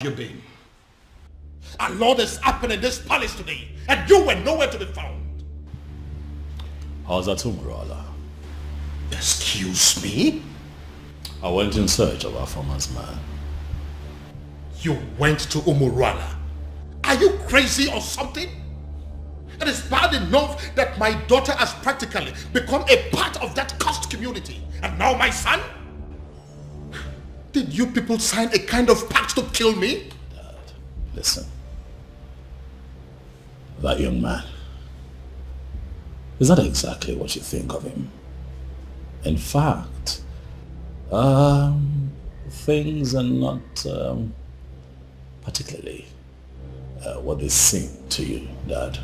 You been? A lot is happening in this palace today, and you were nowhere to be found. How's that Umbrella? Excuse me? I went in search of our farmer's man. You went to Umurala? Are you crazy or something? It is bad enough that my daughter has practically become a part of that cursed community, and now my son? Did you people sign a kind of pact to kill me? Dad, listen. That young man, is that exactly what you think of him? In fact, things are not particularly what they seem to you, Dad.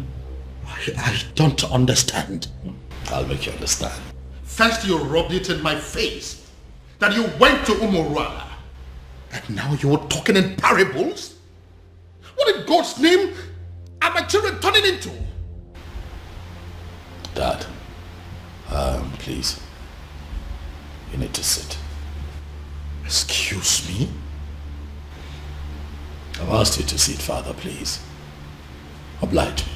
I don't understand. I'll make you understand. First you rubbed it in my face that you went to Umurala, and now you're talking in parables? What in God's name are my children turning into? Dad, please, you need to sit. Excuse me? I've asked you to sit, Father, please. Oblige me.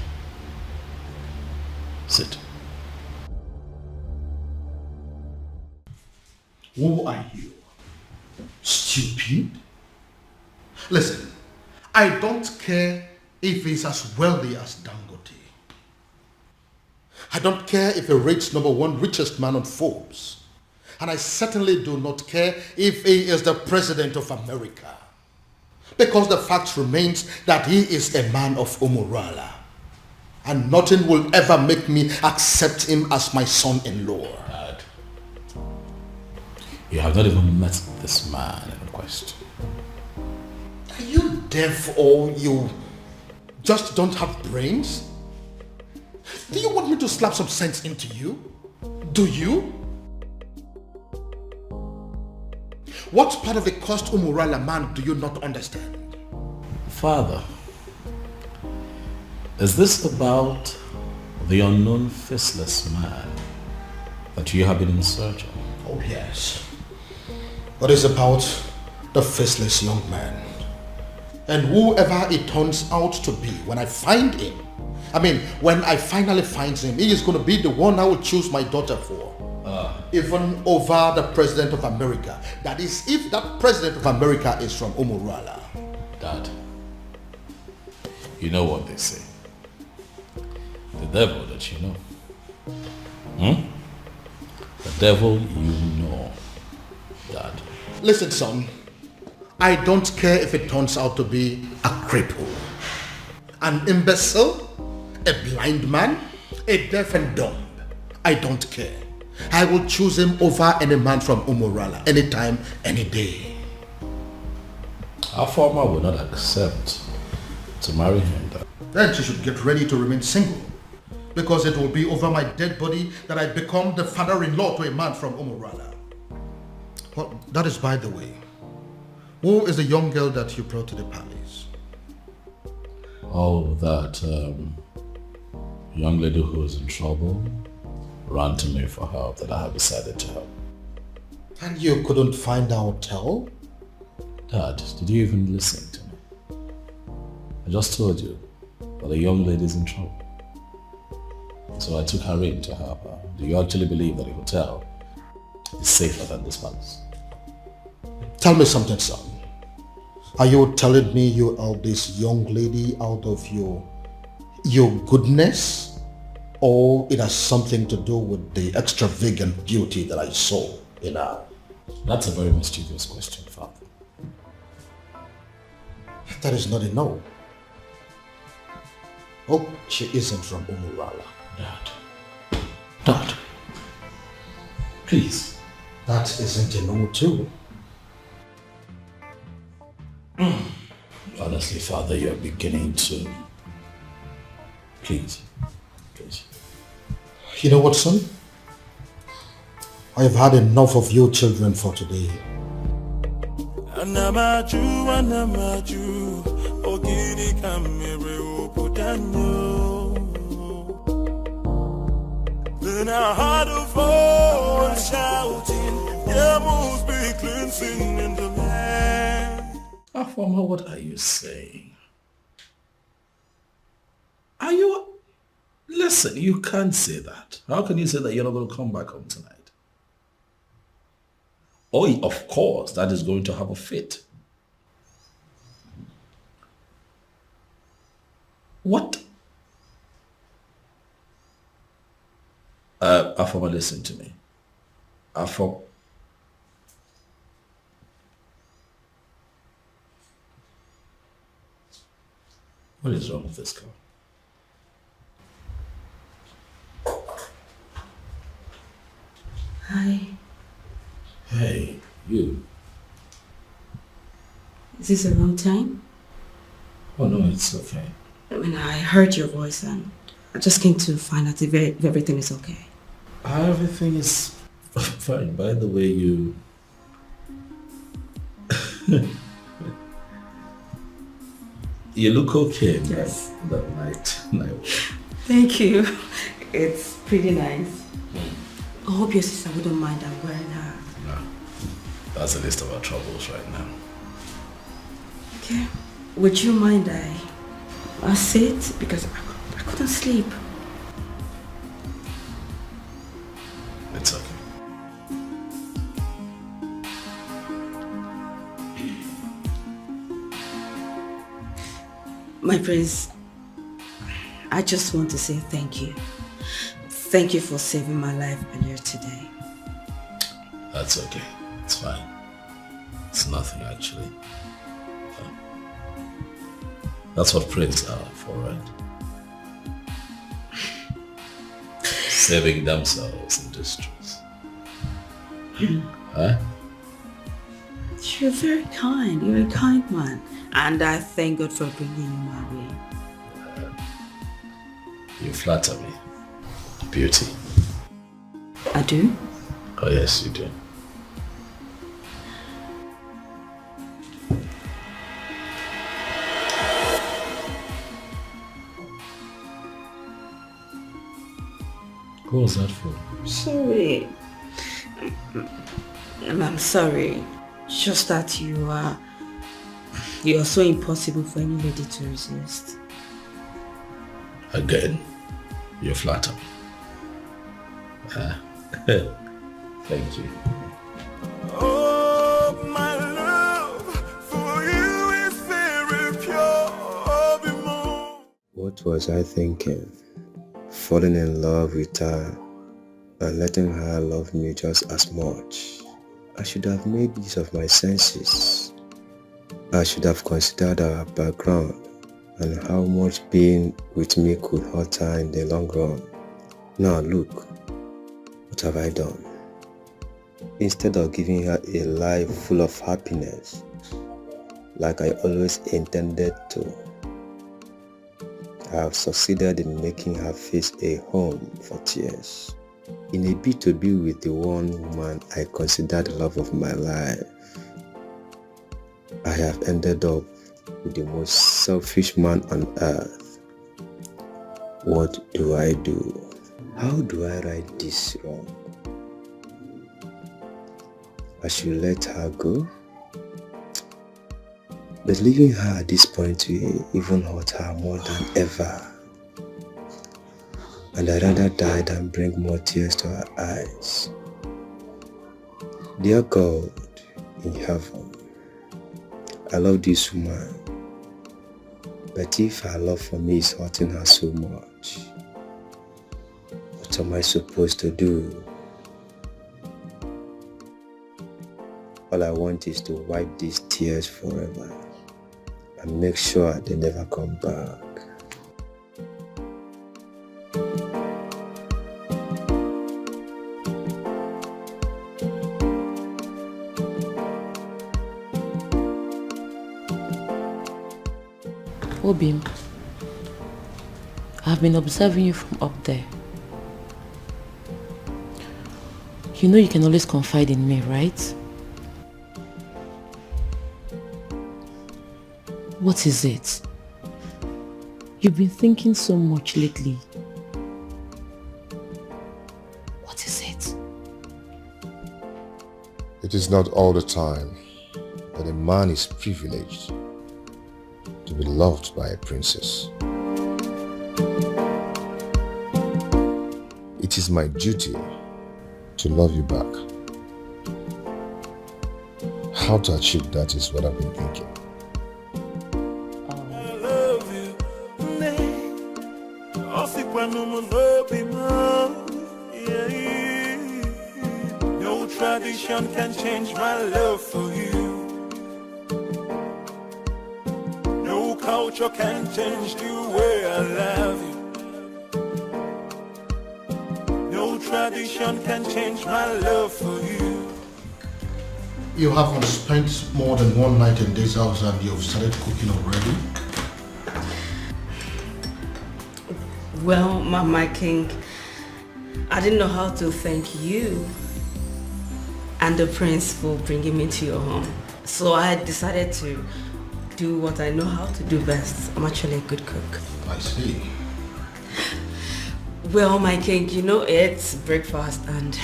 Sit. Who are you? Stupid? Listen, I don't care if he's as wealthy as Dangote. I don't care if he rates #1 richest man on Forbes. And I certainly do not care if he is the president of America. Because the fact remains that he is a man of Umurala. And nothing will ever make me accept him as my son-in-law. Dad, you have not even met this man in question. Are you deaf or you just don't have brains? Do you want me to slap some sense into you? Do you? What part of the cursed Umurala man do you not understand? Father, is this about the unknown faceless man that you have been in search of? Oh yes. What is about the faceless young man? And whoever it turns out to be when I find him, when I finally find him, he is going to be the one I will choose my daughter for. Even over the President of America. That is, if that President of America is from Umurala. Dad, you know what they say. The devil that you know. The devil you know, Dad. Listen, son. I don't care if it turns out to be a cripple, an imbecile, a blind man, a deaf and dumb. I don't care. I will choose him over any man from Umurala, anytime, any day. Our farmer will not accept to marry him. Dad. Then she should get ready to remain single, because it will be over my dead body that I become the father-in-law to a man from Umurala. Well, that is by the way. Who is the young girl that you brought to the palace? Oh, that young lady who is in trouble ran to me for help that I have decided to help. And you couldn't find a hotel? Dad, did you even listen to me? I just told you that the young lady is in trouble. So I took her in to help her. Do you actually believe that a hotel is safer than this palace? Tell me something, son. Are you telling me you helped this young lady out of your goodness? Or it has something to do with the extravagant beauty that I saw in her? That's a very mischievous question, Father. That is not a no. Oh, she isn't from Umurala. Dad, please. That isn't a no too. Honestly, Father, you're beginning to... Please. You know what, son? I have had enough of you children for today. Then I heard a voice shouting, there must be cleansing in the land. Afoma, what are you saying? Are you... Listen, you can't say that. How can you say that you're not going to come back home tonight? Oh, of course, that is going to have a fit. What? Afoma, listen to me. Afoma. What is wrong with this girl? Hi. Hey, you. Is this the wrong time? Oh no, it's okay. I mean, I heard your voice and I just came to find out if everything is okay. Everything is fine. By the way, you... you look okay. Yes. That night. Thank you. It's pretty nice. I hope your sister wouldn't mind I'm wearing her. No. That's the least of our troubles right now. Okay. Would you mind I sit? Because I couldn't sleep. It's okay. My prince, I just want to say thank you. Thank you for saving my life earlier today. That's okay. It's fine. It's nothing actually. That's what princes are for, right? Saving themselves in distress. Huh? You're very kind. You're a kind man. And I thank God for bringing you my way. You flatter me. Beauty. I do? Oh yes, you do. What was that for? Sorry. I'm sorry. Just that you are so impossible for any lady to resist. Again, you flatter me. Thank you. Oh, my love for you is very pure. Be more. What was I thinking? Falling in love with her and letting her love me just as much. I should have made use of my senses. I should have considered our background and how much being with me could hurt her in the long run. Now look, what have I done? Instead of giving her a life full of happiness, like I always intended to, I have succeeded in making her face a home for tears. In a bid to be with the one woman I considered the love of my life, I have ended up with the most selfish man on earth. What do I do? How do I right this wrong? I should let her go? But leaving her at this point will even hurt her more than ever. And I'd rather die than bring more tears to her eyes. Dear God in heaven, I love this woman. But if her love for me is hurting her so much, what am I supposed to do? All I want is to wipe these tears forever and make sure they never come back. Obim, I've been observing you from up there. You know you can always confide in me, right? What is it? You've been thinking so much lately. What is it? It is not all the time that a man is privileged to be loved by a princess. It is my duty to love you back. How to achieve that is what I've been thinking. I love you. No tradition can change my love for you. No culture can change the way I love you. No tradition can change my love for you. You haven't spent more than one night in this house and you've started cooking already? Well, my king, I didn't know how to thank you and the prince for bringing me to your home. So I decided to do what I know how to do best. I'm actually a good cook. I see. Well, my king, you know it's breakfast and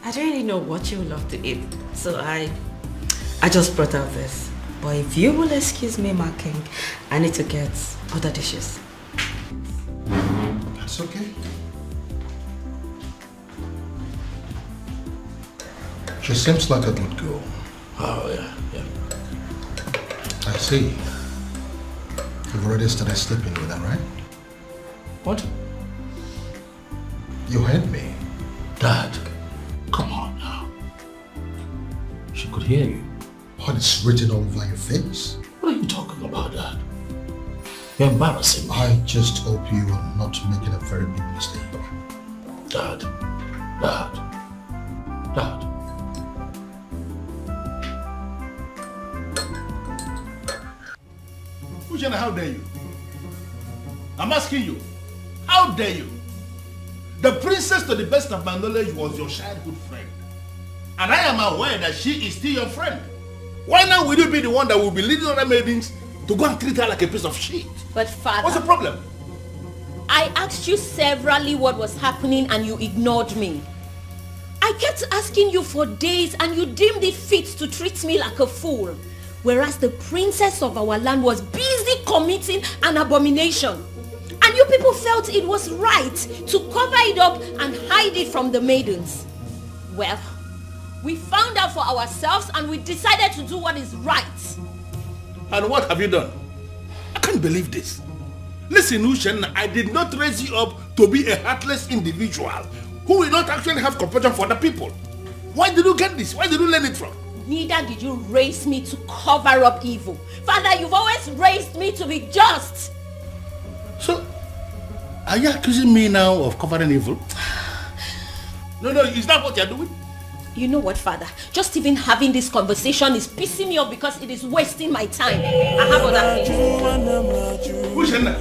I don't really know what you love to eat. So I just brought out this. But if you will excuse me, my king, I need to get other dishes. That's okay. She seems like a good girl. Oh, yeah. I see. You've already started sleeping with her, right? What? You heard me. Dad, come on now. She could hear you. What is written all over your face? What are you talking about, Dad? You're embarrassing me. I just hope you are not making a very big mistake. Dad. Ujana, how dare you? I'm asking you, how dare you? The princess, to the best of my knowledge, was your childhood friend. And I am aware that she is still your friend. Why now will you be the one that will be leading other maidens to go and treat her like a piece of shit? But father, what's the problem? I asked you severally what was happening and you ignored me. I kept asking you for days and you deemed it fit to treat me like a fool. Whereas the princess of our land was busy committing an abomination. And you people felt it was right to cover it up and hide it from the maidens. Well, we found out for ourselves and we decided to do what is right. And what have you done? I can't believe this. Listen, Ushen, I did not raise you up to be a heartless individual who will not actually have compassion for the people. Why did you get this? Where did you learn it from? Neither did you raise me to cover up evil. Father, you've always raised me to be just. So, are you accusing me now of covering evil? No, is that what you're doing? You know what, Father? Just even having this conversation is pissing me off because it is wasting my time. I have other things. Who's in there?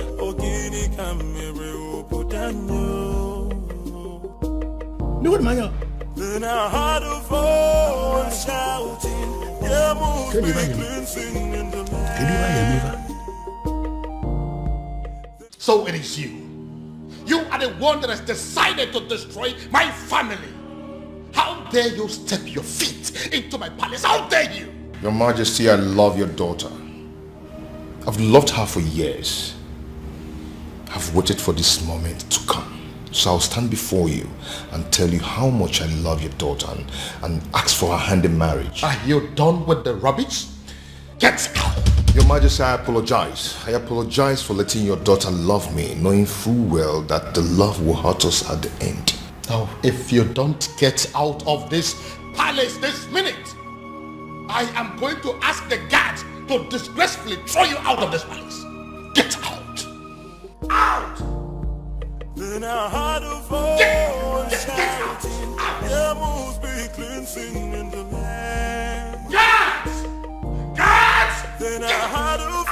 No, what am I? Then I heard a voice shouting, yeah, move me cleansing in the land. So it is you. You are the one that has decided to destroy my family. How dare you step your feet into my palace? How dare you? Your Majesty, I love your daughter. I've loved her for years. I've waited for this moment to come. So I'll stand before you and tell you how much I love your daughter and ask for her hand in marriage. Are you done with the rubbish? Get out! Your Majesty, I apologize. I apologize for letting your daughter love me, knowing full well that the love will hurt us at the end. Now, if you don't get out of this palace this minute, I am going to ask the guards to disgracefully throw you out of this palace. Get out! Out! Then I heard a voice shouting, yeah, must be cleansing in the land. Guards! Guards! Then I heard a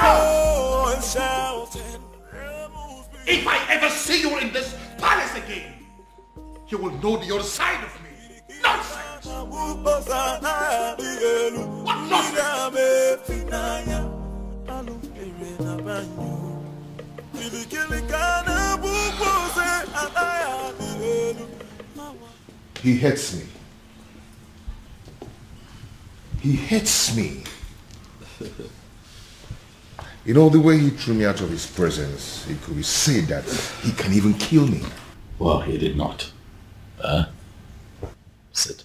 voice shouting, yeah, must be. If I ever see you in this palace again, you will know the other side of me. Nonsense! What nonsense? He hates me. He hates me. You know, the way he threw me out of his presence, it could be said that he can even kill me. Well, he did not. Sit.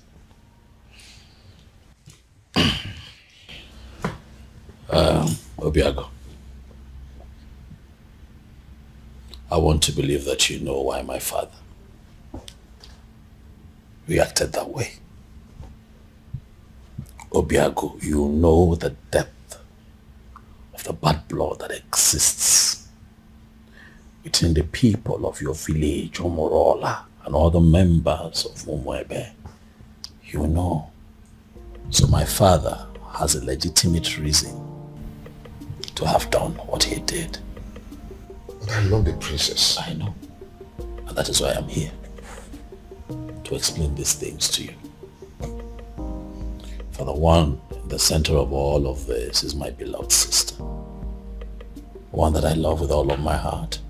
Obiago, I want to believe that you know why my father reacted that way. Obiago, you know the depth of the bad blood that exists between the people of your village, Omorola, and all the members of Umwebe. You know. So my father has a legitimate reason to have done what he did. But I love the princess. I know. And that is why I'm here. To explain these things to you. For the one in the center of all of this is my beloved sister. One that I love with all of my heart.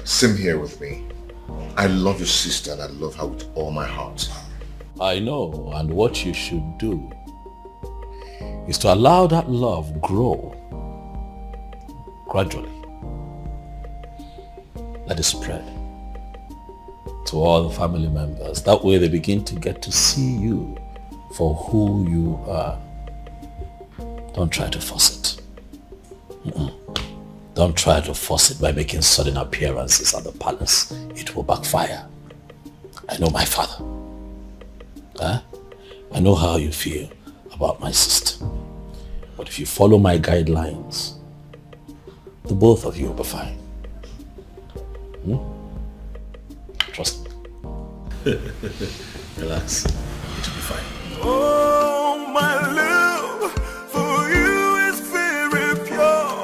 Same here with me. I love your sister and I love her with all my heart. I know, and what you should do is to allow that love grow gradually. Let it spread to all the family members. That way they begin to get to see you for who you are. Don't try to force it. Don't try to force it by making sudden appearances at the palace. It will backfire. I know my father. I know how you feel about my sister. But if you follow my guidelines, the both of you will be fine. Trust me. Relax. It will be fine. Oh, my love for you is very pure.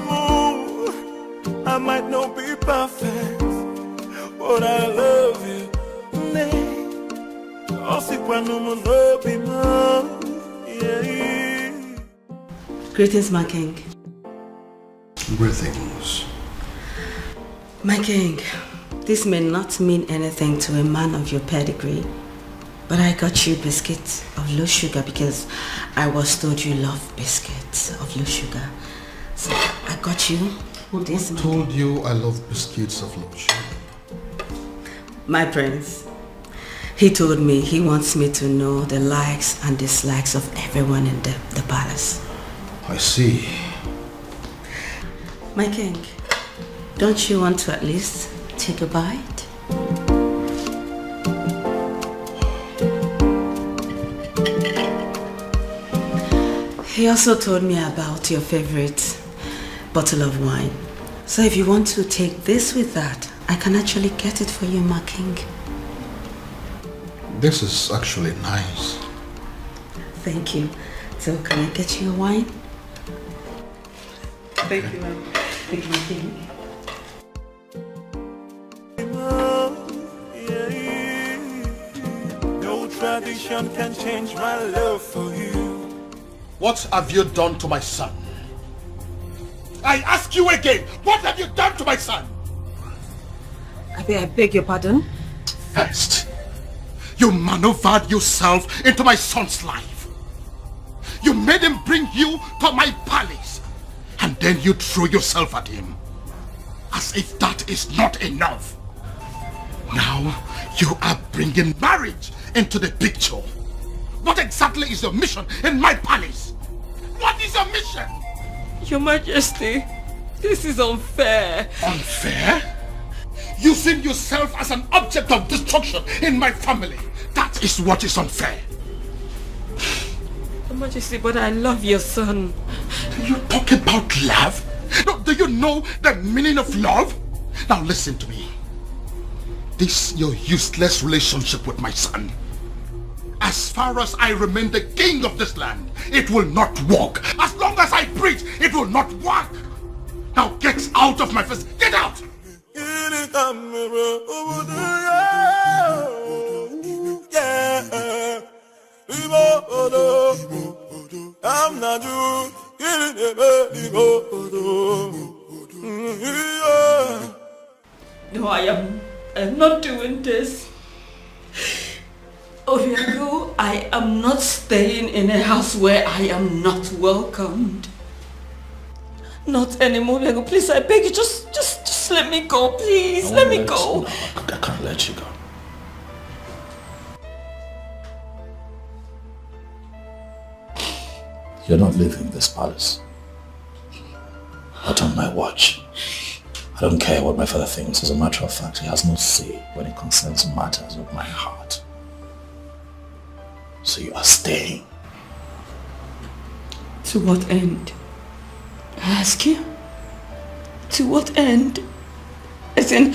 More. I might not be perfect, but I love you. Greetings, my king. Greetings. My king, this may not mean anything to a man of your pedigree, but I got you biscuits of low sugar because I was told you love biscuits of low sugar. So I got you this. Who told you I love biscuits of low sugar? My prince. He told me he wants me to know the likes and dislikes of everyone in the palace. I see. My king, don't you want to at least take a bite? He also told me about your favorite bottle of wine. So if you want to take this with that, I can actually get it for you, my king. This is actually nice. Thank you. So can I get you a wine? Thank you, ma'am. Thank you, my king. No tradition can change my love for you. What have you done to my son? I ask you again, what have you done to my son? I beg your pardon? First, you maneuvered yourself into my son's life. You made him bring you to my palace. And then you threw yourself at him. As if that is not enough. Now, you are bringing marriage into the picture. What exactly is your mission in my palace? What is your mission? Your Majesty, this is unfair. Unfair? Using yourself as an object of destruction in my family. That is what is unfair. Your Majesty, but I love your son. You talk about love? No, do you know the meaning of love? Now listen to me. This your useless relationship with my son. As far as I remain the king of this land, it will not work. As long as I preach, it will not work. Now get out of my face. Get out! I'm not you. No, I am not doing this. Obiago, I am not staying in a house where I am not welcomed. Not anymore, Obiago. Please, I beg you, just let me go, please. Let me go. No, I can't let you go. You're not leaving this palace. Not on my watch. I don't care what my father thinks. As a matter of fact, he has no say when it concerns matters of my heart. So you are staying. To what end? I ask you? To what end? As in,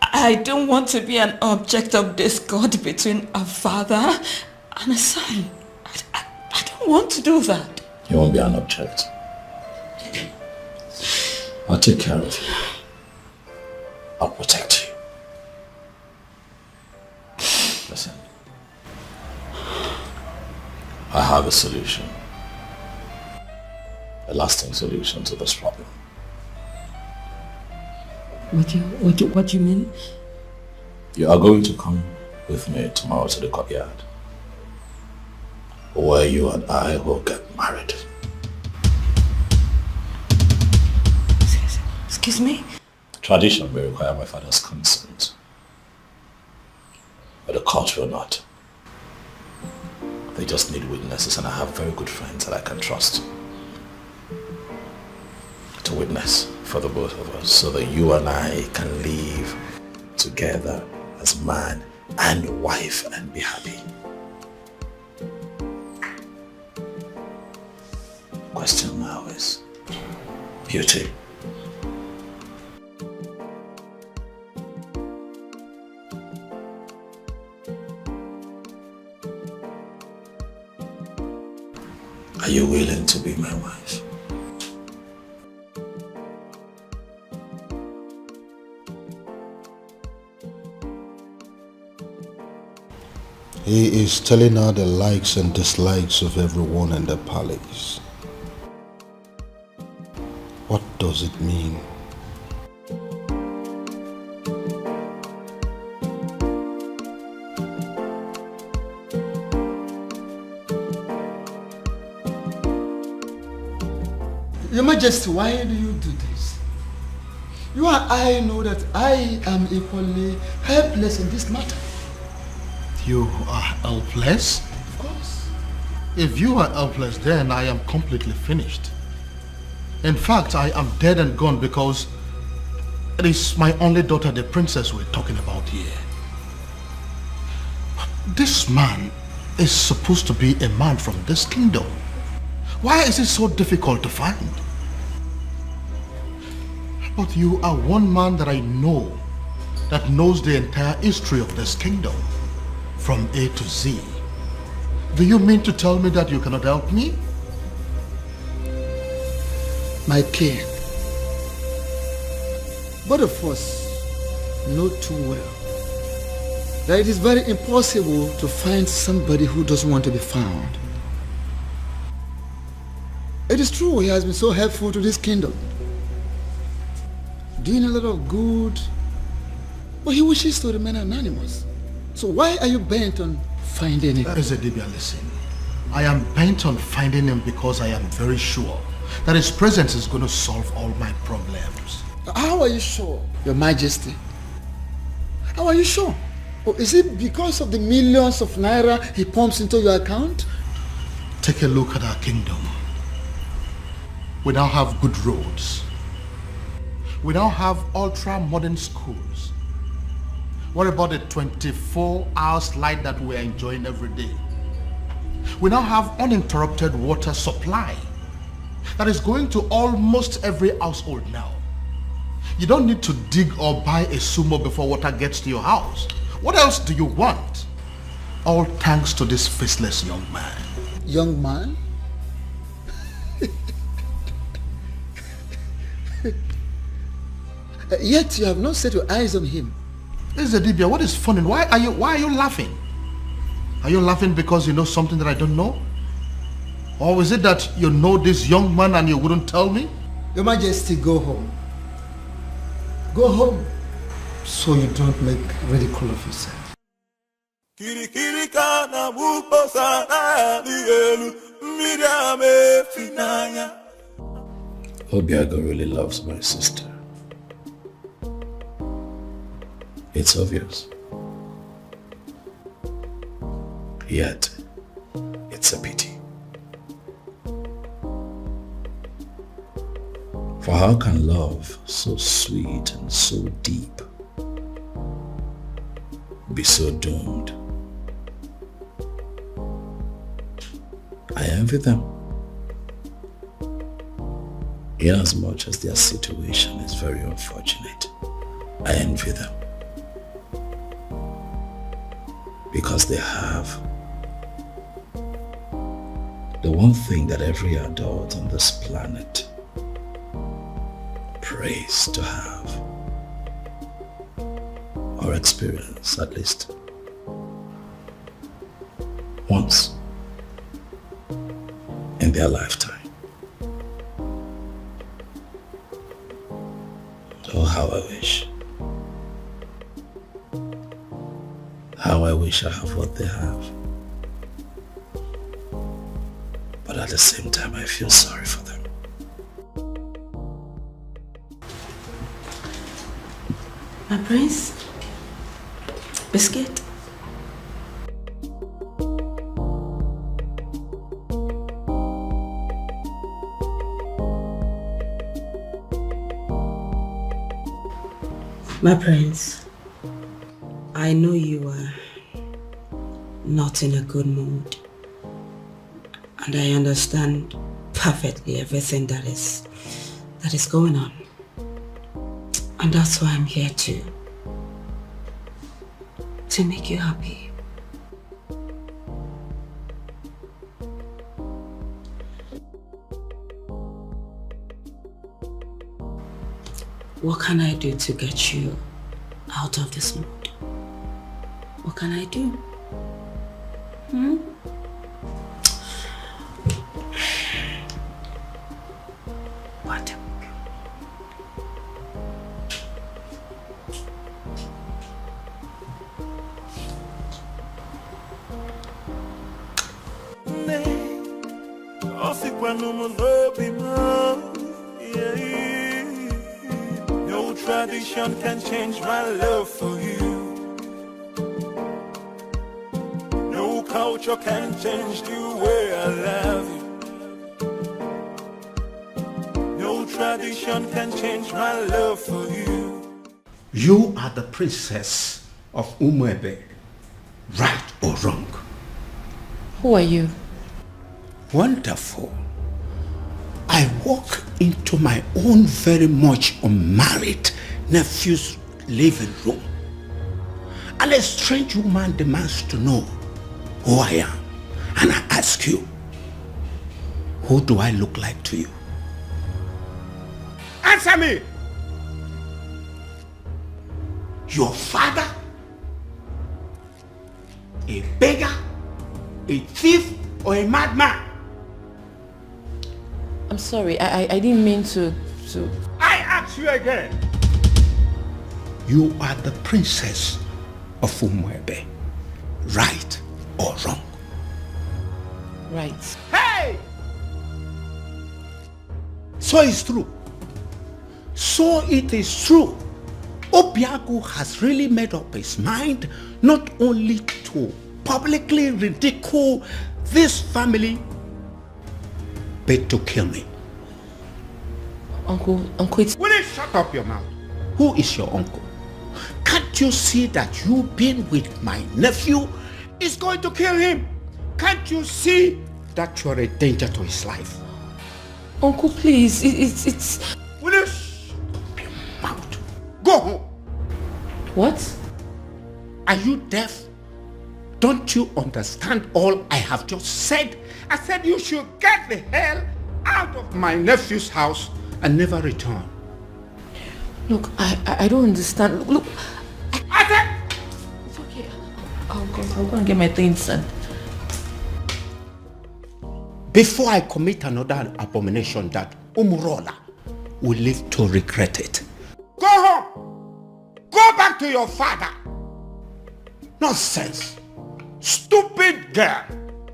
I don't want to be an object of discord between a father and a son. I don't want to do that. You won't be an object. I'll take care of you. I'll protect you. Listen. I have a solution. A lasting solution to this problem. What do you mean? You are going to come with me tomorrow to the courtyard, where you and I will get married. Excuse me? Tradition may require my father's consent, but the court will not. They just need witnesses, and I have very good friends that I can trust to witness for the both of us, so that you and I can live together as man and wife and be happy. The question now is beauty. Are you willing to be my wife? He is telling her the likes and dislikes of everyone in the palace. What does it mean? Your Majesty, why do you do this? You and I know that I am equally helpless in this matter. You are helpless? Of course. If you are helpless, then I am completely finished. In fact, I am dead and gone because it is my only daughter, the princess, we're talking about here. This man is supposed to be a man from this kingdom. Why is it so difficult to find? But you are one man that I know that knows the entire history of this kingdom, from A to Z. Do you mean to tell me that you cannot help me? My king, both of us know too well that it is very impossible to find somebody who doesn't want to be found. It is true he has been so helpful to this kingdom, doing a lot of good, but he wishes to remain anonymous. So why are you bent on finding him? Ezedibia, listen. I am bent on finding him because I am very sure that his presence is going to solve all my problems. How are you sure, Your Majesty? How are you sure? Or is it because of the millions of naira he pumps into your account? Take a look at our kingdom. We now have good roads. We now have ultra-modern schools. What about the 24-hour light that we are enjoying every day? We now have uninterrupted water supply that is going to almost every household now. You don't need to dig or buy a sumo before water gets to your house. What else do you want? All thanks to this faceless young man. Young man? Yet you have not set your eyes on him. Ezedibia, what is funny? Why are you laughing? Are you laughing because you know something that I don't know? Or is it that you know this young man and you wouldn't tell me? Your Majesty, go home. Go home so you don't make ridicule of yourself. Obiago really loves my sister. It's obvious. Yet, it's a pity. For how can love so sweet and so deep be so doomed? I envy them. Inasmuch as their situation is very unfortunate, I envy them. Because they have the one thing that every adult on this planet prays to have, or experience at least once in their lifetime. Oh, how I wish. How I wish I have what they have. But at the same time, I feel sorry for them. My prince? Biscuit? My prince, I know you are not in a good mood, and I understand perfectly everything that is going on, and that's why I'm here to make you happy. What can I do to get you out of this mood? What can I do? What? No tradition can change my love for you. No culture can change the way I love you. No tradition can change my love for you. You are the princess of Umuebe, right or wrong? Who are you? Wonderful. I walk into my own very much unmarried nephew's living room, and a strange woman demands to know who I am. And I ask you, who do I look like to you? Answer me! Your father? A beggar? A thief? Or a madman? I'm sorry, I didn't mean to... I ask you again. You are the princess of Umuebe, right or wrong? Right. Hey! So it's true. So it is true. Obiago has really made up his mind not only to publicly ridicule this family, but to kill me. Uncle, it's... Will you shut up your mouth? Who is your uncle? Can't you see that you being with my nephew is going to kill him? Can't you see that you're a danger to his life? Uncle, please, it's... Will you shut up your mouth? Go home. What? Are you deaf? Don't you understand all I have just said? I said you should get the hell out of my nephew's house and never return. Look, I don't understand. Look, I said... It's okay. I'll go and get my things done. Before I commit another abomination that Umurola will live to regret it. Go home! Go back to your father! Nonsense! Stupid girl.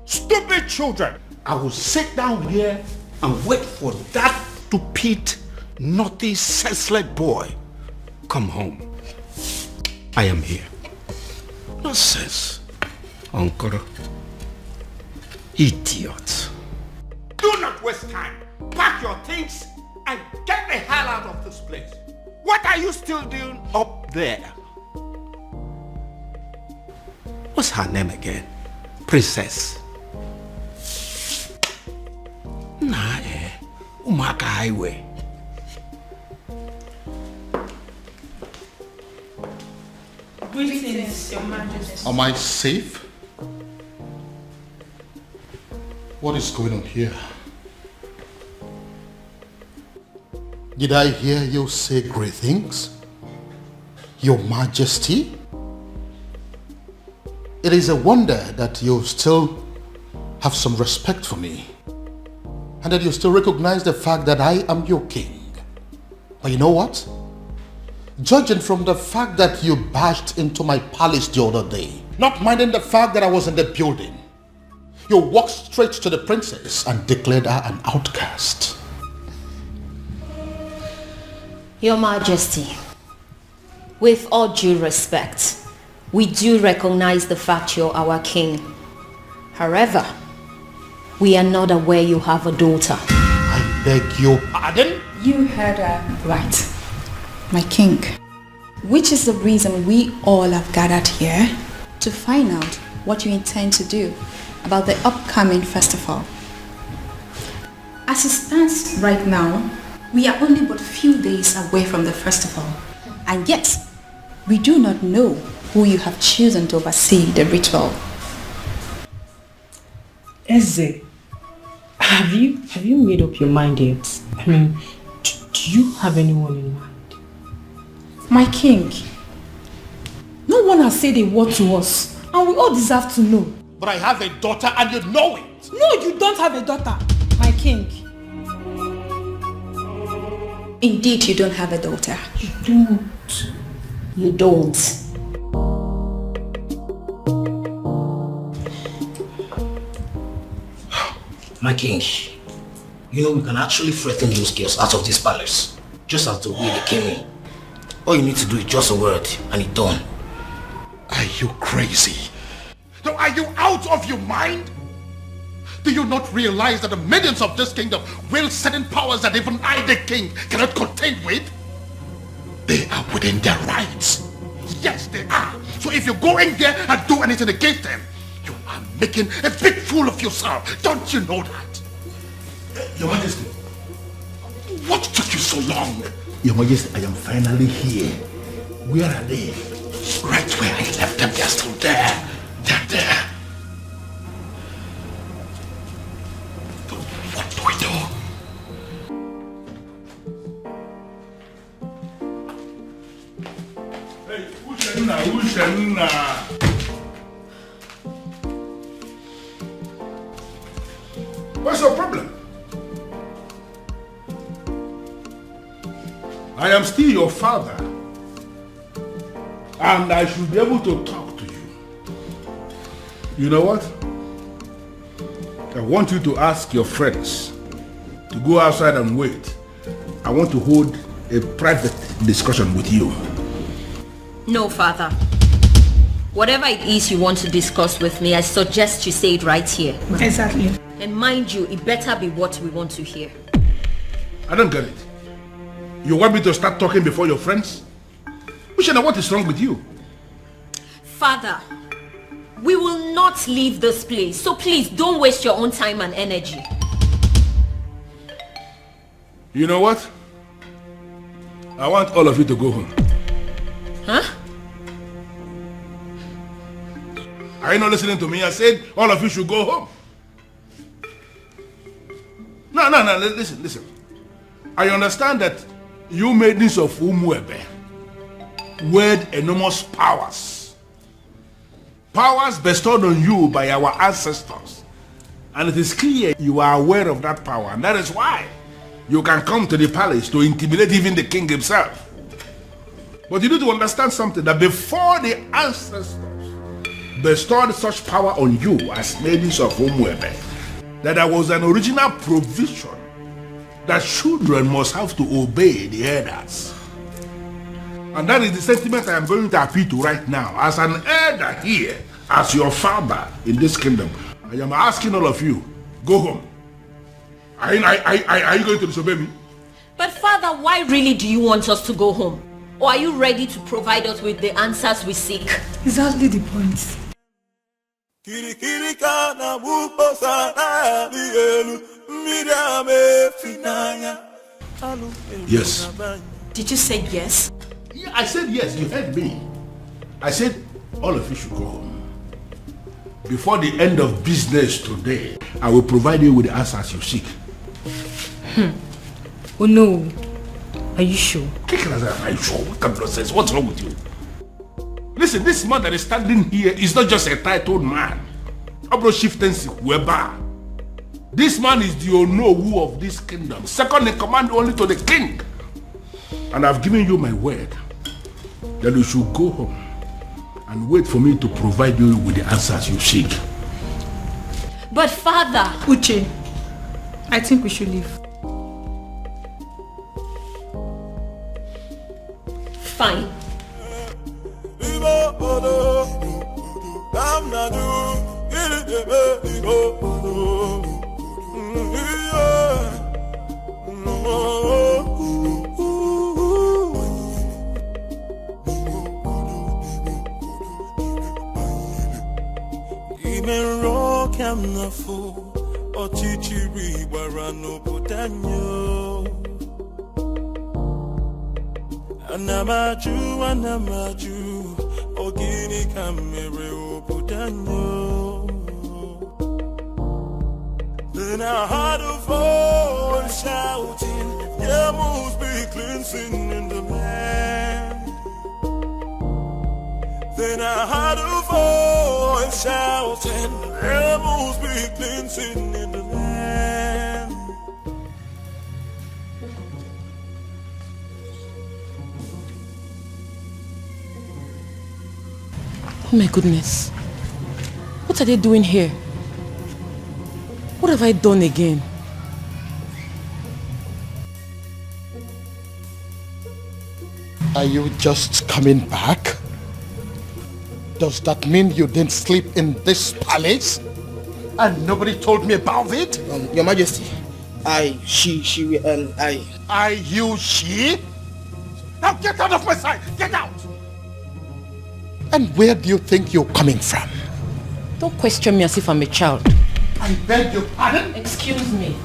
Stupid children. I will sit down here and wait for that stupid, naughty, senseless boy. Come home. I am here. Nonsense. Uncle. Idiot. Do not waste time. Pack your things and get the hell out of this place. What are you still doing up there? What's her name again? Princess. Nah, Umaka Highway. Greetings, Your Majesty. Am I safe? What is going on here? Did I hear you say great things? Your Majesty? It is a wonder that you still have some respect for me and that you still recognize the fact that I am your king. But you know what? Judging from the fact that you barged into my palace the other day, not minding the fact that I was in the building, you walked straight to the princess and declared her an outcast. Your Majesty, with all due respect, we do recognize the fact you're our king. However, we are not aware you have a daughter. I beg your pardon? You heard her right, my king. Which is the reason we all have gathered here to find out what you intend to do about the upcoming festival. As it stands right now, we are only but few days away from the festival, and yet we do not know who you have chosen to oversee the ritual. Eze, have you made up your mind yet? I mean, do you have anyone in mind? My king, no one has said a word to us, and we all deserve to know. But I have a daughter and you know it. No, you don't have a daughter, my king. Indeed, you don't have a daughter. You don't. You don't. My king, you know we can actually threaten those girls out of this palace, just as the way they came in. All you need to do is just a word, and it's done. Are you crazy? No, are you out of your mind? Do you not realize that the millions of this kingdom wield certain powers that even I, the king, cannot contend with? They are within their rights. Yes, they are. So if you go in there and do anything against them, you are making a big fool of yourself. Don't you know that? Your Majesty. What took you so long? Your Majesty, I am finally here. Where are they? Right where I left them. They're still there. They're there. What do we do? Hey, Ushenna. What's your problem? I am still your father, and I should be able to talk to you. You know what? I want you to ask your friends to go outside and wait. I want to hold a private discussion with you. No, father. Whatever it is you want to discuss with me, I suggest you say it right here. Exactly. And mind you, it better be what we want to hear. I don't get it. You want me to start talking before your friends? Ushena, what is wrong with you? Father, we will not leave this place, so please don't waste your own time and energy. You know what? I want all of you to go home. Huh? Are you not listening to me? I said all of you should go home. No, listen. I understand that you maidens of Umuebe wield enormous powers. Powers bestowed on you by our ancestors. And it is clear you are aware of that power, and that is why you can come to the palace to intimidate even the king himself. But you need to understand something, that before the ancestors bestowed such power on you as ladies of Umwebe that there was an original provision that children must have to obey the elders. And that is the sentiment I am going to appeal to right now. As an elder here, as your father in this kingdom, I am asking all of you, go home. Are you going to disobey me? But father, why really do you want us to go home? Or are you ready to provide us with the answers we seek? Exactly the point. Yes. Did you say yes? Yeah, I said yes, you heard me. I said all of you should go home. Before the end of business today, I will provide you with the answers you seek. Oh no. Are you sure? Are you sure? What kind of nonsense? What's wrong with you? Listen, this man that is standing here is not just a titled man. This man is the Onowu of this kingdom, second in command only to the king. And I've given you my word that you should go home and wait for me to provide you with the answers you seek. But father... Uche, I think we should leave. Fine. Anamaju, ogini kamere obudanyo. Then I heard a voice shouting, there must be cleansing in the land. Then I heard a voice shouting, there must be cleansing in the land. Oh my goodness. What are they doing here? What have I done again? Are you just coming back? Does that mean you didn't sleep in this palace? And nobody told me about it? Your Majesty, she, Are you she? Now get out of my sight! Get out! And where do you think you're coming from? Don't question me as if I'm a child. I beg your pardon? Excuse me.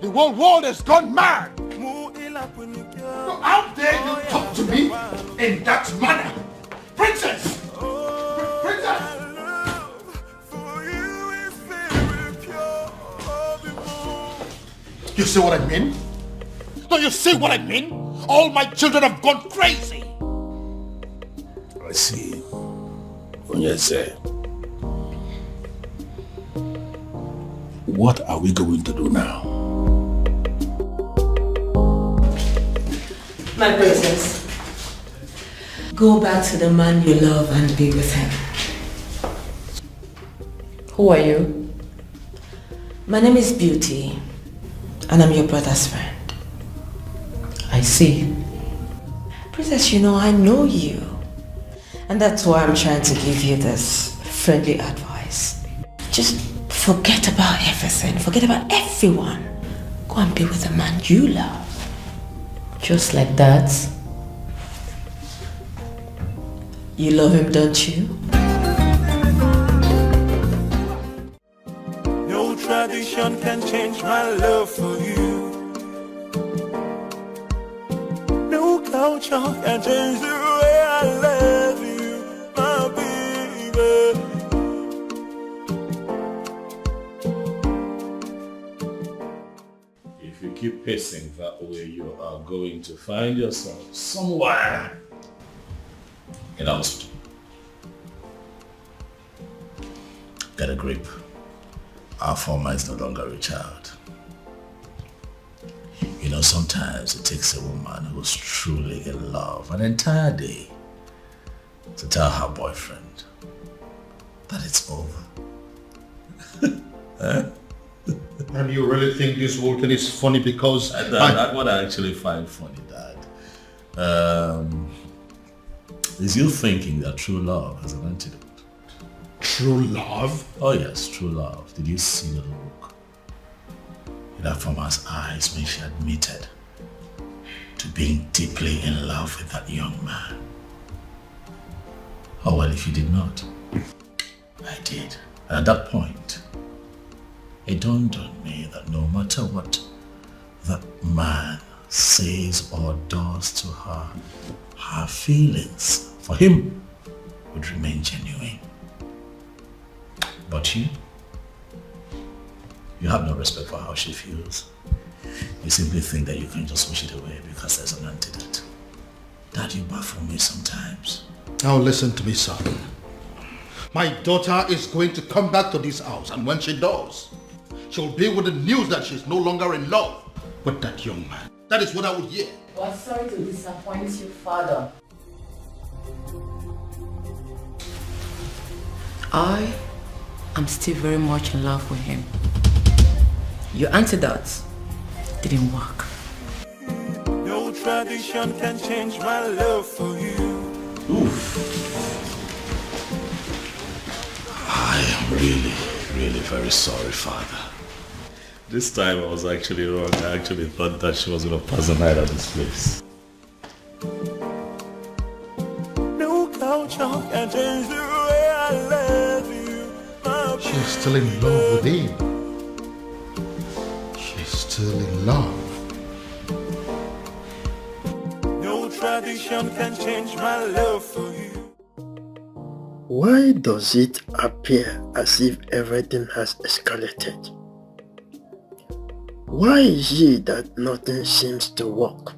The whole world has gone mad! How dare you talk to me in that manner? Princess! Princess! You see what I mean? Do you see what I mean? All my children have gone crazy! I see. Onyese, what are we going to do now? My princess, go back to the man you love and be with him. Who are you? My name is Beauty, and I'm your brother's friend. I see. Princess, you know I know you. And that's why I'm trying to give you this friendly advice. Just forget about everything. Forget about everyone. Go and be with the man you love. Just like that? You love him, don't you? No tradition can change my love for you. No culture can change the way I love you, my baby. If you keep pacing that way, you are going to find yourself somewhere in a hospital. Get a grip. Our former is no longer a child. You know, sometimes it takes a woman who's truly in love an entire day to tell her boyfriend that it's over. Huh? And you really think this whole thing is funny because... That's what I actually find funny, Dad. Is you thinking that true love has an antidote? True love? Oh yes, true love. Did you see the look from her eyes when she admitted to being deeply in love with that young man? Oh well, if you did not, I did. And at that point, it dawned on me that no matter what that man says or does to her, her feelings for him would remain genuine. But you have no respect for how she feels. You simply think that you can just wish it away because there's an antidote. Dad, you baffle me sometimes. Now listen to me, son. My daughter is going to come back to this house, and when she does, she'll be with the news that she's no longer in love with that young man. That is what I would hear. Well, sorry to disappoint you, Father. I'm still very much in love with him. Your antidote didn't work. No tradition can change my love for you. Oof. I am really, really very sorry, Father. This time I was actually wrong. I actually thought that she was going to pass the night at this place. No culture can change the way I love you. She's still in love with him. She's still in love. No tradition can change my love for you. Why does it appear as if everything has escalated? Why is it that nothing seems to work?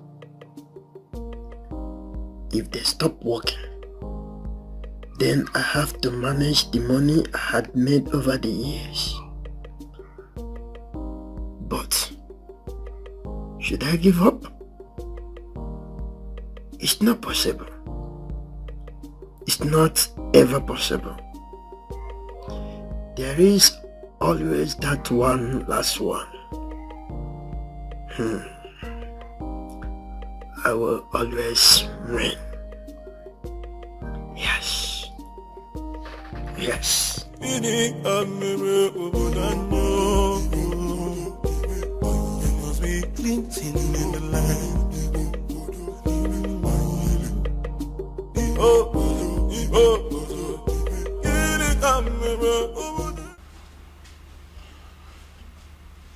If they stop working, then I have to manage the money I had made over the years. But should I give up? It's not possible. It's not ever possible. There is always that one last one. I will always win. Yes. Yes. Must be glinting in the light.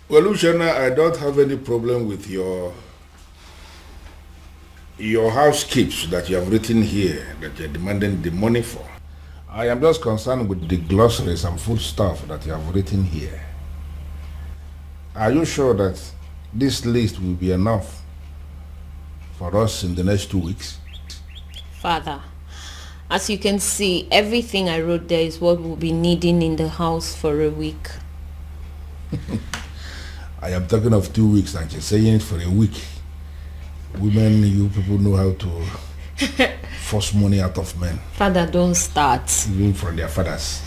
Well, Luciana, I don't have any problem with your housekeeps that you have written here that you're demanding the money for. I am just concerned with the glossaries and food stuff that you have written here. Are you sure that this list will be enough for us in the next 2 weeks? Father, as you can see, everything I wrote there is what we'll be needing in the house for a week. I am talking of 2 weeks and you're saying it for a week. Women, you people know how to force money out of men. Father, don't start. Even from their fathers.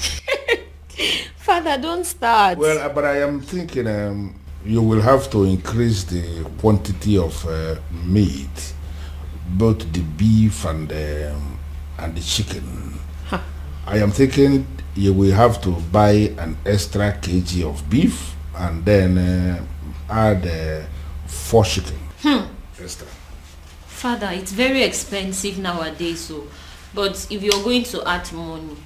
Father, don't start. Well, but I am thinking you will have to increase the quantity of meat, both the beef and the chicken. Huh. I am thinking you will have to buy an extra kg of beef and then add 4 chicken. Extra. Father, it's very expensive nowadays, but if you're going to add money.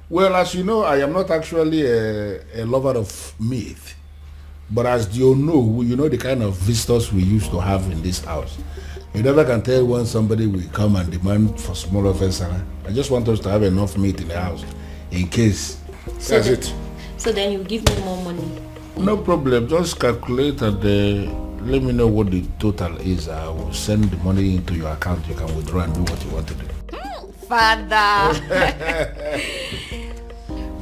Well, as you know, I am not actually a lover of meat. But as you know the kind of visitors we used to have in this house. You never can tell when somebody will come and demand for small offense. I just want us to have enough meat in the house in case. That's it. So then you give me more money. No problem. Just calculate and let me know what the total is. I will send the money into your account. You can withdraw and do what you want to do. Father.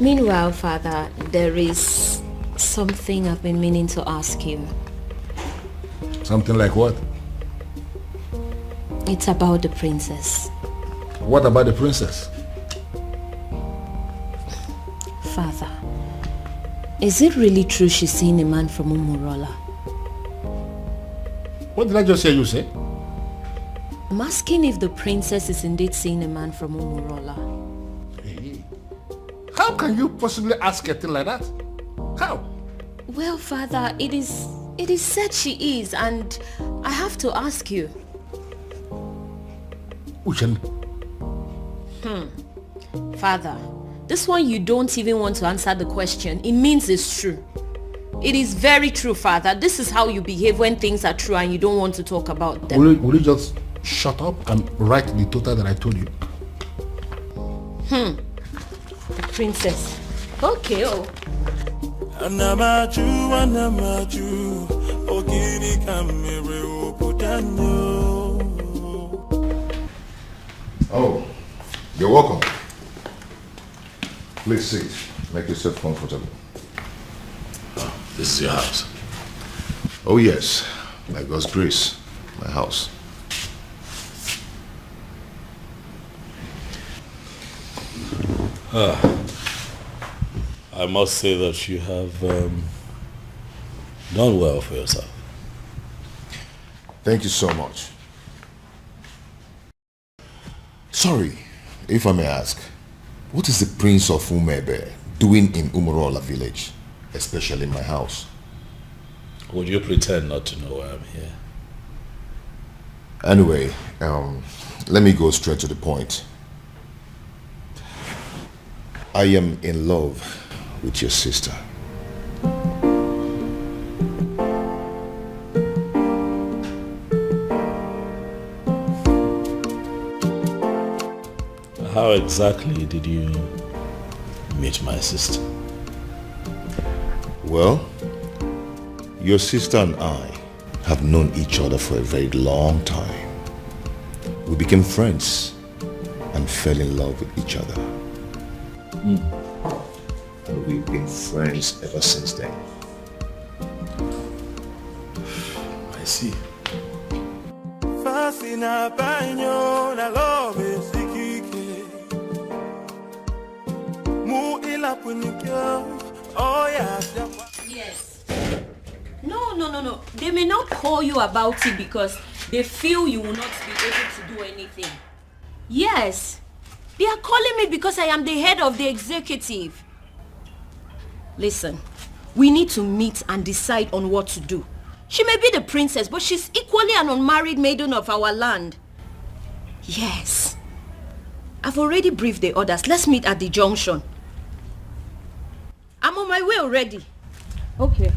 Meanwhile, Father, there is something I've been meaning to ask you. Something like what? It's about the princess. What about the princess? Father, is it really true she's seeing a man from Umurola? What did I just hear you say? I'm asking if the princess is indeed seeing a man from Umurola. Hey. How can you possibly ask a thing like that? How? Well, Father, it is said she is, and I have to ask you. Uchenna. Father, this one you don't even want to answer the question. It means it's true. It is very true, Father. This is how you behave when things are true and you don't want to talk about them. Will you just shut up and write the total that I told you? The princess. Okay, oh. Anamaju, ogini kamere opodanyo. Oh, you're welcome. Please sit. Make yourself comfortable. Oh, this is your house? Oh yes, by God's grace, my house. I must say that you have done well for yourself. Thank you so much. Sorry, if I may ask, what is the Prince of Umebe doing in Umurola village, especially in my house? Would you pretend not to know why I'm here? Anyway, let me go straight to the point. I am in love with your sister. How exactly did you meet my sister? Well, your sister and I have known each other for a very long time. We became friends and fell in love with each other. And we've been friends ever since then. I see. Yes. No. They may not call you about it because they feel you will not be able to do anything. Yes. They are calling me because I am the head of the executive. Listen, we need to meet and decide on what to do. She may be the princess, but she's equally an unmarried maiden of our land. Yes. I've already briefed the others. Let's meet at the junction. I'm on my way already. Okay.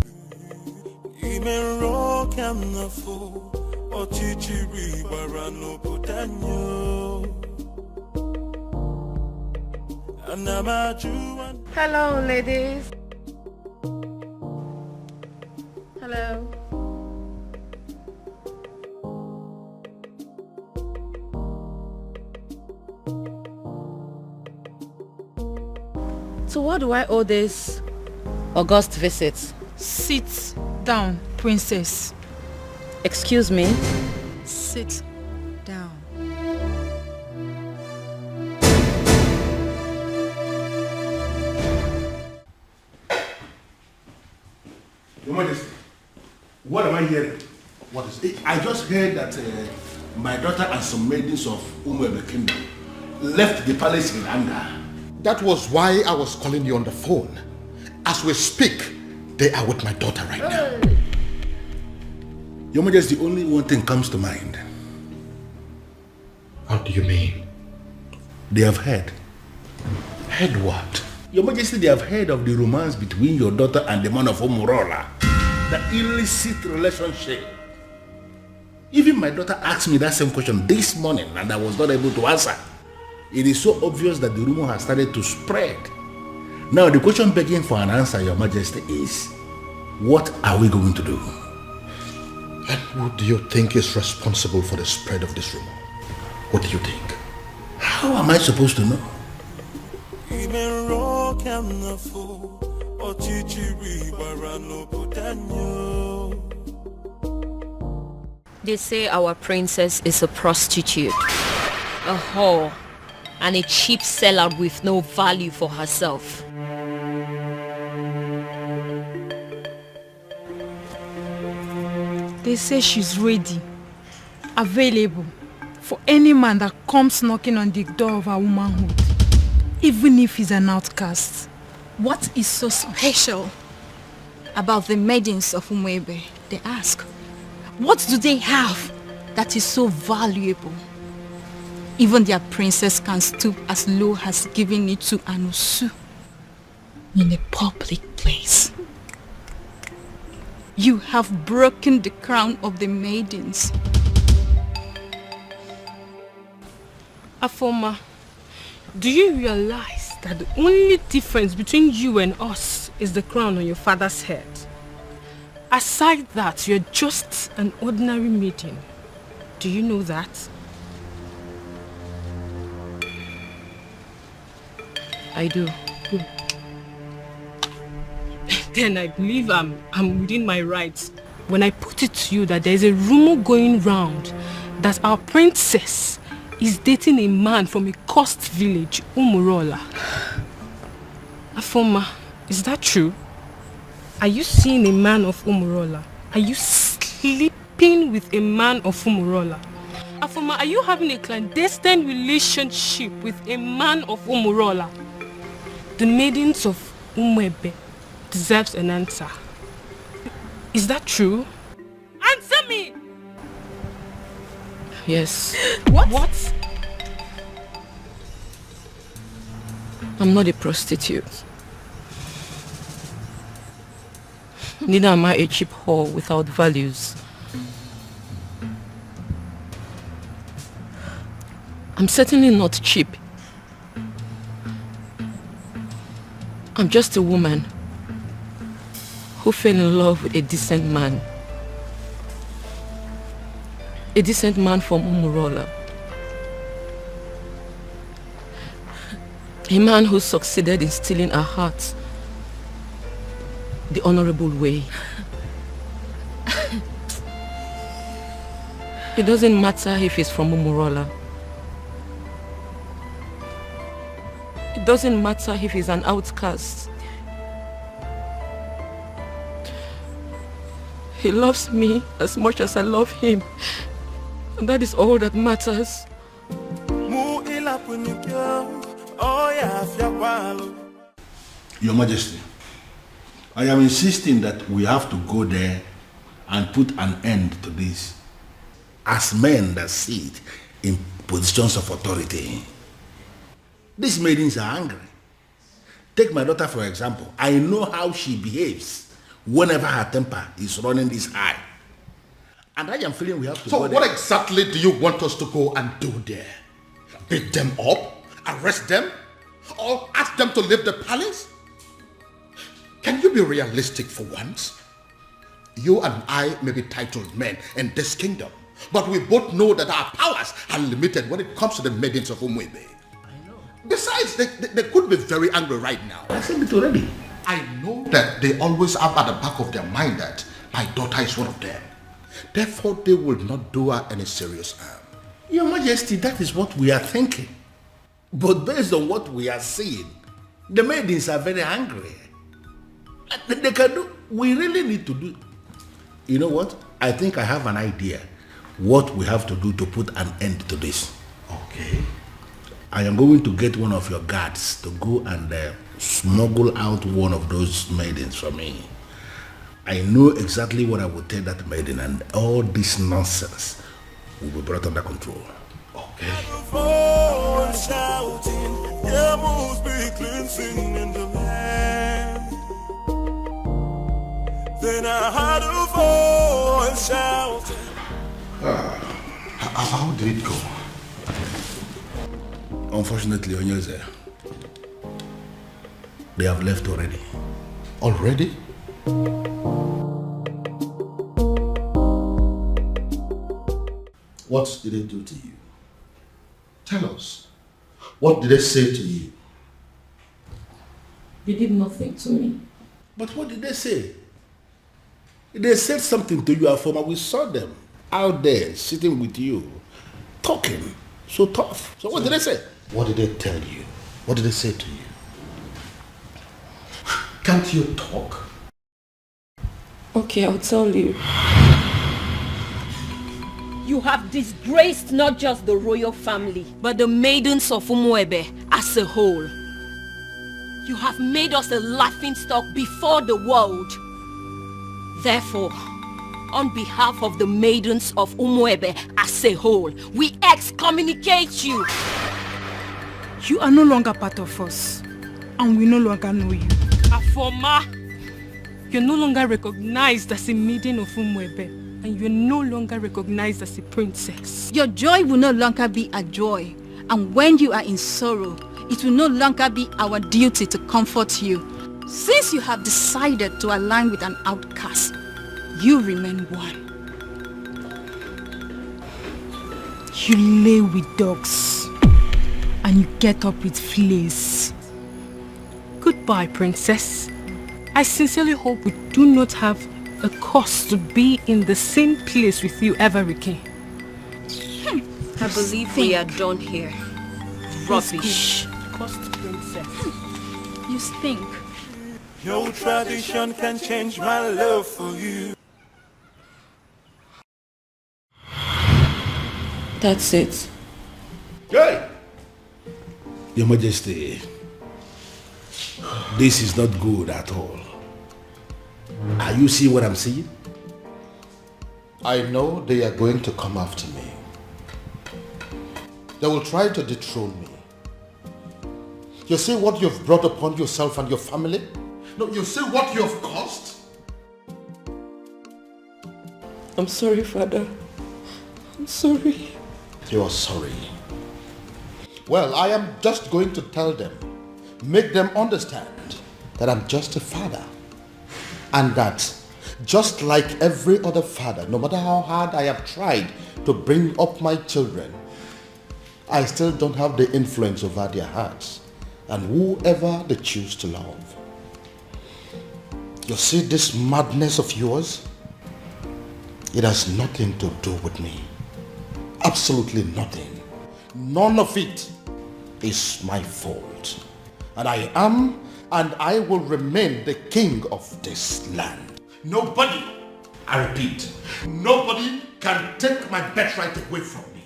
Hello, ladies. Hello. So what do I owe this august visit? Sit down, princess. Excuse me? Sit down. Your Majesty, what am I hearing? What is it? I just heard that my daughter and some maidens of Umwebe Kingdom left the palace in anger. That was why I was calling you on the phone. As we speak, they are with my daughter right now. Your Majesty, only one thing comes to mind. What do you mean? They have heard. Heard what? Your Majesty, they have heard of the romance between your daughter and the man of Umurola. The illicit relationship. Even my daughter asked me that same question this morning and I was not able to answer. It is so obvious that the rumor has started to spread. Now the question begging for an answer, Your Majesty, is what are we going to do? And who do you think is responsible for the spread of this rumor? What do you think? How am I supposed to know? They say our princess is a prostitute, a whore, and a cheap sellout with no value for herself. They say she's ready, available for any man that comes knocking on the door of her womanhood, even if he's an outcast. What is so special about the maidens of Umwebe? They ask. What do they have that is so valuable? Even their princess can stoop as low as giving it to Anusu in a public place. You have broken the crown of the maidens. Afoma, do you realize that the only difference between you and us is the crown on your father's head? Aside that, you're just an ordinary maiden. Do you know that? I do. Then I believe I'm within my rights when I put it to you that there's a rumor going round that our princess is dating a man from a coast village, Umurola. Afoma, is that true? Are you seeing a man of Umurola? Are you sleeping with a man of Umurola? Afoma, are you having a clandestine relationship with a man of Umurola? The maidens of Umwebe deserves an answer. Is that true? Answer me! Yes. What? I'm not a prostitute. Neither am I a cheap whore without values. I'm certainly not cheap. I'm just a woman who fell in love with a decent man. A decent man from Umurola. A man who succeeded in stealing her heart the honorable way. It doesn't matter if he's from Umurola. It doesn't matter if he's an outcast. He loves me as much as I love him. And that is all that matters. Your Majesty, I am insisting that we have to go there and put an end to this as men that sit in positions of authority. These maidens are angry. Take my daughter for example. I know how she behaves whenever her temper is running this high. And I am feeling we have to go there. So what exactly do you want us to go and do there? Beat them up? Arrest them? Or ask them to leave the palace? Can you be realistic for once? You and I may be titled men in this kingdom, but we both know that our powers are limited when it comes to the maidens of Umwebe. Besides, they could be very angry right now. I said it already. I know that they always have at the back of their mind that my daughter is one of them. Therefore, they will not do her any serious harm. Your Majesty, that is what we are thinking. But based on what we are seeing, the maidens are very angry. They can do, we really need to do. You know what? I think I have an idea what we have to do to put an end to this. Okay. I am going to get one of your guards to go and smuggle out one of those maidens for me. I know exactly what I will tell that maiden, and all this nonsense will be brought under control. Okay. Then I heard a voice shouting. How did it go? Unfortunately, Onyeze, they have left already. Already? What did they do to you? Tell us. What did they say to you? They did nothing to me. But what did they say? They said something to you, Afoma. We saw them. out there sitting with you, talking so tough. So what did they say? What did they tell you? What did they say to you? Can't you talk? Okay, I'll tell you. You have disgraced not just the royal family, but the maidens of Umuebe as a whole. You have made us a laughingstock before the world. Therefore, on behalf of the maidens of Umuebe as a whole, we excommunicate you. You are no longer part of us, and we no longer know you. Afoma, you're no longer recognized as a maiden of Umuebe, and you're no longer recognized as a princess. Your joy will no longer be a joy, and when you are in sorrow, it will no longer be our duty to comfort you. Since you have decided to align with an outcast, you remain one. You lay with dogs, and you get up with fleas. Goodbye, princess. I sincerely hope we do not have a cause to be in the same place with you ever again. I believe we are done here. Rubbish. Cost princess. You stink. No tradition can change my love for you. That's it. Hey! Your Majesty, this is not good at all. Are you seeing what I'm seeing? I know they are going to come after me. They will try to dethrone me. You see what you've brought upon yourself and your family? No, you see what you have caused? I'm sorry, Father. I'm sorry. You are sorry. Well, I am just going to tell them, make them understand that I'm just a father. And that, just like every other father, no matter how hard I have tried to bring up my children, I still don't have the influence over their hearts and whoever they choose to love. You see this madness of yours? It has nothing to do with me. Absolutely nothing. None of it is my fault. And I am and I will remain the king of this land. Nobody, I repeat, nobody can take my birthright away from me.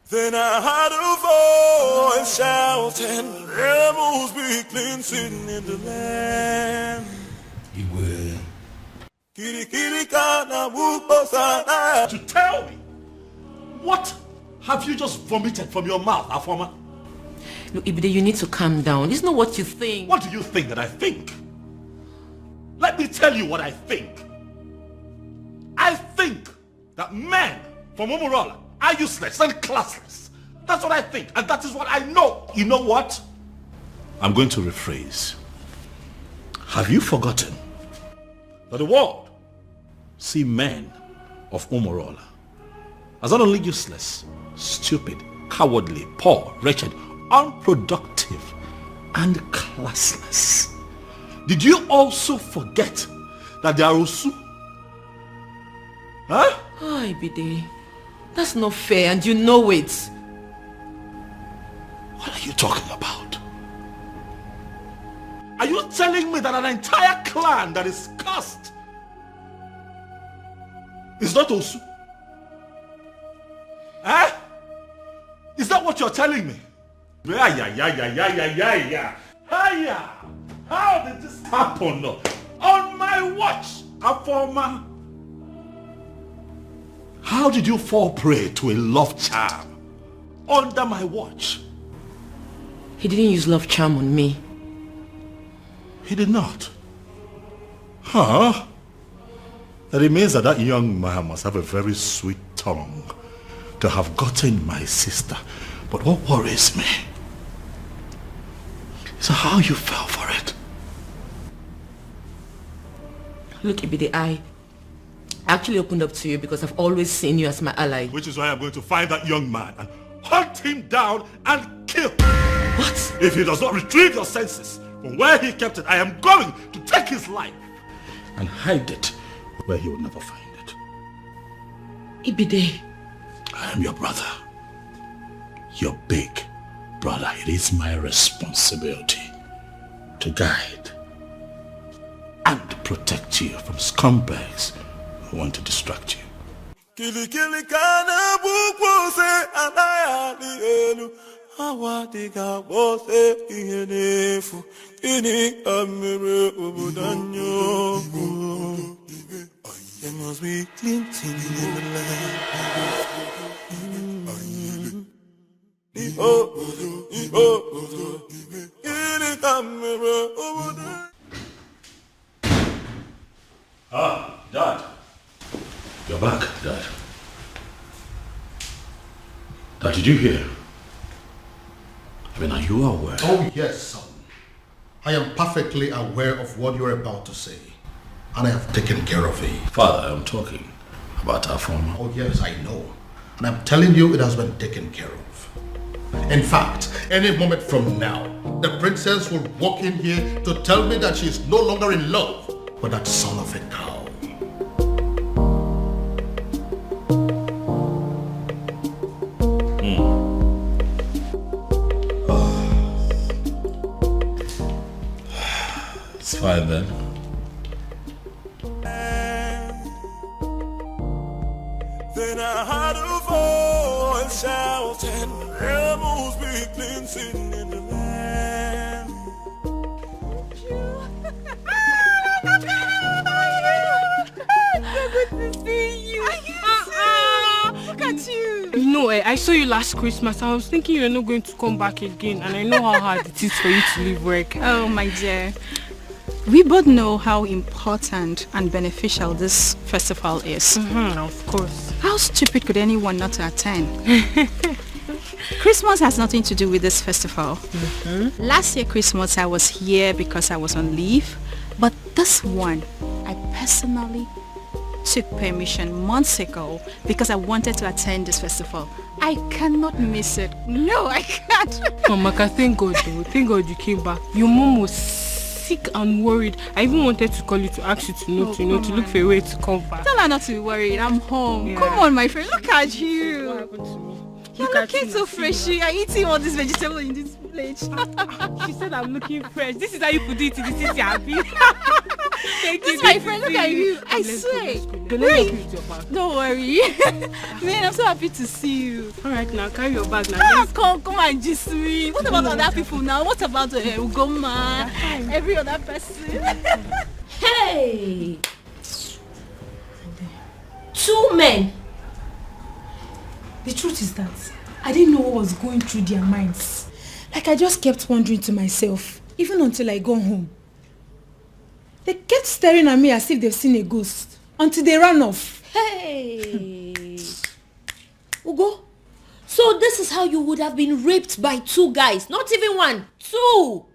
Then I heard a voice shouting, rebels be cleansing in the land. You will. To tell me, what have you just vomited from your mouth, Afoma? Look, Ibide, you need to calm down. It's not what you think. What do you think that I think? Let me tell you what I think. I think that men from Umurola are useless and classless. That's what I think, and that is what I know. You know what? I'm going to rephrase. Have you forgotten that the world see men of Umurola as not only useless, stupid, cowardly, poor, wretched, unproductive, and classless? Did you also forget that they are Osu? Huh? Oh, Ibide, that's not fair, and you know it. What are you talking about? Are you telling me that an entire clan that is cursed is not Osu? Eh? Is that what you're telling me? How did this happen? On my watch, Afoma. How did you fall prey to a love charm under my watch? He didn't use love charm on me. He did not. Huh? That it means that young man must have a very sweet tongue to have gotten my sister. But what worries me is how you fell for it. Look, Ibide, I actually opened up to you because I've always seen you as my ally. Which is why I'm going to find that young man and hunt him down and kill. What? If he does not retrieve your senses from where he kept it, I am going to take his life and hide it where he will never find it. Ibide. I am your brother. Your big brother. It is my responsibility to guide and protect you from scumbags who want to distract you. Kili kili kana bukose anaya lielu awadiga bose ihenefu ini amere ubudanyo. There must be Clinton in the land. Ah, Dad. You're back, Dad. Dad, did you hear? I mean, are you aware? Oh yes, son. I am perfectly aware of what you're about to say. And I have taken care of it. Father, I'm talking about our former. Oh yes, I know. And I'm telling you it has been taken care of. In fact, any moment from now, the princess will walk in here to tell me that she is no longer in love with that son of a cow. It's fine then. Then I heard a voice shouting, there must be cleansing in the land. So good to see you. Look at you. No, I saw you last Christmas. I was thinking you're not going to come back again, and I know how hard it is for you to leave work. Oh, my dear. We both know how important and beneficial this festival is. Of course. How stupid could anyone not to attend? Christmas has nothing to do with this festival. Last year Christmas I was here because I was on leave, but this one I personally took permission months ago because I wanted to attend this festival. I cannot miss it. No, I can't. Oh, Maka, thank God though. Thank God you came back. Your mom was sick and worried. I even wanted to call you to ask you to look for a way to come back. Tell her not to be worried. I'm home. Yeah. Come on, my friend. Look at you. What happened to me? You're looking so fresh. You're eating all this vegetable in this plate. She said I'm looking fresh. This is how you put it in the city, happy. Thank This you. is my friend. Look at you. I swear. Don't worry. Man, I'm so happy to see you. Alright, now carry your bag now. Come and just me. What about other people now? What about Ugoma? Every other person? Hey! 2 men. The truth is that I didn't know what was going through their minds. Like I just kept wondering to myself, even until I got home. They kept staring at me as if they've seen a ghost, until they ran off. Hey! Ugo, so this is how you would have been raped by 2 guys, not even 1, 2!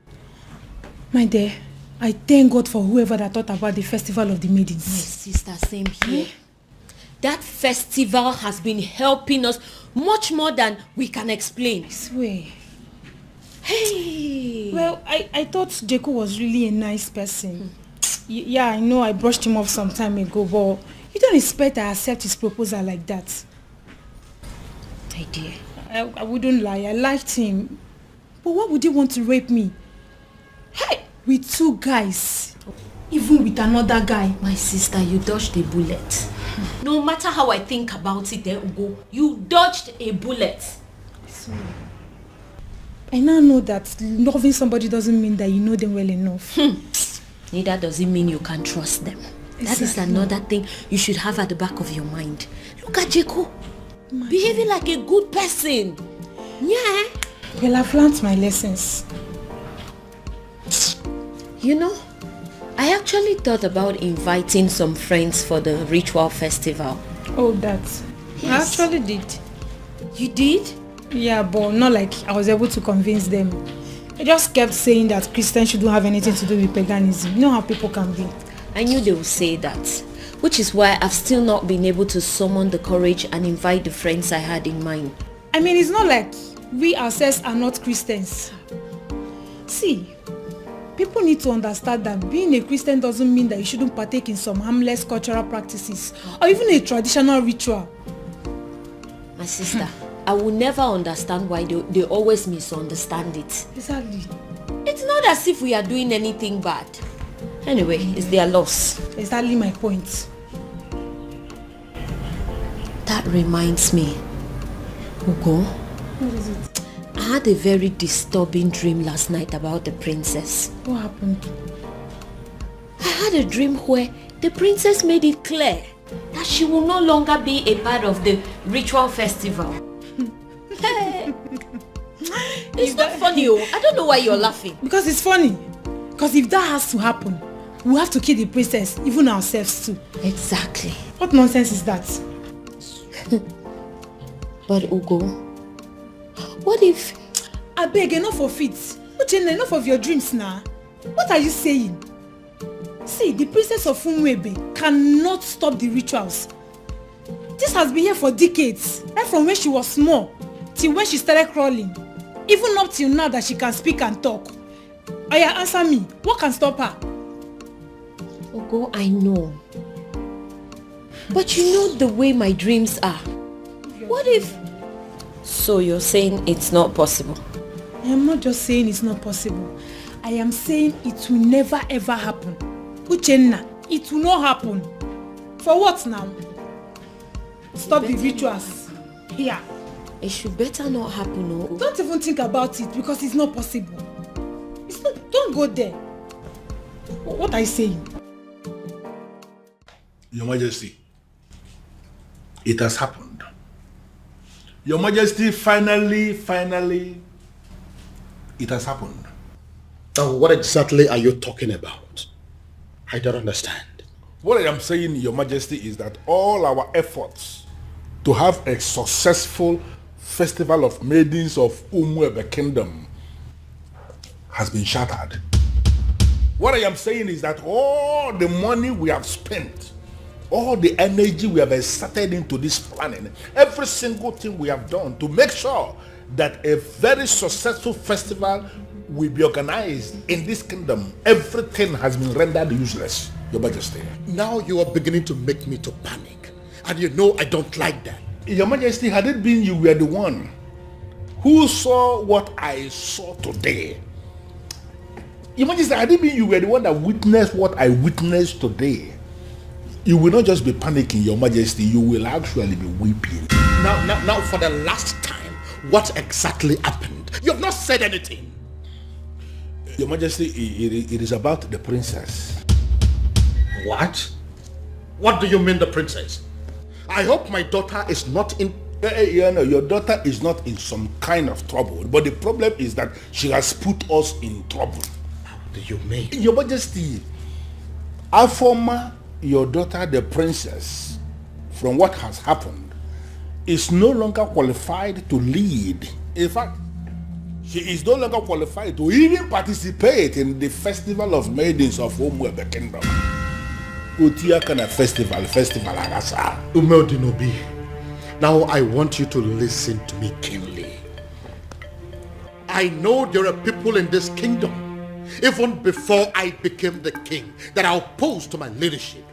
My dear, I thank God for whoever that thought about the Festival of the Maidens. My sister, same here. That festival has been helping us much more than we can explain. I swear. Hey! Well, I thought Jeku was really a nice person. Yeah, I know I brushed him off some time ago, but you don't expect I accept his proposal like that. My dear. I wouldn't lie, I liked him. But why would he want to rape me? Hey! With 2 guys. Even with another guy. My sister, you dodged a bullet. No matter how I think about it, Ugo, you dodged a bullet. I now know that loving somebody doesn't mean that you know them well enough. Neither does it mean you can trust them. Exactly. That is another thing you should have at the back of your mind. Look at Jeko. Behaving like a good person. Yeah. Well, I've learned my lessons. You know, I actually thought about inviting some friends for the ritual festival. Oh, that. Yes. I actually did. You did? Yeah, but not like I was able to convince them. I just kept saying that Christians shouldn't have anything to do with paganism. You know how people can be. I knew they would say that. Which is why I've still not been able to summon the courage and invite the friends I had in mind. I mean, it's not like we ourselves are not Christians. See, people need to understand that being a Christian doesn't mean that you shouldn't partake in some harmless cultural practices or even a traditional ritual. My sister, I will never understand why they always misunderstand it. Exactly. It's not as if we are doing anything bad. Anyway, it's their loss. Exactly my point. That reminds me. Ugo, What is it? I had a very disturbing dream last night about the princess. What happened? I had a dream where the princess made it clear that she will no longer be a part of the ritual festival. It's not funny, oh. I don't know why you're laughing. Because it's funny. Because if that has to happen, we'll have to kill the princess, even ourselves too. Exactly. What nonsense is that? But Ugo, what if... I beg, enough of it. Uchenna, enough of your dreams now. What are you saying? See, the princess of Umwebe cannot stop the rituals. This has been here for decades. Right from when she was small, till when she started crawling. Even up till now that she can speak and talk. Aya, answer me. What can stop her? Ugo, I know. But you know the way my dreams are. What if... So you're saying it's not possible? I am not just saying it's not possible. I am saying it will never ever happen. Uchenna, it will not happen. For what now? Stop the rituals. Here. It should better not happen, no. Don't even think about it because it's not possible. It's not, don't go there. What are you saying? Your Majesty, it has happened. Your Majesty, finally, it has happened. Now, what exactly are you talking about? I don't understand. What I am saying, Your Majesty, is that all our efforts to have a successful festival of maidens of Umwebe Kingdom has been shattered. What I am saying is that all the money we have spent, all the energy we have exerted into this planning, every single thing we have done to make sure that a very successful festival will be organized in this kingdom, everything has been rendered useless, Your Majesty. Now you are beginning to make me to panic. And you know I don't like that. Your Majesty, had it been you were the one who saw what I saw today, Your Majesty, had it been you were the one that witnessed what I witnessed today, you will not just be panicking, Your Majesty, you will actually be weeping. Now, for the last time, what exactly happened? You have not said anything. Your Majesty, it is about the princess. What? What do you mean, the princess? I hope my daughter is not in... Your daughter is not in some kind of trouble, but the problem is that she has put us in trouble. How do you mean? Your Majesty, Afoma, your daughter, the princess, from what has happened, is no longer qualified to lead. In fact, she is no longer qualified to even participate in the festival of maidens of Umwebe Kingdom. Utia kind of festival agasa. Umeodinobi, now I want you to listen to me keenly. I know there are people in this kingdom, even before I became the king, that are opposed to my leadership.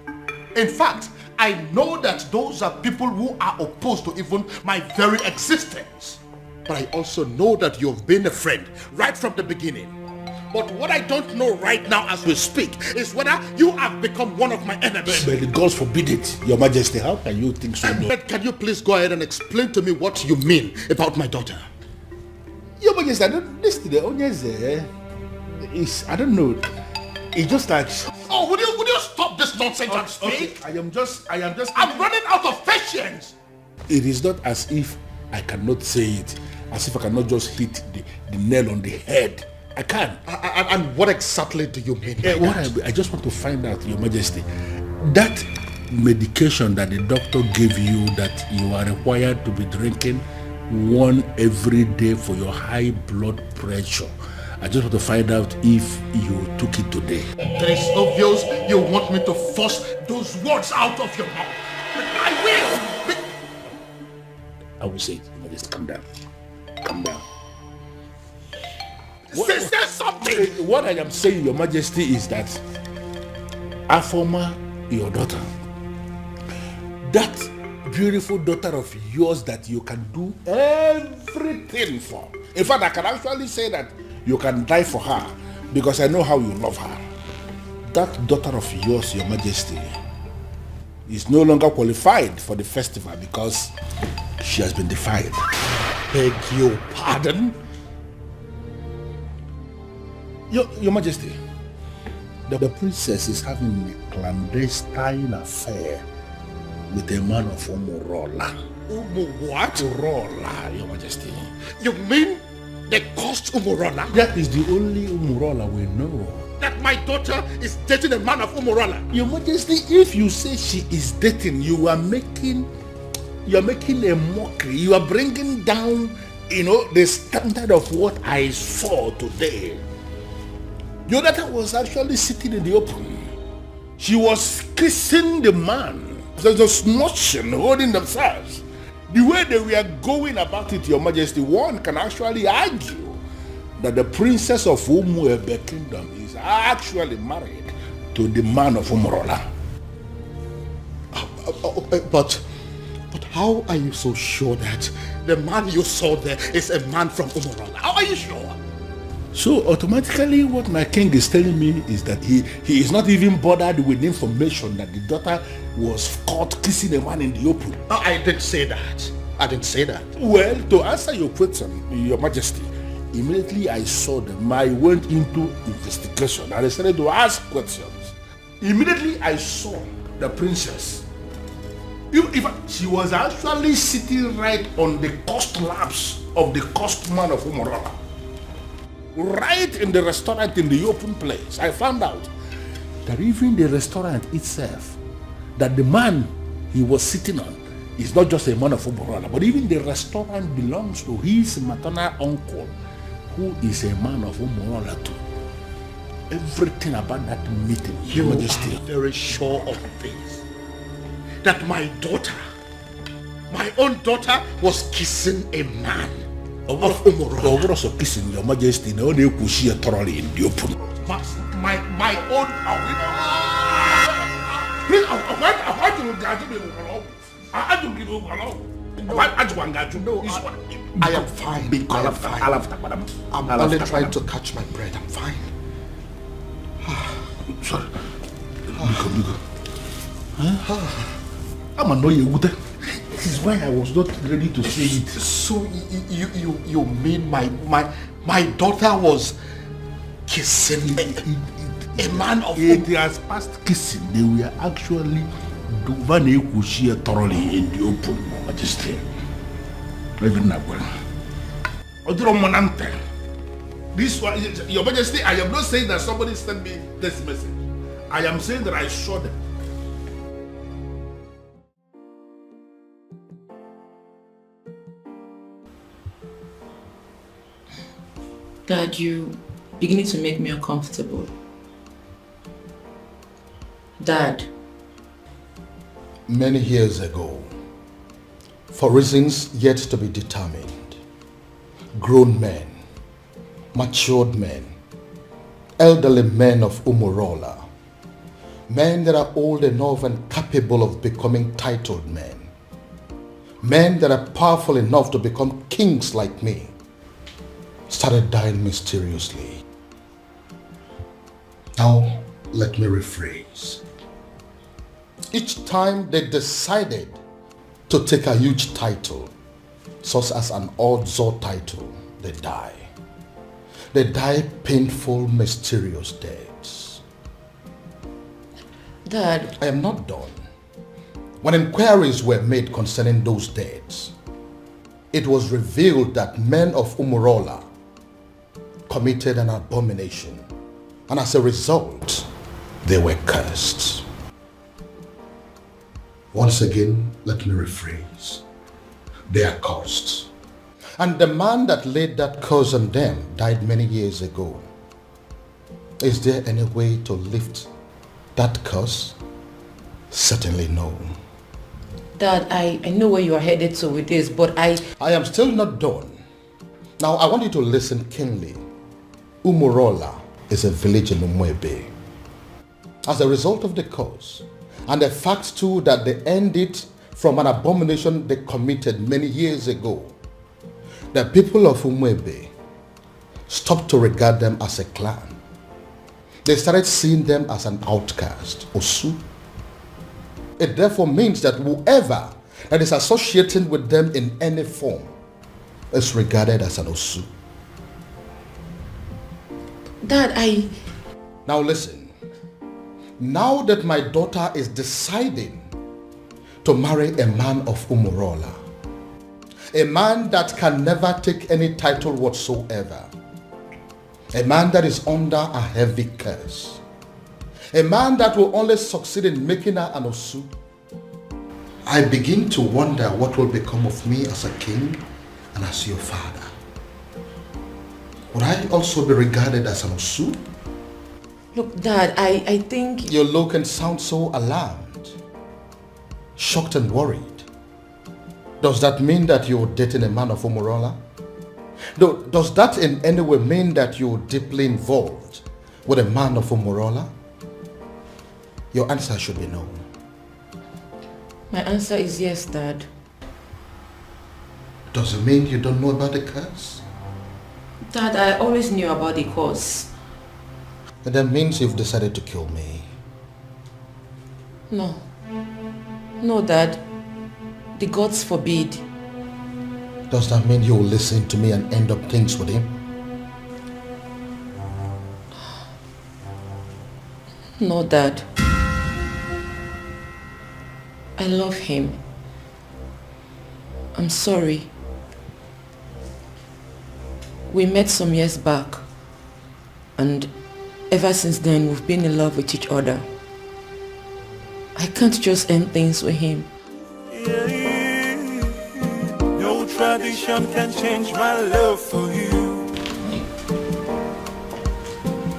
In fact, I know that those are people who are opposed to even my very existence. But I also know that you've been a friend right from the beginning. But what I don't know right now as we speak is whether you have become one of my enemies. But the gods forbid it, Your Majesty. How can you think so? But can you please go ahead and explain to me what you mean about my daughter? Your Majesty, I don't know. It's just like... Oh, would you stop this nonsense and speak? Okay. I am just... I'm running out of patience. It is not as if I cannot say it, as if I cannot just hit the nail on the head. I can. And what exactly do you mean? I just want to find out, Your Majesty, that medication that the doctor gave you that you are required to be drinking one every day for your high blood pressure, I just want to find out if you took it today. It is obvious you want me to force those words out of your mouth. I will. I will say it. Your Majesty, calm down. Calm down. Say something. What I am saying, Your Majesty, is that Afoma, your daughter, that beautiful daughter of yours that you can do everything for. In fact, I can actually say that you can die for her because I know how you love her. That daughter of yours, Your Majesty, is no longer qualified for the festival because she has been defiled. Beg your pardon? Your Majesty, the princess is having a clandestine affair with a man of Umurola. What? Umurola, Your Majesty. You mean the cursed Umurola? That is the only Umurola we know. That my daughter is dating a man of Umurola? Your Majesty, if you say she is dating, you are making a mockery. You are bringing down, the standard of what I saw today. Your daughter was actually sitting in the open. She was kissing the man. There's a smooching, holding themselves. The way they were going about it, Your Majesty, one can actually argue that the princess of Umuebe Kingdom is actually married to the man of Umurola. But how are you so sure that the man you saw there is a man from Umurola? How are you sure? So automatically what my king is telling me is that he is not even bothered with information that the daughter was caught kissing a man in the open. I didn't say that. I didn't say that. Well, to answer your question, Your Majesty, immediately I saw them, I went into investigation and I started to ask questions. Immediately I saw the princess. She was actually sitting right on the cost laps of the cost man of Umurola. Right in the restaurant in the open place, I found out that even the restaurant itself, that the man he was sitting on is not just a man of Umurola, but even the restaurant belongs to his maternal uncle, who is a man of Umurola too. Everything about that meeting, Your Majesty. Are very sure of this? That my daughter, my own daughter, was kissing a man of Umurola. Also kissing, Your Majesty, no they could see a thoroughly in the open. My own. Please, I am fine. I'm only trying to catch my breath. I'm fine. Sorry. I'm annoyed. This is why I was not ready to say it. So you mean my daughter was kissing a man of it has passed kissing. They were actually doing thoroughly in the open, Majesty. This one, Your Majesty, I am not saying that somebody sent me this message. I am saying that I saw them. Dad, you're beginning to make me uncomfortable. Dad. Many years ago, for reasons yet to be determined, grown men, matured men, elderly men of Umurola, men that are old enough and capable of becoming titled men that are powerful enough to become kings like me, started dying mysteriously. Now, let me rephrase. Each time they decided to take a huge title, such as an odd-zor title, they die. They die painful, mysterious deaths. Dad. I am not done. When inquiries were made concerning those deaths, it was revealed that men of Umurola committed an abomination, and as a result, they were cursed. Once again, let me rephrase. They are cursed. And the man that laid that curse on them died many years ago. Is there any way to lift that curse? Certainly no. Dad, I know where you are headed to with this, but I am still not done. Now, I want you to listen keenly. Umurola is a village in Umuebe. As a result of the curse, and the fact too that they ended from an abomination they committed many years ago, the people of Umwebe stopped to regard them as a clan. They started seeing them as an outcast, Osu. It therefore means that whoever that is associating with them in any form is regarded as an Osu. Dad, Now listen. Now that my daughter is deciding to marry a man of Umurola, a man that can never take any title whatsoever, a man that is under a heavy curse, a man that will only succeed in making her an Osu, I begin to wonder what will become of me as a king and as your father. Would I also be regarded as an Osu? Look, Dad, I think... You look and sound so alarmed, shocked and worried. Does that mean that you're dating a man of Umurola? Does that in any way mean that you're deeply involved with a man of Umurola? Your answer should be no. My answer is yes, Dad. Does it mean you don't know about the curse? Dad, I always knew about the cause. That means you've decided to kill me. No. No, Dad. The gods forbid. Does that mean you'll listen to me and end up things with him? No, Dad. I love him. I'm sorry. We met some years back, and ever since then we've been in love with each other. I can't just end things with him. No tradition can change my love for you.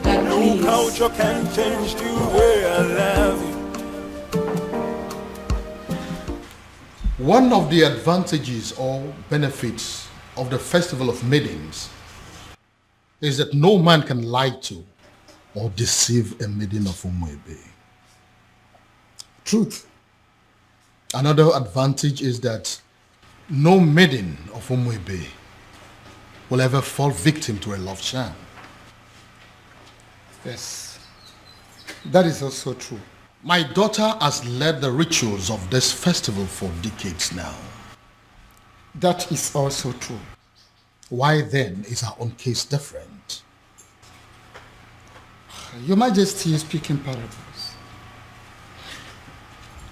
No culture can change the way I love you. One of the advantages or benefits of the Festival of Maidens is that no man can lie to or deceive a maiden of Umwebe. Truth. Another advantage is that no maiden of Umwebe will ever fall victim to a love charm. Yes, that is also true. My daughter has led the rituals of this festival for decades now. That is also true. Why then is our own case different? Your Majesty is speaking parables.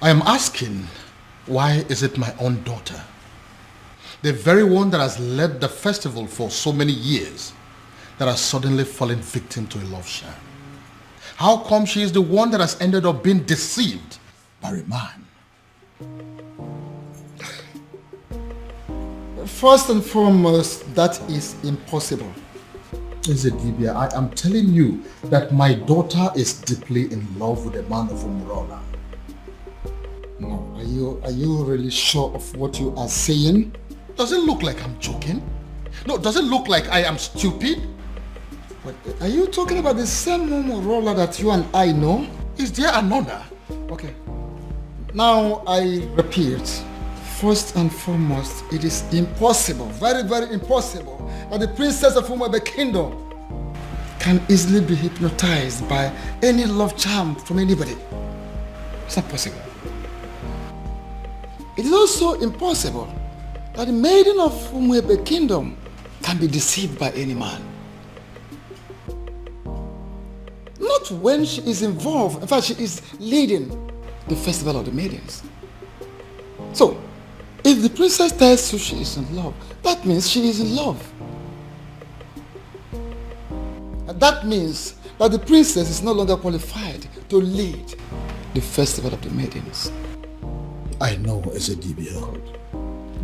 I am asking, why is it my own daughter, the very one that has led the festival for so many years, that has suddenly fallen victim to a love charm? How come she is the one that has ended up being deceived by a man? First and foremost, that is impossible. Ezedibia, I am telling you that my daughter is deeply in love with a man of Umurola. No, are you really sure of what you are saying? Does it look like I'm joking? No, does it look like I am stupid? But are you talking about the same Umurola that you and I know? Is there another? Okay. Now I repeat. First and foremost, it is impossible, very, very impossible, that the princess of Umwebe Kingdom can easily be hypnotized by any love charm from anybody. It's not possible. It is also impossible that the maiden of Umwebe Kingdom can be deceived by any man. Not when she is involved, in fact she is leading the festival of the maidens. So, if the princess tells you she is in love, that means she is in love. And that means that the princess is no longer qualified to lead the festival of the maidens. I know, Ezedibia.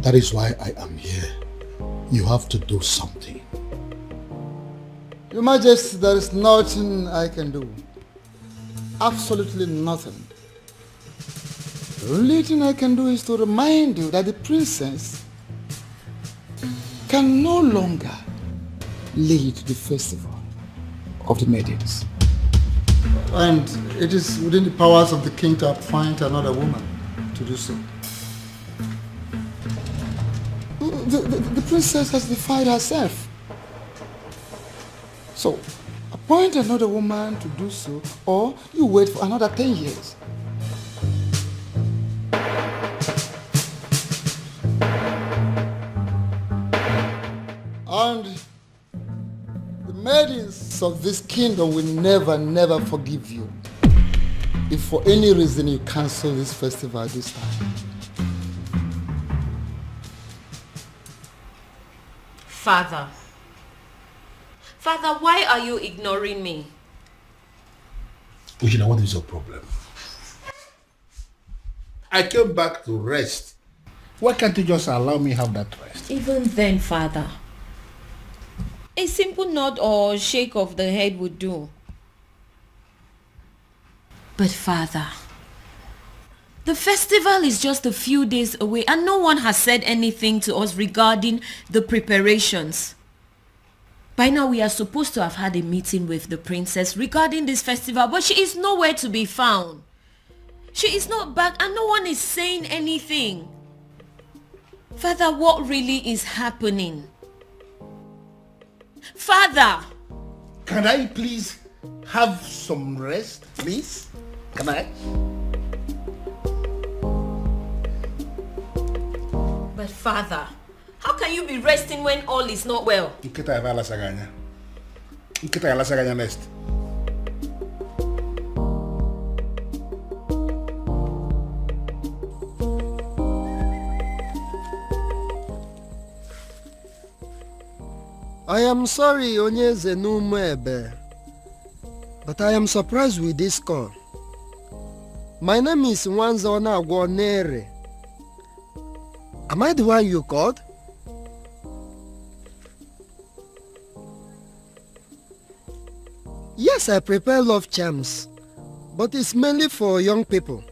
That is why I am here. You have to do something. Your Majesty, there is nothing I can do. Absolutely nothing. The only thing I can do is to remind you that the princess can no longer lead the festival of the maidens. And it is within the powers of the king to appoint another woman to do so. the princess has defied herself. So, appoint another woman to do so, or you wait for another 10 years. And the maidens of this kingdom will never forgive you if for any reason you cancel this festival this time. Father, why are you ignoring me? Ujina, what is your problem? I came back to rest. Why can't you just allow me have that rest? Even then, Father, a simple nod or shake of the head would do. But Father, the festival is just a few days away and no one has said anything to us regarding the preparations. By now we are supposed to have had a meeting with the princess regarding this festival, but she is nowhere to be found. She is not back and no one is saying anything. Father, what really is happening? Father! Can I please have some rest, please? Can I? But Father, how can you be resting when all is not well? Nkita ya la saganya. Nkita ya la saganya next. I am sorry, Onyeze Numebe, but I am surprised with this call. My name is Nwanzona Gwonere. Am I the one you called? Yes, I prepare love charms, but it's mainly for young people.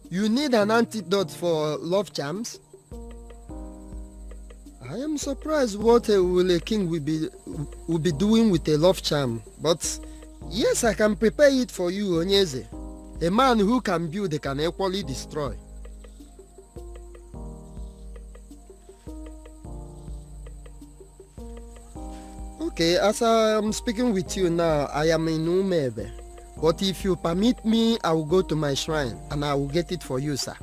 You need an antidote for love charms? I am surprised what a king will be doing with a love charm, but yes, I can prepare it for you, Onyeze. A man who can build can equally destroy. Okay, as I am speaking with you now, I am in Umebe. But if you permit me, I will go to my shrine and I will get it for you, sir.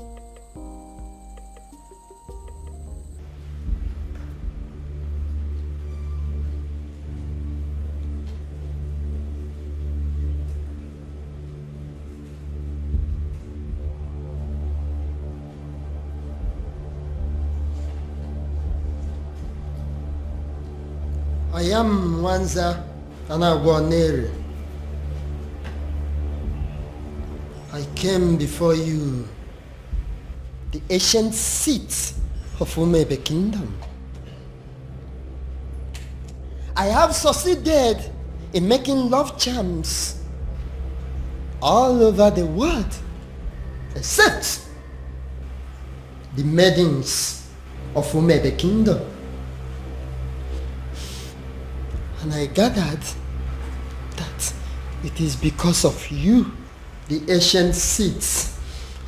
I am Nwanza Anagwanere. I came before you, the ancient seat of Umebe Kingdom. I have succeeded in making love charms all over the world, except the maidens of Umebe Kingdom. And I gathered that it is because of you, the ancient seats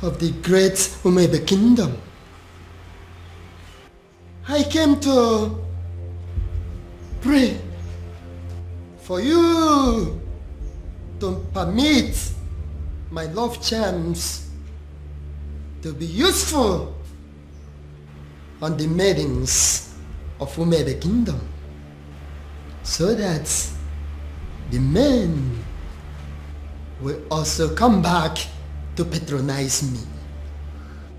of the great Umebe Kingdom. I came to pray for you to permit my love charms to be useful on the maidens of Umebe Kingdom, so that the men will also come back to patronize me.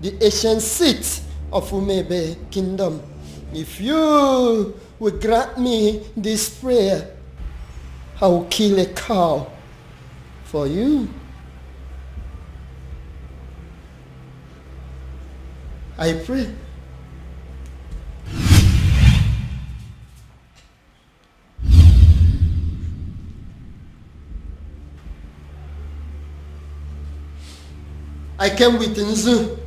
The ancient seat of Umebe Kingdom, if you will grant me this prayer, I will kill a cow for you. I pray. I came with Nzu.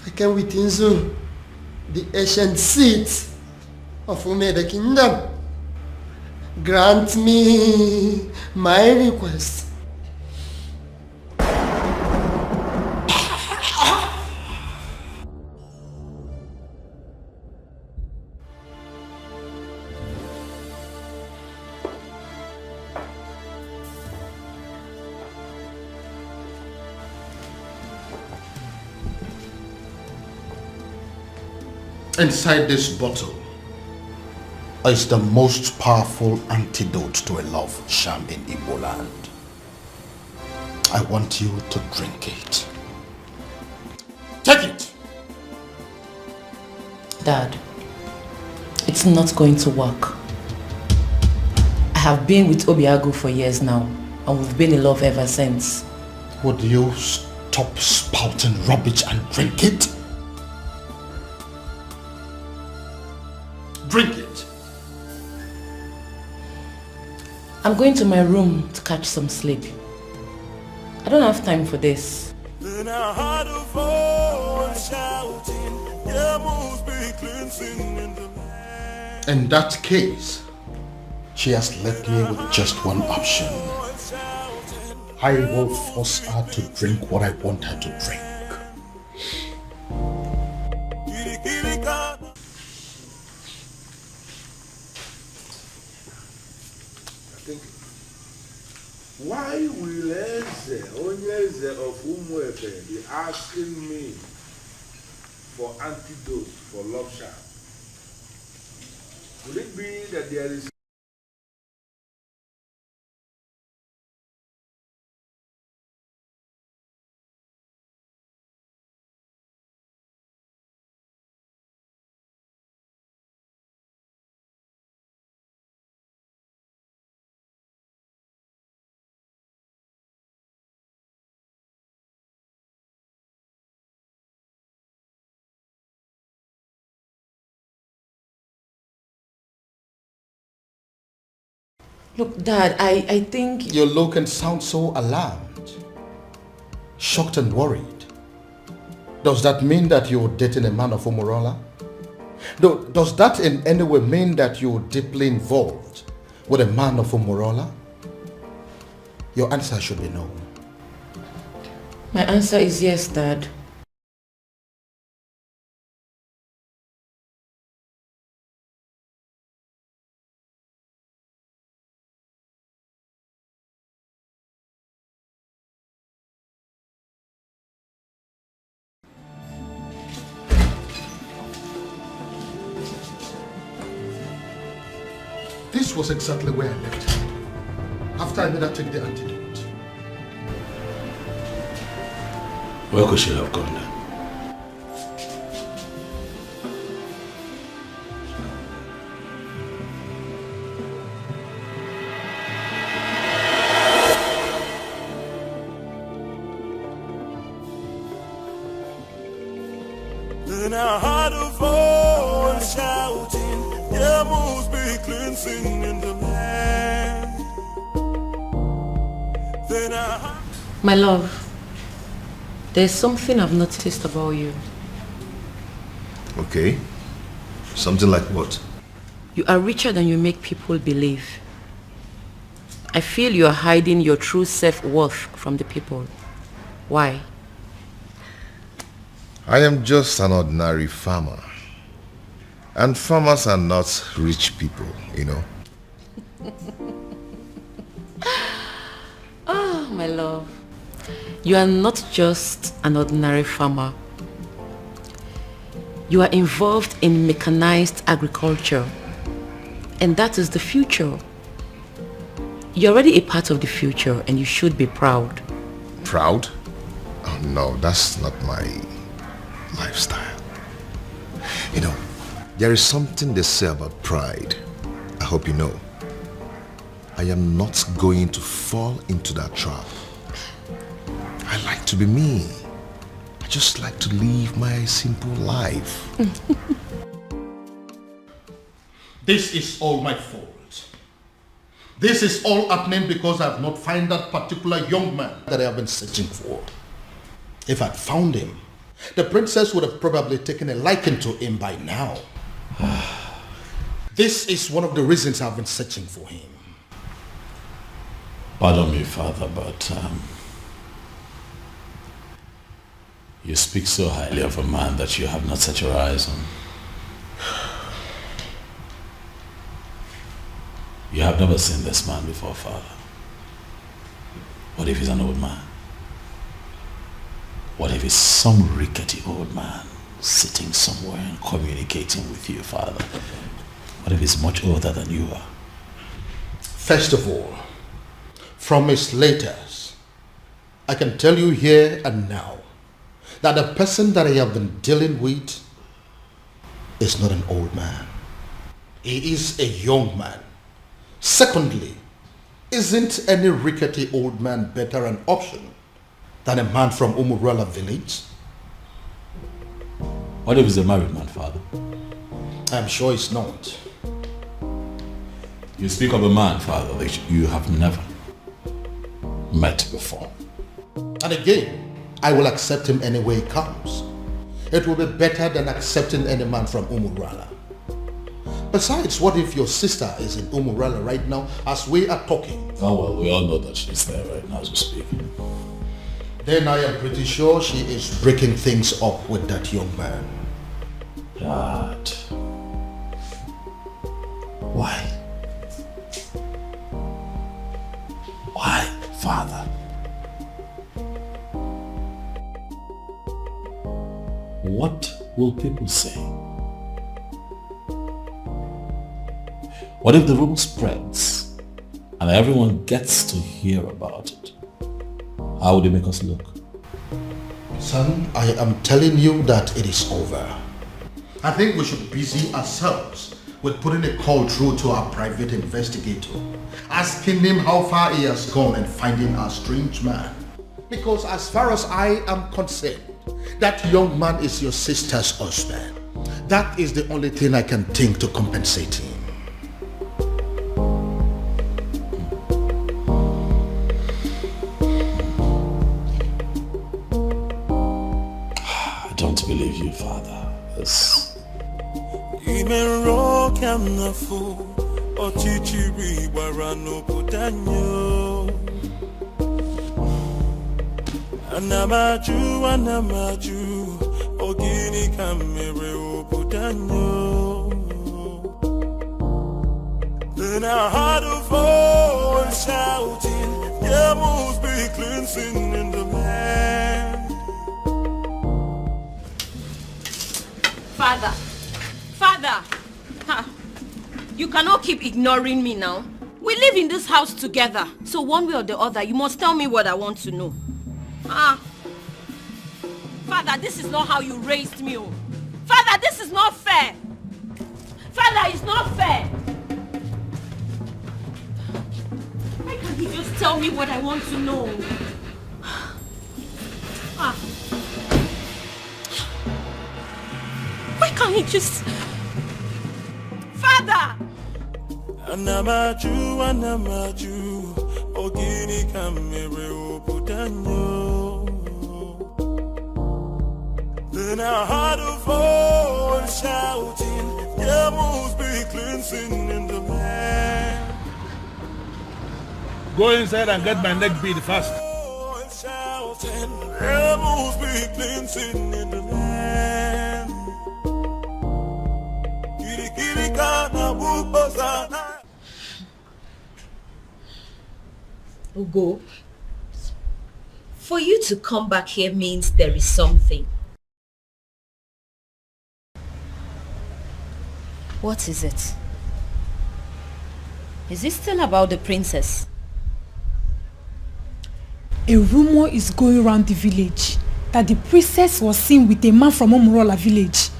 I came with Nzu, the ancient seat of Umebe Kingdom. Grant me my request. Inside this bottle is the most powerful antidote to a love sham in Igbo land. I want you to drink it. Take it! Dad, it's not going to work. I have been with Obiagu for years now, and we've been in love ever since. Would you stop spouting rubbish and drink it? Drink it! I'm going to my room to catch some sleep. I don't have time for this. Then I heard a voice shouting, yeah, must be cleansing in the land. In that case, she has left me with just one option. I will force her to drink what I want her to drink. Why will Onyeze of Umuefe be asking me for antidote for love sham? Could it be that there is Look, Dad, I think... You look and sound so alarmed, shocked and worried. Does that mean that you're dating a man of Umurola? Does that in any way mean that you're deeply involved with a man of Umurola? Your answer should be no. My answer is yes, Dad. This was exactly where I left her, after I made her take the antidote. Where could she have gone then? Then I heard a voice shouting, there must be cleansing in the land. Then I... My love, there's something I've noticed about you. Okay. Something like what? You are richer than you make people believe. I feel you are hiding your true self-worth from the people. Why? I am just an ordinary farmer. And farmers are not rich people, you know. Oh, my love. You are not just an ordinary farmer. You are involved in mechanized agriculture. And that is the future. You're already a part of the future and you should be proud. Proud? Oh no, that's not my lifestyle. You know, there is something they say about pride. I hope you know. I am not going to fall into that trap. I like to be me. I just like to live my simple life. This is all my fault. This is all happening because I have not found that particular young man that I have been searching for. If I'd found him, the princess would have probably taken a liking to him by now. This is one of the reasons I've been searching for him. Pardon me, Father, but you speak so highly of a man that you have not set your eyes on. You have never seen this man before, Father. What if he's an old man? What if he's some rickety old man, sitting somewhere and communicating with you, Father? What if he's much older than you are? First of all, from his letters, I can tell you here and now that the person that I have been dealing with is not an old man. He is a young man. Secondly, isn't any rickety old man better an option than a man from Umurala village? What if he's a married man, Father? I'm sure he's not. You speak of a man, Father, that you have never met before. And again, I will accept him any way he comes. It will be better than accepting any man from Umurala. Besides, what if your sister is in Umurala right now as we are talking? Oh well, we all know that she's there right now as we speak. Then I am pretty sure she is breaking things up with that young man. Dad. Why? Why, Father? What will people say? What if the rumor spreads and everyone gets to hear about it? How would it make us look? Son, I am telling you that it is over. I think we should busy ourselves with putting a call through to our private investigator, asking him how far he has gone and finding our strange man. Because as far as I am concerned, that young man is your sister's husband. That is the only thing I can think to compensate him. I don't believe you, Father. Even rock and the fool, or chichiri warano putanyo. Anamaju, ogini kamere putanyo. Then I heard a voice shouting, there must be cleansing in the land. Father, you cannot keep ignoring me now. We live in this house together, so one way or the other, you must tell me what I want to know. Father, this is not how you raised me. Oh. Father, this is not fair. Father, it's not fair. Why can't you just tell me what I want to know? Why can't he just... Father! Anamaju, ogini kamere oputanyo. Then I heard a voice shouting, there must be cleansing in the land. Go inside and get my neck beat fast. Shouting, there must be cleansing in the land. Ugo, for you to come back here means there is something. What is it? Is it still about the princess? A rumor is going around the village that the princess was seen with a man from Omurola village.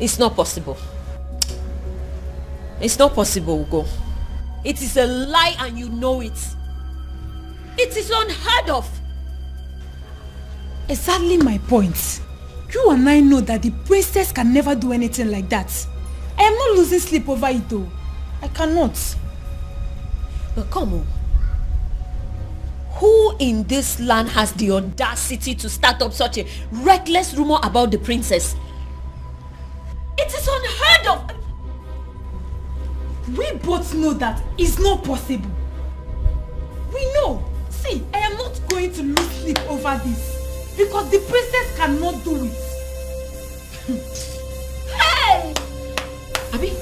It's not possible. It's not possible, Ugo. It is a lie and you know it. It is unheard of. Exactly my point. You and I know that the princess can never do anything like that. I am not losing sleep over it though. I cannot. But come on. Who in this land has the audacity to start up such a reckless rumor about the princess? It is unheard of. We both know that it's not possible. We know. See, I am not going to lose sleep over this. Because the princess cannot do it. Hey! Abi,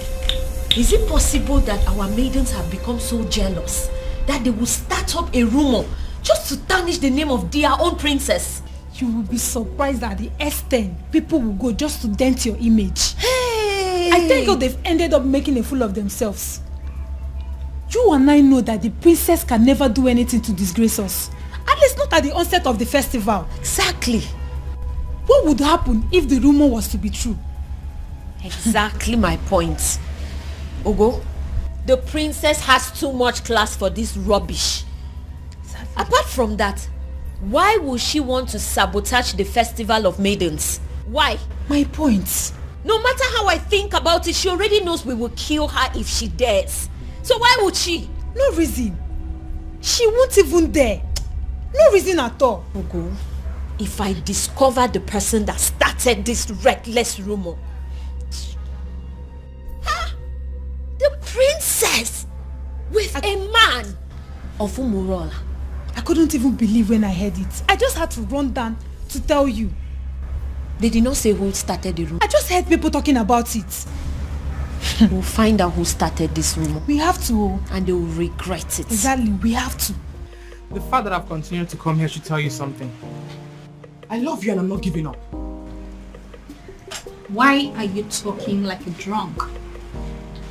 is it possible that our maidens have become so jealous that they will start up a rumor Just to tarnish the name of their own princess. You will be surprised that at the extent people will go just to dent your image. Hey! I thank God they've ended up making a fool of themselves. You and I know that the princess can never do anything to disgrace us. At least not at the onset of the festival. Exactly. What would happen if the rumor was to be true? Exactly my point. Ogo, the princess has too much class for this rubbish. Exactly. Apart from that, why would she want to sabotage the festival of maidens? Why? My point. No matter how I think about it, she already knows we will kill her if she dares. So why would she? No reason. She won't even dare. No reason at all. Ogo, if I discover the person that started this reckless rumor, the princess with a man of Umurola. I couldn't even believe when I heard it. I just had to run down to tell you. They did not say who started the rumor. I just heard people talking about it. We'll find out who started this rumor. We have to. And they will regret it. Exactly, we have to. The fact that I've continued to come here should tell you something. I love you and I'm not giving up. Why are you talking like a drunk?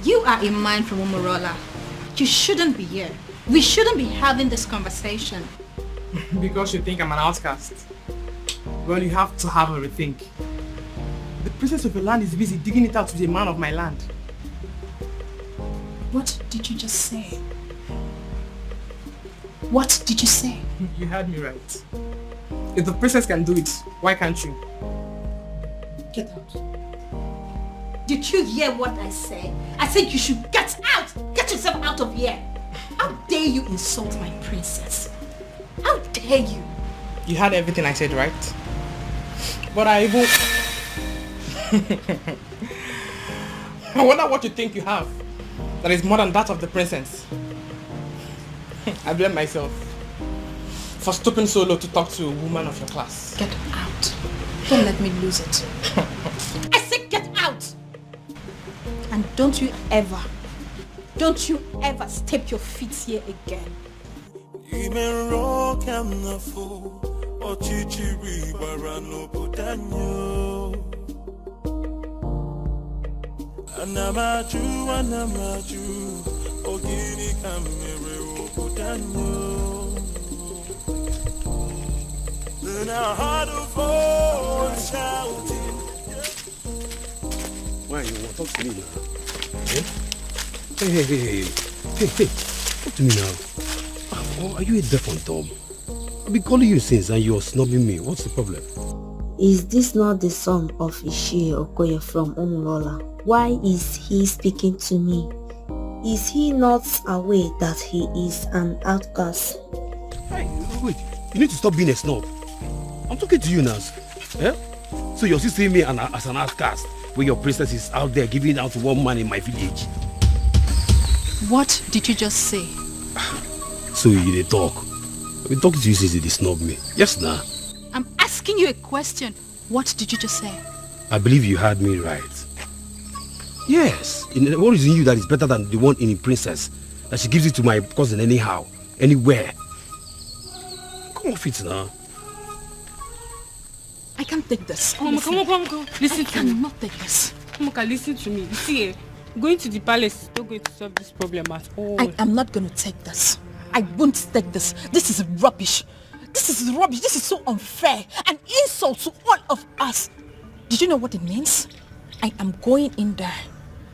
You are a man from Umurola. You shouldn't be here. We shouldn't be having this conversation. Because you think I'm an outcast. Well, you have to have a rethink. The princess of your land is busy digging it out to the man of my land. What did you just say? What did you say? You heard me right. If the princess can do it, why can't you? Get out. Did you hear what I said? I said you should get out! Get yourself out of here! How dare you insult my princess? How dare you? You heard everything I said, right? But I even... I wonder what you think you have that is more than that of the princess. I blame myself for stooping so low to talk to a woman of your class. Get out. Don't let me lose it. I said get out! And don't you ever step your feet here again. Anamaju, ogini kamere obudanyo. Then I heard a voice shouting. Why you want to talk to me now? Hey, talk to me now. Oh, are you a deaf and dumb? I've been calling you since and you're snubbing me. What's the problem? Is this not the son of Ishie Okoye from Umurola? Why is he speaking to me? Is he not aware that he is an outcast? Hey, wait. You need to stop being a snob. I'm talking to you now. Eh? So you're still seeing me as an outcast when your princess is out there giving out to one man in my village. What did you just say? So you did talk. I've been talking to you since you snub me. Yes, nah. I'm asking you a question. What did you just say? I believe you heard me right. Yes. What is in you that is better than the one in the princess? That she gives it to my cousin anyhow, anywhere. Come off it now. I can't take this. Come on. Listen to me. I cannot take this. Moka, listen to me. You see, going to the palace is not going to solve this problem at all. I am not going to take this. I won't take this. This is rubbish. This is rubbish. This is so unfair. An insult to all of us. Did you know what it means? I am going in there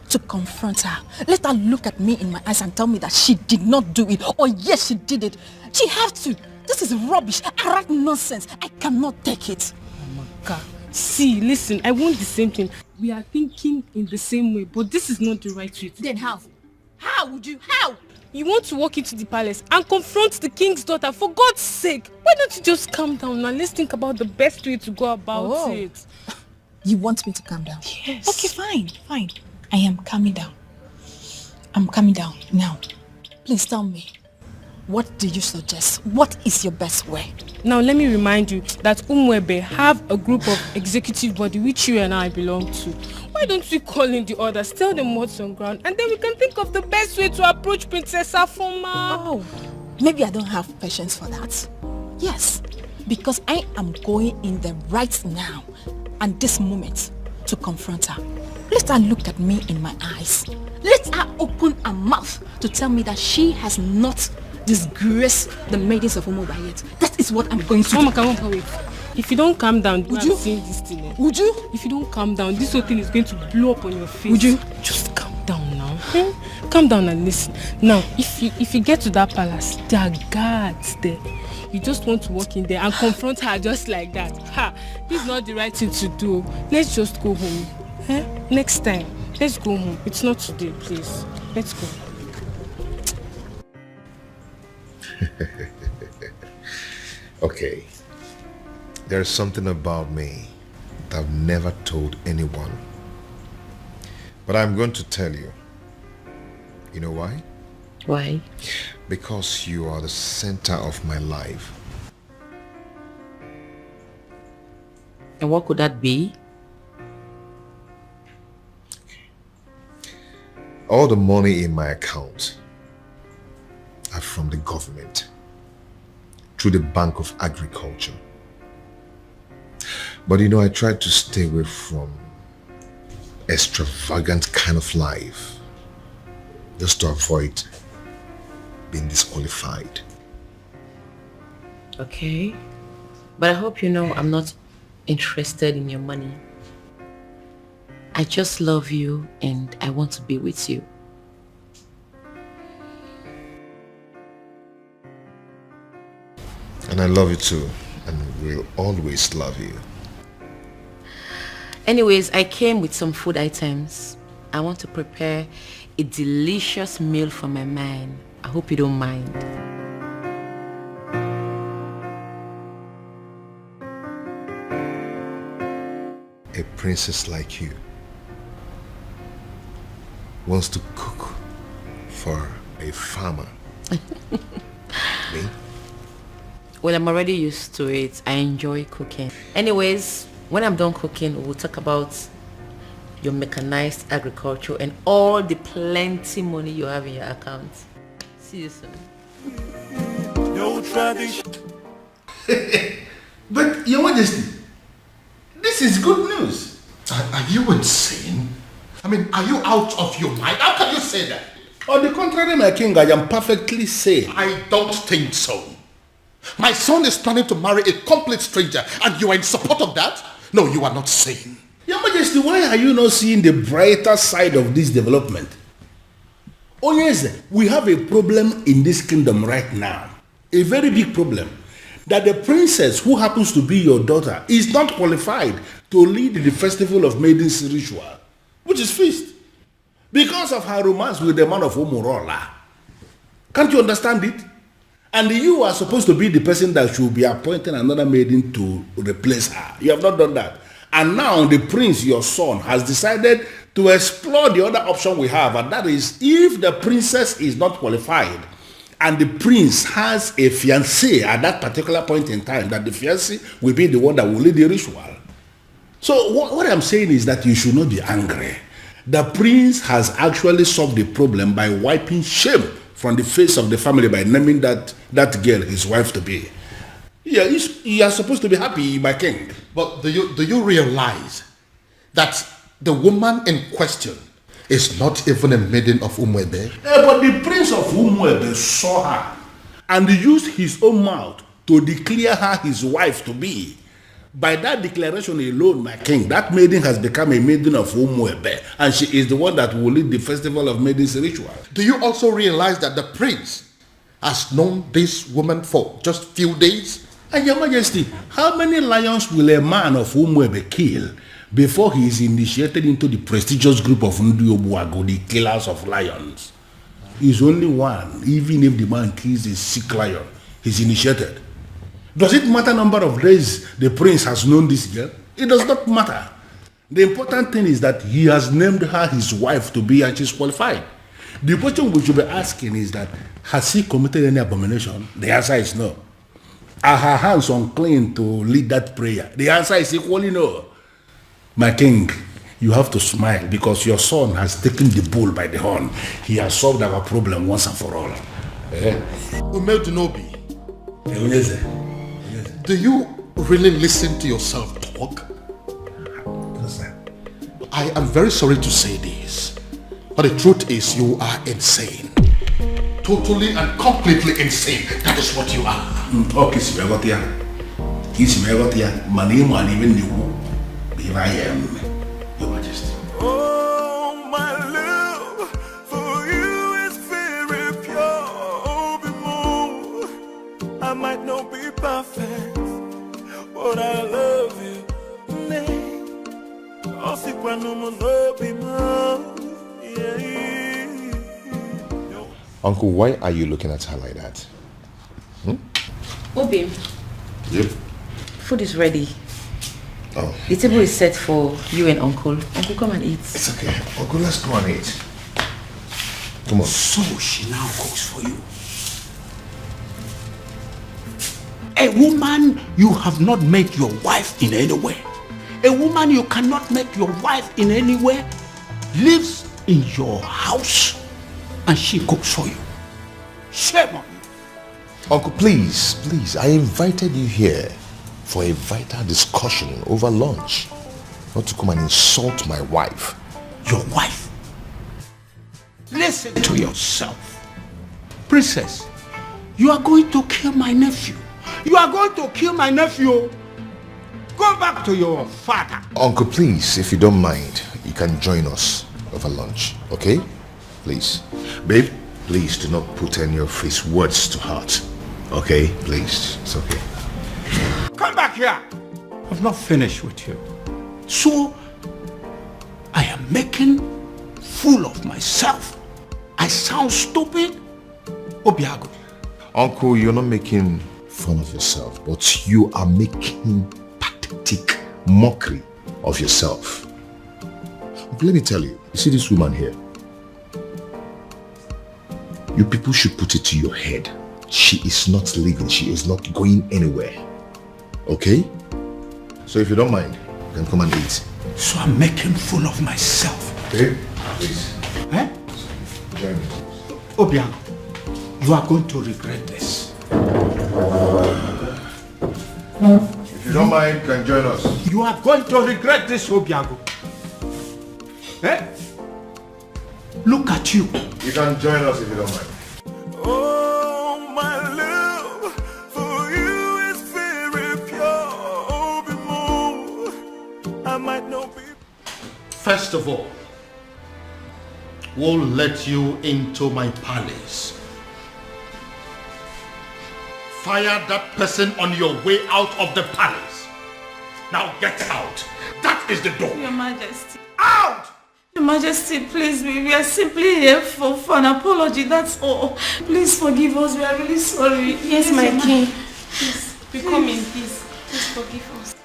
to confront her. Let her look at me in my eyes and tell me that she did not do it. Or yes, she did it. She have to. This is rubbish. Arrant nonsense. I cannot take it. Moka, see, listen, I want the same thing. We are thinking in the same way, but this is not the right way. Then how? How would you? How? You want to walk into the palace and confront the king's daughter, for God's sake. Why don't you just calm down and let's think about the best way to go about it. You want me to calm down? Yes. Okay, fine. I am calming down. I'm calming down now. Please tell me, what do you suggest? What is your best way? Now let me remind you that Umwebe have a group of executive body which you and I belong to. Why don't we call in the others, tell them what's on ground, and then we can think of the best way to approach Princess Afoma. Oh, Maybe I don't have patience for that. Yes, because I am going in there right now and this moment to confront her. Let her look at me in my eyes. Let her open her mouth to tell me that she has not disgraced the maidens of Umoba yet. That is what I'm going to do. Mama, come on, wait. If you don't calm down, would you see this thing? Would you? If you don't calm down, this whole thing is going to blow up on your face. Would you? Just calm down now. Okay? Calm down and listen. Now, if you get to that palace, there are guards there. You just want to walk in there and confront her just like that. Ha! This is not the right thing to do. Let's just go home. Eh? Next time, let's go home. It's not today, please. Let's go. Okay. There's something about me that I've never told anyone. But I'm going to tell you. You know why? Why? Because you are the center of my life. And what could that be? All the money in my account are from the government through the Bank of Agriculture. But you know, I try to stay away from extravagant kind of life just to avoid being disqualified. Okay. But I hope you know I'm not interested in your money. I just love you and I want to be with you. And I love you too, and will always love you. Anyways, I came with some food items. I want to prepare a delicious meal for my man. I hope you don't mind. A princess like you wants to cook for a farmer. Me? Well, I'm already used to it. I enjoy cooking. Anyways, when I'm done cooking, we'll talk about your mechanized agriculture and all the plenty money you have in your account. See you soon. No tradition. But, Your Majesty, this is good news. Are you insane? I mean, are you out of your mind? How can you say that? On the contrary, my king, I am perfectly sane. I don't think so. My son is planning to marry a complete stranger, and you are in support of that? No, you are not sane. Your Majesty, why are you not seeing the brighter side of this development? Oh yes, we have a problem in this kingdom right now. A very big problem. That the princess who happens to be your daughter is not qualified to lead the festival of maidens ritual, which is feast, because of her romance with the man of Umurola. Can't you understand it? And you are supposed to be the person that should be appointing another maiden to replace her. You have not done that. And now the prince, your son, has decided to explore the other option we have, and that is if the princess is not qualified and the prince has a fiancé at that particular point in time, that the fiancé will be the one that will lead the ritual. So what I'm saying is that you should not be angry. The prince has actually solved the problem by wiping shame from the face of the family by naming that girl his wife to be. Yeah, you are supposed to be happy, my king. But do you realize that the woman in question is not even a maiden of Umwebe? But the prince of Umwebe saw her and used his own mouth to declare her his wife to be. By that declaration alone, my king, that maiden has become a maiden of Umwebe, and she is the one that will lead the festival of maidens ritual. Do you also realize that the prince has known this woman for just few days? And Your Majesty, how many lions will a man of Umwebe kill before he is initiated into the prestigious group of Ndiobuago, the killers of lions? He's only one. Even if the man kills a sick lion, he's initiated. Does it matter number of days the prince has known this girl? It does not matter. The important thing is that he has named her his wife to be, and she's qualified. The question we should be asking is that, has he committed any abomination? The answer is no. Are her hands unclean to lead that prayer? The answer is equally no. My king, you have to smile because your son has taken the bull by the horn. He has solved our problem once and for all. Umedunobi. Do you really listen to yourself talk? I am very sorry to say this, but the truth is you are insane. Totally and completely insane. That is what you are. Okay, my name and even you. Here I am, Your Majesty. Oh, my love for you is very pure. I might not be perfect, but I love you. Uncle, why are you looking at her like that? Obim. Yep. Food is ready. Oh. The table is set for you and Uncle. Uncle, come and eat. It's okay. Uncle, let's go and eat. Come on. So she now cooks for you. A woman you have not met your wife in any way. A woman you cannot make your wife in any way lives in your house and she cooks for you. Shame on you. Uncle, please, I invited you here for a vital discussion over lunch. Not to come and insult my wife. Your wife? Listen to yourself. Princess, you are going to kill my nephew. You are going to kill my nephew. Go back to your father. Uncle, please, if you don't mind, you can join us over lunch, okay? Please. Babe, please do not put any of his words to heart. Okay? Please. It's okay. Come back here. I've not finished with you. So, I am making fool of myself. I sound stupid? Obiago. Uncle, you're not making fun of yourself, but you are making pathetic mockery of yourself. Uncle, let me tell you, you see this woman here? You people should put it to your head. She is not leaving. She is not going anywhere. Okay? So if you don't mind, you can come and eat. So I'm making fool of myself. Babe, please. Eh? Join me. Obiago, you are going to regret this. If you don't mind, you can join us. You are going to regret this, Obiago. Eh? Look at you. You can join us if you don't mind. Oh, my love for you is very pure. I might not be. First of all, we'll let you into my palace. Fire that person on your way out of the palace. Now get out. That is the door. Your Majesty. Out! Your Majesty, please, we are simply here for an apology, that's all. Please forgive us, we are really sorry. Yes, my king. Please, we come in peace. Please forgive us.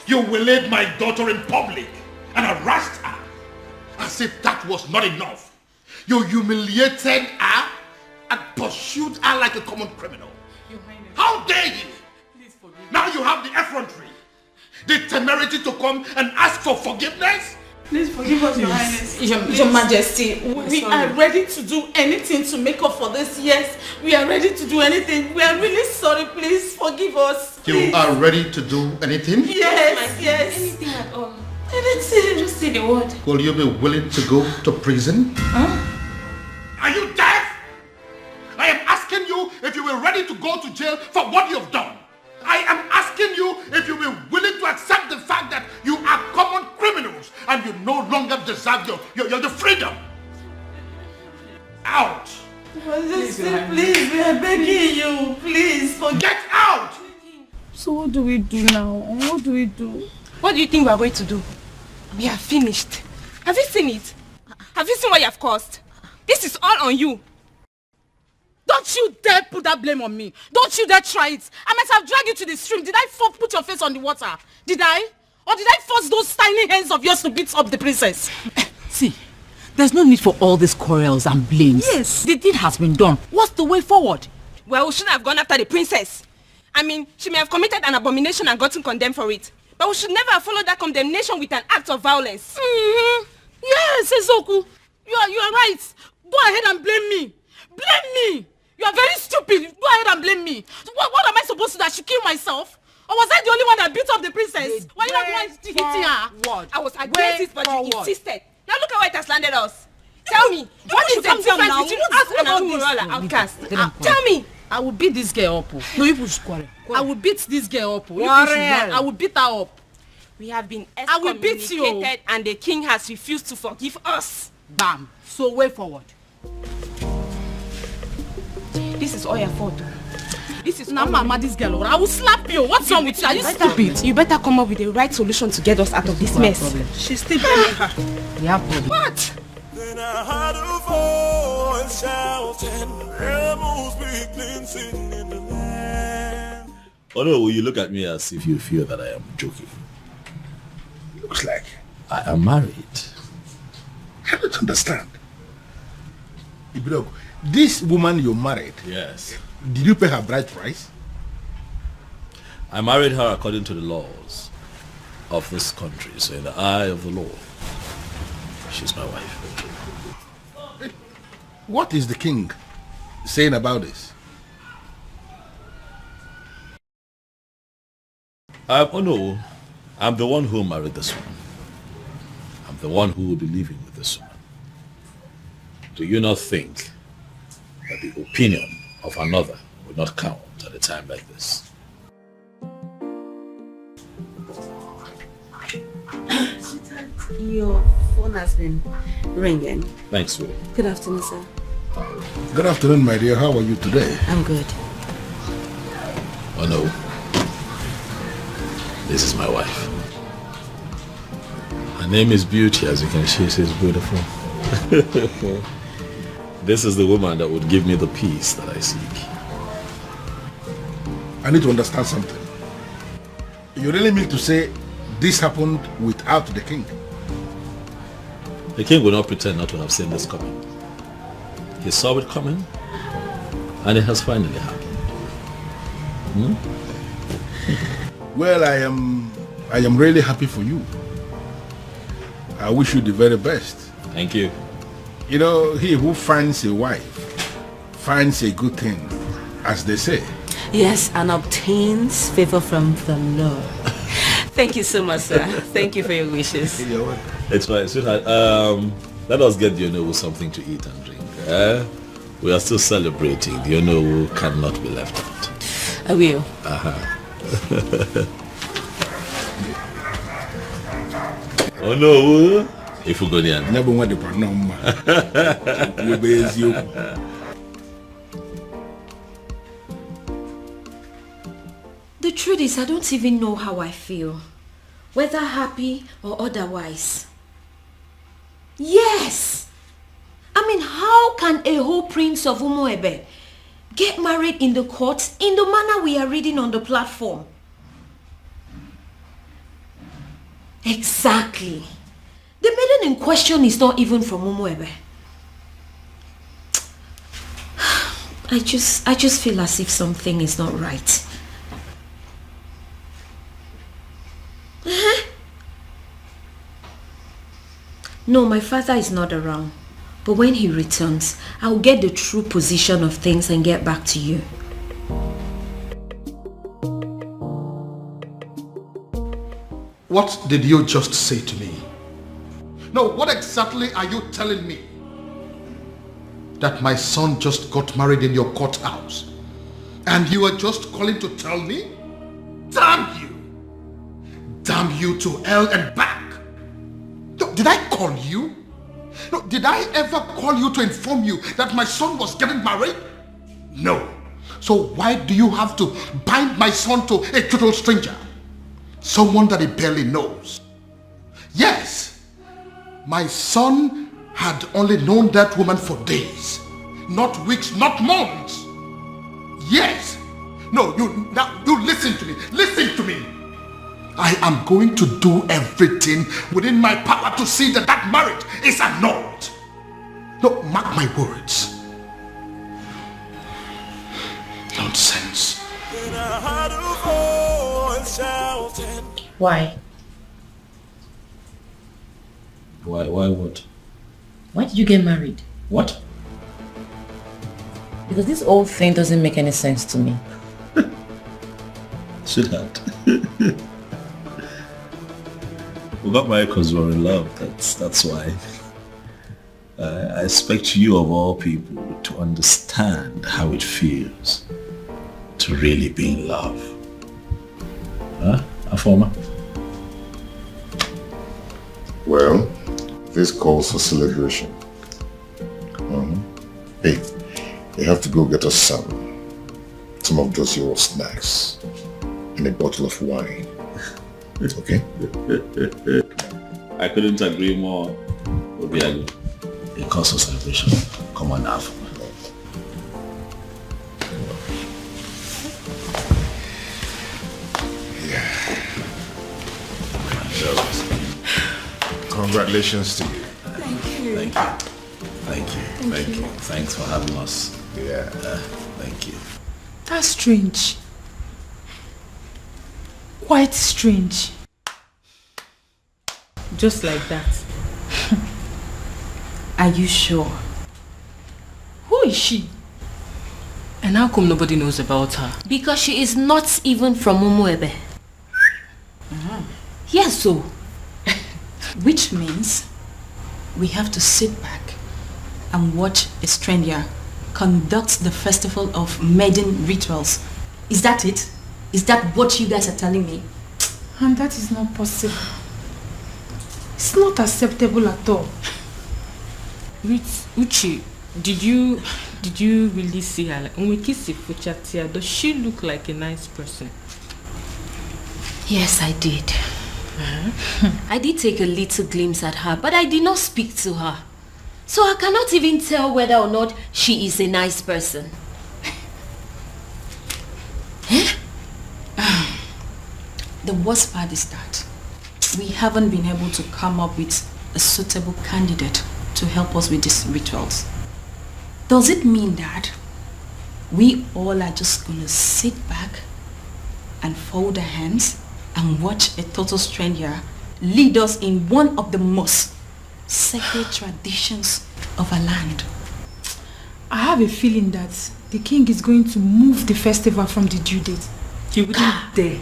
You waylaid my daughter in public and harassed her. As if that was not enough. You humiliated her and pursued her like a common criminal. How dare you? Please forgive me. Now you have the effrontery, the temerity to come and ask for forgiveness? Please forgive us, Your Highness. Your Majesty, we are ready to do anything to make up for this. Yes, we are ready to do anything. We are really sorry. Please forgive us. Please. You are ready to do anything? Yes, yes. Anything at all. Anything. Just say the word. Will you be willing to go to prison? Huh? Are you deaf? I am asking you if you were ready to go to jail for what you have done. I am asking you if you were willing to accept the fact that you are common criminals and you no longer deserve your freedom. Out! Please, we are begging you. Please, get out! So what do we do now? What do we do? What do you think we are going to do? We are finished. Have you seen it? Have you seen what you have caused? This is all on you. Don't you dare put that blame on me. Don't you dare try it. I might have dragged you to the stream. Did I put your face on the water? Did I? Or did I force those tiny hands of yours to beat up the princess? See, there's no need for all these quarrels and blames. Yes. The deed has been done. What's the way forward? Well, we shouldn't have gone after the princess. I mean, she may have committed an abomination and gotten condemned for it. But we should never have followed that condemnation with an act of violence. Mm-hmm. Yes, Ezoku. You are right. Go ahead and blame me. Blame me. You are very stupid. Go ahead and blame me. So what am I supposed to do? I should kill myself? Or was I the only one that beat up the princess? Why you not the one hitting her? What? I was against it, but you insisted. Now look at where it has landed us. Tell me, what is the difference between us and Umurola outcast? Tell me. I will beat this girl up. No, you push quarrel. I will beat this girl up. I will beat her up. We have been excommunicated and the king has refused to forgive us. Bam. So way forward. This is all your fault. This is Mama, this girl. I will slap you. What's wrong with you? Are you stupid? You better come up with the right solution to get us out of this mess. She's still blaming her. We have problem. What? Then I heard a voice shouting, rebels weeping, singing in the land. Oh no, will you look at me as if you feel that I am joking? Looks like I am married. I don't understand. Ibrok, this woman you married, yes. Did you pay her bride price? I married her according to the laws of this country, so in the eye of the law, she's my wife. What is the king saying about this? Oh no, I'm the one who married this woman. I'm the one who will be living with this woman. Do you not think that the opinion of another will not count at a time like this? Your phone has been ringing. Thanks, sweetie. Good afternoon, sir. Good afternoon, my dear. How are you today? I'm good. Oh no. This is my wife. Her name is Beauty, as you can see, she's beautiful. This is the woman that would give me the peace that I seek. I need to understand something. You really mean to say this happened without the king? The king will not pretend not to have seen this coming. He saw it coming, and it has finally happened. Well, I am really happy for you. I wish you the very best. Thank you. You know, he who finds a wife finds a good thing, as they say. Yes, and obtains favor from the Lord. Thank you so much, sir. Thank you for your wishes. It's fine, sweetheart. Let us get Diono something to eat and drink. We are still celebrating. Diono cannot be left out. I will. Oh no! If we go there, never want to put no more. The truth is, I don't even know how I feel, whether happy or otherwise. Yes! I mean, how can a whole prince of Umuebe get married in the courts in the manner we are reading on the platform? Exactly. The maiden in question is not even from Umuebe. I just feel as if something is not right. No, my father is not around. But when he returns, I'll get the true position of things and get back to you. What did you just say to me? No, what exactly are you telling me? That my son just got married in your courthouse and you are just calling to tell me? Damn you! Damn you to hell and back! No, did I call you? No, did I ever call you to inform you that my son was getting married? No. So why do you have to bind my son to a total stranger? Someone that he barely knows. Yes, my son had only known that woman for days, not weeks, not months. Yes. No, you listen to me. Listen to me. I am going to do everything within my power to see that that marriage is annulled. No, mark my words. Nonsense. Why? Why what? Why did you get married? What? Because this whole thing doesn't make any sense to me. Sweetheart. We got married because we were in love. That's why. I expect you of all people to understand how it feels to really be in love. Huh, Afoma? Well, this calls for celebration. Hey, you have to go get us some of those your snacks and a bottle of wine. Okay? I couldn't agree more. Obiago. It calls for celebration. Come on, Afoma. Congratulations to you. Thank you. Thank you. Thank you. Thank you. Thanks for having us. Yeah. Thank you. That's strange. Quite strange. Just like that. Are you sure? Who is she? And how come nobody knows about her? Because she is not even from Umuebe. Yes, so. Which means we have to sit back and watch a stranger conduct the festival of maiden rituals. Is that it? Is that what you guys are telling me? And that is not possible. It's not acceptable at all. Uchi, did you really see her? Like, when we kiss Fuchatia, does she look like a nice person? Yes, I did. I did take a little glimpse at her, but I did not speak to her. So I cannot even tell whether or not she is a nice person. The worst part is that we haven't been able to come up with a suitable candidate to help us with these rituals. Does it mean that we all are just going to sit back and fold our hands and watch a total stranger lead us in one of the most sacred traditions of our land? I have a feeling that the king is going to move the festival from the due date. He wouldn't dare.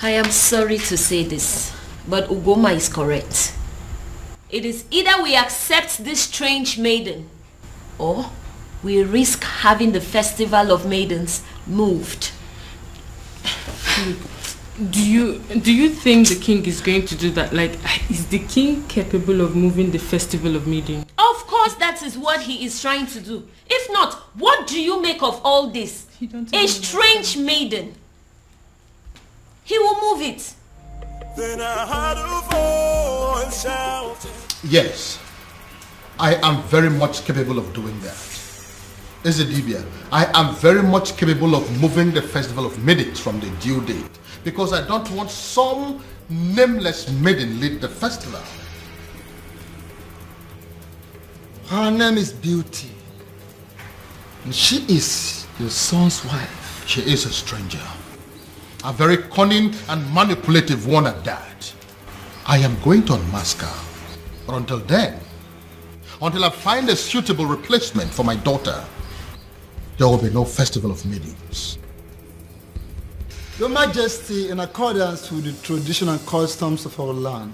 I am sorry to say this, but Ugoma is correct. It is either we accept this strange maiden, or we risk having the festival of maidens moved. Do you think the king is going to do that? Like, is the king capable of moving the festival of maiden? Of course that is what he is trying to do. If not, what do you make of all this? A strange maiden. He will move it. Then I heard a voice shouting. Yes, I am very much capable of doing that. Ezedibia, I am very much capable of moving the festival of maidens from the due date, because I don't want some nameless maiden lead the festival. Her name is Beauty, and she is your son's wife. She is a stranger, a very cunning and manipulative one at that. I am going to unmask her, but until then, until I find a suitable replacement for my daughter, there will be no festival of maidens. Your Majesty, in accordance with the traditional customs of our land,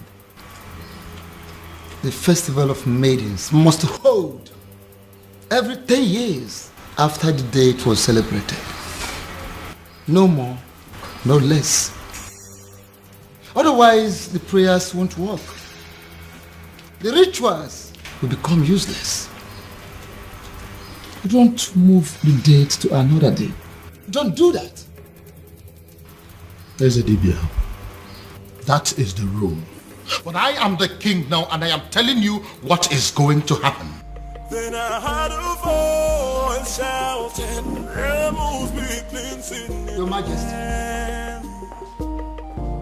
the festival of maidens must hold every 10 years after the date was celebrated. No more, no less. Otherwise, the prayers won't work. The rituals will become useless. Don't move the date to another day. Don't do that. Ezedibia, that is the rule. But I am the king now, and I am telling you what is going to happen. Then I heard a voice shouting, "Remove me, cleansing." Your Majesty.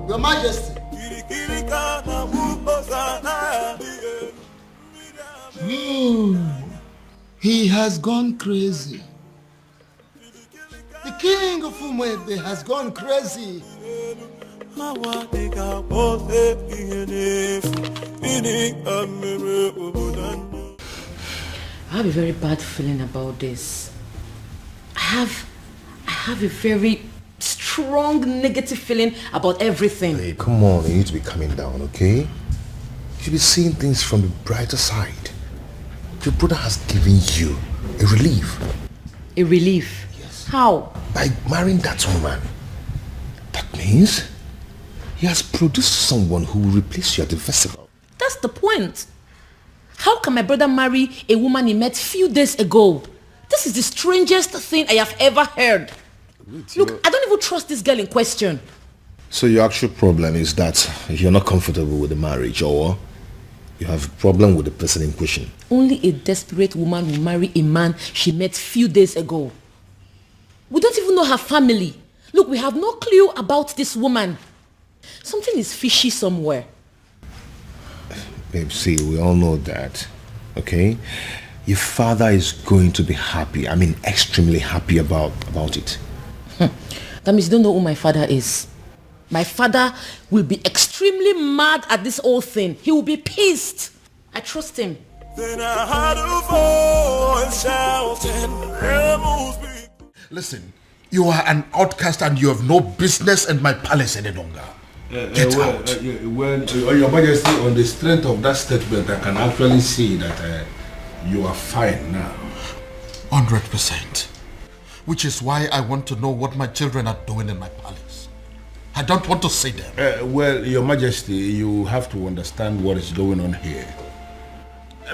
Your Majesty. He has gone crazy. The king of Umuebe has gone crazy. I have a very bad feeling about this. I have a very strong negative feeling about everything. Hey, come on, you need to be calming down, okay? You should be seeing things from the brighter side. Your brother has given you a relief. A relief? Yes. How? By marrying that woman. That means he has produced someone who will replace you at the festival. That's the point. How can my brother marry a woman he met few days ago? This is the strangest thing I have ever heard. Look, I don't even trust this girl in question. So your actual problem is that you're not comfortable with the marriage, or you have a problem with the person in question? Only a desperate woman will marry a man she met few days ago. We don't even know her family. Look, we have no clue about this woman. Something is fishy somewhere. Babe, see, we all know that, okay? Your father is going to be happy. I mean, extremely happy about it. That means you don't know who my father is. My father will be extremely mad at this whole thing. He will be pissed. I trust him. Then I heard a voice shouting, listen, you are an outcast and you have no business in my palace any longer. Get out. Your Majesty, on the strength of that statement, I can actually see that you are fine now. 100%. Which is why I want to know what my children are doing in my palace. I don't want to see them. Well, Your Majesty, you have to understand what is going on here.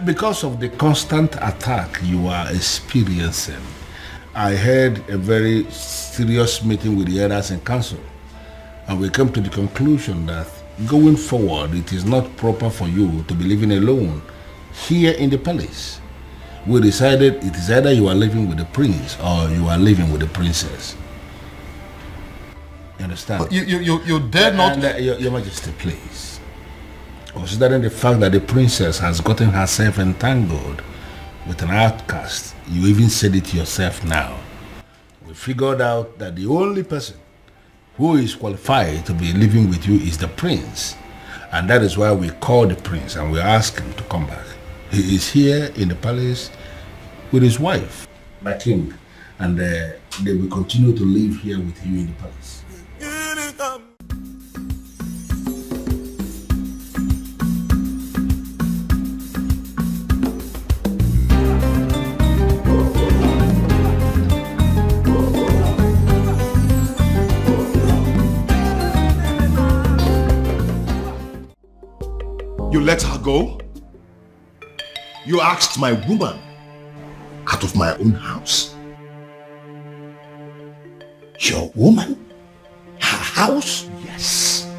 Because of the constant attack you are experiencing, I had a very serious meeting with the elders in council. And we came to the conclusion that going forward, it is not proper for you to be living alone here in the palace. We decided it is either you are living with the prince or you are living with the princess. You understand? But you dare not... Your Majesty, please. Considering the fact that the princess has gotten herself entangled with an outcast, you even said it yourself now. We figured out that the only person who is qualified to be living with you is the prince. And that is why we called the prince and we asked him to come back. He is here in the palace with his wife, my king, and they will continue to live here with you in the palace. You let her go? You asked my woman out of my own house? Your woman? Her house? Yes.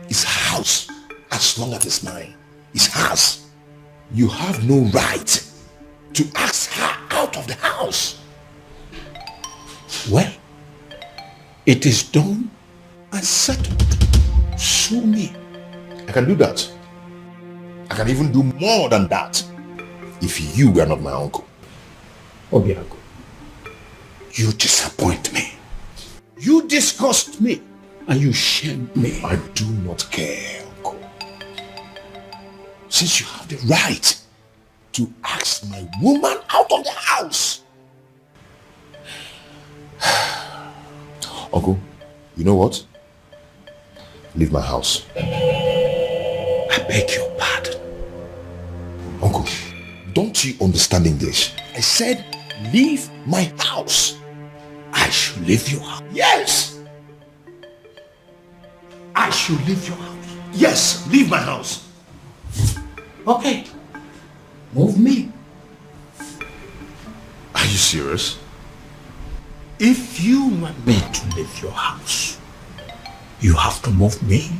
It's her house. As long as it's mine. It's hers. You have no right to ask her out of the house. Well, it is done and settled. Sue me. I can do that. I can even do more than that if you were not my uncle. Obiago, you disappoint me. You disgust me and you shame me. I do not care, uncle. Since you have the right to ask my woman out of the house. Uncle, you know what? Leave my house. I beg your pardon. Uncle, don't you understand English? I said, leave my house. I should leave your house. Yes! I should leave your house. Yes, leave my house. Okay. Move me. Are you serious? If you want me to leave your house, you have to move me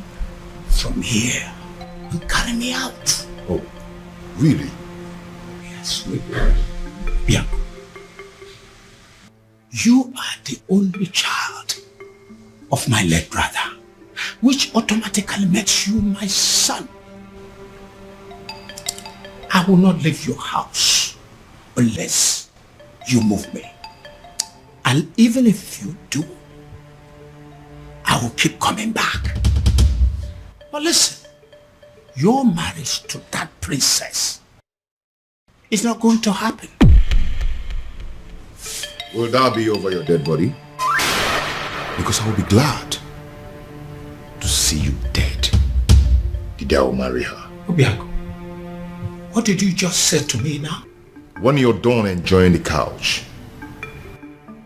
from here and carry me out. Oh, really? Yes, really. Yeah. You are the only child of my late brother, which automatically makes you my son. I will not leave your house unless you move me. And even if you do, I will keep coming back. But listen, your marriage to that princess is not going to happen. Will that be over your dead body? Because I will be glad to see you dead. The day I will marry her. Obiago, what did you just say to me now? When you're done enjoying the couch,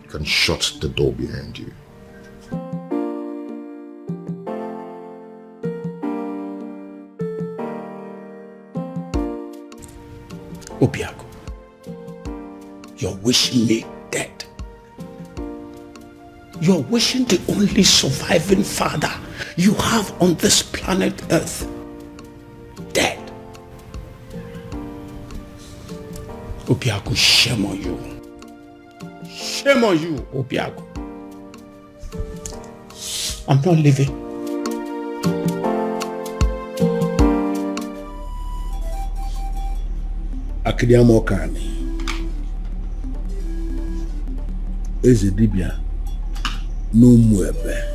you can shut the door behind you. Obiago, you're wishing me dead. You're wishing the only surviving father you have on this planet Earth dead. Obiago, shame on you. Shame on you, Obiago. I'm not leaving. Akidiamo Kani. Eze dibia no muebe.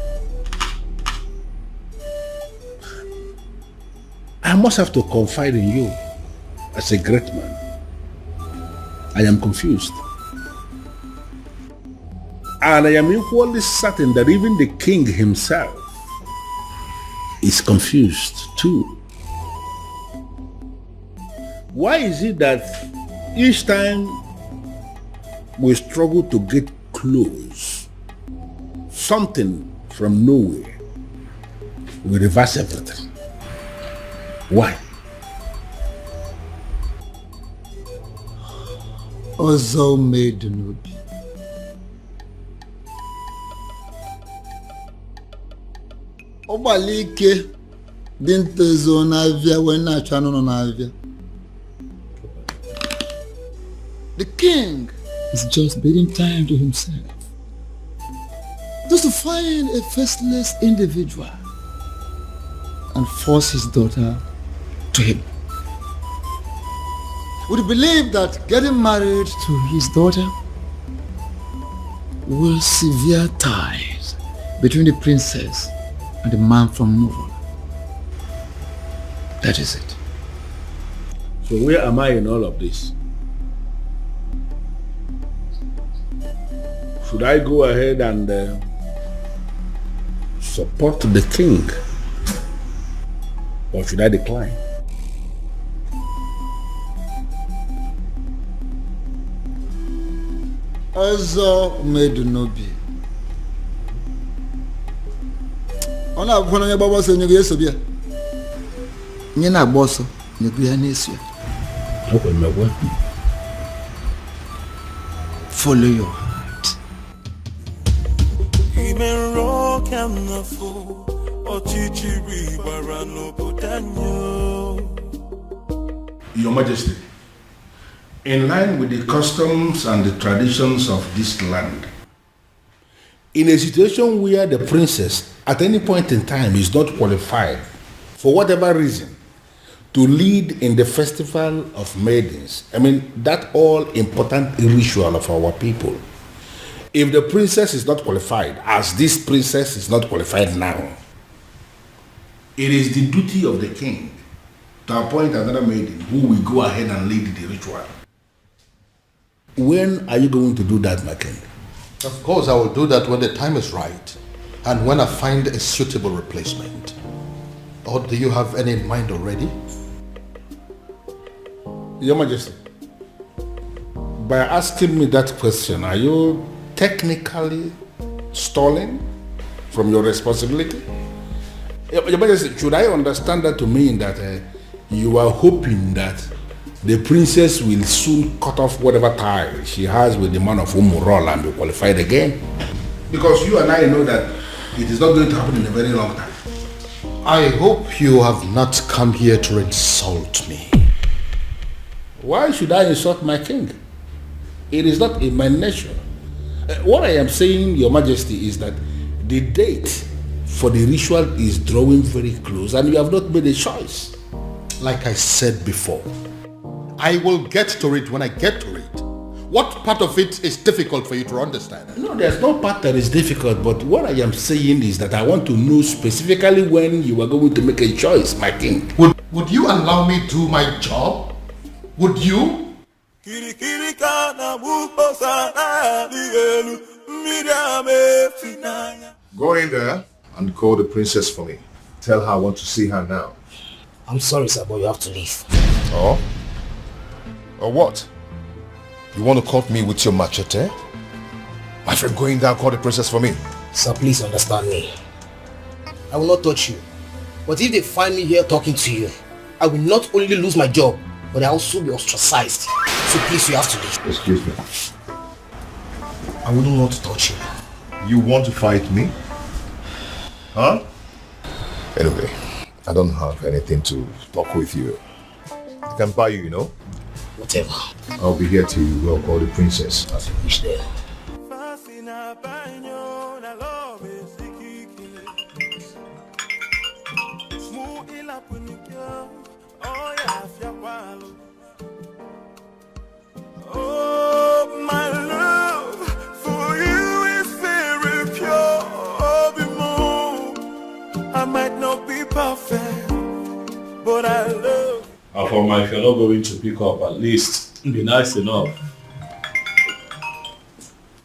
I must have to confide in you as a great man. I am confused. And I am equally certain that even the king himself is confused too. Why is it that each time we struggle to get close, something from nowhere will reverse everything? Why? Ozo made Nubi. Obalike didn't zone avia when I channel on avia. The king is just bidding time to himself, just to find a faceless individual and force his daughter to him. Would you believe that getting married to his daughter will sever ties between the princess and the man from Nollywood? That is it. So where am I in all of this? Should I go ahead and support the king, or should I decline? Ozo made Nubi. Ona abụọ onye gbagba ọsọ nyego eso bịa. Nye na-agba ọsọ nyego ya n'esu ya. Follow your heart. Your Majesty, in line with the customs and the traditions of this land, in a situation where the princess at any point in time is not qualified, for whatever reason, to lead in the festival of maidens, I mean, that all important ritual of our people, if the princess is not qualified, as this princess is not qualified now, it is the duty of the king to appoint another maiden who will go ahead and lead the ritual. When are you going to do that, my king? Of course, I will do that when the time is right and when I find a suitable replacement. Or do you have any in mind already? Your Majesty, by asking me that question, are you technically stalling from your responsibility? Your Majesty, should I understand that to mean that you are hoping that the princess will soon cut off whatever tie she has with the man of Umurola and be qualified again? Because you and I know that it is not going to happen in a very long time. I hope you have not come here to insult me. Why should I insult my king? It is not in my nature. What I am saying, Your Majesty, is that the date for the ritual is drawing very close and you have not made a choice. Like I said before, I will get to it when I get to it. What part of it is difficult for you to understand? No, there's no part that is difficult, but what I am saying is that I want to know specifically when you are going to make a choice, my king. Would you allow me to do my job? Would you? Go in there and call the princess for me. Tell her I want to see her now. I'm sorry, sir, but you have to leave. Oh? Or what? You want to cut me with your machete? My friend, go in there and call the princess for me. Sir, please understand me. I will not touch you. But if they find me here talking to you, I will not only lose my job, but I will also be ostracized. So please, you have to leave. Excuse me. I wouldn't want to touch you. You want to fight me? Huh? Anyway, I don't have anything to talk with you. I can buy you, you know? Whatever. I'll be here till you will call the princess. As you wish there. Oh, my love for you is very pure. I might not be perfect, but I love. Afoma, if you're not going to pick up, at least be nice enough.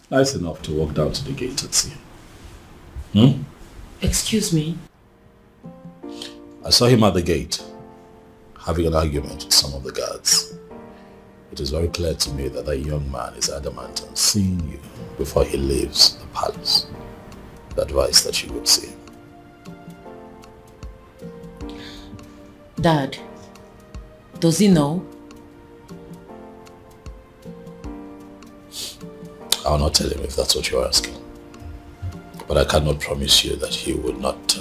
Nice enough to walk down to the gate and see him. Excuse me? I saw him at the gate, having an argument with some of the guards. It is very clear to me that that young man is adamant on seeing you before he leaves the palace. The advice that you would see him. Dad, does he know? I'll not tell him if that's what you're asking. But I cannot promise you that he would not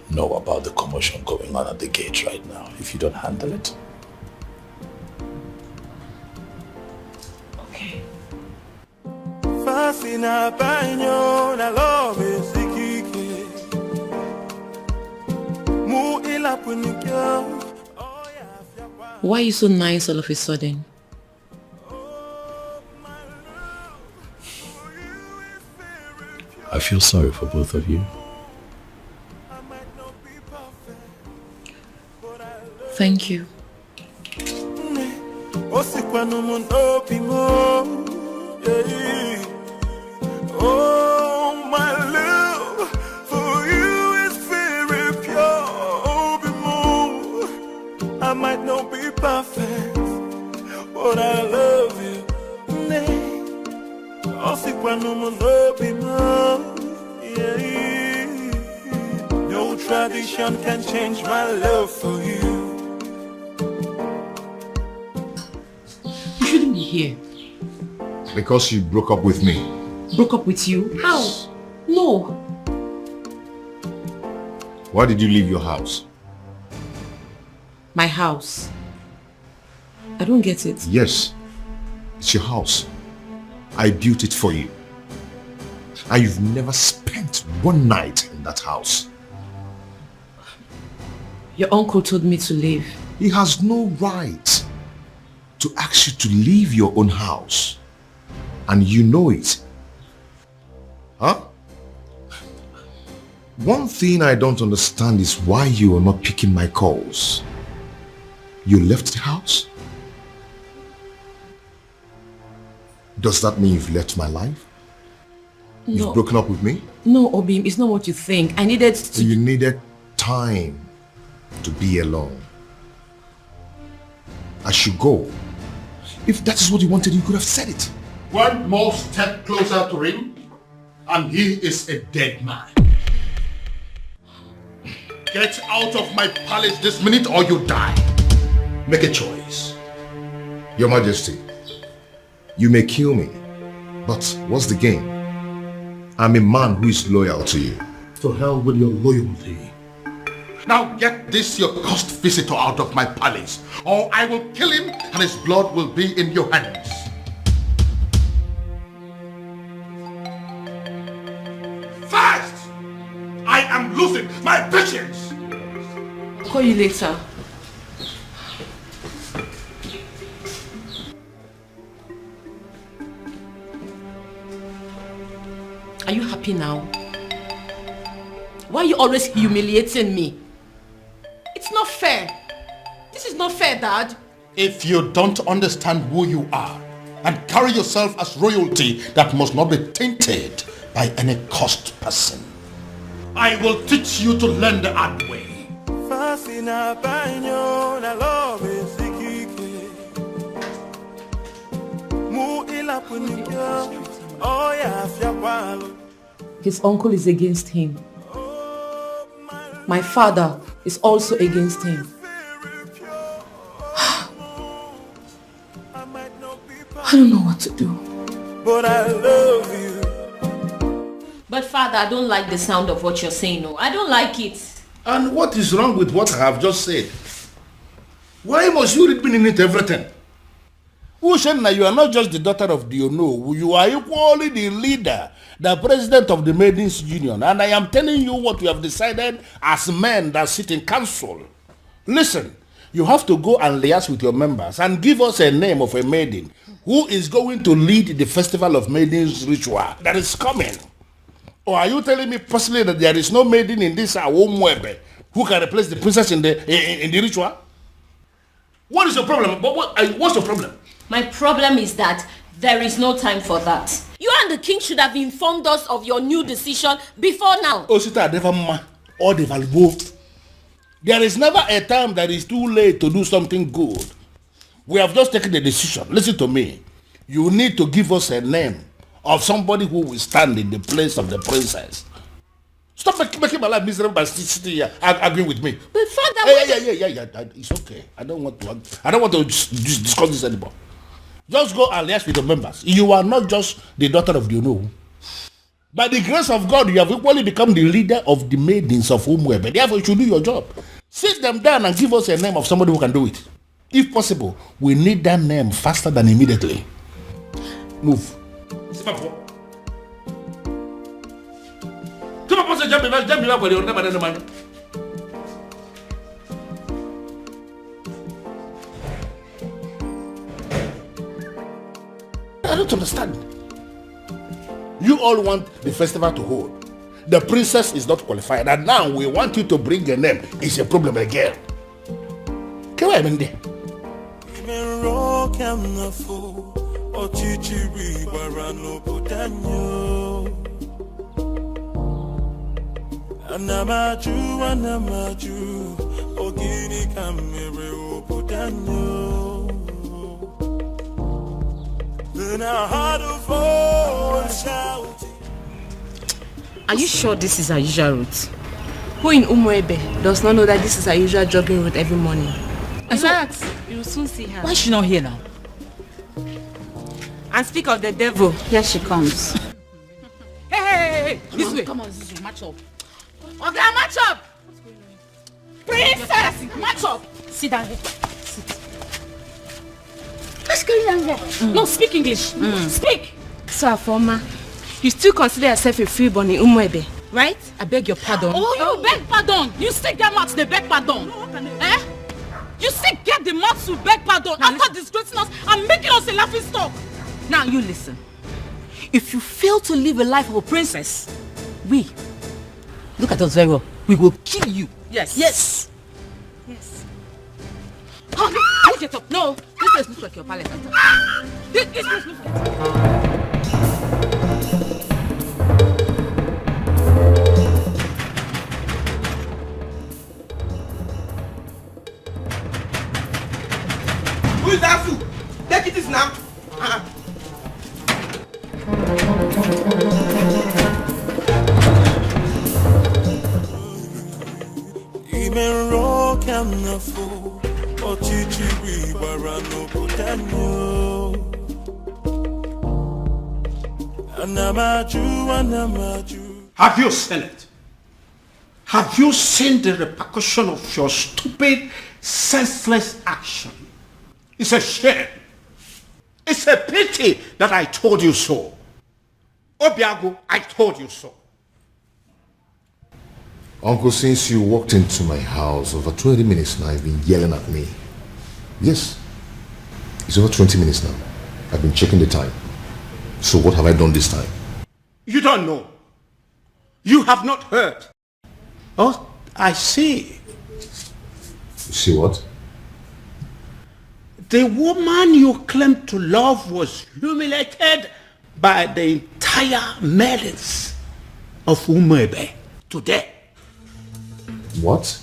know about the commotion going on at the gate right now if you don't handle it. Okay. Why are you so nice all of a sudden? I feel sorry for both of you. Thank you. Oh, my love for you is very pure. I might not be perfect, but I love you. No tradition can change my love for you. You shouldn't be here. Because you broke up with me. Broke up with you? How? No. Why did you leave your house? My house? I don't get it. Yes, it's your house. I built it for you. And you've never spent one night in that house. Your uncle told me to leave. He has no right to ask you to leave your own house. And you know it. Huh? One thing I don't understand is why you are not picking my calls. You left the house? Does that mean you've left my life? No. You've broken up with me? No, Obim, it's not what you think. I needed to... You needed time to be alone. I should go. If that is what you wanted, you could have said it. One more step closer to him, and he is a dead man. Get out of my palace this minute or you die. Make a choice. Your Majesty, you may kill me, but what's the gain? I'm a man who is loyal to you. To hell with your loyalty. Now get this your cursed visitor out of my palace, or I will kill him and his blood will be in your hands. Fast! I am losing my patience! I'll call you later. Are you happy now? Why are you always humiliating me? It's not fair. This is not fair, Dad. If you don't understand who you are and carry yourself as royalty that must not be tainted by any cursed person, I will teach you to learn the hard way. His uncle is against him. My father is also against him. I don't know what to do. But I love you. But Father, I don't like the sound of what you're saying. No, I don't like it. And what is wrong with what I have just said? Why must you read meaning into everything? Ushenna, you are not just the daughter of the Ono. You are equally the leader, the president of the Maidens Union. And I am telling you what we have decided as men that sit in council. Listen, you have to go and liaise with your members and give us a name of a maiden who is going to lead the Festival of Maidens ritual that is coming. Or are you telling me personally that there is no maiden in this Awomwebe who can replace the princess in the ritual? What is your problem? What's your problem? My problem is that there is no time for that. You and the king should have informed us of your new decision before now. There is never a time that is too late to do something good. We have just taken the decision. Listen to me. You need to give us a name of somebody who will stand in the place of the princess. Stop making my life miserable by sitting here arguing with me. But Father, it's okay. I don't want to discuss this anymore. Just go and liaise with the members. You are not just the daughter of the Ono. By the grace of God, you have equally become the leader of the maidens of Umwebe. Therefore, you should do your job. Sit them down and give us a name of somebody who can do it. If possible, we need that name faster than immediately. Move. I don't understand. You all want the festival to hold. The princess is not qualified, and now we want you to bring a name. It's a problem again. Can I mean there? Are you sure this is our usual route? Who in Umwebe does not know that this is our usual jogging route every morning? And relax, you will soon see her. Why is she not here now? And speak of the devil, here she comes. Hey, this way. Come on, this is match up. Okay, match up. Princess, match up. Sit down here. Sit. Let's go down here. No, speak English. Speak. So, Afoma, you still consider yourself a freeborn in Umwebe, right? I beg your pardon. Oh, you beg pardon. You still get mouth to beg pardon. Eh? You still get the mouth to beg pardon after disgracing us and making us a laughing stock. Now you listen. If you fail to live a life of a princess, look at us very well, we will kill you. Yes. Yes. Yes. Oh, get up. No, this place looks like your palace. This place looks like... Who is that fool? Take it now. Have you seen it? Have you seen the repercussion of your stupid, senseless action? It's a shame. It's a pity that I told you so. Obiago, I told you so. Uncle, since you walked into my house over 20 minutes now, you've been yelling at me. Yes. It's over 20 minutes now. I've been checking the time. So what have I done this time? You don't know. You have not heard. Oh, I see. You see what? The woman you claim to love was humiliated by the entire maidens of Umebe today. What?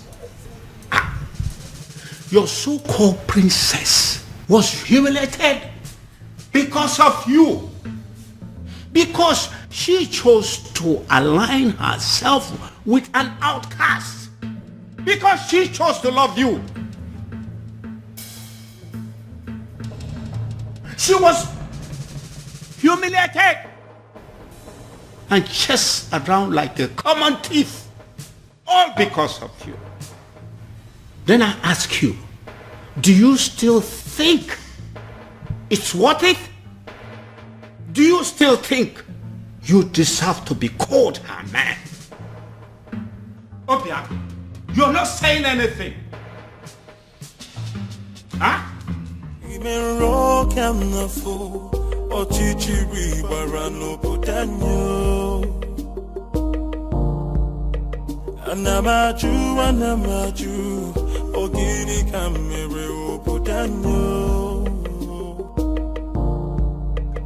Your so-called princess was humiliated because of you. Because she chose to align herself with an outcast. Because she chose to love you. She was humiliated and chased around like a common thief, all because of you. Then I ask you, do you still think it's worth it? Do you still think you deserve to be called her man? Obia, you're not saying anything. Huh? Anamaju, ogini kamere opodanyo.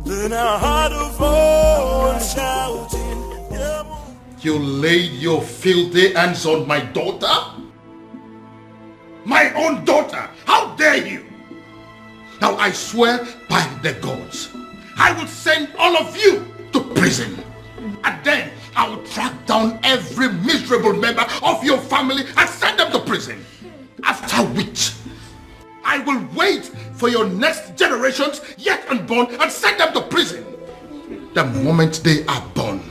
Then I heard a voice shouting, You laid your filthy hands on my daughter? My own daughter! How dare you! Now I swear by the gods, I will send all of you to prison. And then I will track down every miserable member of your family and send them to prison. After which, I will wait for your next generations yet unborn and send them to prison. The moment they are born.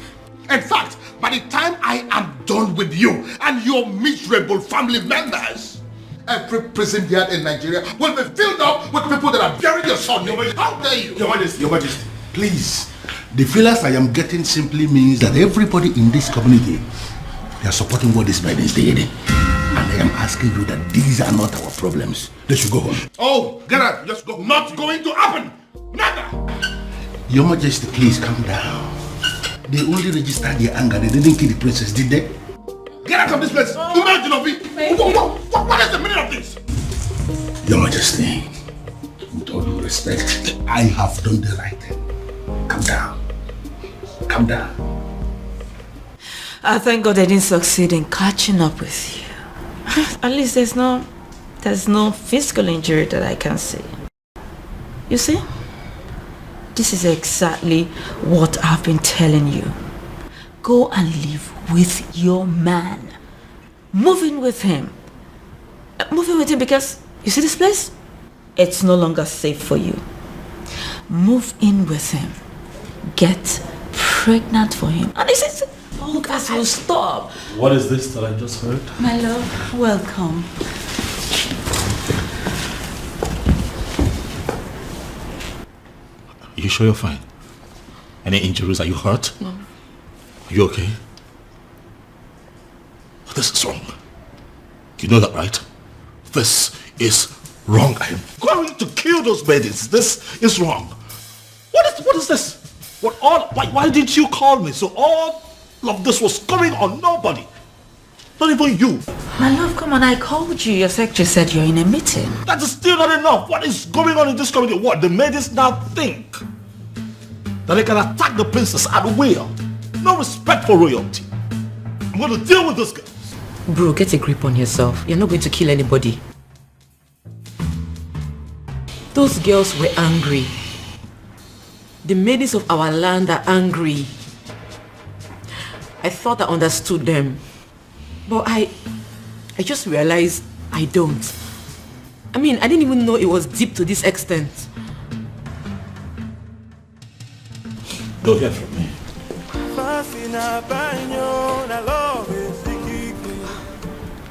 In fact, by the time I am done with you and your miserable family members, every prison yard in Nigeria will be filled up with people that are burying your son. How dare you? Your Majesty, please. The feelers I am getting simply means that everybody in this community, they are supporting what this man is doing. And I am asking you that these are not our problems. They should go home. Oh, get out. Just go. Not going to happen. Never. Your Majesty, please calm down. They only registered their anger. They didn't kill the princess, did they? Get out of this place. What is the meaning of this? Your Majesty, with all due respect, I have done the right thing. Calm down. Calm down. I thank God I didn't succeed in catching up with you. At least there's no physical injury that I can see. You see? This is exactly what I've been telling you. Go and live with your man. Move in with him. Move in with him because, you see this place? It's no longer safe for you. Move in with him. Get pregnant for him. And this is... Oh, guys, will stop. What is this that I just heard? My love, welcome. You sure you're fine? Any injuries? Are you hurt? No. Are you okay? This is wrong. You know that, right? This is wrong. I am going to kill those babies. This is wrong. What is this? Why didn't you call me? So all of this was coming on nobody. Not even you. My love, come on, I called you. Your secretary said you're in a meeting. That is still not enough. What is going on in this community? What? The ladies now think that they can attack the princess at will. No respect for royalty. I'm going to deal with this guy. Bro, get a grip on yourself. You're not going to kill anybody. Those girls were angry. The maidens of our land are angry. I thought I understood them. But I just realized I don't. I mean, I didn't even know it was deep to this extent. Don't hear from me.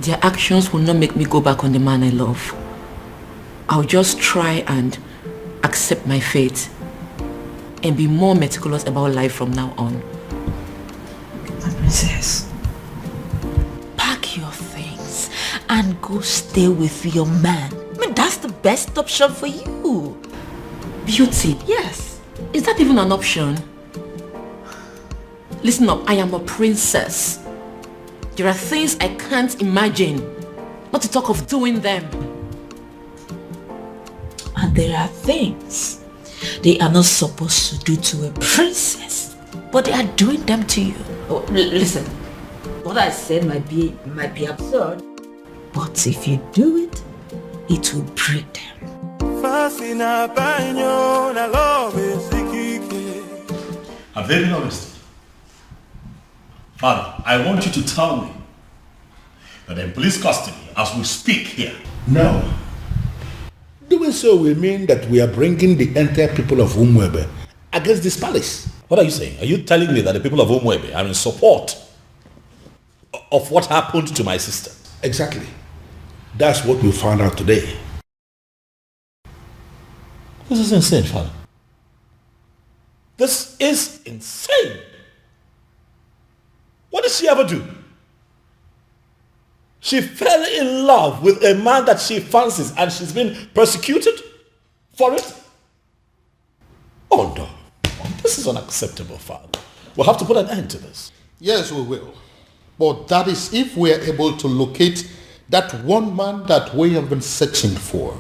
Their actions will not make me go back on the man I love. I'll just try and accept my fate and be more meticulous about life from now on. My princess, pack your things and go stay with your man. I mean, that's the best option for you. Beauty? Yes. Is that even an option? Listen up, I am a princess. There are things I can't imagine, not to talk of doing them. And there are things they are not supposed to do to a princess, but they are doing them to you. Oh, listen, what I said might be absurd, but if you do it, it will break them. Have they been arrested? Father, I want you to tell me that in police custody as we speak here. No. Doing so will mean that we are bringing the entire people of Umwebe against this palace. What are you saying? Are you telling me that the people of Umwebe are in support of what happened to my sister? Exactly. That's what we found out today. This is insane, Father. This is insane. What did she ever do? She fell in love with a man that she fancies and she's been persecuted for it? Oh no. This is unacceptable, Father. We'll have to put an end to this. Yes, we will. But that is if we are able to locate that one man that we have been searching for.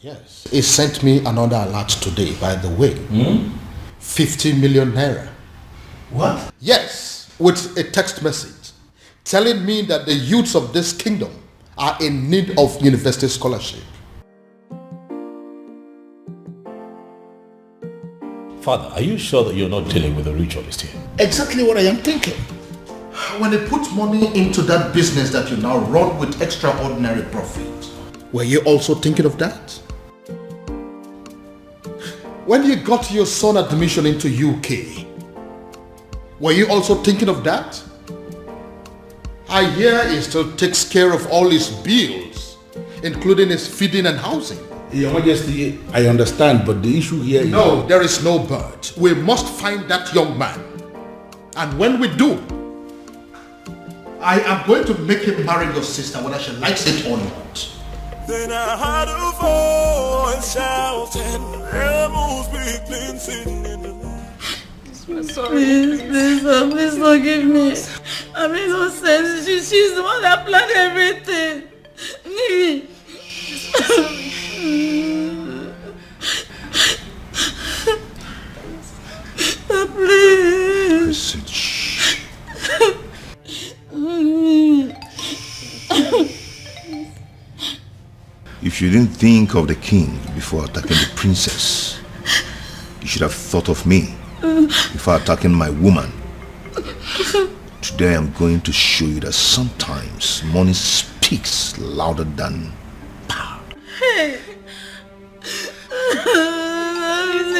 Yes. He sent me another alert today, by the way. 50 million naira. What? Yes, with a text message telling me that the youths of this kingdom are in need of university scholarship. Father, are you sure that you're not dealing with a ritualist here? Exactly what I am thinking. When they put money into that business that you now run with extraordinary profit, were you also thinking of that? When you got your son admission into UK, were you also thinking of that? I hear he still takes care of all his bills, including his feeding and housing. Your Majesty, I understand, but the issue here is... No, there is no but. We must find that young man. And when we do, I am going to make him marry your sister whether she likes it or not. Then I heard a voice shouting, "Amos be cleansing in the Please, please forgive me. I made no sense. She's the one that planned everything. Please. If you didn't think of the king before attacking the princess, you should have thought of me before attacking my woman. Today I'm going to show you that sometimes money speaks louder than power. Hey.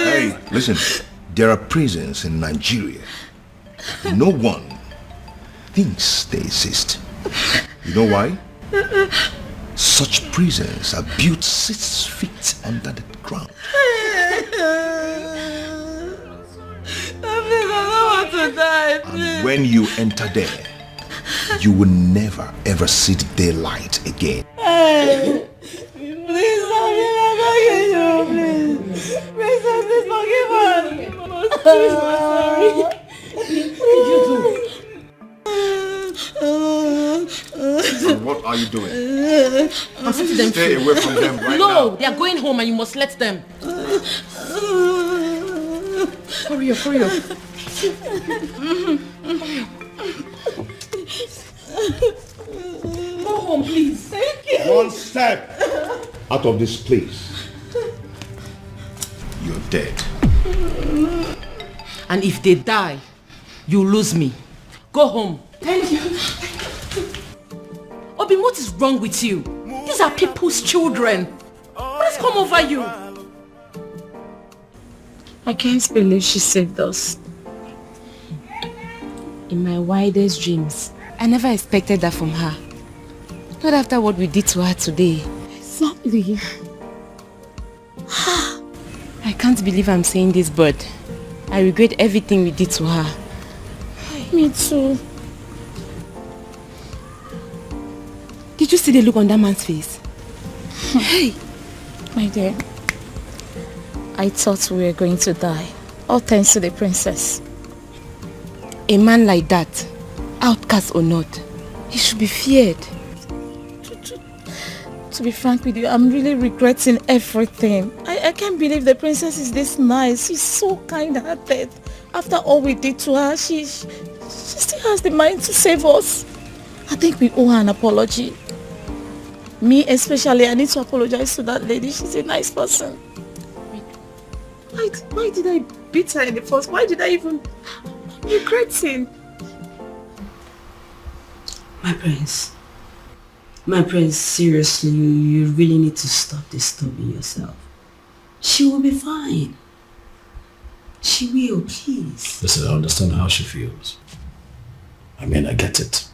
Hey, listen, there are prisons in Nigeria. No one thinks they exist. You know why? Such prisons are built 6 feet under the ground. I don't want to die, please. And when you enter there, you will never ever see the daylight again. Hey, please forgive me, please. Please forgive her. Please, I'm sorry. What did you do? And what are you doing? I'm sending them. Stay away from them right now. No, they are going home and you must let them. Hurry up, hurry up. Go home, please. Thank you. One step out of this place. You're dead. And if they die, you lose me. Go home. Thank you. Obin, what is wrong with you? These are people's children. What has come over you? I can't believe she saved us. In my wildest dreams, I never expected that from her. Not after what we did to her today. Exactly. I can't believe I'm saying this, but I regret everything we did to her. Me too. Did you see the look on that man's face? Hey! My dear, I thought we were going to die. All thanks to the princess. A man like that, outcast or not, he should be feared. to be frank with you, I'm really regretting everything. I can't believe the princess is this nice. She's so kind-hearted. After all we did to her, she still has the mind to save us. I think we owe her an apology. Me especially, I need to apologize to that lady. She's a nice person. Why did I beat her in the first? Why did I even... I'm regretting. My prince, seriously, you really need to stop disturbing yourself. She will be fine. She will, please. Listen, I understand how she feels. I mean, I get it.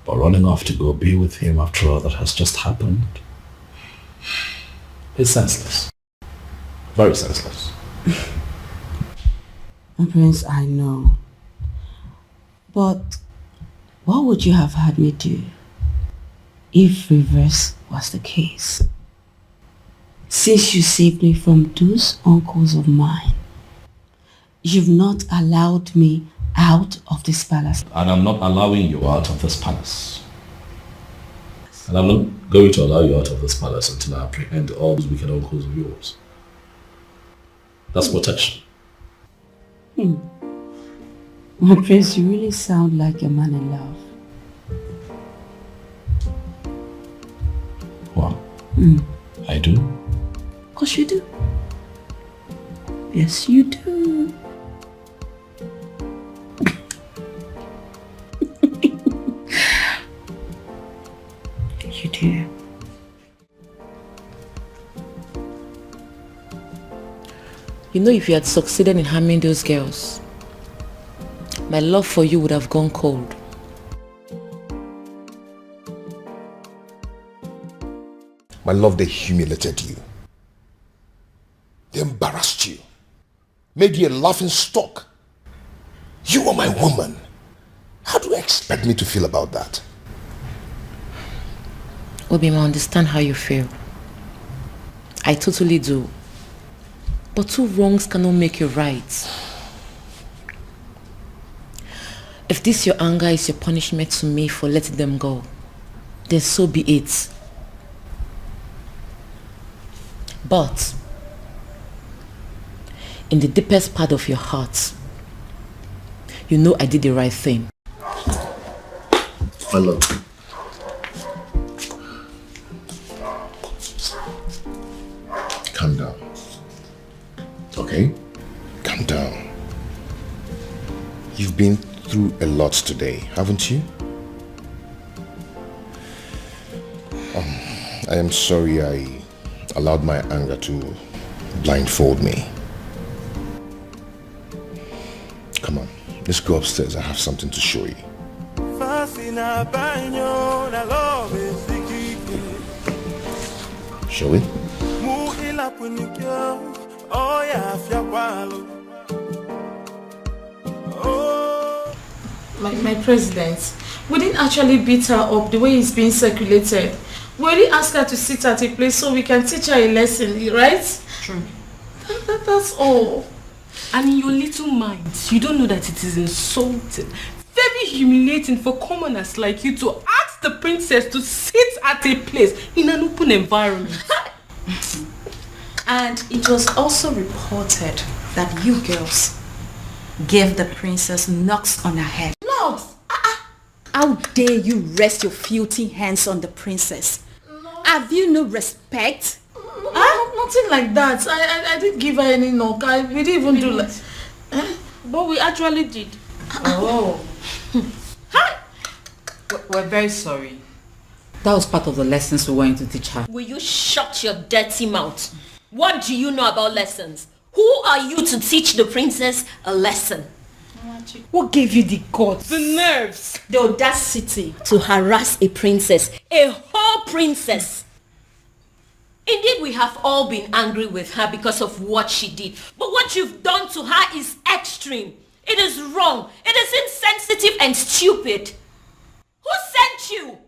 But running off to go be with him after all that has just happened is senseless. Very senseless. My prince, I know. But what would you have had me do if reverse was the case? Since you saved me from those uncles of mine, you've not allowed me out of this palace. And I'm not allowing you out of this palace. And I'm not going to allow you out of this palace until I apprehend all those wicked uncles of yours. That's protection. My prince, you really sound like a man in love. Wow. I do? Of course you do. Yes, you do. You do. You know, if you had succeeded in harming those girls, my love for you would have gone cold. My love, they humiliated you. They embarrassed you. Made you a laughing stock. You are my woman. How do you expect me to feel about that? Obima, I understand how you feel. I totally do. But two wrongs cannot make you right. If this your anger is your punishment to me for letting them go, then so be it. But in the deepest part of your heart, you know I did the right thing. My love. Calm down. Okay? Calm down. You've been through a lot today, haven't you? I am sorry I allowed my anger to blindfold me. Come on, let's go upstairs. I have something to show you. Shall we? My president, we didn't actually beat her up the way it's being circulated. We only asked her to sit at a place so we can teach her a lesson, right? True. That's all. And in your little minds, you don't know that it is insulting, very humiliating for commoners like you to ask the princess to sit at a place in an open environment. And it was also reported that you girls gave the princess knocks on her head. Knocks? How dare you rest your filthy hands on the princess? No. Have you no respect? Nothing like that. I didn't give her any knock. We didn't even do that. But we actually did. Oh. We're very sorry. That was part of the lessons we wanted to teach her. Will you shut your dirty mouth? What do you know about lessons? Who are you to teach the princess a lesson? What gave you the guts? The nerves. The audacity to harass a princess. A whole princess. Indeed, we have all been angry with her because of what she did. But what you've done to her is extreme. It is wrong. It is insensitive and stupid. Who sent you?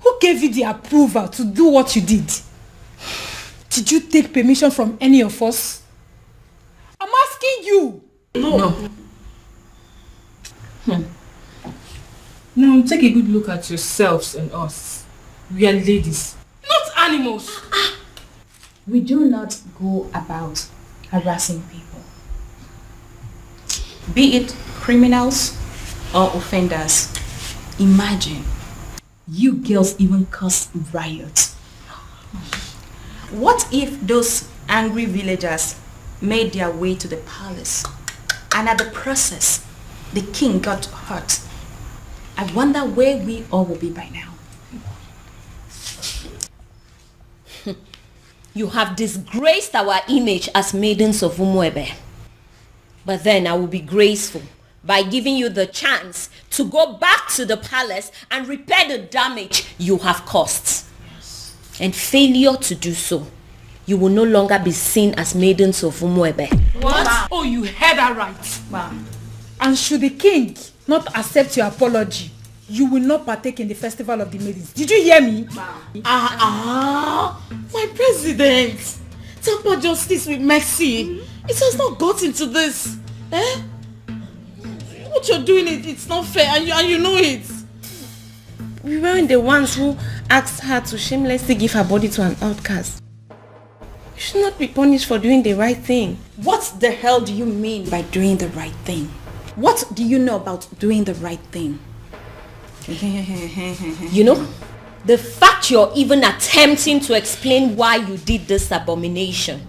Who gave you the approval to do what you did? Did you take permission from any of us? I'm asking you. No. Now take a good look at yourselves and us. We are ladies, not animals. We do not go about harassing people, be it criminals or offenders. Imagine, you girls even cause riots. What if those angry villagers made their way to the palace and at the process, the king got hurt? I wonder where we all will be by now. You have disgraced our image as maidens of Umuebe. But then I will be graceful by giving you the chance to go back to the palace and repair the damage you have caused. And failure to do so, you will no longer be seen as maidens of Umuebe. What? Wow. Oh, you heard that right. Wow. And should the king not accept your apology, you will not partake in the festival of the maidens. Did you hear me? Wow. My president. Temper justice with mercy. It has not gotten to this. Eh? What you're doing, it's not fair, and you know it. We weren't the ones who asked her to shamelessly give her body to an outcast. You should not be punished for doing the right thing. What the hell do you mean by doing the right thing? What do you know about doing the right thing? You know, the fact you're even attempting to explain why you did this abomination,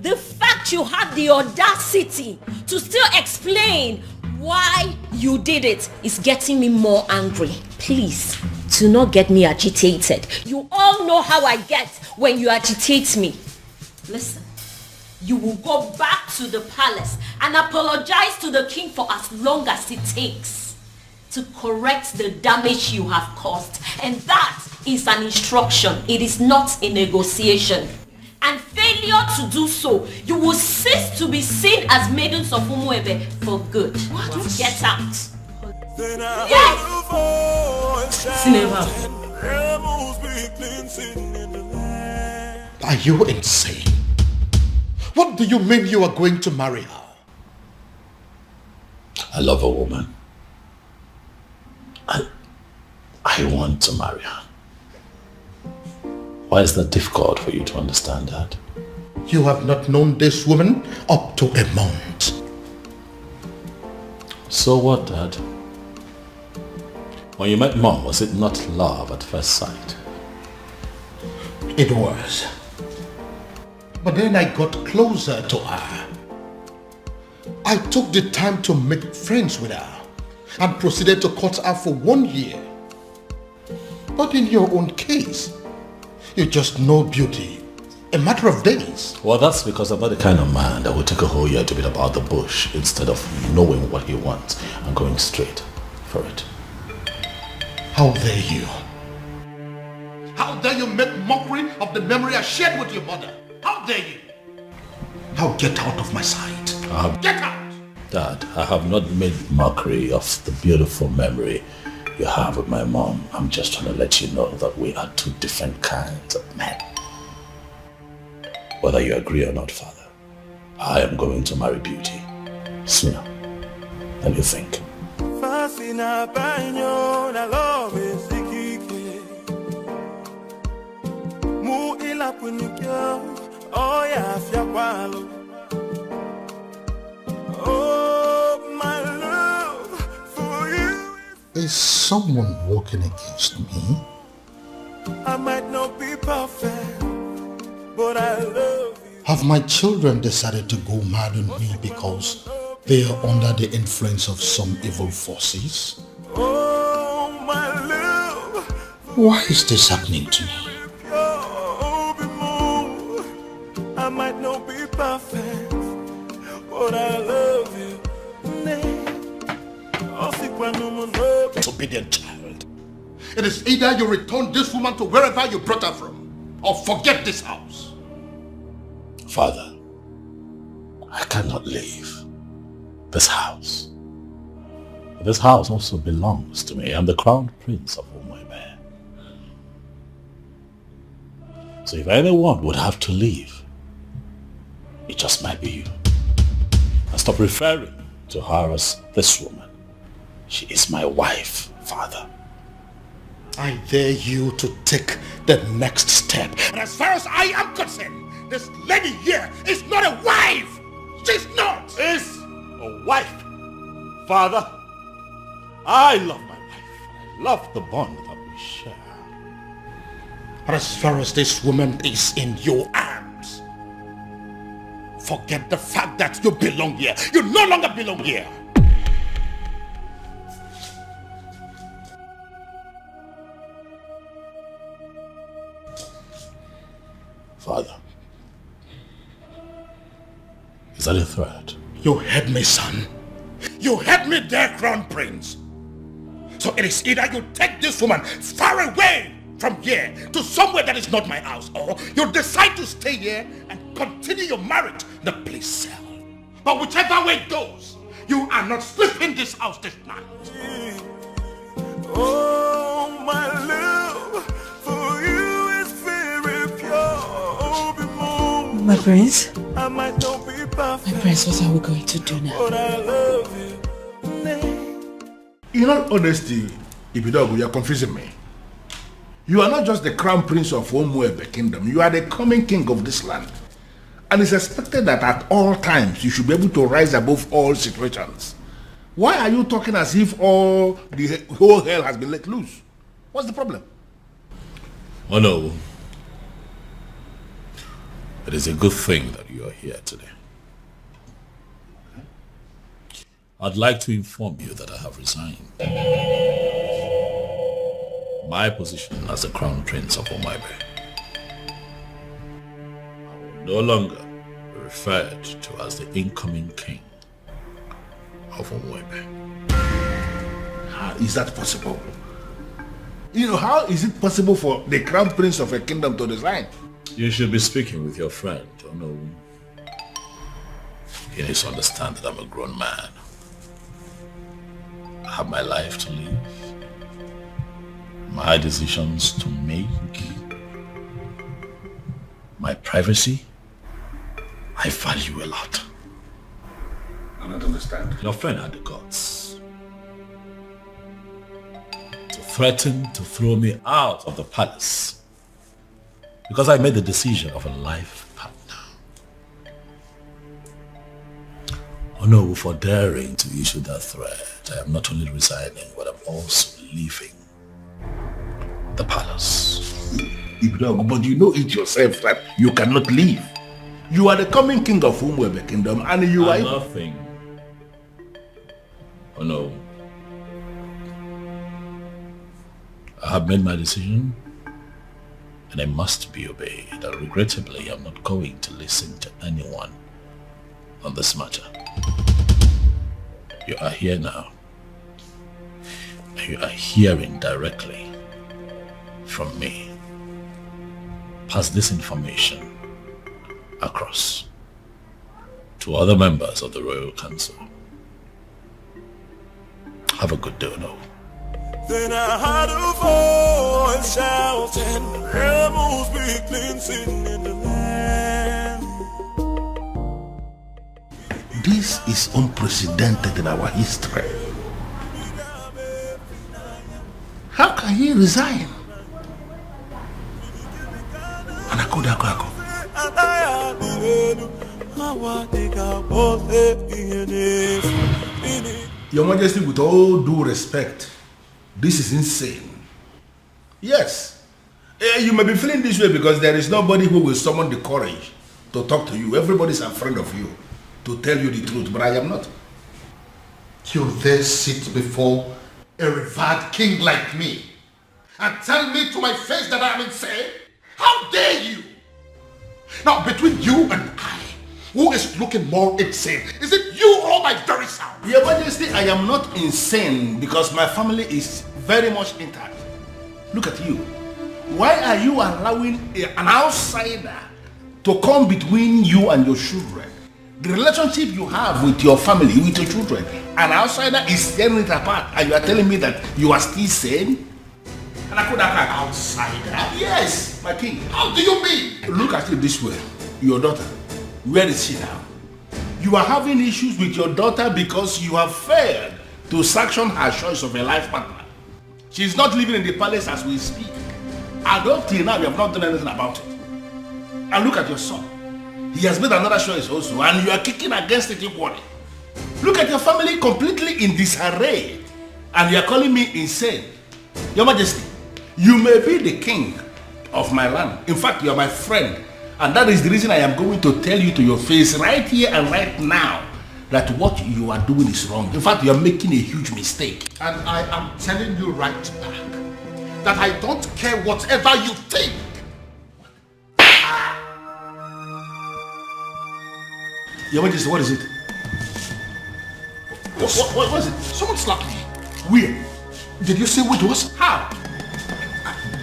the fact you had the audacity to still explain why you did it is getting me more angry. Please, do not get me agitated. You all know how I get when you agitate me. Listen, you will go back to the palace and apologize to the king for as long as it takes to correct the damage you have caused. And that is an instruction. It is not a negotiation. And failure to do so, you will cease to be seen as maidens of Umuebe for good. What? Get out. Yes! Are you insane? What do you mean you are going to marry her? I love a woman. I want to marry her. Why is that difficult for you to understand that? You have not known this woman up to a month. So what, Dad? When you met Mom, was it not love at first sight? It was. But then I got closer to her. I took the time to make friends with her and proceeded to court her for 1 year. But in your own case, you just know beauty. A matter of days. Well, that's because I'm not the kind of man that would take a whole year to beat about the bush instead of knowing what he wants and going straight for it. How dare you? How dare you make mockery of the memory I shared with your mother? How dare you? Now get out of my sight. Get out! Dad, I have not made mockery of the beautiful memory you have with my mom. I'm just trying to let you know that we are two different kinds of men. Whether you agree or not, Father, I am going to marry Beauty sooner than you think. Is someone working against me? I might not be perfect, but I love you. Have my children decided to go mad on me because they are under the influence of some evil forces? Oh, my love. Why is this happening to me? I might not be perfect, but I love you. Disobedient child. It is either you return this woman to wherever you brought her from, or forget this house. Father, I cannot leave this house. This house also belongs to me. I'm the crown prince of Umuebe. So if anyone would have to leave, it just might be you. And stop referring to her as this woman. She is my wife, Father. I dare you to take the next step. And as far as I am concerned, this lady here is not a wife. She's not. Is a wife. Father, I love my wife. I love the bond that we share. And as far as this woman is in your arms, forget the fact that you belong here. You no longer belong here. Father, is that a threat? You heard me, son. You heard me there, Crown Prince. So it is either you take this woman far away from here to somewhere that is not my house, or you decide to stay here and continue your marriage in the police cell. But whichever way it goes, you are not sleeping in this house this night. Oh, my love for you is very pure. My prince? I might not be perfect. My prince, what are we going to do now? But I love you. In all honesty, Ibidogu, you are confusing me. You are not just the crown prince of Umuebe kingdom. You are the coming king of this land. And it's expected that at all times you should be able to rise above all situations. Why are you talking as if all the whole hell has been let loose? What's the problem? Oh no. It is a good thing that you are here today. I'd like to inform you that I have resigned. My position as the Crown Prince of Umuebe. I will no longer be referred to as the incoming king of Umuebe. How is that possible? You know, how is it possible for the Crown Prince of a kingdom to resign? You should be speaking with your friend, oh no. He needs to understand that I'm a grown man. I have my life to live, my decisions to make, my privacy. I value a lot. I don't understand. Your friend had the guts to threaten to throw me out of the palace because I made the decision of a life partner. Oh no, for daring to issue that threat, I am not only resigning, but I'm also leaving the palace. But you know it yourself that you cannot leave. You are the coming king of Umuebe kingdom and you are... nothing. Oh no. I have made my decision and I must be obeyed. And regrettably, I'm not going to listen to anyone on this matter. You are here now. And you are hearing directly from me. Pass this information across to other members of the Royal Council. Have a good day, no. Then I heard a voice shouting, rebels be cleansing in the land. This is unprecedented in our history. How can he resign? Your Majesty, with all due respect, this is insane. Yes, you may be feeling this way because there is nobody who will summon the courage to talk to you. Everybody is afraid of you to tell you the truth, but I am not. You dare sit before a revered king like me and tell me to my face that I am insane? How dare you? Now, between you and I, who is looking more insane? Is it you or my very self? Your Majesty, I am not insane because my family is very much intact. Look at you. Why are you allowing an outsider to come between you and your children? The relationship you have with your family, with your children, an outsider is tearing it apart, and you are telling me that you are still sane? Outsider? Yes, my king. How do you mean? Look at it this way. Your daughter, where is she now? You are having issues with your daughter because you have failed to sanction her choice of a life partner. She's not living in the palace as we speak. And up till now, you have not done anything about it. And look at your son. He has made another choice also, and you are kicking against it equally. Look at your family completely in disarray, and you are calling me insane. Your Majesty, you may be the king of my land. In fact, you are my friend. And that is the reason I am going to tell you to your face right here and right now that what you are doing is wrong. In fact, you are making a huge mistake. And I am telling you right back that I don't care whatever you think. Your Majesty, what is it? What was it? Someone slapped me. Where? Did you see what it was? How?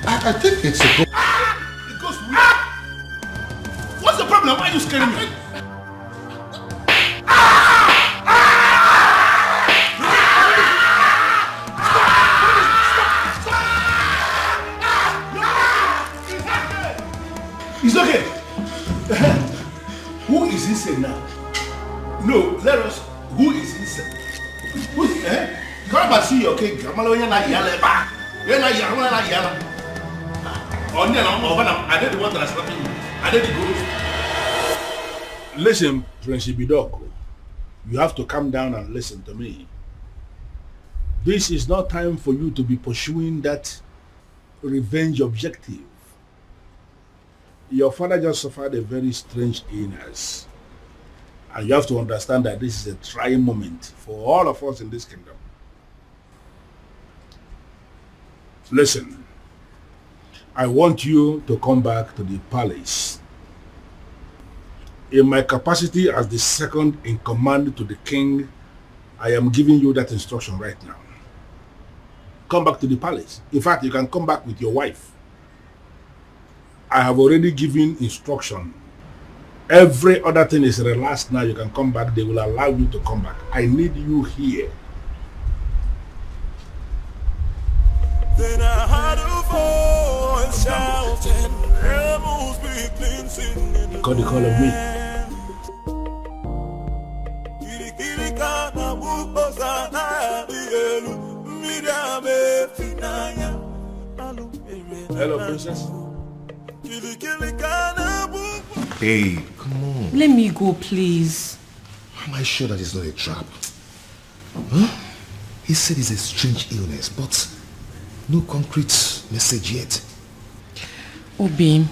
I think it's a ghost. It goes where? What's the problem? Why are you scaring me? It's okay. Who is insane now? No, let us. Who is insane? Who's come and see your king. I'm not yelling back. You're not yelling. I did the one that is slapping you. I did the ghost. Listen, Prince Ibidoko. You have to calm down and listen to me. This is not time for you to be pursuing that revenge objective. Your father just suffered a very strange illness. And you have to understand that this is a trying moment for all of us in this kingdom. Listen, I want you to come back to the palace. In my capacity as the second in command to the king, I am giving you that instruction right now. Come back to the palace. In fact, you can come back with your wife. I have already given instruction. Every other thing is relaxed now. You can come back. They will allow you to come back. I need you here. Then I heard a voice shouting, "Rebels be singing." You got the call of me. Hello, princess. Babe, come on. Let me go, please. Am I sure that it's not a trap? Huh? He said it's a strange illness, but no concrete message yet. Oh, babe,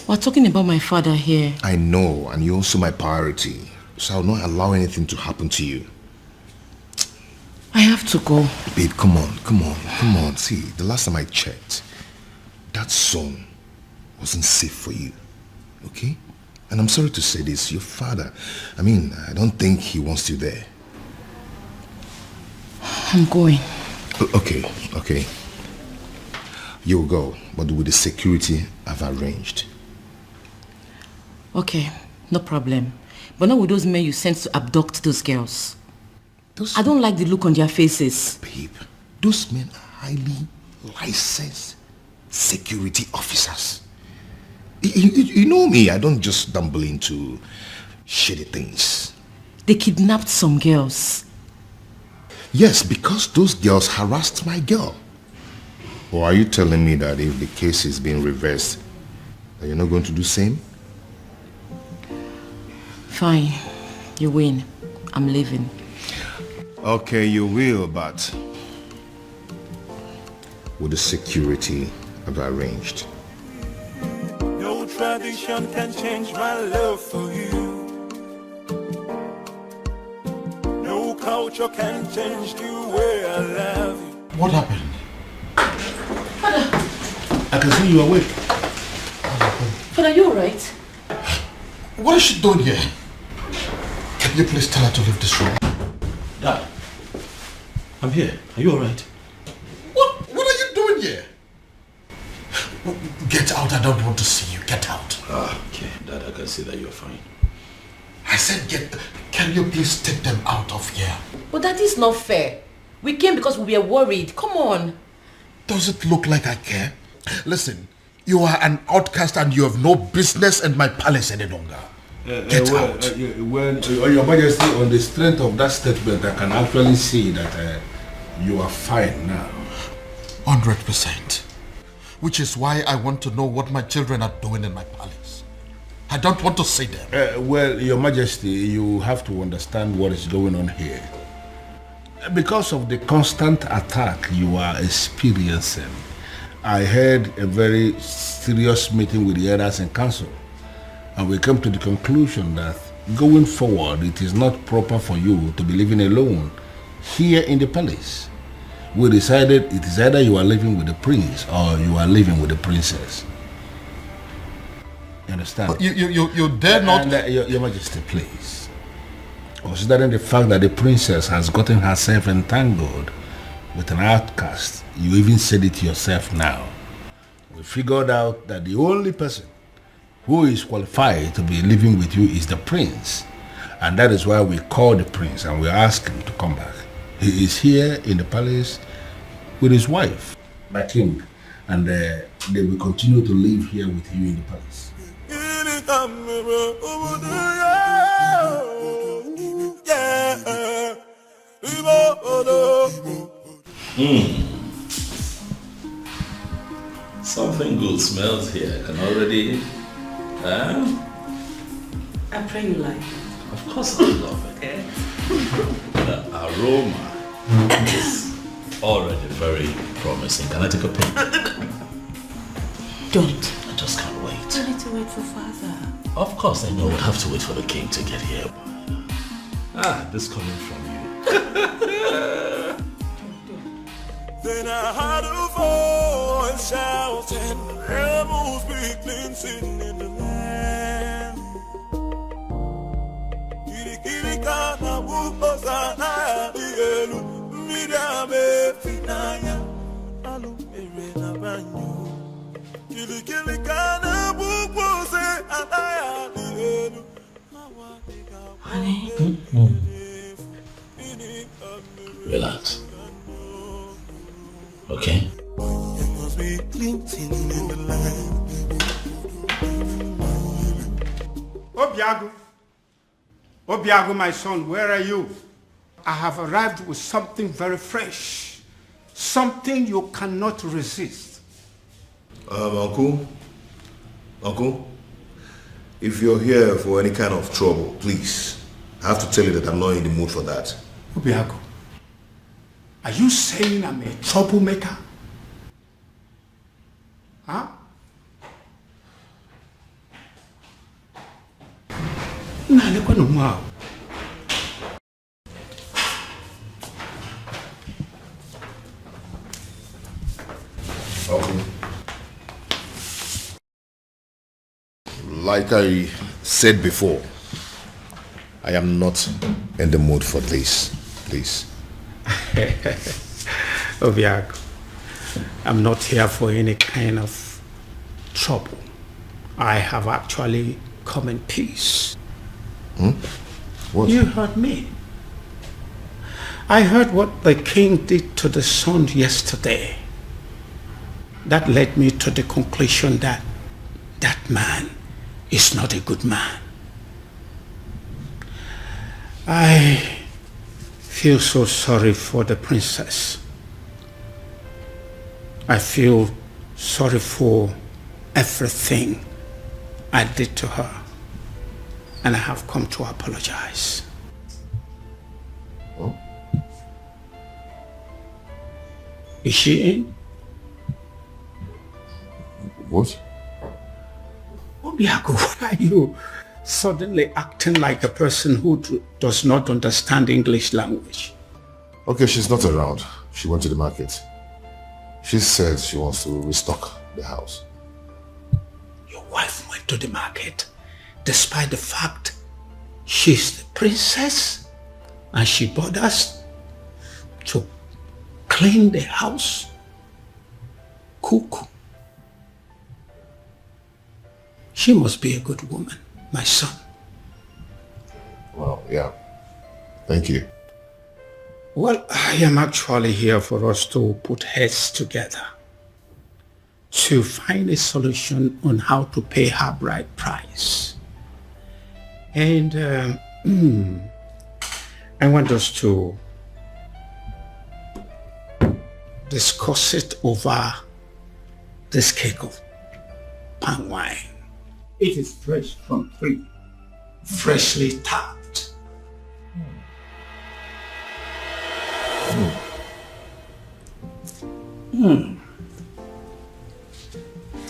we're talking about my father here. I know, and you're also my priority, so I'll not allow anything to happen to you. I have to go. Babe, come on. See, the last time I checked, that son wasn't safe for you, okay? And I'm sorry to say this, your father, I don't think he wants you there. I'm going. Okay. You'll go, but with the security I've arranged. Okay, no problem. But not with those men you sent to abduct those girls. I don't like the look on their faces. Babe, those men are highly licensed security officers. You know me, I don't just stumble into shitty things. They kidnapped some girls. Yes, because those girls harassed my girl. Or are you telling me that if the case is being reversed, that you're not going to do the same? Fine, you win. I'm leaving. Okay, you will, but with the security I've arranged. No tradition can change my love for you. No culture can change the way I love you. What happened? I can see you awake. Father, are you alright? What is she doing here? Can you please tell her to leave this room? Dad, I'm here. Are you alright? What are you doing here? Get out, I don't want to see you. Get out. Okay, Dad, I can see that you're fine. I said can you please take them out of here? But that is not fair. We came because we were worried. Come on. Does it look like I care? Listen, you are an outcast and you have no business in my palace any longer. Get out. Your Majesty, on the strength of that statement, I can actually see that you are fine now. 100%. Which is why I want to know what my children are doing in my palace. I don't want to see them. Well, Your Majesty, you have to understand what is going on here. Because of the constant attack you are experiencing, I had a very serious meeting with the elders and council, and we came to the conclusion that going forward, it is not proper for you to be living alone here in the palace. We decided it is either you are living with the prince or you are living with the princess. You understand? But you dare not... And, Your Majesty, please. Considering the fact that the princess has gotten herself entangled with an outcast, you even said it yourself now. We figured out that the only person who is qualified to be living with you is the prince. And that is why we called the prince and we asked him to come back. He is here in the palace with his wife, my king, and they will continue to live here with you in the palace. Something good smells here. I can already... I pray you like it. Of course I love it. Okay. The aroma is already very promising. Can I take a pic? Don't. I just can't wait. You need to wait for father. Of course I know we'll have to wait for the king to get here. This coming from you. Then I heard a voice shouting, "Rebels be cleansing in the land." Kirikirikana bukosana dielu midame finaya alu erena banyo. Kirikirikana bukose anaya dielu. Honey. Relax. Okay? Obiago, my son, where are you? I have arrived with something very fresh. Something you cannot resist. Uncle, if you're here for any kind of trouble, please, I have to tell you that I'm not in the mood for that. Obiago, are you saying I'm a troublemaker? Huh? Okay. Like I said before, I am not in the mood for this, please. Obiago, I'm not here for any kind of trouble. I have actually come in peace. What? You heard me. I heard what the king did to the son yesterday. That led me to the conclusion that that man is not a good man. I feel so sorry for the princess. I feel sorry for everything I did to her. And I have come to apologize. Oh? Is she in? What? Obiago, why are you suddenly acting like a person who does not understand English language? Okay, she's not around. She went to the market. She said she wants to restock the house. Your wife went to the market despite the fact she's the princess and she bought us to clean the house, cook. She must be a good woman, my son. Well, yeah. Thank you. Well, I am actually here for us to put heads together to find a solution on how to pay her bride price. And I want us to discuss it over this cake of palm wine. It is fresh from tree, freshly tapped.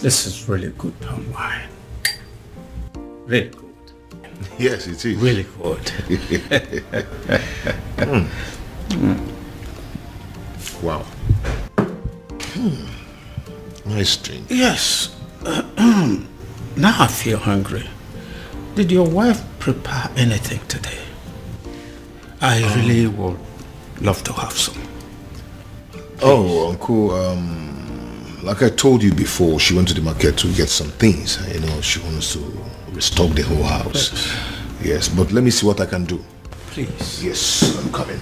This is really good palm wine. Really good. Yes, it is. Really good. Wow. Nice drink. Yes. Now I feel hungry. Did your wife prepare anything today? I really would love to have some. Oh, Uncle, like I told you before, she went to the market to get some things. You know, she wants to restock the whole house. Yes, but let me see what I can do. Please. Yes, I'm coming.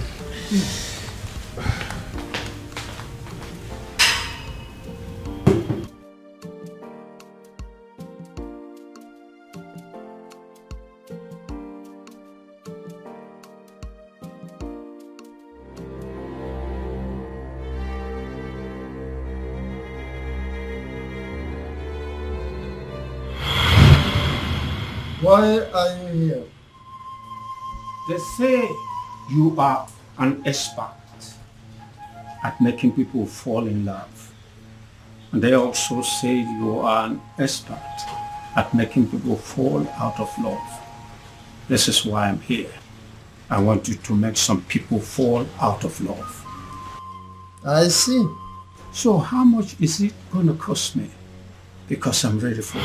Why are you here? They say you are an expert at making people fall in love. And they also say you are an expert at making people fall out of love. This is why I'm here. I want you to make some people fall out of love. I see. So how much is it going to cost me? Because I'm ready for it.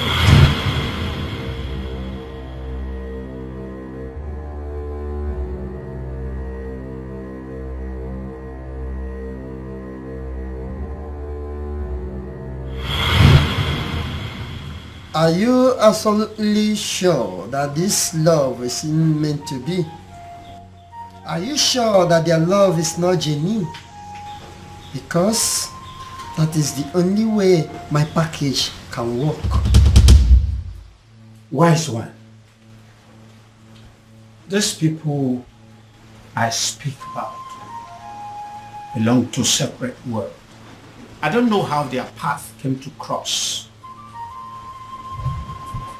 Are you absolutely sure that this love is meant to be? Are you sure that their love is not genuine? Because that is the only way my package can work. Wise one. These people I speak about belong to separate worlds. I don't know how their path came to cross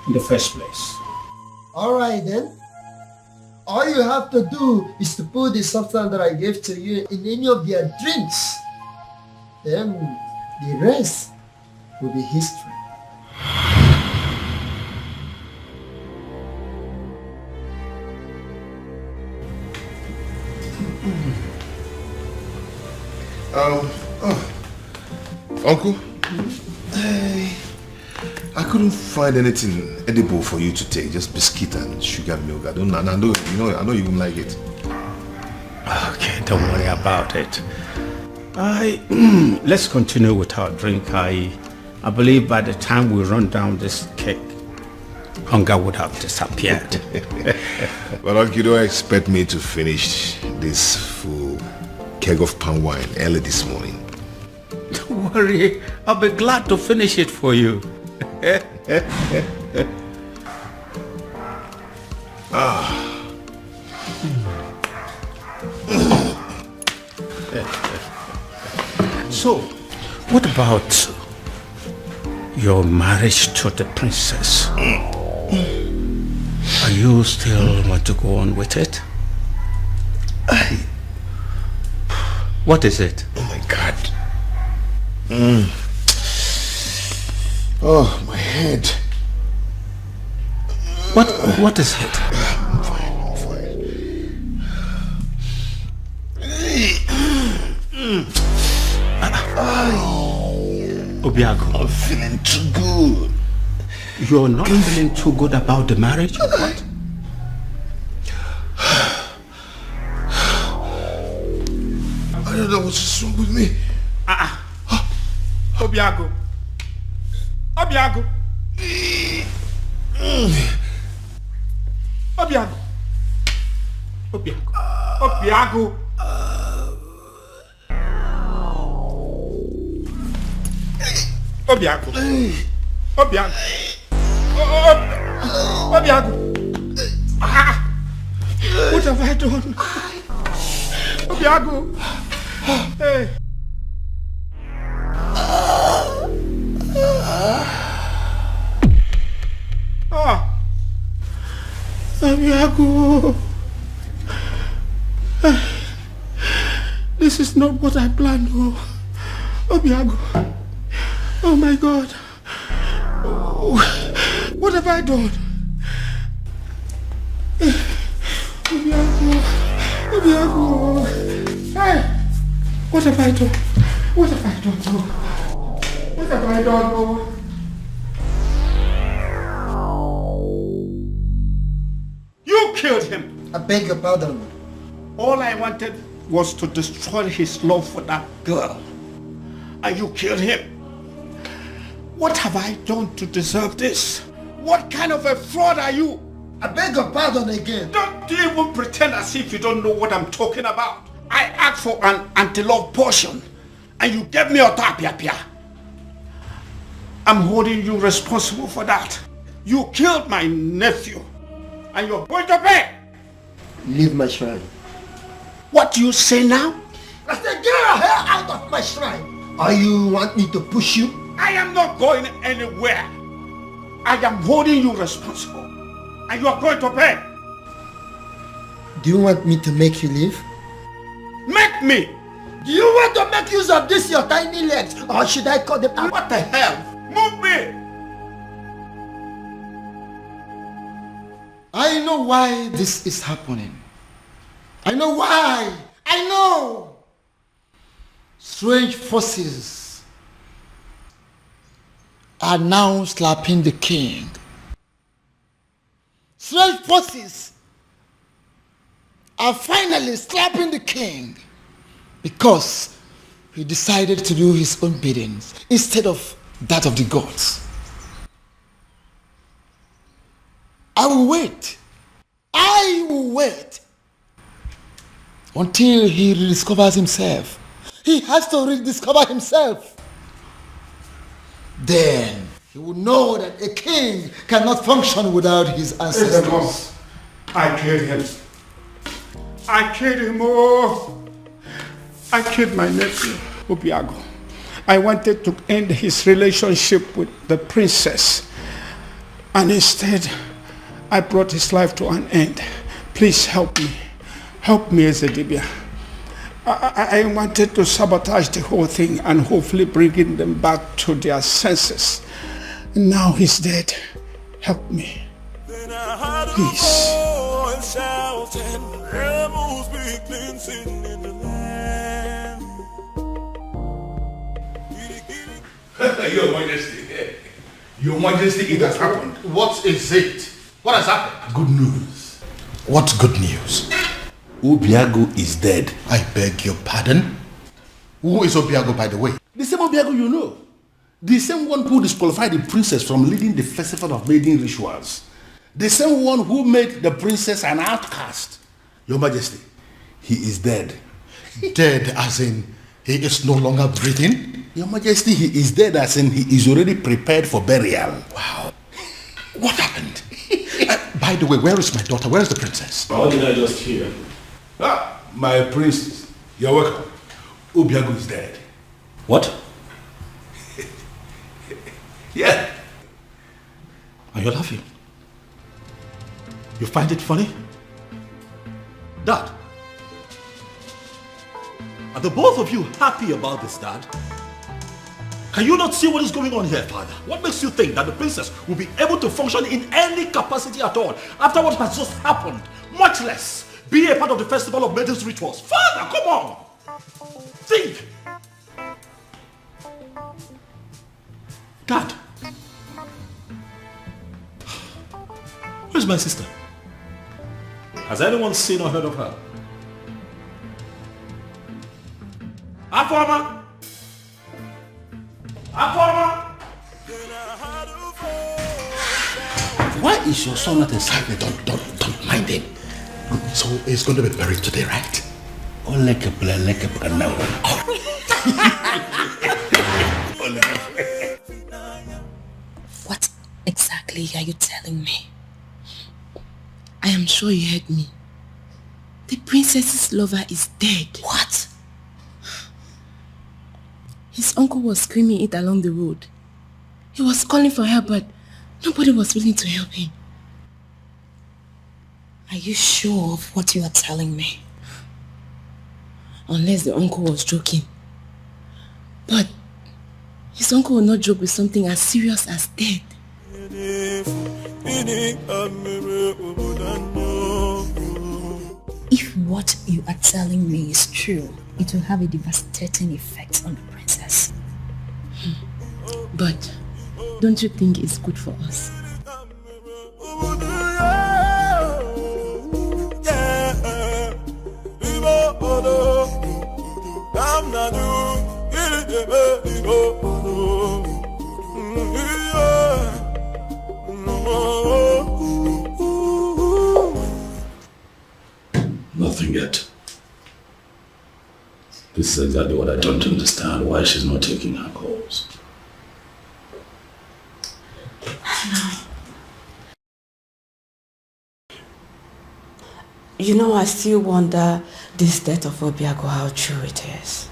in the first place. Alright then. All you have to do is to put the substance that I gave to you in any of their drinks. Then the rest will be history. Uncle, I couldn't find anything edible for you to take, just biscuit and sugar milk. I know you won't like it. Okay, don't worry about it. Let's continue with our drink. I believe by the time we run down this cake, hunger would have disappeared. But Uncle, you don't expect me to finish this full keg of palm wine early this morning. Don't worry, I'll be glad to finish it for you. So, what about your marriage to the princess? Are you still want to go on with it? What is it? Oh my God. Oh, my head. What is it? I'm fine. Obiago, I'm feeling too good. You're not feeling too good about the marriage? Or what? I don't know what's wrong with me. Obiago. Obiago. Obiago. Obiago. Obiago. Obiago. Obiago. Obiago. What have I done? Obiago. Hey. Obiago. This is not what I planned. Oh, Obiago. Oh my God. Oh, what have I done? Obiago. Obiago. Hey, what have I done? What have I done? Oh? What have I done? Oh? You killed him. I beg your pardon. All I wanted was to destroy his love for that girl. And you killed him. What have I done to deserve this? What kind of a fraud are you? I beg your pardon again. Don't even pretend as if you don't know what I'm talking about. I asked for an anti-love potion and you gave me a tapia. I'm holding you responsible for that. You killed my nephew and you're going to pay. Leave my shrine. What do you say now? I said get your hair out of my shrine. Or you want me to push you? I am not going anywhere. I am holding you responsible. And you are going to pay. Do you want me to make you leave? Make me! Do you want to make use of this your tiny legs? Or should I cut them out? What the hell? Move me! I know why this is happening. I know why. I know. Strange forces are now slapping the king. Strange forces are finally slapping the king because he decided to do his own biddings instead of that of the gods. I will wait until he rediscovers himself. He has to rediscover himself. Then he will know that a king cannot function without his ancestors. I killed him. I killed him. Oh, I killed my nephew, Obiago. I wanted to end his relationship with the princess. And instead, I brought his life to an end. Please help me. Help me, Ezedibia. I wanted to sabotage the whole thing and hopefully bringing them back to their senses. Now he's dead. Help me. Please. Your Majesty. Your Majesty, it has happened. What is it? What has happened? Good news. What good news? Obiago is dead. I beg your pardon? Who is Obiago, by the way? The same Obiago you know. The same one who disqualified the princess from leading the festival of maiden rituals. The same one who made the princess an outcast. Your Majesty, he is dead. Dead as in he is no longer breathing? Your Majesty, he is dead as in he is already prepared for burial. Wow. What happened? By the way, where is my daughter? Where is the princess? How did I just hear? Ah, my princess. You're welcome. Obiago is dead. What? Yeah. And you're laughing? You find it funny? Dad, are the both of you happy about this, Dad? Can you not see what is going on here, Father? What makes you think that the princess will be able to function in any capacity at all after what has just happened? Much less be a part of the festival of maidens rituals. Father, come on! Think! Dad, where's my sister? Has anyone seen or heard of her? Afoma! Afoma! Why is your son not inside? Don't mind him. So he's going to be buried today, right? Oh, like a now. What exactly are you telling me? I am sure you heard me. The princess's lover is dead. What? His uncle was screaming it along the road. He was calling for help, but nobody was willing to help him. Are you sure of what you are telling me? Unless the uncle was joking. But his uncle will not joke with something as serious as death. If what you are telling me is true, it will have a devastating effect on the princess. But don't you think it's good for us? Nothing yet. This is exactly what I don't understand, why she's not taking her calls. You know, I still wonder this death of Obiago, how true it is.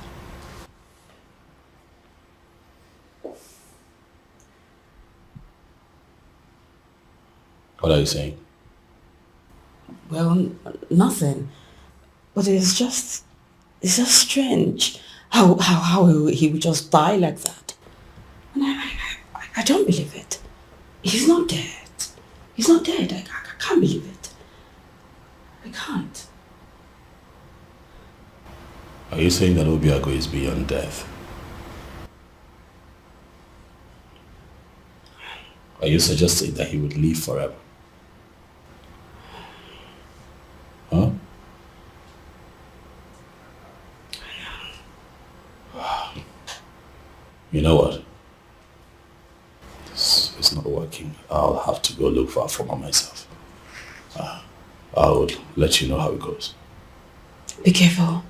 What are you saying? Well, nothing. But it's just strange how he would just die like that. And I don't believe it. He's not dead. He's not dead. I can't believe it. I can't. Are you saying that Obiago is beyond death? Are you suggesting that he would live forever? Huh? You know what? This is not working. I'll have to go look for Afoma myself. I'll let you know how it goes. Be careful.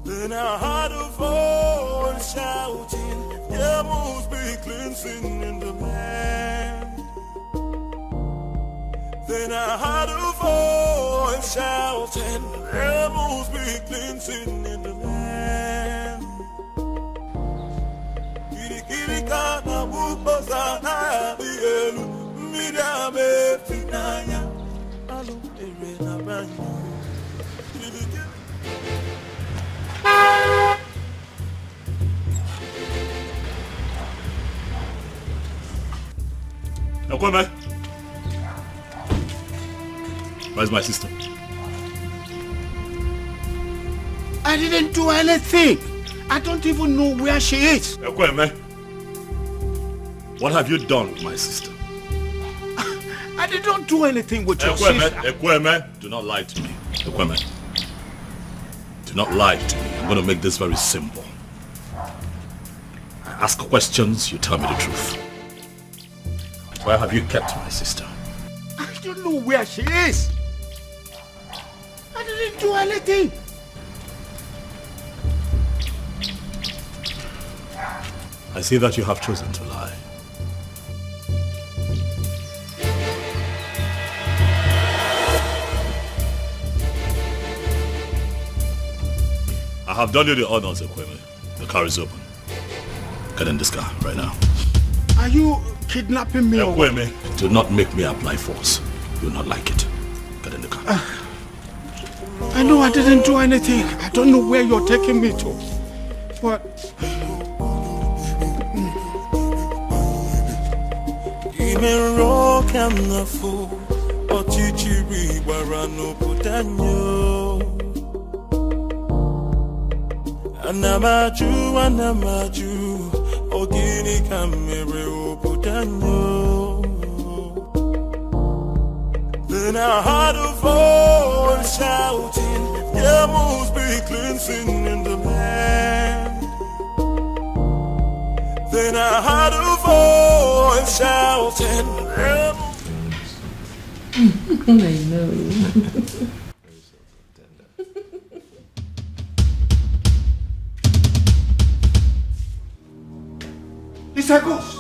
Then I heard a voice shouting, there must be cleansing in the land. Then I heard a voice shouting, there must be cleansing in the land. Kirikana bukosana dielu, midame finaya, alu erena banyo. Ekweme, where's my sister? I didn't do anything. I don't even know where she is. Ekweme, what have you done with my sister? I did not do anything with your sister. Ekweme, do not lie to me. Ekweme, do not lie to me. I'm going to make this very simple. I ask questions, you tell me the truth. Where have you kept my sister? I don't know where she is. I didn't do anything. I see that you have chosen to lie. I have done you the honors, Ekweme. The car is open. Get in this car right now. Are you kidnapping me? Ekweme, do not make me apply force. You'll not like it. Get in the car. I know I didn't do anything. I don't know where you're taking me to. But... Anamaju, ogini kamere obudanyo. Then I heard a voice shouting, there must be cleansing in the land. Then I heard a voice shouting, there I know. It's a ghost.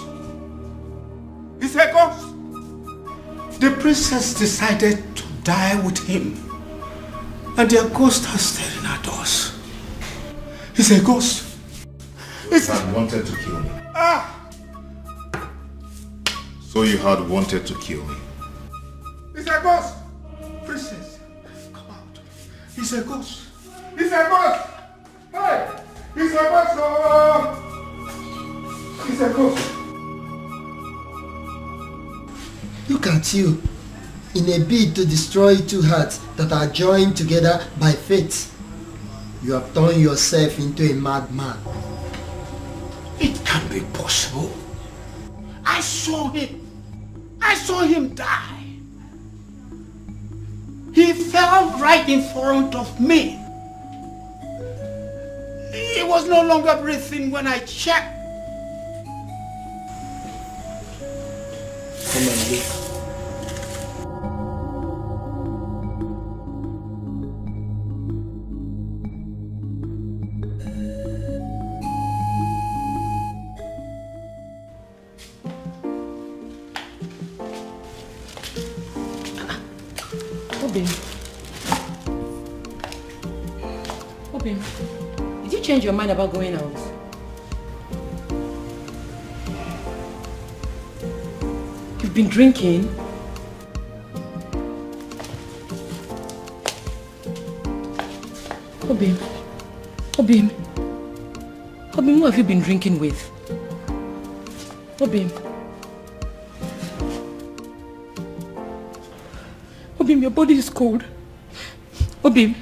It's a ghost. The princess decided to die with him. And their ghost are staring at us. It's a ghost. You had wanted to kill me. So you had wanted to kill me. It's a ghost. Princess, come out. It's a ghost. It's a ghost. Hey, it's a ghost. Oh. It's a ghost. Look at you. In a bid to destroy two hearts that are joined together by fate, you have turned yourself into a madman. It can't be possible. I saw him. I saw him die. He fell right in front of me. He was no longer breathing when I checked. Come and look. Obim, did you change your mind about going out? You've been drinking? Obim, who have you been drinking with? Obim, your body is cold. Obim,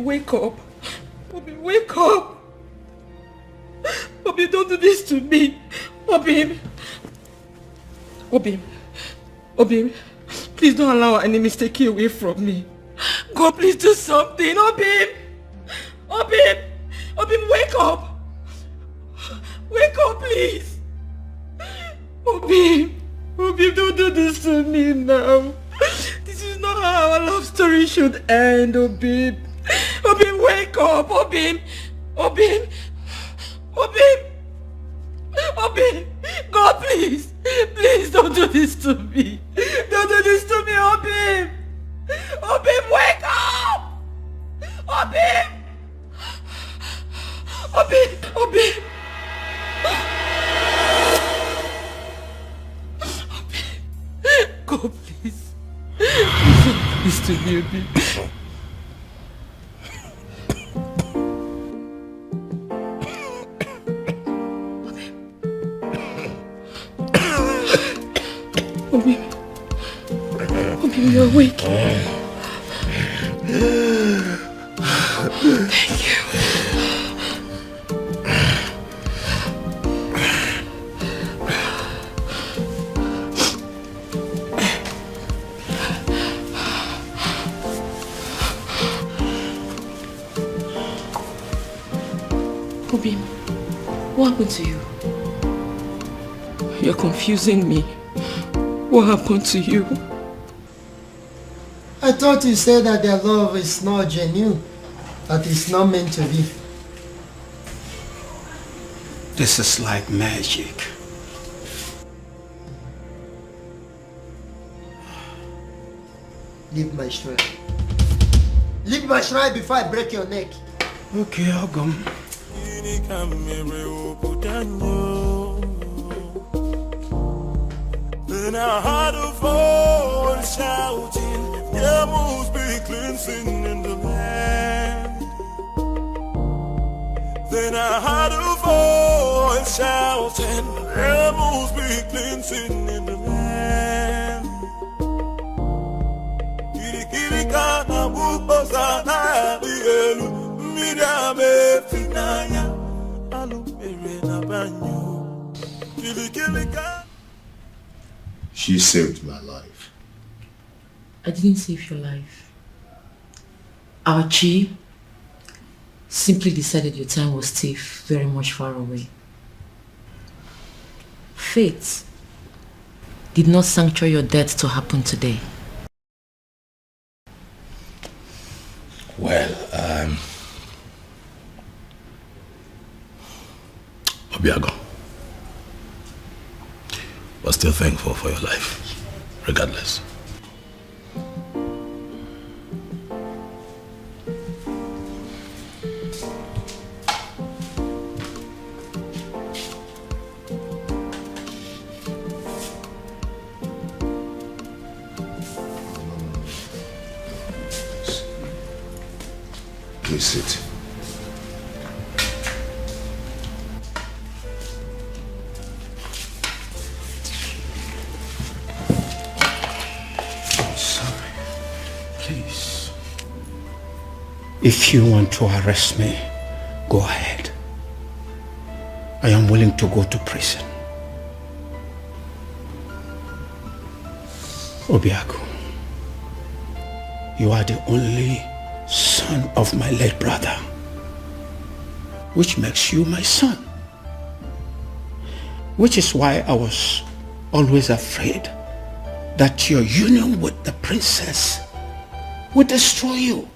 wake up. Obim, wake up. Obim, don't do this to me. Obim, please don't allow our enemies to take you away from me. God, please do something. Obim, wake up. Wake up, please. Obim, don't do this to me now. This is not how our love story should end, Obim. Wake up, Obim. God, please don't do this to me. Don't do this to me, Obim. Wake up. Obim. God, please. Please don't do this to me, Obim. Obim, you're awake. Thank you. Obim, what happened to you? You're confusing me. What happened to you? I thought you said that their love is not genuine, that it's not meant to be. This is like magic. Leave my shrine. Leave my shrine before I break your neck. Okay, I'll go. Then I heard a voice shouting, there must be cleansing in the land. Then I heard a voice shouting, there must be cleansing in the land. Kirikana buposa na dielu, midame finaya, alupere na banyo. Kirikirika. She saved my life. I didn't save your life. Our chief simply decided your time was still very much far away. Fate did not sanctuary your death to happen today. Well, Well, Obiago, we're still thankful for your life, regardless. Please sit. Please. If you want to arrest me, go ahead. I am willing to go to prison. Obiago, you are the only son of my late brother, which makes you my son. Which is why I was always afraid that your union with the princess would destroy you.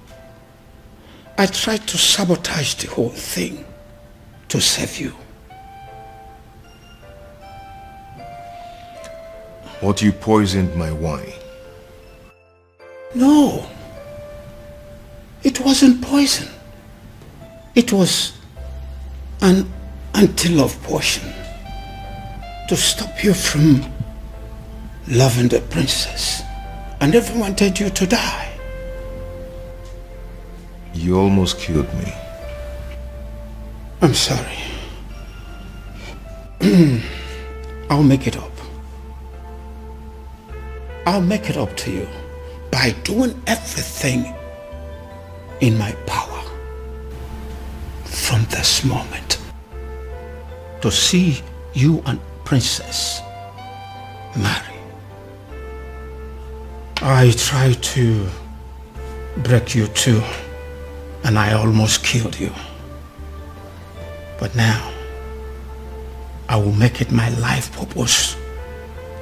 I tried to sabotage the whole thing to save you. What, you poisoned my wine? No. It wasn't poison. It was an anti-love potion to stop you from loving the princess. I never wanted you to die. You almost killed me. I'm sorry. I'll make it up. I'll make it up to you by doing everything in my power from this moment to see you and Princess marry. I tried to break you too, and I almost killed you. But now, I will make it my life purpose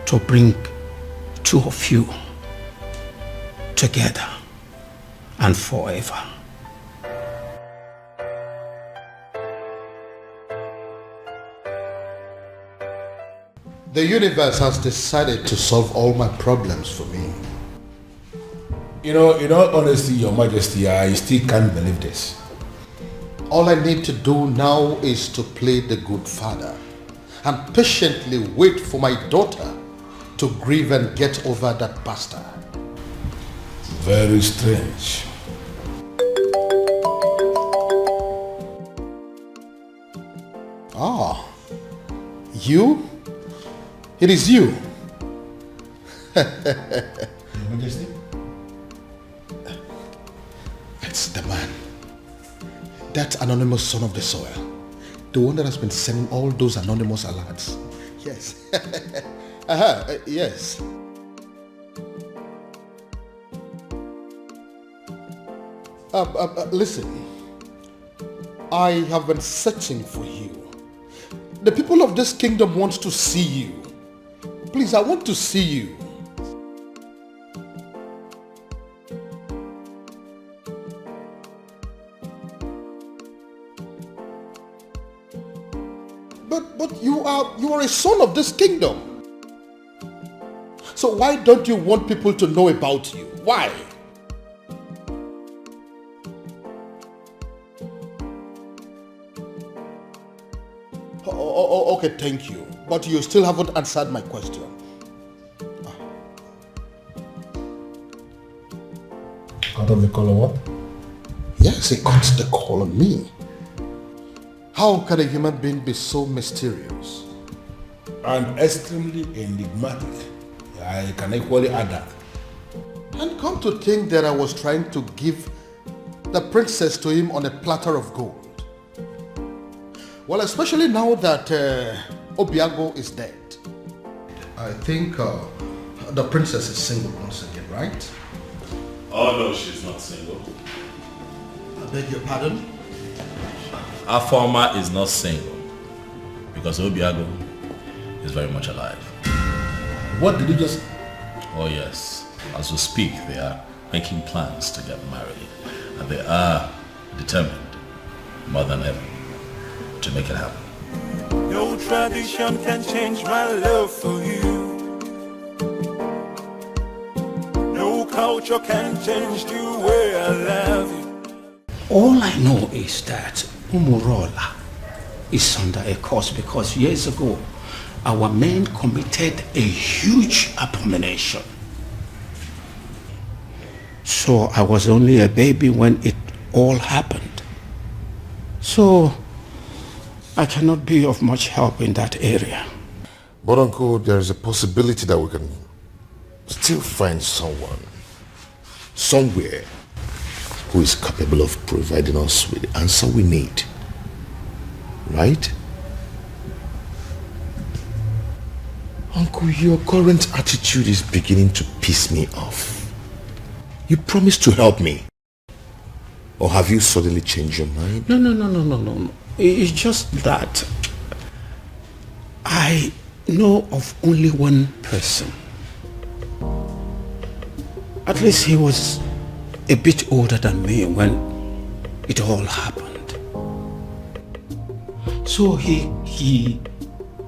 to bring two of you together and forever. The universe has decided to solve all my problems for me. You know, in all honesty, Your Majesty, I still can't believe this. All I need to do now is to play the good father and patiently wait for my daughter to grieve and get over that bastard. Very strange. Ah, you? It is you. Your Majesty? It's the man. That anonymous son of the soil. The one that has been sending all those anonymous alerts. Yes. Yes. Listen. I have been searching for you. The people of this kingdom want to see you. Please, I want to see you. But you are a son of this kingdom. So why don't you want people to know about you? Why? Okay, thank you. But you still haven't answered my question. Cut off the call or what? Yes, he cut the call on me. How can a human being be so mysterious? And extremely enigmatic. I can equally add that. And come to think that I was trying to give the princess to him on a platter of gold. Well, especially now that Obiago is dead. I think the princess is single once again, right? Oh no, she's not single. I beg your pardon? Afoma is not single because Obiago is very much alive. What did you just... Oh yes, as we speak they are making plans to get married. And they are determined, more than ever, to make it happen. No tradition can change my love for you. No culture can change the way I love you. All I know is that Umurola is under a curse because years ago, our men committed a huge abomination. So I was only a baby when it all happened. So I cannot be of much help in that area. But Uncle, there is a possibility that we can still find someone, somewhere, who is capable of providing us with the answer we need. Right? Uncle, your current attitude is beginning to piss me off. You promised to help me. Or have you suddenly changed your mind? No. It's just that I know of only one person. At least he was a bit older than me when it all happened. So he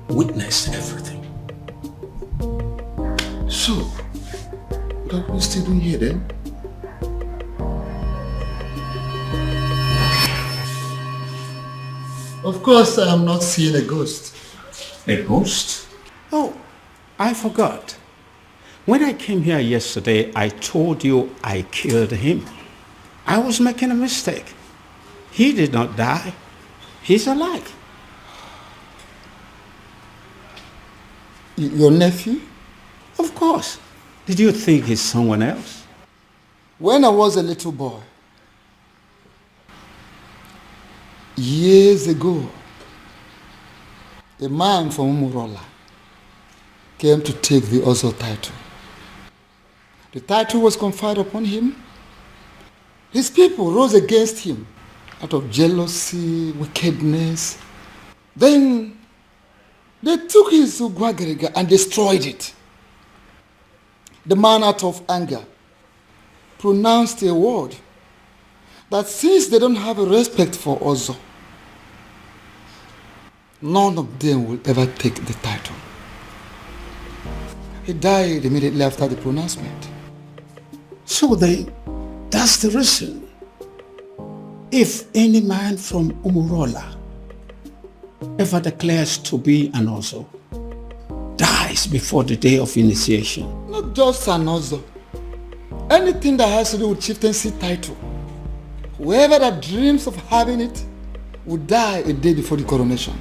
witnessed everything. So, what are we still doing here then? Of course, I am not seeing a ghost. A ghost? Oh, I forgot. When I came here yesterday, I told you I killed him. I was making a mistake. He did not die. He's alive. Your nephew? Of course. Did you think he's someone else? When I was a little boy, years ago, a man from Umurola came to take the Ozo title. The title was conferred upon him. His people rose against him out of jealousy, wickedness. Then they took his Ugwagariga and destroyed it. The man, out of anger, pronounced a word that since they don't have a respect for Ozo, none of them will ever take the title. He died immediately after the pronouncement. So that's the reason. If any man from Umurola ever declares to be an Ozo, dies before the day of initiation. Not just an Ozo. Anything that has to do with chieftaincy title. Whoever that dreams of having it will die a day before the coronation.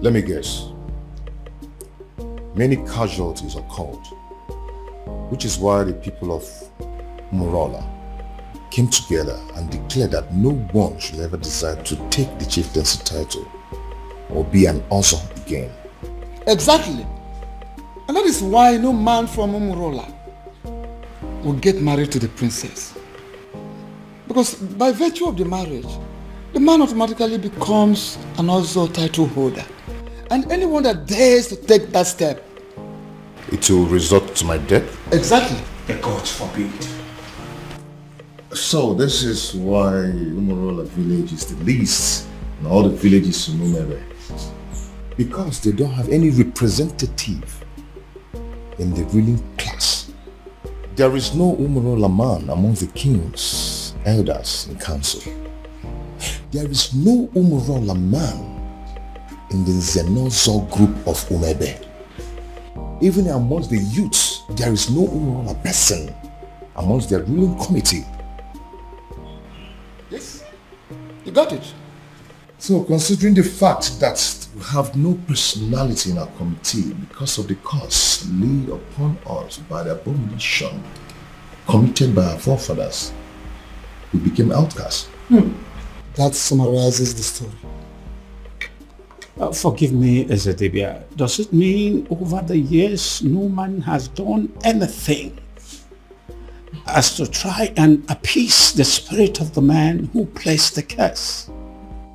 Let me guess. Many casualties occurred, which is why the people of Umurola came together and declared that no one should ever decide to take the chieftaincy title or be an Ozo again. Exactly. And that is why no man from Umurola will get married to the princess. Because by virtue of the marriage, the man automatically becomes an Ozo title holder. And anyone that dares to take that step, it will result to my death? Exactly. The gods forbid. So this is why Umurola village is the least in all the villages in Umere. Because they don't have any representative in the ruling class. There is no Umurola man among the king's elders in council. There is no Umurola man in the Zenozo group of Umebe. Even amongst the youths, there is no Umurola person amongst their ruling committee. Yes, you got it. So considering the fact that we have no personality in our committee because of the curse laid upon us by the abomination committed by our forefathers, we became outcasts. That summarizes the story. Forgive me, Ezedibia. Does it mean over the years no man has done anything as to try and appease the spirit of the man who placed the curse?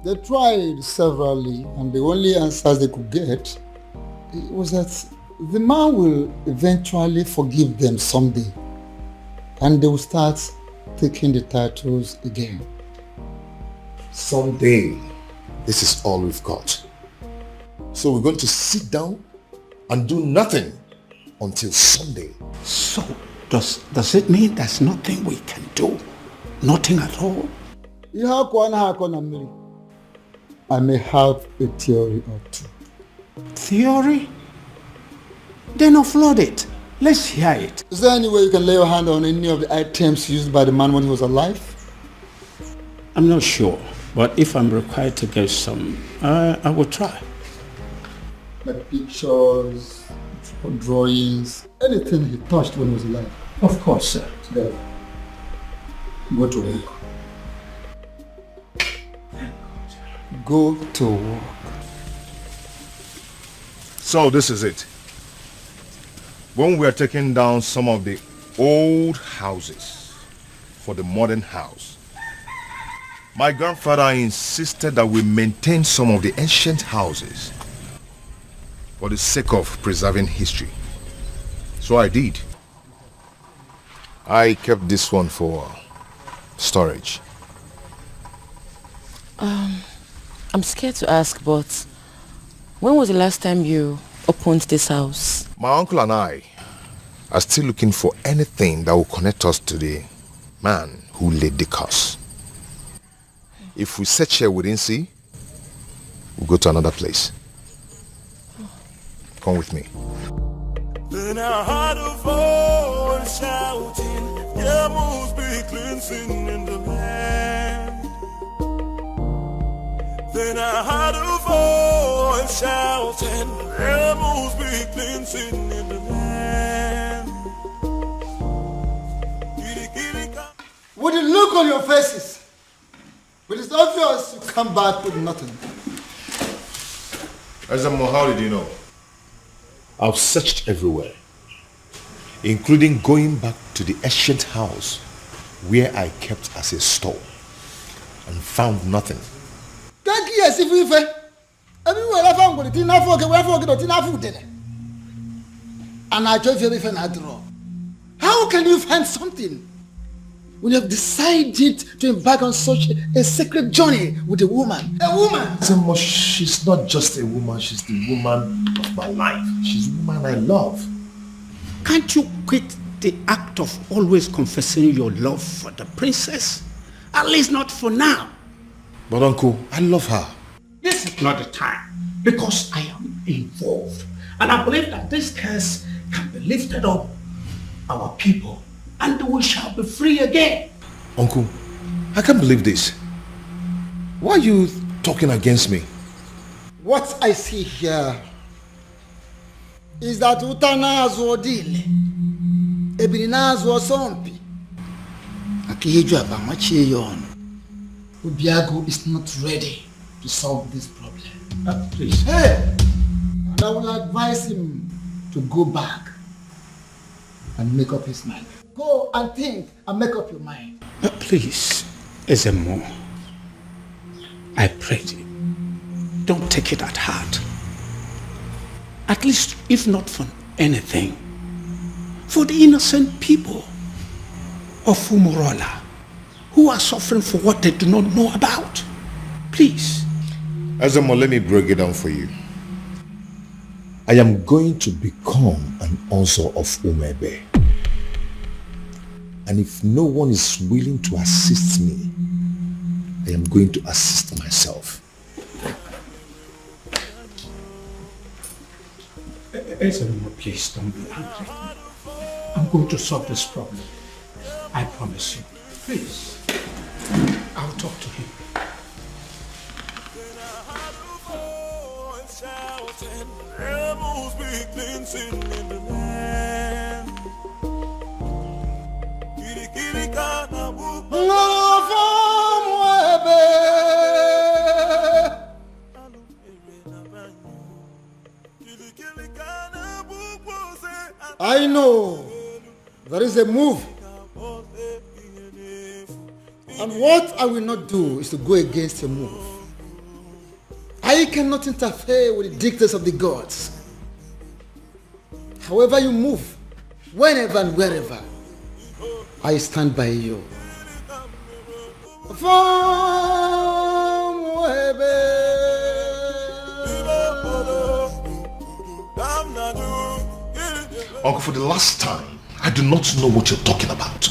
They tried severally, and the only answers they could get was that the man will eventually forgive them someday. and they will start taking the titles again. Someday, this is all we've got. So we're going to sit down and do nothing until Sunday. So, does it mean there's nothing we can do? Nothing at all? I may have a theory or two. Theory? Then offload it. Let's hear it. Is there any way you can lay your hand on any of the items used by the man when he was alive? I'm not sure, but if I'm required to get some, I will try. Like pictures, drawings, anything he touched when he was alive. Of course, sir. There. Go to work. Go to work. So this is it. When we are taking down some of the old houses for the modern house, my grandfather insisted that we maintain some of the ancient houses for the sake of preserving history. So I did. I kept this one for storage. I'm scared to ask, but when was the last time you opened this house? My uncle and I are still looking for anything that will connect us to the man who laid the curse. If we search here we didn't see, we'll go to another place. Come with me. Then I heard a voice shouting, there must be cleansing in the land. Then I heard a voice shouting, there must be cleansing in the land. With the look on your faces, it is obvious you come back with nothing. Azamo, how did you know? I've searched everywhere, including going back to the ancient house where I kept as a store and found nothing. How can you find something when you have decided to embark on such a sacred journey with a woman? A woman! Azamo, she's not just a woman, she's the woman of my life. She's the woman I love. Can't you quit the act of always confessing your love for the princess? At least not for now. But uncle, I love her. This is not the time, because I am involved. And I believe that this curse can be lifted up our people, and we shall be free again. Uncle, I can't believe this. Why are you talking against me? What I see here is that Utanazo Dile, Ebinazo Sompi, Akiyeju Abamachi Yon, Ubiago is not ready to solve this problem. Please. Hey! And I will advise him to go back and make up his mind. Go and think and make up your mind. Please, Ezemo, I pray you, don't take it at heart. At least, if not for anything, for the innocent people of Umurola who are suffering for what they do not know about. Please. Ezemo, let me break it down for you. I am going to become an Ozo of Umebe. And if no one is willing to assist me, I am going to assist myself. Ezemo, please don't be angry. I'm going to solve this problem. I promise you. Please. I'll talk to him. There must be cleansing in the land. I know there is a move, and what I will not do is to go against a move. I cannot interfere with the dictates of the gods. However you move, whenever and wherever, I stand by you. Uncle, for the last time, I do not know what you're talking about.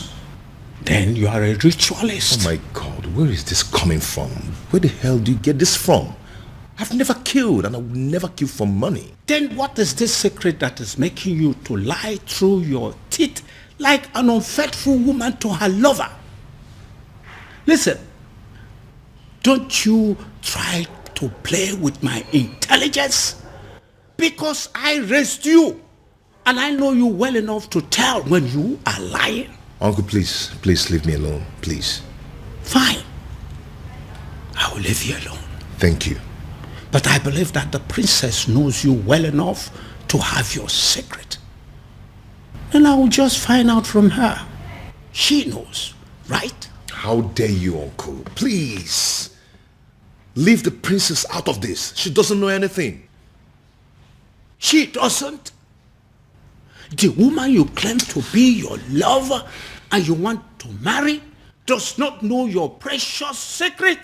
Then you are a ritualist. Oh my God, where is this coming from? Where the hell do you get this from? I've never killed and I will never kill for money. Then what is this secret that is making you to lie through your teeth like an unfaithful woman to her lover? Listen, don't you try to play with my intelligence, because I raised you and I know you well enough to tell when you are lying. Uncle, please leave me alone, please. Fine. I will leave you alone. Thank you. But I believe that the princess knows you well enough to have your secret. And I will just find out from her. She knows, right? How dare you, Uncle? Please. Leave the princess out of this. She doesn't know anything. She doesn't? The woman you claim to be your lover and you want to marry does not know your precious secret?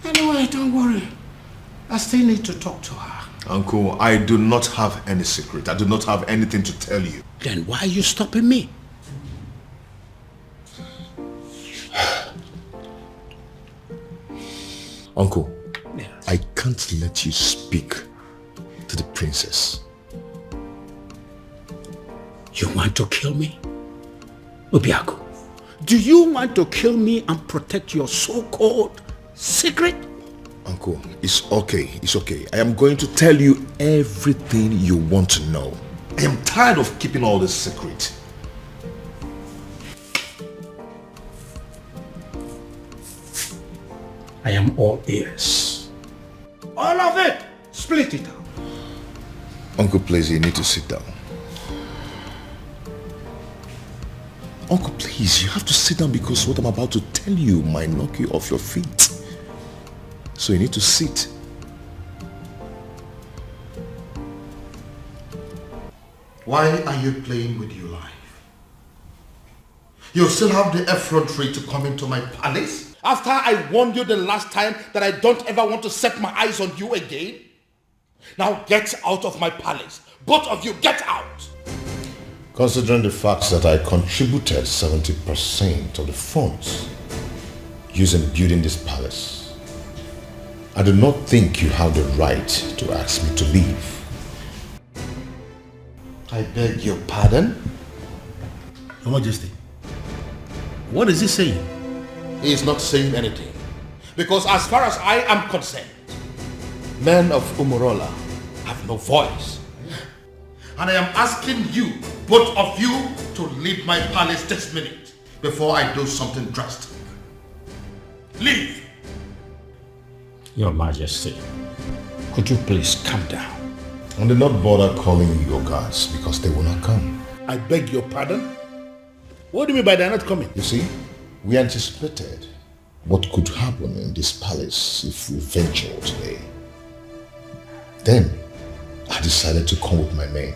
Anyway, don't worry. I still need to talk to her. Uncle, I do not have any secret. I do not have anything to tell you. Then why are you stopping me? Uncle, I can't let you speak to the princess. You want to kill me? Obiaku, do you want to kill me and protect your so-called secret? Uncle, it's okay. It's okay. I am going to tell you everything you want to know. I am tired of keeping all this secret. I am all ears. All of it! Split it out. Uncle, please, you need to sit down. Uncle, please, you have to sit down because what I'm about to tell you might knock you off your feet. So you need to sit. Why are you playing with your life? You still have the effrontery to come into my palace? After I warned you the last time that I don't ever want to set my eyes on you again? Now get out of my palace. Both of you, get out! Considering the fact that I contributed 70% of the funds used in building this palace, I do not think you have the right to ask me to leave. I beg your pardon? Your Majesty, what is he saying? He is not saying anything. Because as far as I am concerned, men of Umurola have no voice. And I am asking you, both of you, to leave my palace this minute before I do something drastic. Leave! Your Majesty, could you please calm down? And do not bother calling your guards because they will not come. I beg your pardon? What do you mean by they're not coming? You see, we anticipated what could happen in this palace if we venture today. Then, I decided to come with my men.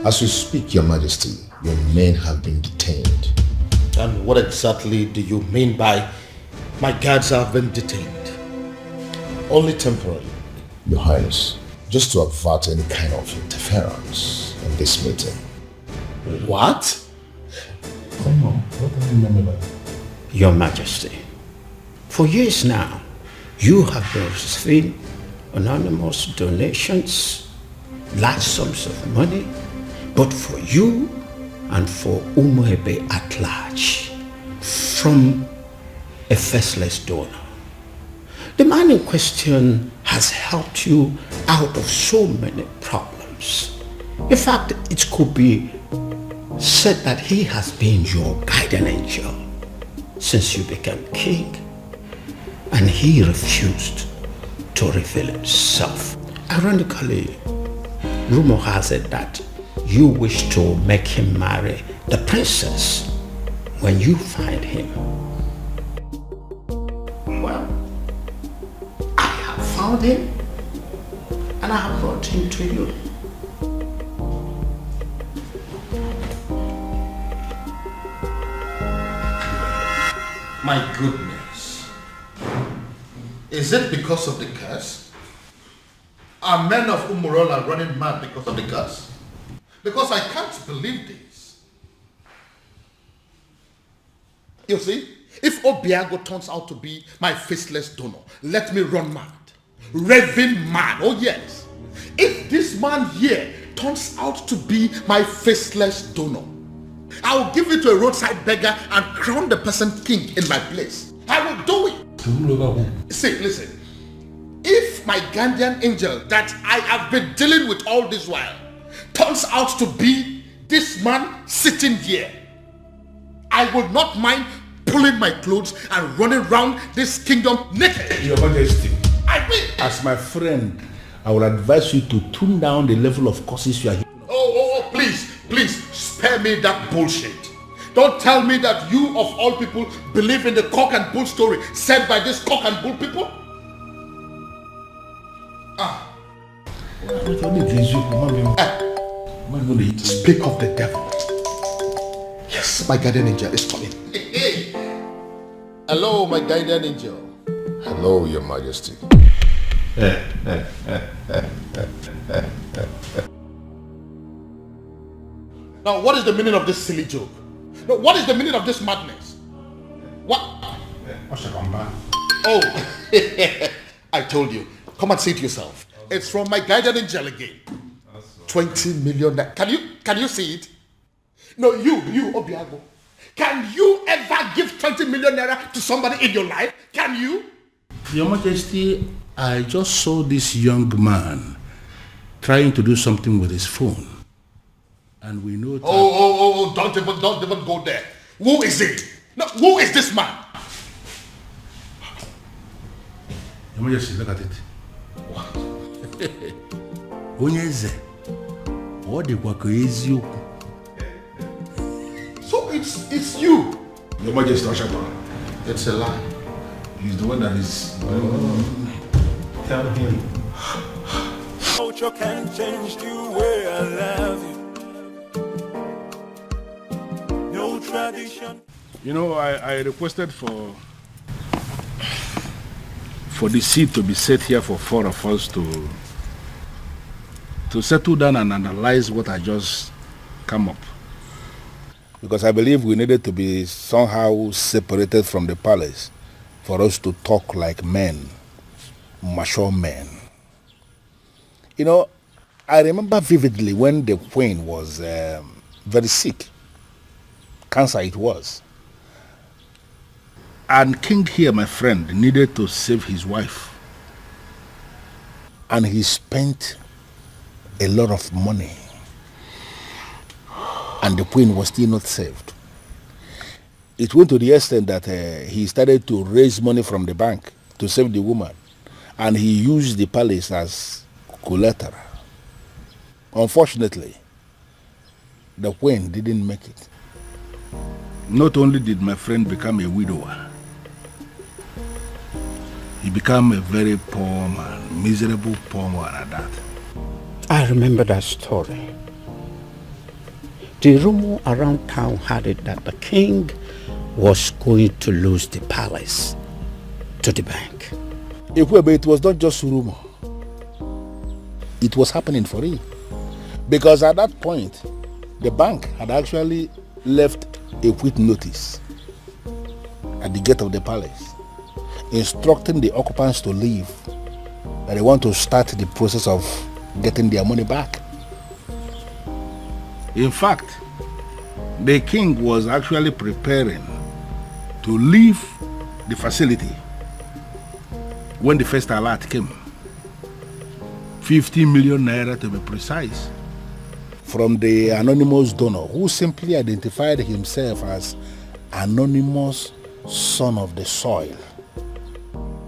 As we speak, Your Majesty, your men have been detained. And what exactly do you mean by my guards have been detained? Only temporarily, Your Highness, just to avert any kind of interference in this meeting. What? Come on, what do you mean by that? Your Majesty, for years now, you have been receiving anonymous donations, large sums of money, but for you and for Umuebe at large, from a faceless donor. The man in question has helped you out of so many problems. In fact, it could be said that he has been your guardian angel since you became king, and he refused to reveal himself. Ironically, rumor has it that you wish to make him marry the princess when you find him. Well, I have found him and I have brought him to you. My goodness. Is it because of the curse? Are men of Umurola running mad because of the curse? Because I can't believe this. You see, if Obiago turns out to be my faceless donor, let me run mad. Raving mad, oh yes. If this man here turns out to be my faceless donor, I'll give it to a roadside beggar and crown the person king in my place. I will do it. See, listen. If my guardian angel that I have been dealing with all this while turns out to be this man sitting here, I will not mind pulling my clothes and running around this kingdom naked. Your Majesty, I will. As my friend, I will advise you to tune down the level of curses you are hearing. Oh, please, spare me that bullshit. Don't tell me that you of all people believe in the cock and bull story said by this cock and bull people. Speak of the devil. Yes, my guardian angel is coming. Hey. Hello, my guardian angel. Hello, Your Majesty. Now, what is the meaning of this silly joke? No, what is the meaning of this madness? What? Oh, I told you. Come and see it yourself. It's from my guardian angel again. 20 million. Can you see it? No, you, Obiago. Can you ever give 20 million naira to somebody in your life? Can you? Your Majesty, I just saw this young man trying to do something with his phone. And we know that... Oh, don't even go there. Who is he? No, who is this man? Your Majesty, look at it. What? So it's you. Your Majesty, Oshapa. It's a lie. He's the one that is... Tell him. Culture can change the way I love you. No tradition. You know, I requested for the seat to be set here for four of us to settle down and analyze what I just come up. Because I believe we needed to be somehow separated from the palace for us to talk like men, mature men. You know, I remember vividly when the queen was very sick. Cancer it was. And King here, my friend, needed to save his wife. And he spent a lot of money. And the queen was still not saved. It went to the extent that he started to raise money from the bank to save the woman. And he used the palace as collateral. Unfortunately, the queen didn't make it. Not only did my friend become a widower, he became a very poor man, miserable poor man at that. I remember that story. The rumor around town had it that the king was going to lose the palace to the bank. It was not just rumor. It was happening for real. Because at that point, the bank had actually left a quit notice at the gate of the palace, instructing the occupants to leave, that they want to start the process of getting their money back. In fact, the king was actually preparing to leave the facility when the first alert came. 50 million naira to be precise, from the anonymous donor who simply identified himself as anonymous son of the soil.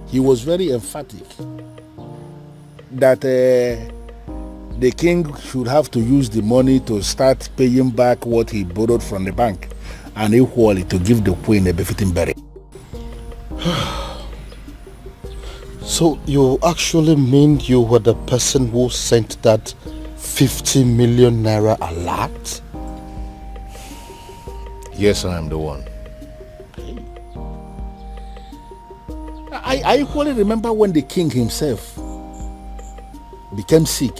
He was very emphatic that the king should have to use the money to start paying back what he borrowed from the bank, and equally to give the queen a befitting burial. So you actually mean you were the person who sent that 50 million naira alert? Yes, I am the one. I equally remember when the king himself became sick.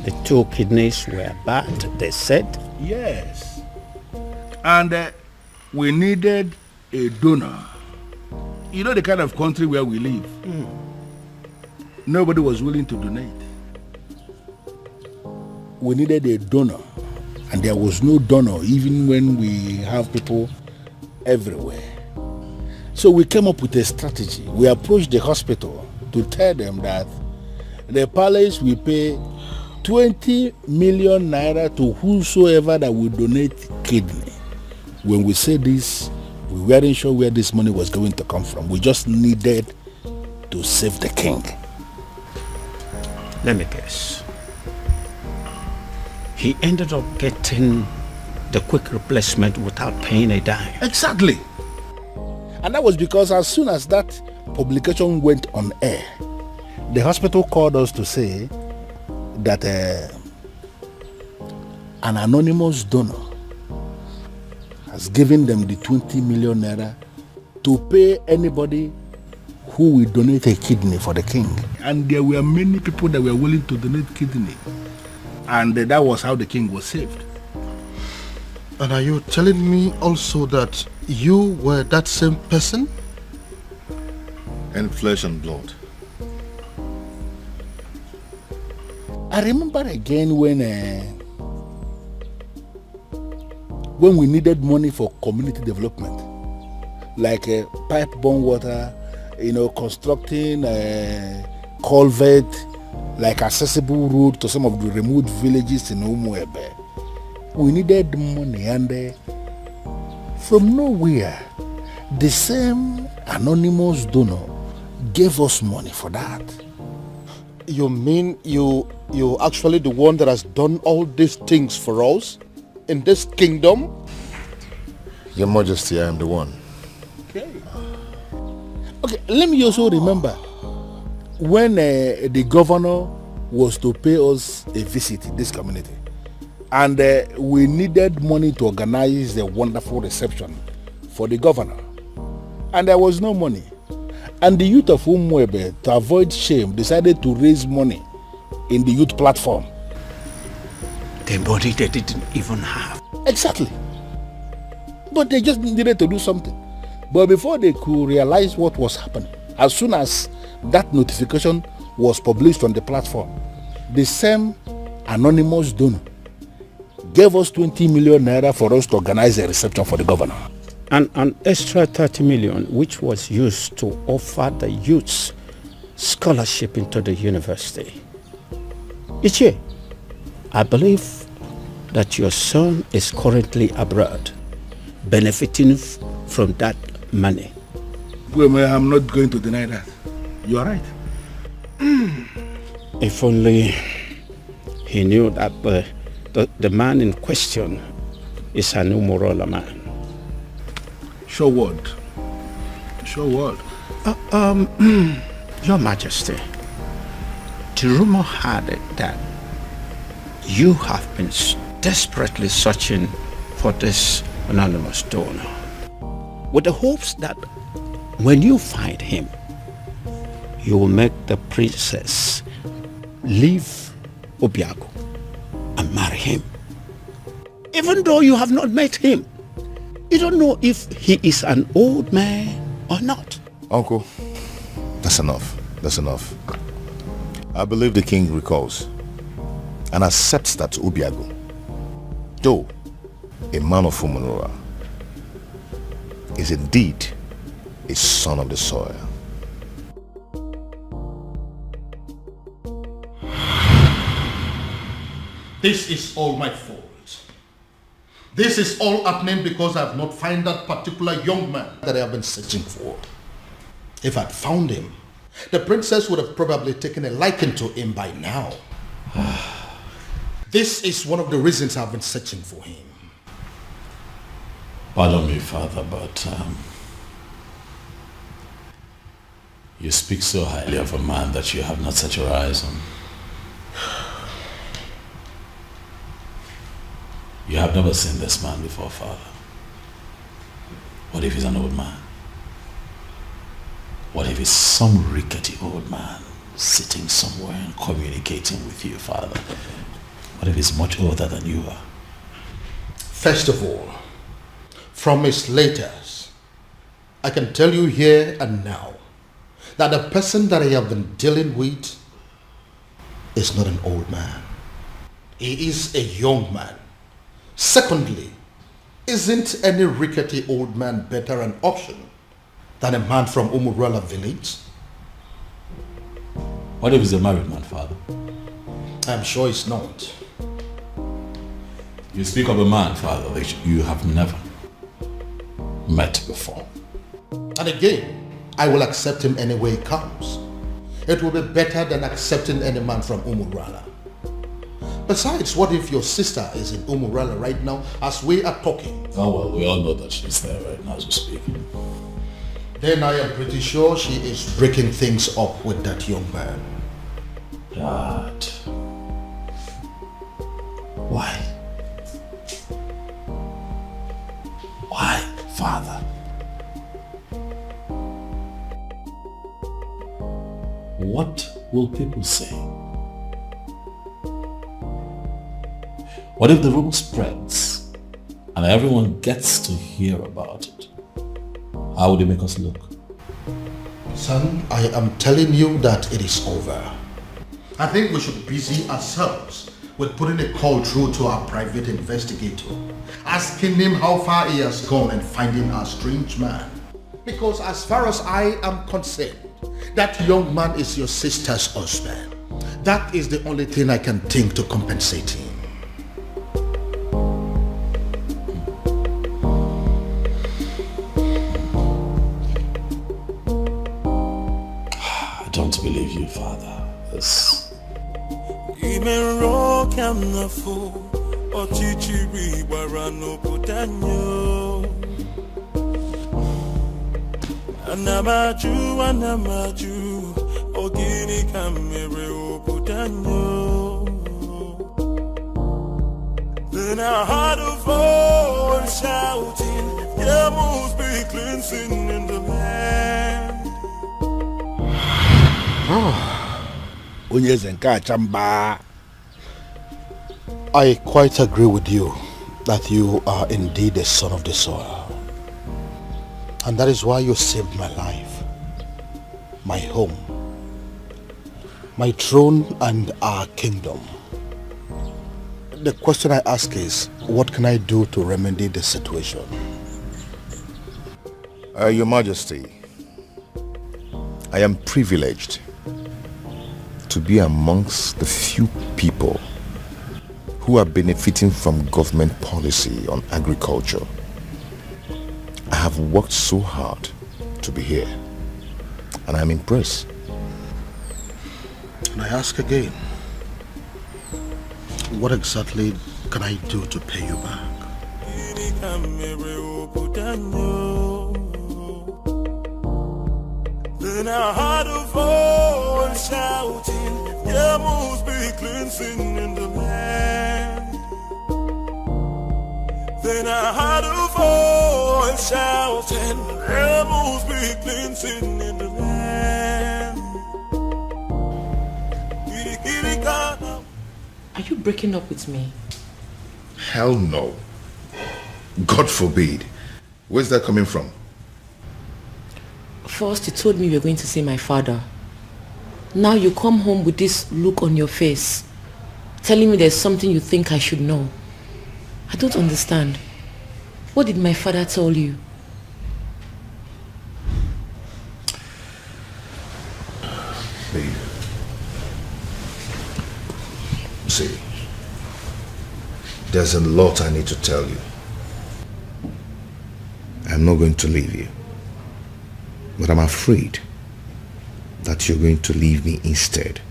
The 2 kidneys were bad, they said. Yes. And we needed a donor. You know the kind of country where we live. Nobody was willing to donate. We needed a donor. And there was no donor even when we have people everywhere. So we came up with a strategy. We approached the hospital to tell them that the palace will pay 20 million naira to whosoever that will donate kidney. When we said this, we weren't sure where this money was going to come from. We just needed to save the king. Let me guess. He ended up getting the quick replacement without paying a dime. Exactly. And that was because as soon as that publication went on air, the hospital called us to say that an anonymous donor has given them the 20 million naira to pay anybody who will donate a kidney for the king. And there were many people that were willing to donate kidney. And that was how the king was saved. And are you telling me also that you were that same person? In flesh and blood. I remember again when we needed money for community development, like pipe-borne water, constructing a culvert, like accessible road to some of the remote villages in Umuebe. We needed money, and from nowhere, the same anonymous donor gave us money for that. You mean you're actually the one that has done all these things for us in this kingdom? Your Majesty, I am the one. Okay, let me also remember when the governor was to pay us a visit in this community, and we needed money to organize a wonderful reception for the governor, and there was no money. And the youth of Umuebe, to avoid shame, decided to raise money in the youth platform. The money they didn't even have. Exactly. But they just needed to do something. But before they could realize what was happening, as soon as that notification was published on the platform, the same anonymous donor gave us 20 million naira for us to organize a reception for the governor. And an extra 30 million, which was used to offer the youths scholarship into the university. Ichie, I believe that your son is currently abroad, benefiting from that money. Well, I'm not going to deny that. You are right. If only he knew that the man in question is an Umurola man. Sure word. Sure word. Your Majesty, the rumor had it that you have been desperately searching for this anonymous donor, with the hopes that when you find him, you will make the princess leave Obiago and marry him. Even though you have not met him, you don't know if he is an old man or not. Uncle, that's enough. That's enough. I believe the king recalls and accepts that Obiago, though a man of Umunora, is indeed a son of the soil. This is all my fault. This is all happening because I have not found that particular young man that I have been searching for. If I'd found him, the princess would have probably taken a liking to him by now. This is one of the reasons I've been searching for him. Pardon me, Father, but you speak so highly of a man that you have not set your eyes on. You have never seen this man before, Father. What if he's an old man? What if it's some rickety old man sitting somewhere and communicating with you, Father? What if he's much older than you are? First of all, from his letters, I can tell you here and now that the person that I have been dealing with is not an old man. He is a young man. Secondly, isn't any rickety old man better an option than a man from Umurala village? What if he's a married man, Father? I'm sure he's not. You speak of a man, Father, that you have never met before. And again, I will accept him any way he comes. It will be better than accepting any man from Umurala. Besides, what if your sister is in Umurala right now as we are talking? Oh well, we all know that she's there right now as we speak. Then I am pretty sure she is breaking things up with that young man. Dad. Why? Why, Father? What will people say? What if the rumor spreads and everyone gets to hear about it? How would it make us look? Son, I am telling you that it is over. I think we should busy ourselves with putting a call through to our private investigator, asking him how far he has gone and finding our strange man. Because as far as I am concerned, that young man is your sister's husband. That is the only thing I can think to compensate him. I don't believe you, Father. This... Anamaju, ogini kamere obudanyo. Then I heard a voice shouting, there must be cleansing in the land. I quite agree with you that you are indeed a son of the soil. And that is why you saved my life, my home, my throne and our kingdom. The question I ask is, what can I do to remedy the situation? Your Majesty, I am privileged to be amongst the few people who are benefiting from government policy on agriculture. I have worked so hard to be here, and I'm impressed. And I ask again, what exactly can I do to pay you back? Then I heard a voice shouting, there must be cleansing in the land. Then I heard a voice shouting, there must be cleansing in the land. Are you breaking up with me? Hell no. God forbid. Where's that coming from? First, you told me you were going to see my father. Now you come home with this look on your face, telling me there's something you think I should know. I don't understand. What did my father tell you? Babe. See, there's a lot I need to tell you. I'm not going to leave you. But I'm afraid that you're going to leave me instead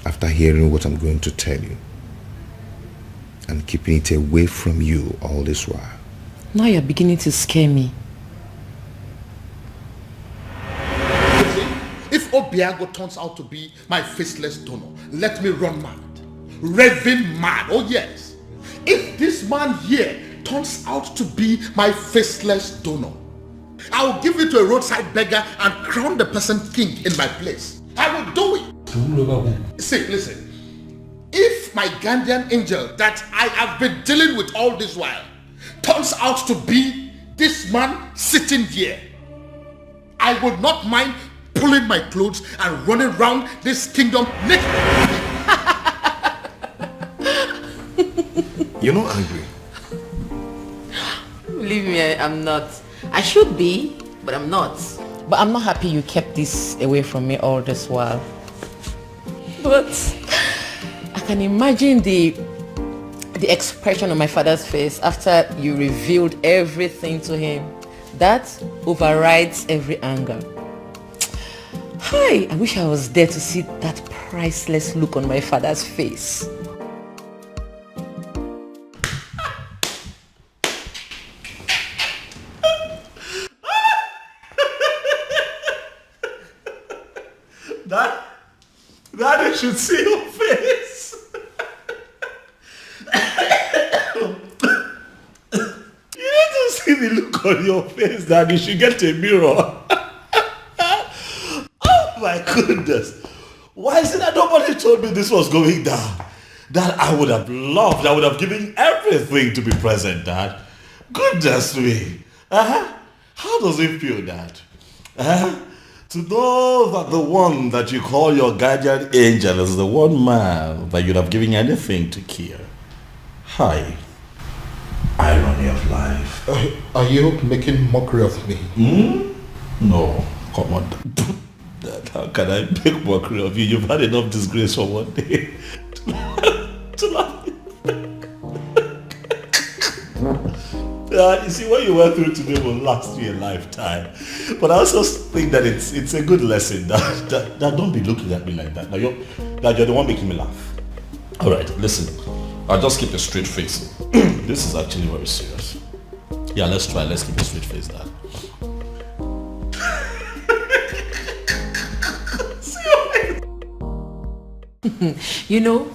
after hearing what I'm going to tell you and keeping it away from you all this while. Now you're beginning to scare me. If Obiago turns out to be my faceless donor, let me run mad. Raving mad, oh yes. If this man here turns out to be my faceless donor, I will give it to a roadside beggar and crown the person king in my place. I will do it. See, listen. If my guardian angel that I have been dealing with all this while turns out to be this man sitting here, I would not mind pulling my clothes and running around this kingdom naked. You're not angry. Believe me, I'm not. I should be, but I'm not. But I'm not happy you kept this away from me all this while. But I can imagine the expression on my father's face after you revealed everything to him. That overrides every anger. Hi, I wish I was there to see that priceless look on my father's face. Daddy should see your face. You need to see the look on your face, Daddy. You should get a mirror. Oh my goodness. Why is it that nobody told me this was going down? That I would have loved, I would have given everything to be present, Dad. Goodness me. How does it feel, Dad? To know that the one that you call your guardian angel is the one man that you'd have given anything to kill. Hi. Irony of life. Are you making mockery of me? No, come on. Dad, how can I make mockery of you? You've had enough disgrace for one day to laugh. You see, what you went through today will last you a lifetime. But I also think that it's a good lesson that don't be looking at me like that. Now you're the one making me laugh. Alright, listen. I'll just keep a straight face. This is actually very serious. Yeah, let's try. Let's keep a straight face, Dad. You know,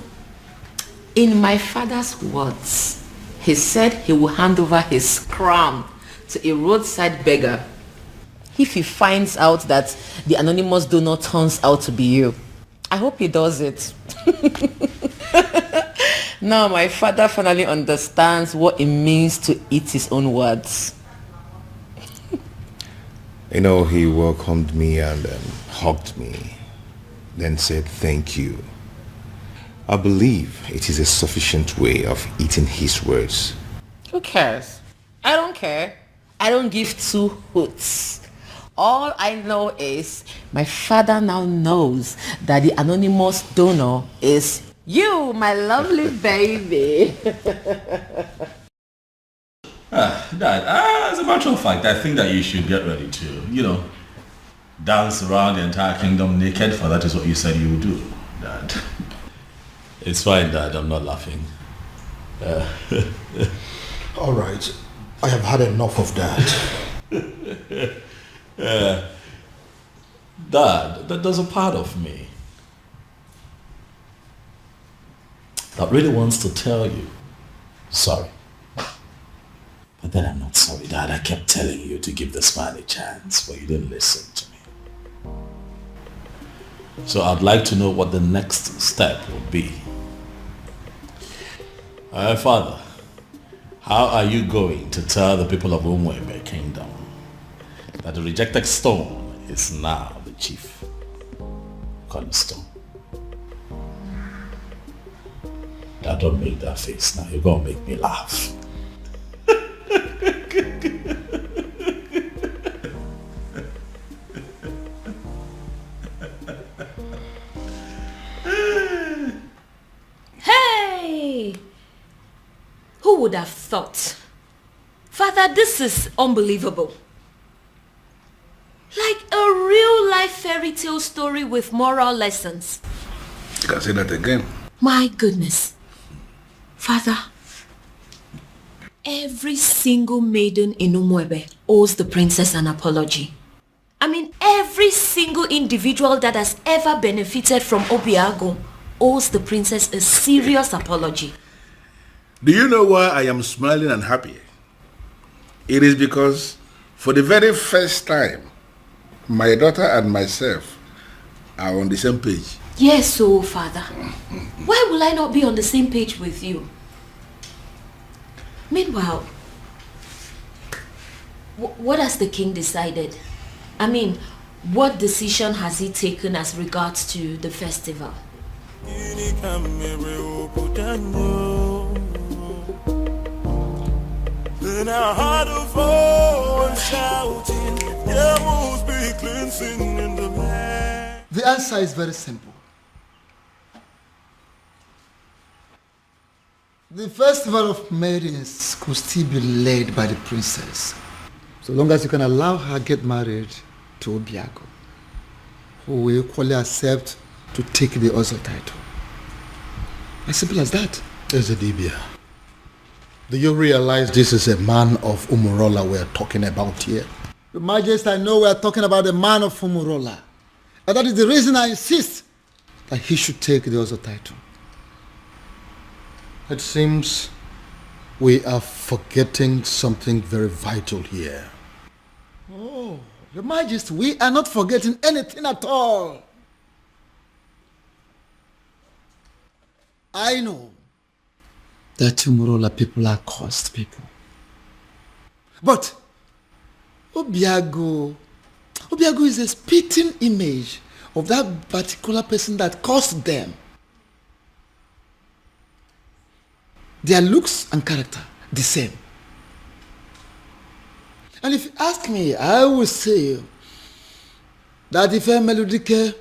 in my father's words, he said he will hand over his crown to a roadside beggar if he finds out that the anonymous donor turns out to be you. I hope he does it. Now my father finally understands what it means to eat his own words. You know, he welcomed me and hugged me, then said thank you. I believe it is a sufficient way of eating his words. Who cares? I don't care. I don't give two hoots. All I know is my father now knows that the anonymous donor is you, my lovely baby. Dad, as a matter of fact, I think that you should get ready to, dance around the entire kingdom naked, for that is what you said you would do, Dad. It's fine, Dad. I'm not laughing. All right. I have had enough of that. Dad, there's a part of me that really wants to tell you sorry. But then I'm not sorry, Dad. I kept telling you to give this man a chance, but you didn't listen to me. So I'd like to know what the next step would be. Father, how are you going to tell the people of Umwebe Kingdom that the rejected stone is now the chief cornerstone? Dad, don't make that face now. You're going to make me laugh. Hey! Who would have thought? Father, this is unbelievable. Like a real life fairy tale story with moral lessons. You can say that again. My goodness. Father, every single maiden in Umwebe owes the princess an apology. I mean, every single individual that has ever benefited from Obiago owes the princess a serious apology. Do you know why I am smiling and happy? It is because For the very first time, my daughter and myself are on the same page. Yes, so Father. Why will I not be on the same page with you? Meanwhile, what has the king decided? I mean, what decision has he taken as regards to the festival? Then I heard a voice shouting, there must be cleansing in the land. The answer is very simple. The festival of maidens could still be led by the princess, so long as you can allow her get married to Obiago, who will equally accept to take the Ozo title. As simple as that. Ezedibia, do you realize this is a man of Umurola we're talking about here? Your Majesty, I know we're talking about the man of Umurola. And that is the reason I insist that he should take the Ozo title. It seems we are forgetting something very vital here. Oh, Your Majesty, we are not forgetting anything at all. I know that Umurola people are cursed people. But Obiago is a spitting image of that particular person that caused them. Their looks and character, the same. And if you ask me, I will say that if a melodique,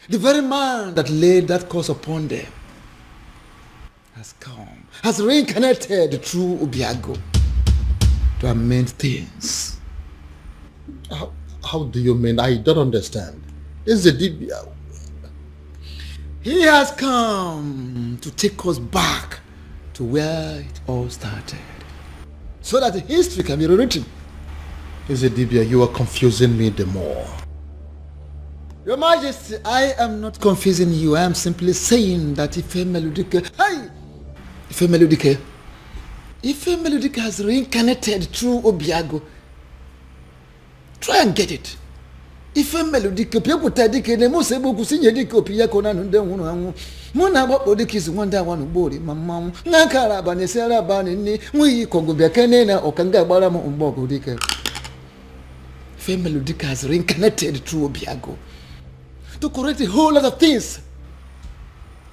the very man that laid that curse upon them has come, has reincarnated through Obiago to amend things. How do you mean? I don't understand. Ezedibia. He has come to take us back to where it all started, so that history can be rewritten. Ezedibia, you are confusing me the more. Your Majesty, I am not confusing you. I am simply saying that if a melodique has reincarnated through Obiago, try and get it. If a melodique, people take the most able to sing a dick of Piacona and then one about the kids one day one body, Mamma, Nankara, Banesera, Banini, we Congo Biacanena or Kanga Baramo on Bogo Dicker. If a melodique has reincarnated through Obiago to correct a whole lot of things.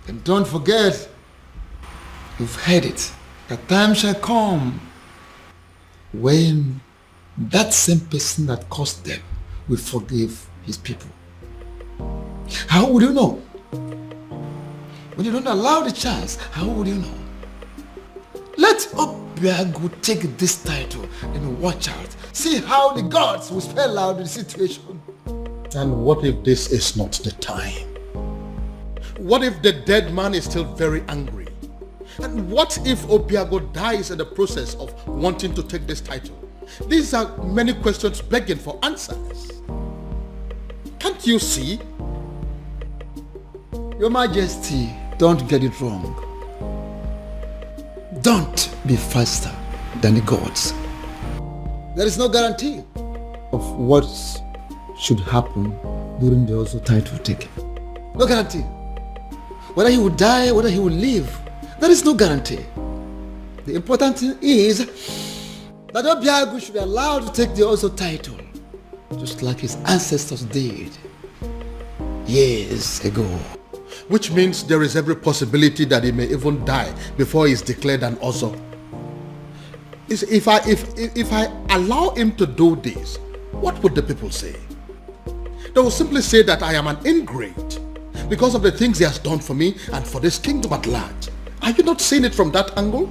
And don't forget, you've heard it, the time shall come when that same person that caused them will forgive his people. How would you know? When you don't allow the chance, how would you know? Let Obiago take this title and watch out. See how the gods will spell out the situation. And what if this is not the time? What if the dead man is still very angry? And what if Obiago dies in the process of wanting to take this title? These are many questions begging for answers. Can't you see? Your Majesty, don't get it wrong. Don't be faster than the gods. There is no guarantee of what should happen during the Ozo title taking. No guarantee. Whether he will die, whether he will live, there is no guarantee. The important thing is that Obiago should be allowed to take the Ozo title, just like his ancestors did years ago. Which means there is every possibility that he may even die before he is declared an Ozo. If I allow him to do this, what would the people say? They will simply say that I am an ingrate because of the things he has done for me and for this kingdom at large. Are you not seeing it from that angle?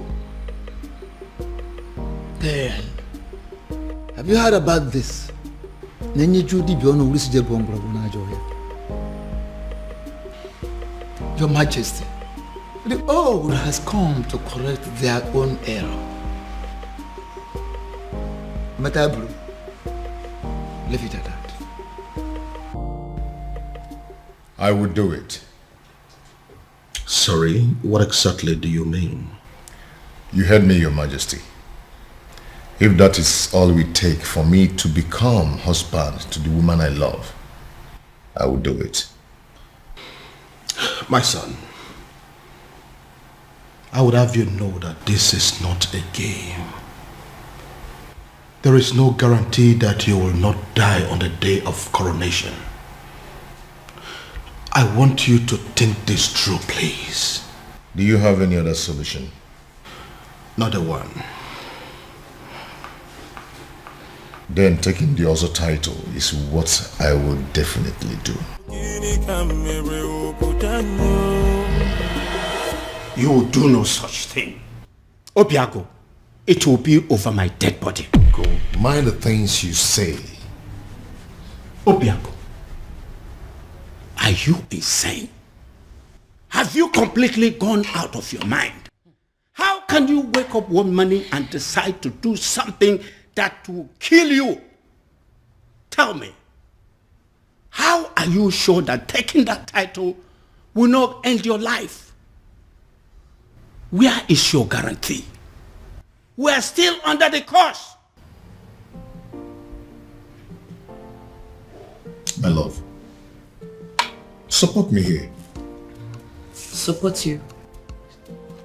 Then, have you heard about this? Your Majesty, the old has come to correct their own error. Matabru, leave it at that. I would do it. Sorry, what exactly do you mean? You heard me, Your Majesty. If that is all we take for me to become husband to the woman I love, I will do it. My son, I would have you know that this is not a game. There is no guarantee that you will not die on the day of coronation. I want you to think this through, please. Do you have any other solution? Not a one. Then taking the other title is what I will definitely do. You will do no such thing. Obiago, it will be over my dead body. Go. Mind the things you say. Obiago, are you insane? Have you completely gone out of your mind? How can you wake up one morning and decide to do something that will kill you? Tell me, how are you sure that taking that title will not end your life? Where is your guarantee? We are still under the curse. My love, support me here. Support you?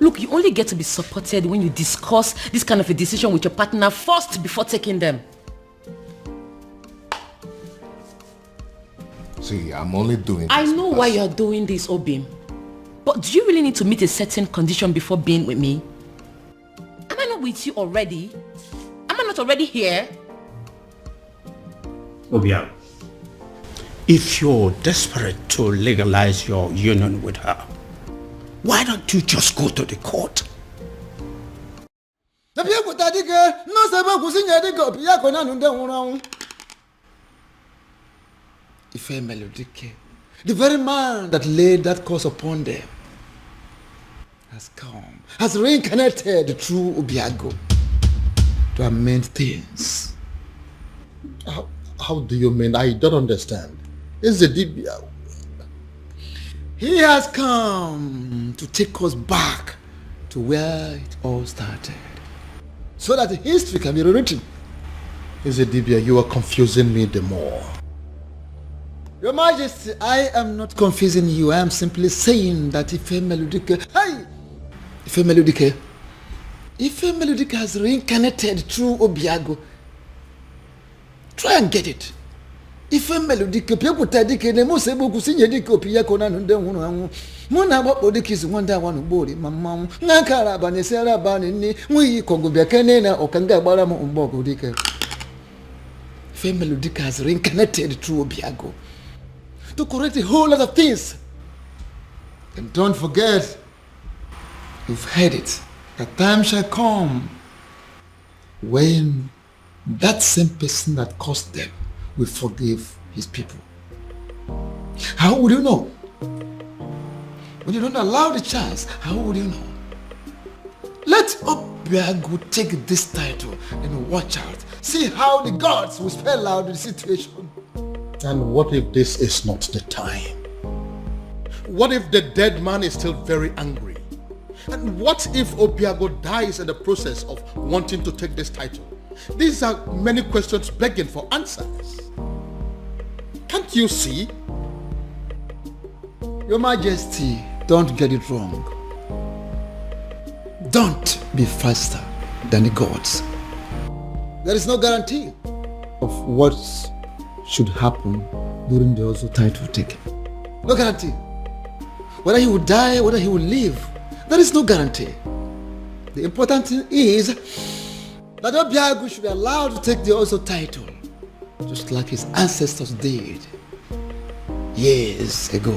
Look, you only get to be supported when you discuss this kind of a decision with your partner first before taking them. See, I'm only doing I know why you're doing this, Obim. But do you really need to meet a certain condition before being with me? Am I not with you already? Am I not already here? Obia, if you're desperate to legalize your union with her, why don't you just go to the court? Ife Melodike, the very man that laid that curse upon them, has come, has reincarnated through Obiago to amend things. How do you mean? I don't understand. Is the Dibia? He has come to take us back to where it all started, so that history can be rewritten. Is it Dibia? You are confusing me the more. Your Majesty, I am not confusing you. I am simply saying that Ife Melodike, Ife Melodike has reincarnated through Obiago. Try and get it. Ife Melodike, people tadike ne mo sebo kusinye dike Obiago na nde hunu anwu. Muna babo dike si wanda wanu bori mamamu. Ngakara bane sera bane ni mwi kongo biakene na okanga bara mo umbogo dike. Ife Melodike has reincarnated through Obiago to correct a whole lot of things. And don't forget, you've heard it, the time shall come when that same person that caused them will forgive his people. How would you know? When you don't allow the chance, how would you know? Let Obiago take this title and watch out. See how the gods will spell out the situation. And what if this is not the time? What if the dead man is still very angry? And what if Obiago dies in the process of wanting to take this title? These are many questions begging for answers. Can't you see? Your Majesty, don't get it wrong. Don't be faster than the gods. There is no guarantee of what should happen during the Ozo title taking. No guarantee. Whether he will die, whether he will live, there is no guarantee. The important thing is that Obiago should be allowed to take the Ozo title, just like his ancestors did years ago.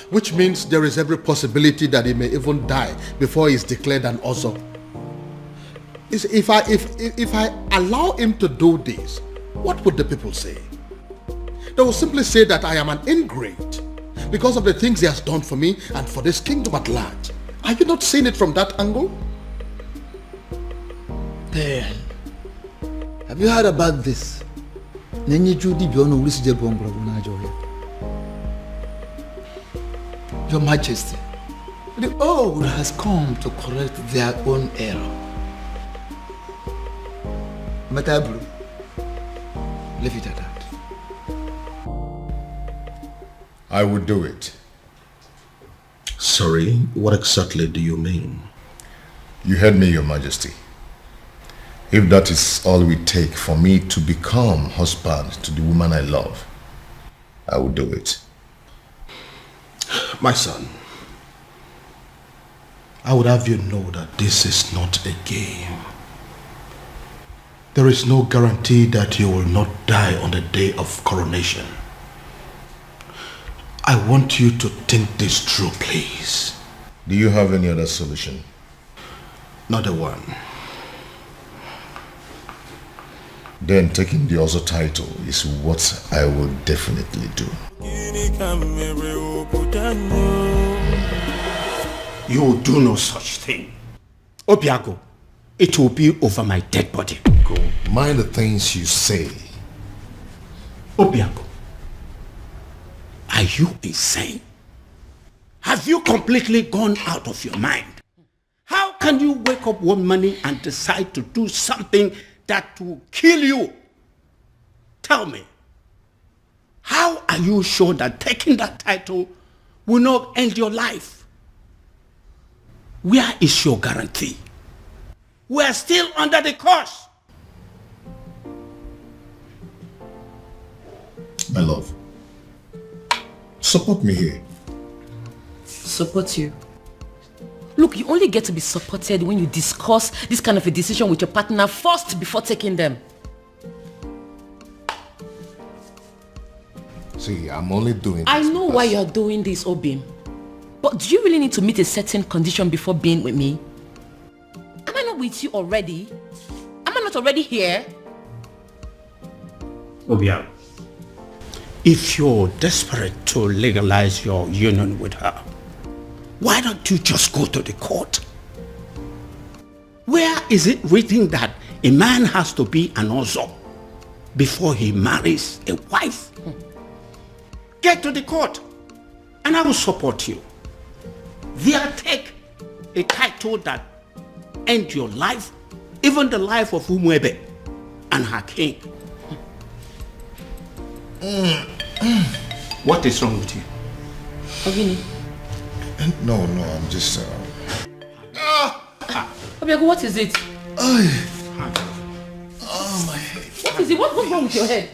Which means there is every possibility that he may even die before he is declared an Ozo. If I allow him to do this, what would the people say? They will simply say that I am an ingrate because of the things he has done for me and for this kingdom at large. Are you not seeing it from that angle? Then, have you heard about this? Your Majesty, the old has come to correct their own error. Matabru, leave it at that. I would do it. Sorry, what exactly do you mean? You heard me, Your Majesty. If that is all we take for me to become husband to the woman I love, I will do it. My son, I would have you know that this is not a game. There is no guarantee that you will not die on the day of coronation. I want you to think this through, please. Do you have any other solution? Not a one. Then taking the Ozo title is what I will definitely do. You will do no such thing. Obiago, it will be over my dead body. Go. Mind the things you say. Obiago, are you insane? Have you completely gone out of your mind? How can you wake up one morning and decide to do something that will kill you? Tell me, how are you sure that taking that title will not end your life? Where is your guarantee? We are still under the curse. My love, support me here. Support you? Look, you only get to be supported when you discuss this kind of a decision with your partner first before taking them. See, I'm only doing this. I know why you're doing this, Obim. But do you really need to meet a certain condition before being with me? Am I not with you already? Am I not already here? Obiago, if you're desperate to legalize your union with her, why don't you just go to the court? Where is it written that a man has to be an Ozo before he marries a wife? Get to the court and I will support you. There, take a title that ends your life, even the life of Umwebe and her king. What is wrong with you? Ogini. No, I'm just... Obiago, what is it? Oh, my head. What is it? What's wrong with your head?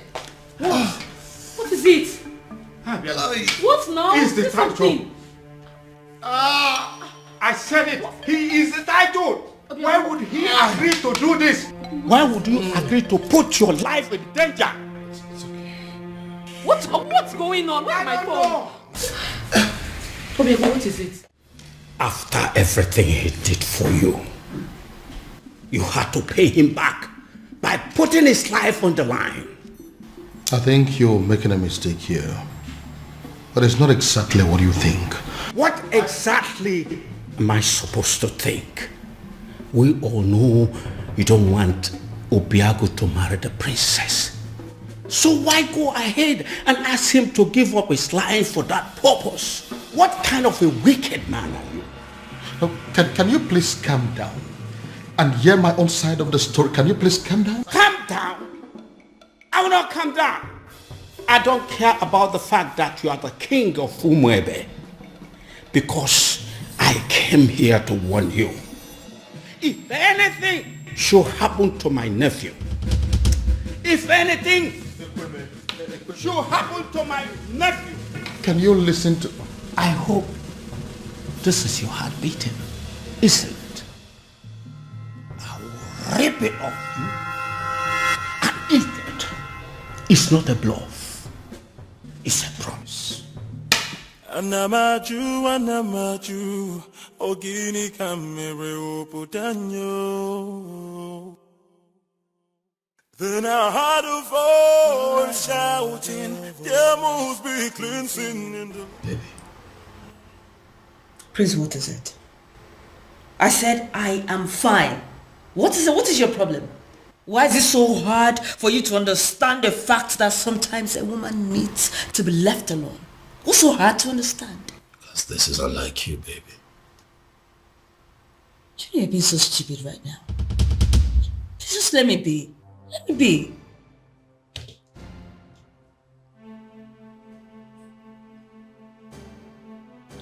What is it? What now? Is the Say title? something. I said it. He is the title. Why would he agree to do this? Why would you agree to put your life in danger? What's going on? Where's my phone? Obiago, what is it? After everything he did for you, you had to pay him back by putting his life on the line. I think you're making a mistake here. But it's not exactly what you think. What exactly am I supposed to think? We all know you don't want Obiago to marry the princess. So why go ahead and ask him to give up his life for that purpose? What kind of a wicked man are you? Can you please calm down and hear my own side of the story? Can you please calm down? Calm down? I will not calm down. I don't care about the fact that you are the king of Umwebe, because I came here to warn you. If anything should happen to my nephew, if anything should happen to my nephew, can you listen to... I hope this is your heart beating, isn't it? I will rip it off you and eat it. It's not a bluff. It's a promise. Anamaju, ogini kamere oputanyo. Then I heard a voice shouting, there must be cleansing in the... Baby. Prince, what is it? I said I am fine. What is it? What is your problem? Why is it so hard for you to understand the fact that sometimes a woman needs to be left alone? What's so hard to understand? Because this is unlike you, baby. You're being so stupid right now. Just let me be. Let me be.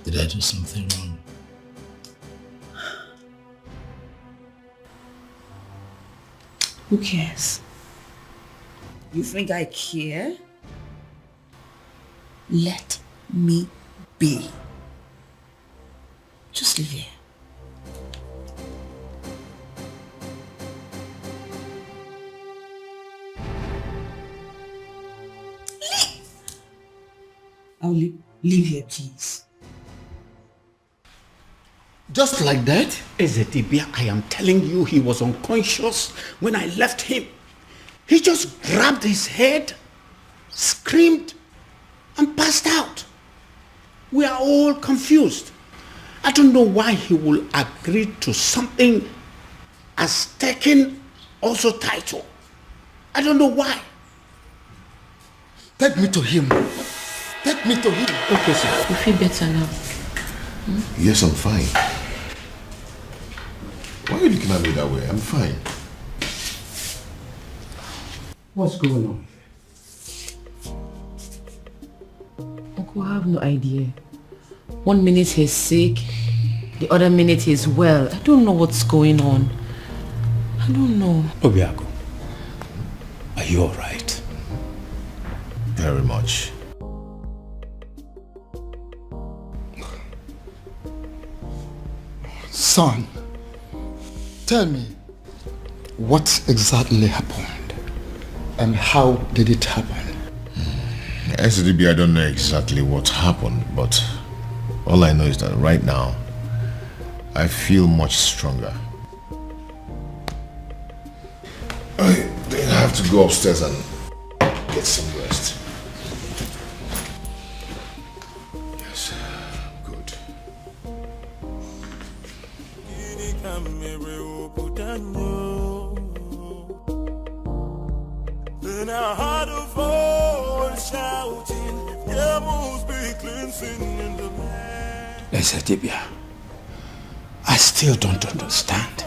Did I do something wrong? Who cares? You think I care? Let me be. Just leave here. I'll leave here, please. Just like that? Ezetibia, I am telling you, he was unconscious when I left him. He just grabbed his head, screamed, and passed out. We are all confused. I don't know why he will agree to something as taken also title. I don't know why. Take me to him. Take me to him. Okay, sir. You feel better now? Yes, I'm fine. Why are you looking at me that way? I'm fine. What's going on? Uncle, I have no idea. 1 minute he's sick, the other minute he's well. I don't know what's going on. I don't know. Obiago, are you alright? Very much. Son, tell me, what exactly happened and how did it happen? SDB, I don't know exactly what happened, but all I know is that right now, I feel much stronger. I think I have to go upstairs and get some rest. Yes, good. Then I heard a voice shouting, there must be cleansing in the land. Ezetibia, I still don't understand.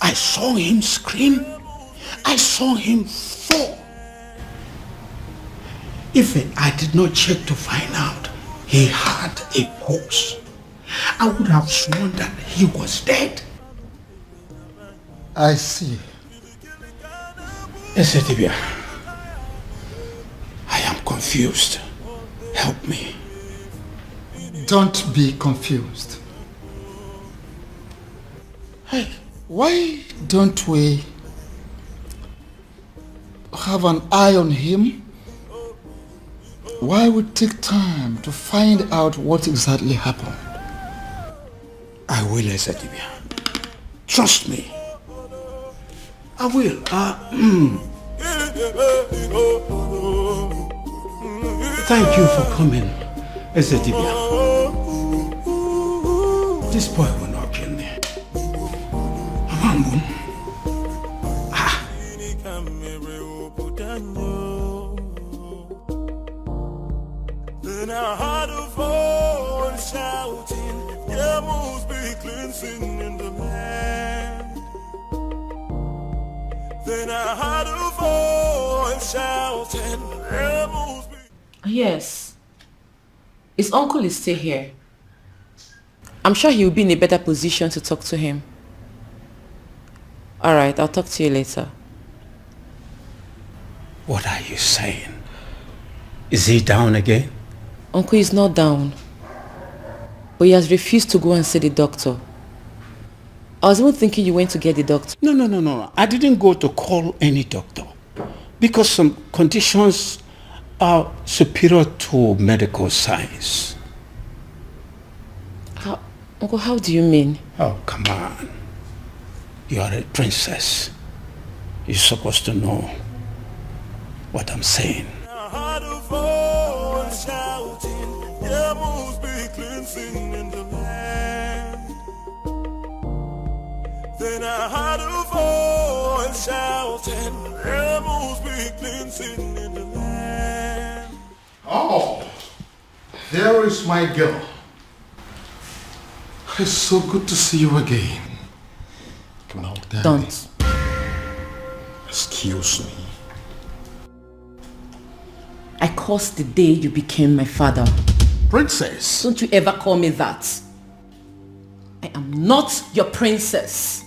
I saw him scream. I saw him fall. Even I did not check to find out he had a pulse, I would have sworn that he was dead. I see. Ezetibia, I am confused. Help me. Don't be confused. Hey, why don't we have an eye on him? Why would take time to find out what exactly happened? I will, Ezetibia. Trust me. I will. Thank you for coming, Ezetibia. This boy will not kill me. Amambun. Then I heard a voice shouting, there must be cleansing in the land. Then I heard a voice shouting, there must be... Yes. His uncle is still here. I'm sure he will be in a better position to talk to him. Alright, I'll talk to you later. What are you saying? Is he down again? Uncle is not down. But he has refused to go and see the doctor. I was even thinking you went to get the doctor. No. I didn't go to call any doctor. Because some conditions are superior to medical science. Uncle, how do you mean? Oh, come on. You are a princess. You're supposed to know what I'm saying. I heard a voice shouting, there must be cleansing in the land. Then I heard a voice shouting, there must be cleansing in the land. Oh, there is my girl. It's so good to see you again. Come on, Daddy. Don't. Excuse me. I cursed the day you became my father. Princess. Don't you ever call me that. I am not your princess.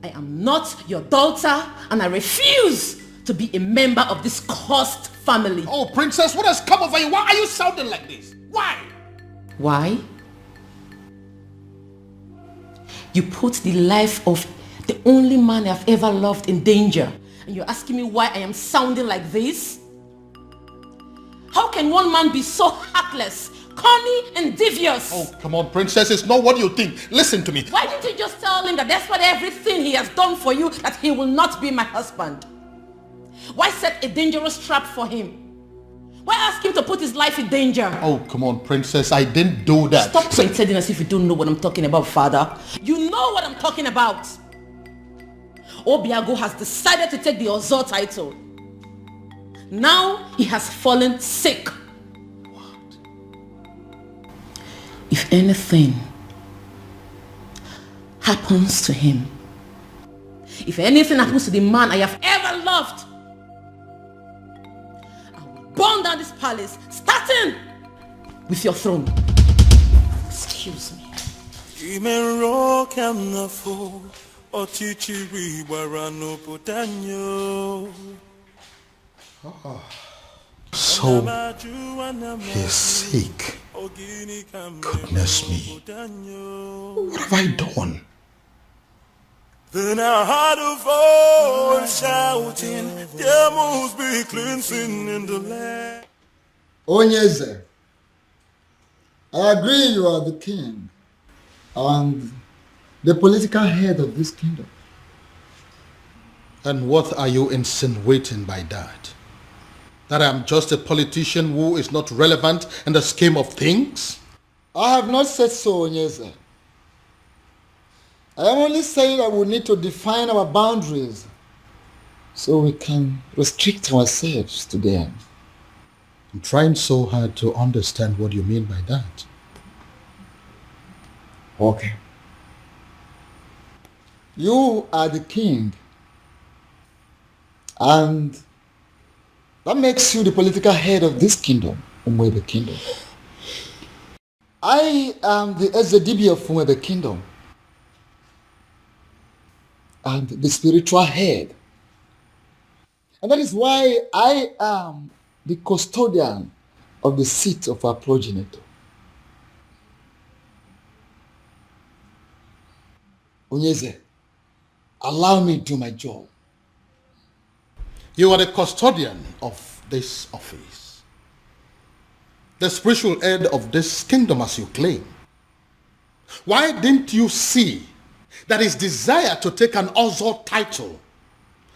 I am not your daughter, and I refuse to be a member of this cursed family. Oh, Princess, what has come over you? Why are you sounding like this? Why? Why? You put the life of the only man I've ever loved in danger, and you're asking me why I am sounding like this? How can one man be so heartless, corny and devious? Oh, come on, Princess, it's not what you think. Listen to me. Why didn't you just tell him that despite everything he has done for you, that he will not be my husband? Why set a dangerous trap for him? Why ask him to put his life in danger? Oh, come on, Princess, I didn't do that. Stop pretending as if you don't know what I'm talking about, Father. You know what I'm talking about. Obiago has decided to take the Ozo title. Now he has fallen sick. What? If anything happens to him, if anything happens to the man I have ever loved, I will burn down this palace, starting with your throne. Excuse me. Oh. So, he's sick. Goodness me. What have I done? Then I heard a voice shouting, there must be cleansing in the land. Onyeze, I agree you are the king and the political head of this kingdom. And what are you insinuating by that? That I'm just a politician who is not relevant in the scheme of things? I have not said so, Onyeze. I am only saying that we need to define our boundaries so we can restrict ourselves to them. I'm trying so hard to understand what you mean by that. Okay. You are the king, and that makes you the political head of this kingdom, Umwebe Kingdom. I am the Ezedibi of Umwebe Kingdom, and the spiritual head. And that is why I am the custodian of the seat of our progenitor. Onyeze, allow me to do my job. You are the custodian of this office, the spiritual head of this kingdom as you claim. Why didn't you see that his desire to take an Ozo title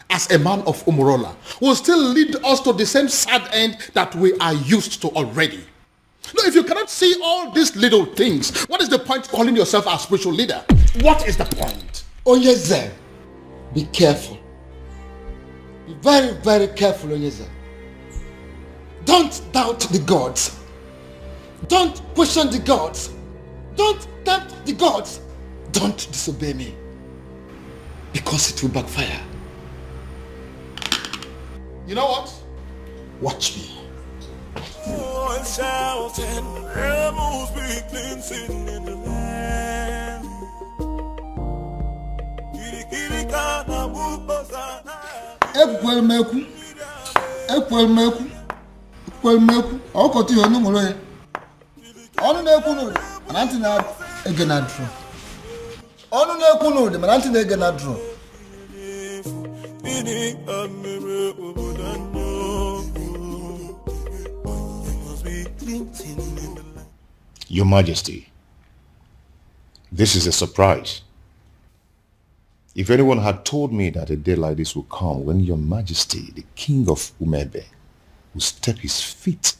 as a man of Umurola will still lead us to the same sad end that we are used to already? No, if you cannot see all these little things, what is the point calling yourself a spiritual leader? What is the point? Onyeze, be careful. Be very, very careful, Onyeze. Don't doubt the gods. Don't question the gods. Don't tempt the gods. Don't disobey me, because it will backfire. You know what? Watch me. Shouting, there must be cleansing in the land. Ekwelmeku, ọkọtị ihe ọnụmụrụ ya. Ọnụ na-ekwu n'ụdị, mana ntị na-ege na drum. Ọnụ na-ekwu n'ụdị, mana ntị na-ege na drum. Your Majesty, this is a surprise. If anyone had told me that a day like this would come when Your Majesty, the King of Umebe, will step his feet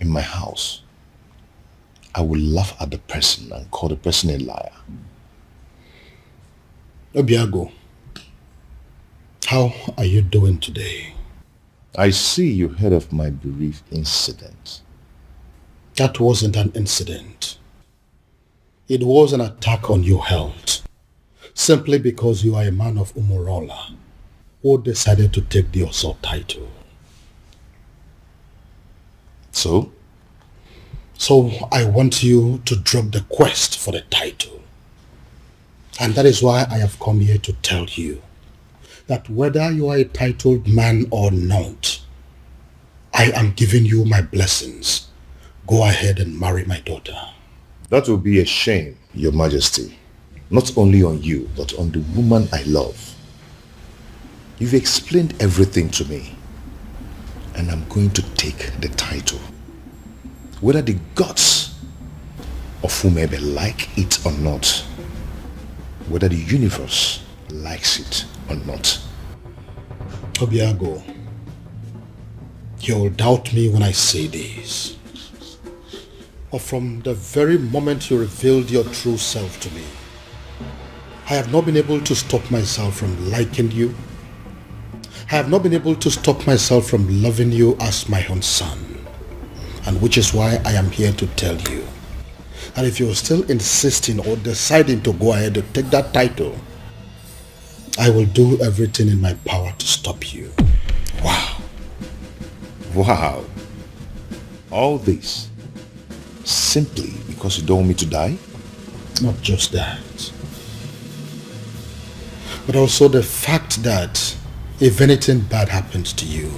in my house, I would laugh at the person and call the person a liar. Obiago, how are you doing today? I see you heard of my bereaved incident. That wasn't an incident. It was an attack on your health, simply because you are a man of Umurola who decided to take the Ozo title. So? So I want you to drop the quest for the title. And that is why I have come here to tell you that whether you are a titled man or not, I am giving you my blessings. Go ahead and marry my daughter. That will be a shame, Your Majesty. Not only on you, but on the woman I love. You've explained everything to me, and I'm going to take the title. Whether the gods of whomever like it or not, whether the universe likes it or not. Obiago, you'll doubt me when I say this. But from the very moment you revealed your true self to me, I have not been able to stop myself from liking you. I have not been able to stop myself from loving you as my own son. And which is why I am here to tell you that if you're still insisting or deciding to go ahead and take that title, I will do everything in my power to stop you. Wow. Wow. All this simply because you don't want me to die? Not just that, but also the fact that if anything bad happens to you,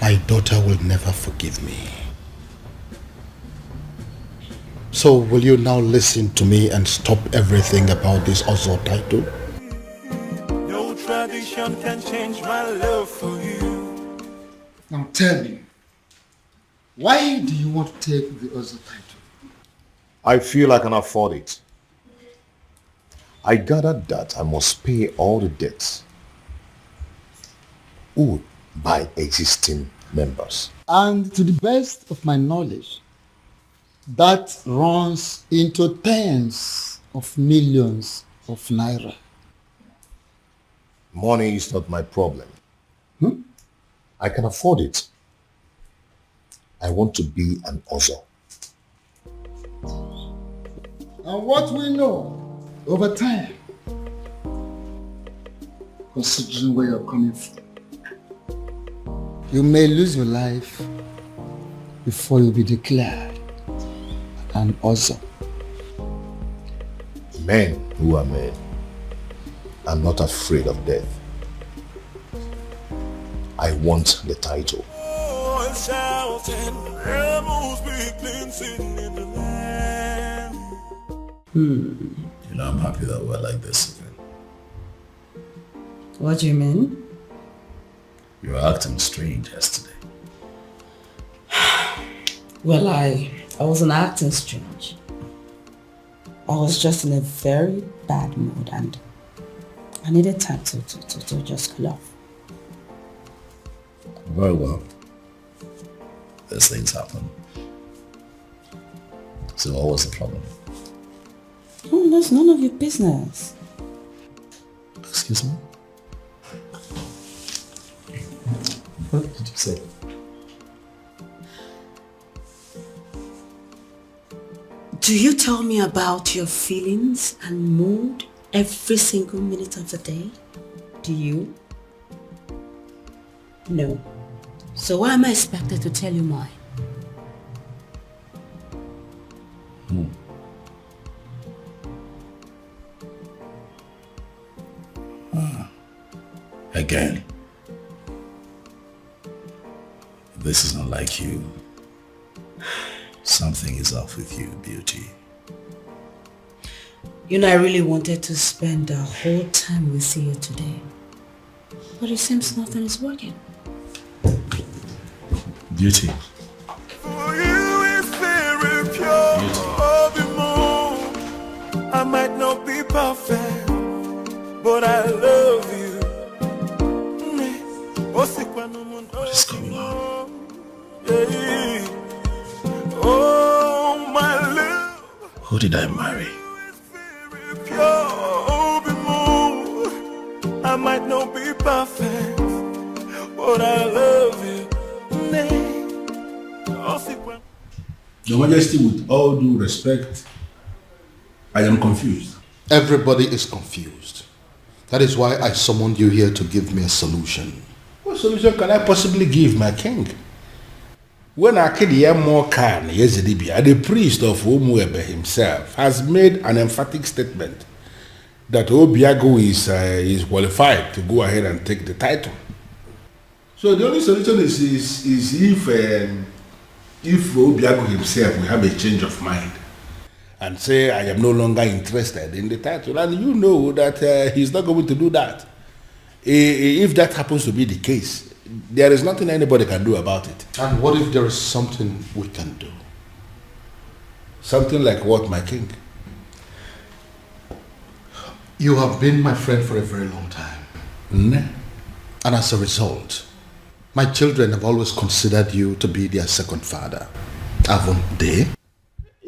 my daughter will never forgive me. So will you now listen to me and stop everything about this Ozo title? No tradition can change my love for you. Now tell me, why do you want to take the Ozo title? I feel I can afford it. I gathered that I must pay all the debts owed by existing members. And to the best of my knowledge, that runs into tens of millions of naira. Money is not my problem. I can afford it. I want to be an Ozo. And what we know over time, considering where you're coming from, you may lose your life before you'll be declared an Ozo. Men who are men are not afraid of death. I want the title. You know, I'm happy that we're like this again. What do you mean? You were acting strange yesterday. Well, I wasn't acting strange. I was just in a very bad mood and I needed time to just cool off. Very well. These things happen. So what was the problem? Oh, that's none of your business. Excuse me? What did you say? Do you tell me about your feelings and mood every single minute of the day? Do you? No. So why am I expected to tell you mine? Again. This is not like you. Something is off with you, beauty. You know, I really wanted to spend the whole time with you today. But it seems nothing is working. Beauty. For you is very pure. I might not be perfect, but I love you. What is going on? Oh, my love. Who did I marry? I might not be perfect, but I love you. Your Majesty, with all due respect, I am confused. Everybody is confused. That is why I summoned you here to give me a solution. What solution can I possibly give, my king? When Akidi Yezidibia, the priest of Umuebe himself, has made an emphatic statement that Obiago is qualified to go ahead and take the title. So the only solution is if Obiago himself will have a change of mind and say, I am no longer interested in the title, and you know that he's not going to do that. If that happens to be the case, there is nothing anybody can do about it. And what if there is something we can do? Something like what, my king? You have been my friend for a very long time. And as a result, my children have always considered you to be their second father. Haven't they?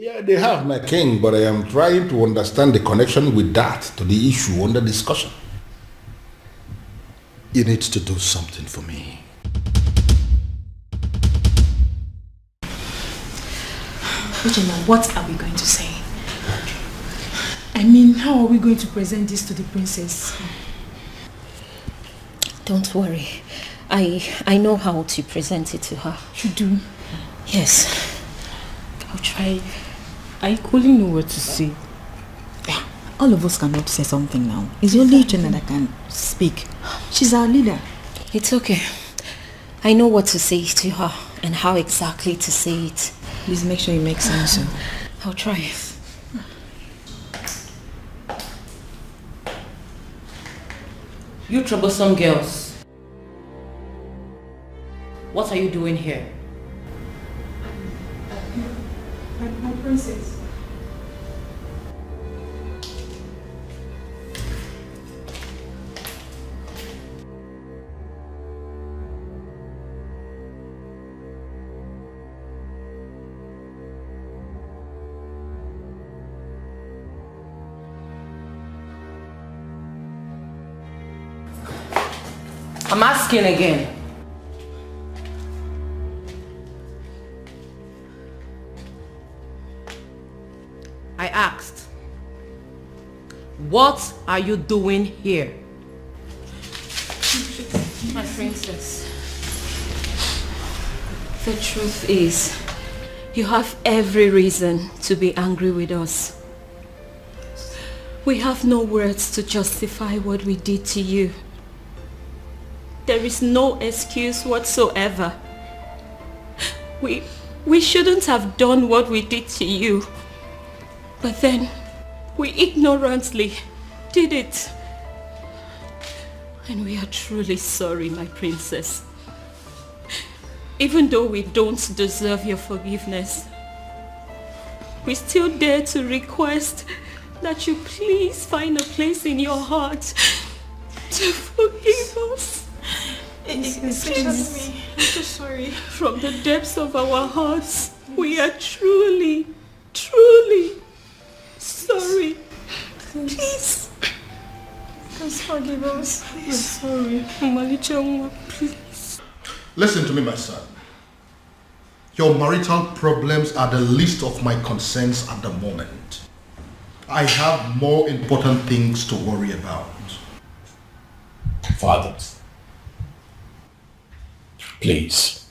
Yeah, they have, my king, but I am trying to understand the connection with that to the issue under discussion. You need to do something for me. Ujima, what are we going to say? I mean, how are we going to present this to the princess? Don't worry. I know how to present it to her. You do? Yes. I'll try. I couldn't know what to say. Yeah, all of us cannot say something now. It's only Uchenna that can speak. She's our leader. It's okay. I know what to say to her and how exactly to say it. Please make sure it makes sense. I'll try. You troublesome girls. What are you doing here? My princess. I'm asking again. I asked, what are you doing here? My princess, the truth is, you have every reason to be angry with us. We have no words to justify what we did to you. There is no excuse whatsoever. We shouldn't have done what we did to you. But then, we ignorantly did it. And we are truly sorry, my princess. Even though we don't deserve your forgiveness, we still dare to request that you please find a place in your heart to forgive us. Excuse me. I'm so sorry. From the depths of our hearts, we are truly, truly sorry. Please. Please forgive us. We're sorry. Malichangwa, please. Listen to me, my son. Your marital problems are the least of my concerns at the moment. I have more important things to worry about. Fathers, please,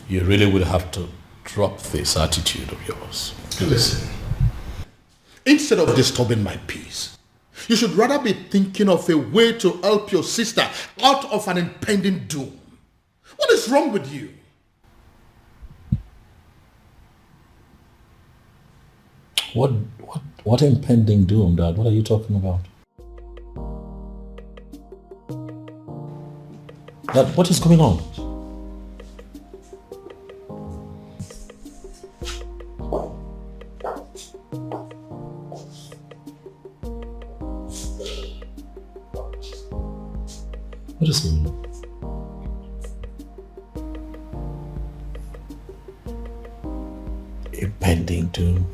you really would have to drop this attitude of yours. Listen, instead of disturbing my peace, you should rather be thinking of a way to help your sister out of an impending doom. What is wrong with you? What impending doom, Dad? What are you talking about? Dad, what is going on? What is going on? Impending doom.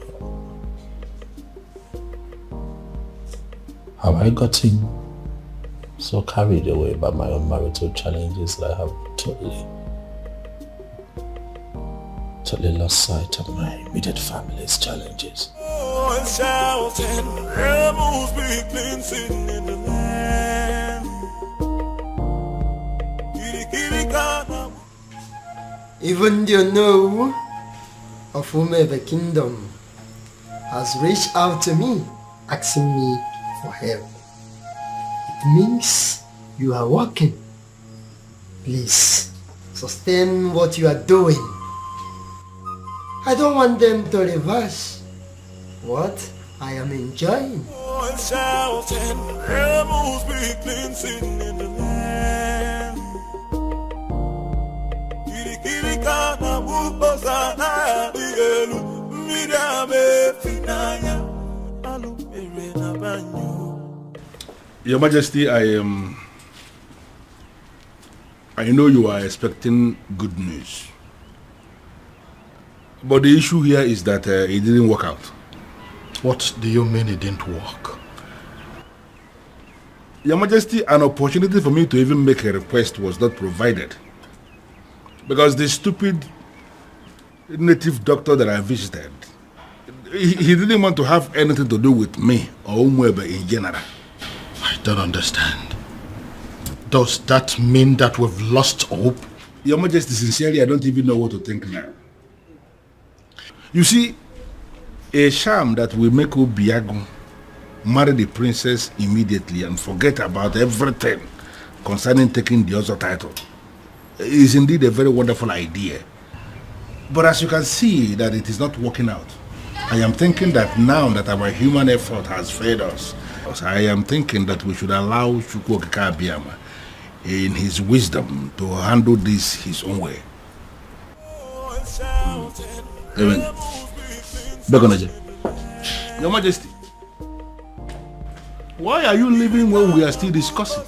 Have I gotten so carried away by my own marital challenges that I have totally totally lost sight of my immediate family's challenges. And shouting, rebels be cleansing in the land. Even the know of whomever kingdom has reached out to me, asking me for help. It means you are working. Please, sustain what you are doing. I don't want them to reverse what I am enjoying. And shouting, rebels be cleansing in the land. Your Majesty, I know you are expecting good news. But the issue here is that it didn't work out. What do you mean it didn't work? Your Majesty, an opportunity for me to even make a request was not provided. Because the stupid native doctor that I visited, he didn't want to have anything to do with me or Umwebe in general. I don't understand. Does that mean that we've lost hope? Your Majesty, sincerely, I don't even know what to think now. You see, a sham that will make Obiago marry the princess immediately and forget about everything concerning taking the other title is indeed a very wonderful idea. But as you can see that it is not working out, I am thinking that now that our human effort has failed us, I am thinking that we should allow Chukwu Okike Abiyama in his wisdom to handle this his own way. Your Majesty, why are you leaving when we are still discussing?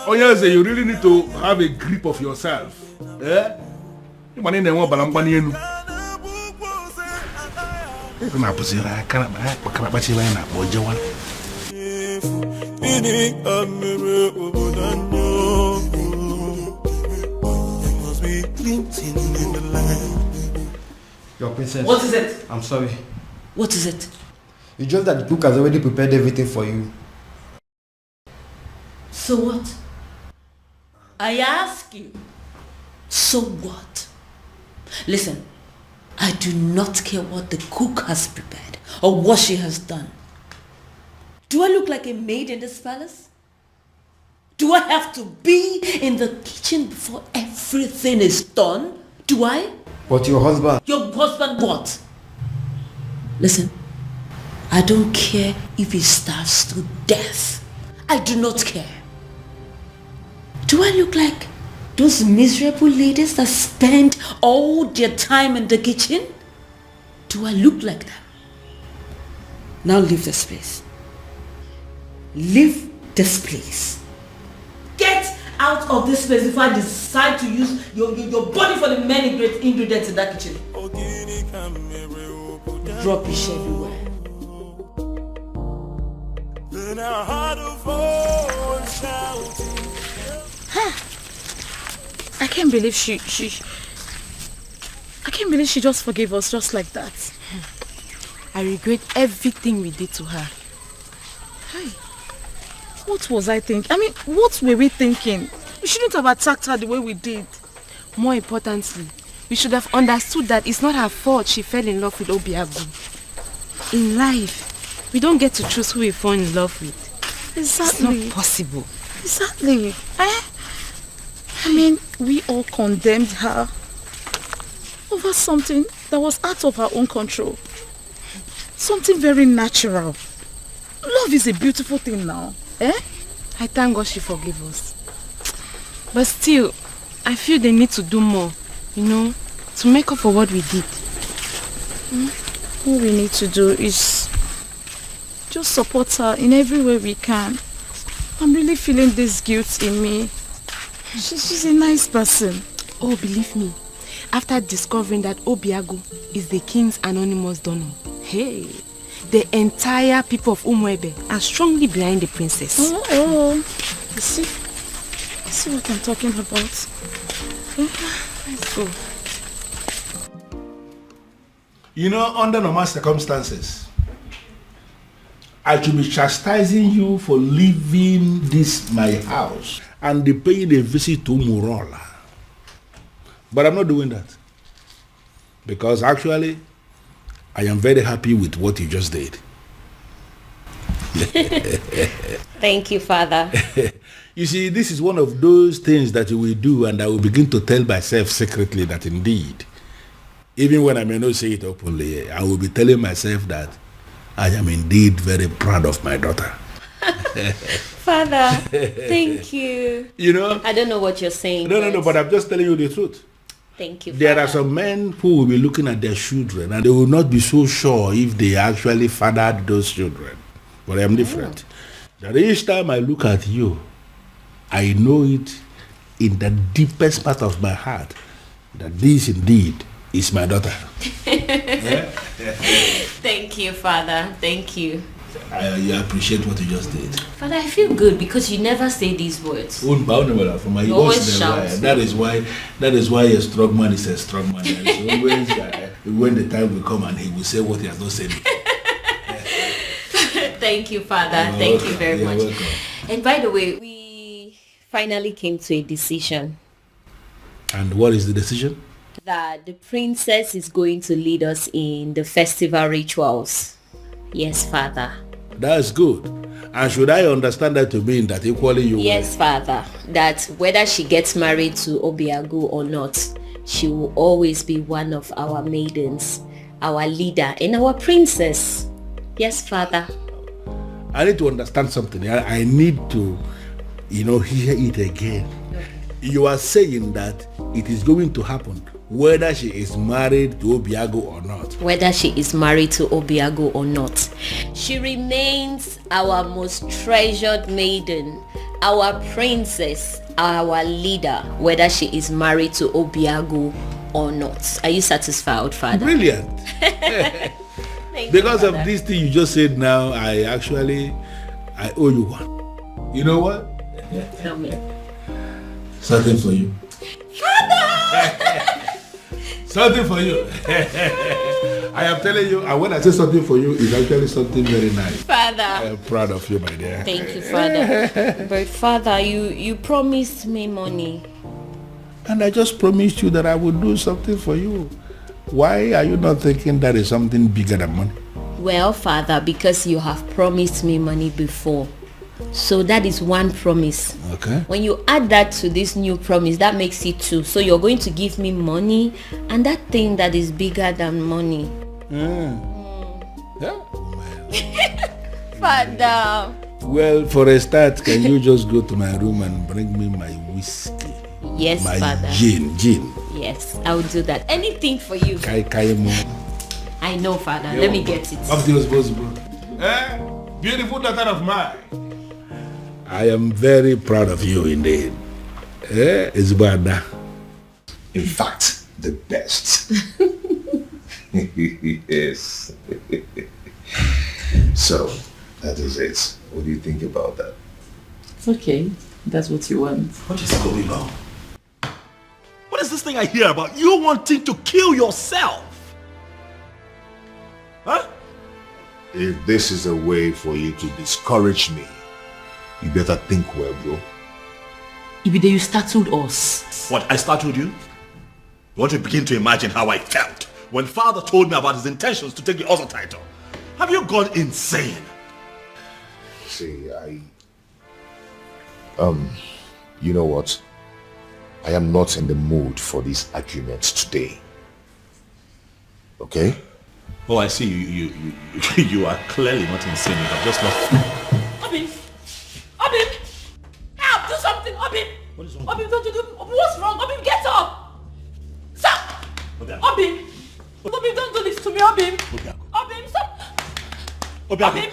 Oh yes, you really need to have a grip of yourself. Eh? You want to balambani. Your princess. What is it? I'm sorry. What is it? It's just that the cook has already prepared everything for you. So what? I ask you. So what? Listen, I do not care what the cook has prepared or what she has done. Do I look like a maid in this palace? Do I have to be in the kitchen before everything is done? Do I? But your husband... Your husband what? Listen, I don't care if he starves to death. I do not care. Do I look like those miserable ladies that spend all their time in the kitchen? Do I look like that? Now leave this place. Leave this place. Get out of this place before I decide to use your body for the many great ingredients in that kitchen. Rubbish everywhere. I can't believe she just forgave us just like that. I regret everything we did to her. Hey, what was I thinking? I mean, what were we thinking? We shouldn't have attacked her the way we did. More importantly, we should have understood that it's not her fault she fell in love with Obiago. In life, we don't get to choose who we fall in love with. Exactly. It's not possible. Exactly. I mean, we all condemned her over something that was out of her own control. Something very natural. Love is a beautiful thing now. Eh? I thank God she forgave us. But still, I feel they need to do more, to make up for what we did. All we need to do is just support her in every way we can. I'm really feeling this guilt in me. She's a nice person. Oh, believe me, after discovering that Obiago is the king's anonymous donor, hey, the entire people of Umwebe are strongly behind the princess. Oh. You see what I'm talking about? Let's go. You know, under normal circumstances, I should be chastising you for leaving this my house and paying a visit to Murola. But I'm not doing that. Because actually, I am very happy with what you just did. Thank you, Father. You see, this is one of those things that you will do, and I will begin to tell myself secretly that indeed, even when I may not say it openly, I will be telling myself that I am indeed very proud of my daughter. Father, thank you. You know? I don't know what you're saying. No, but I'm just telling you the truth. Thank you, There Father. are some men who will be looking at their children and they will not be so sure if they actually fathered those children. But I am different. That each time I look at you, I know it in the deepest part of my heart that this indeed is my daughter. Thank you, Father. Thank you. I appreciate what you just did. Father, I feel good because you never say these words. You always shout. That is why a strong man is a strong man. There is always, when the time will come and he will say what he has not said. Thank you, Father. Thank you very much. Welcome. And by the way, we finally came to a decision. And what is the decision? That the princess is going to lead us in the festival rituals. Yes, Father. That's good. And should I understand that to mean that equally you Yes, Father. That whether she gets married to Obiagu or not, she will always be one of our maidens, our leader, and our princess. Yes, Father. I need to understand something. I need to, hear it again. You are saying that it is going to happen whether she is married to Obiago or not. Whether she is married to Obiago or not, she remains our most treasured maiden, our princess, our leader, whether she is married to Obiago or not. Are you satisfied, Father? Brilliant. Because you, of this thing you just said now, I owe you one. You know what? Tell me. Something for you. Something for you. I am telling you, and when I say something for you, it's actually something very nice. Father. I am proud of you, my dear. Thank you, Father. But Father, you promised me money. And I just promised you that I would do something for you. Why are you not thinking that is something bigger than money? Well, Father, because you have promised me money before. So that is one promise. Okay. When you add that to this new promise, that makes it two. So you're going to give me money and that thing that is bigger than money. Yeah. Father. Well, for a start, can you just go to my room and bring me my whiskey? Yes, my Father. Gin. Yes, I will do that. Anything for you. I know, Father. Let me get it. Beautiful daughter of mine. I am very proud of you indeed. Isbada. In fact, the best. Yes. So, that is it. What do you think about that? It's okay. That's what you want. What is going on? What is this thing I hear about? You wanting to kill yourself? Huh? If this is a way for you to discourage me, you better think well, bro. Ibide, you startled us. What, I startled you? You want to begin to imagine how I felt when father told me about his intentions to take the other title. Have you gone insane? See, you know what? I am not in the mood for these arguments today. Okay? Oh, I see. You are clearly not insane. You have just lost. Obim! Help! Do something, Obim! What is wrong? Obim, don't you do... What's wrong? Obim, get up! Stop! Obim! Obim, don't do this to me, Obim! Obim, stop! Obim!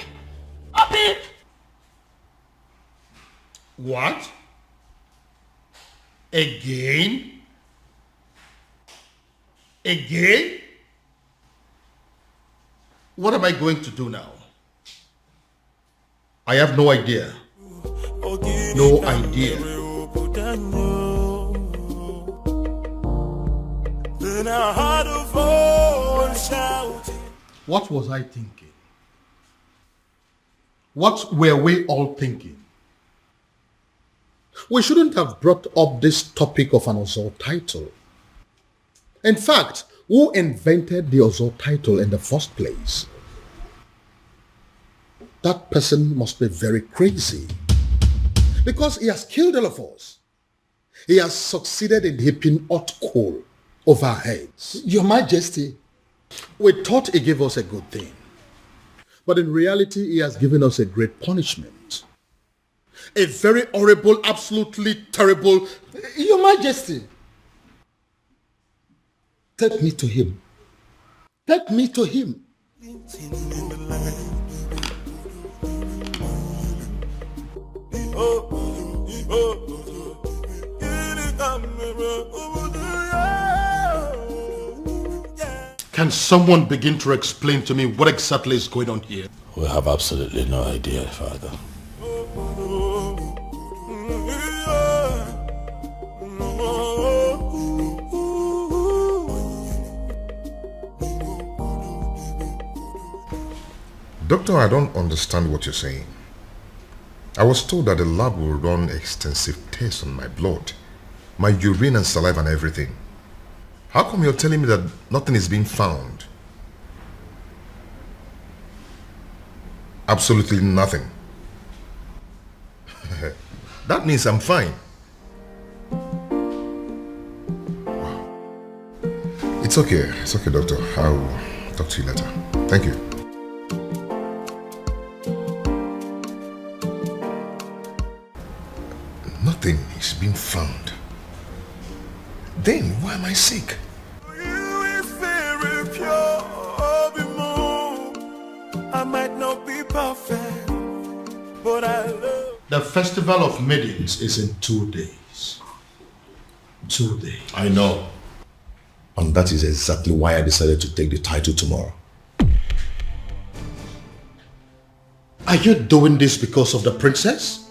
Obim! What? Again? Again? What am I going to do now? I have no idea. No idea. I heard a voice shouting. What was I thinking? What were we all thinking? We shouldn't have brought up this topic of an Ozor title. In fact, who invented the Ozor title in the first place? That person must be very crazy, because he has killed all of us. He has succeeded in heaping hot coal over our heads. Your Majesty. We thought he gave us a good thing, but in reality he has given us a great punishment. A very horrible, absolutely terrible... Your Majesty. Take me to him. Take me to him. Can someone begin to explain to me what exactly is going on here? We have absolutely no idea, Father. Doctor, I don't understand what you're saying. I was told that the lab will run extensive tests on my blood, my urine and saliva and everything. How come you're telling me that nothing is being found? Absolutely nothing. That means I'm fine. It's okay, doctor. I'll talk to you later. Thank you. Nothing is being found. Then why am I sick? You is very pure, I might not be perfect, but I love. The festival of maidens is in 2 days. 2 days. I know. And that is exactly why I decided to take the title tomorrow. Are you doing this because of the princess?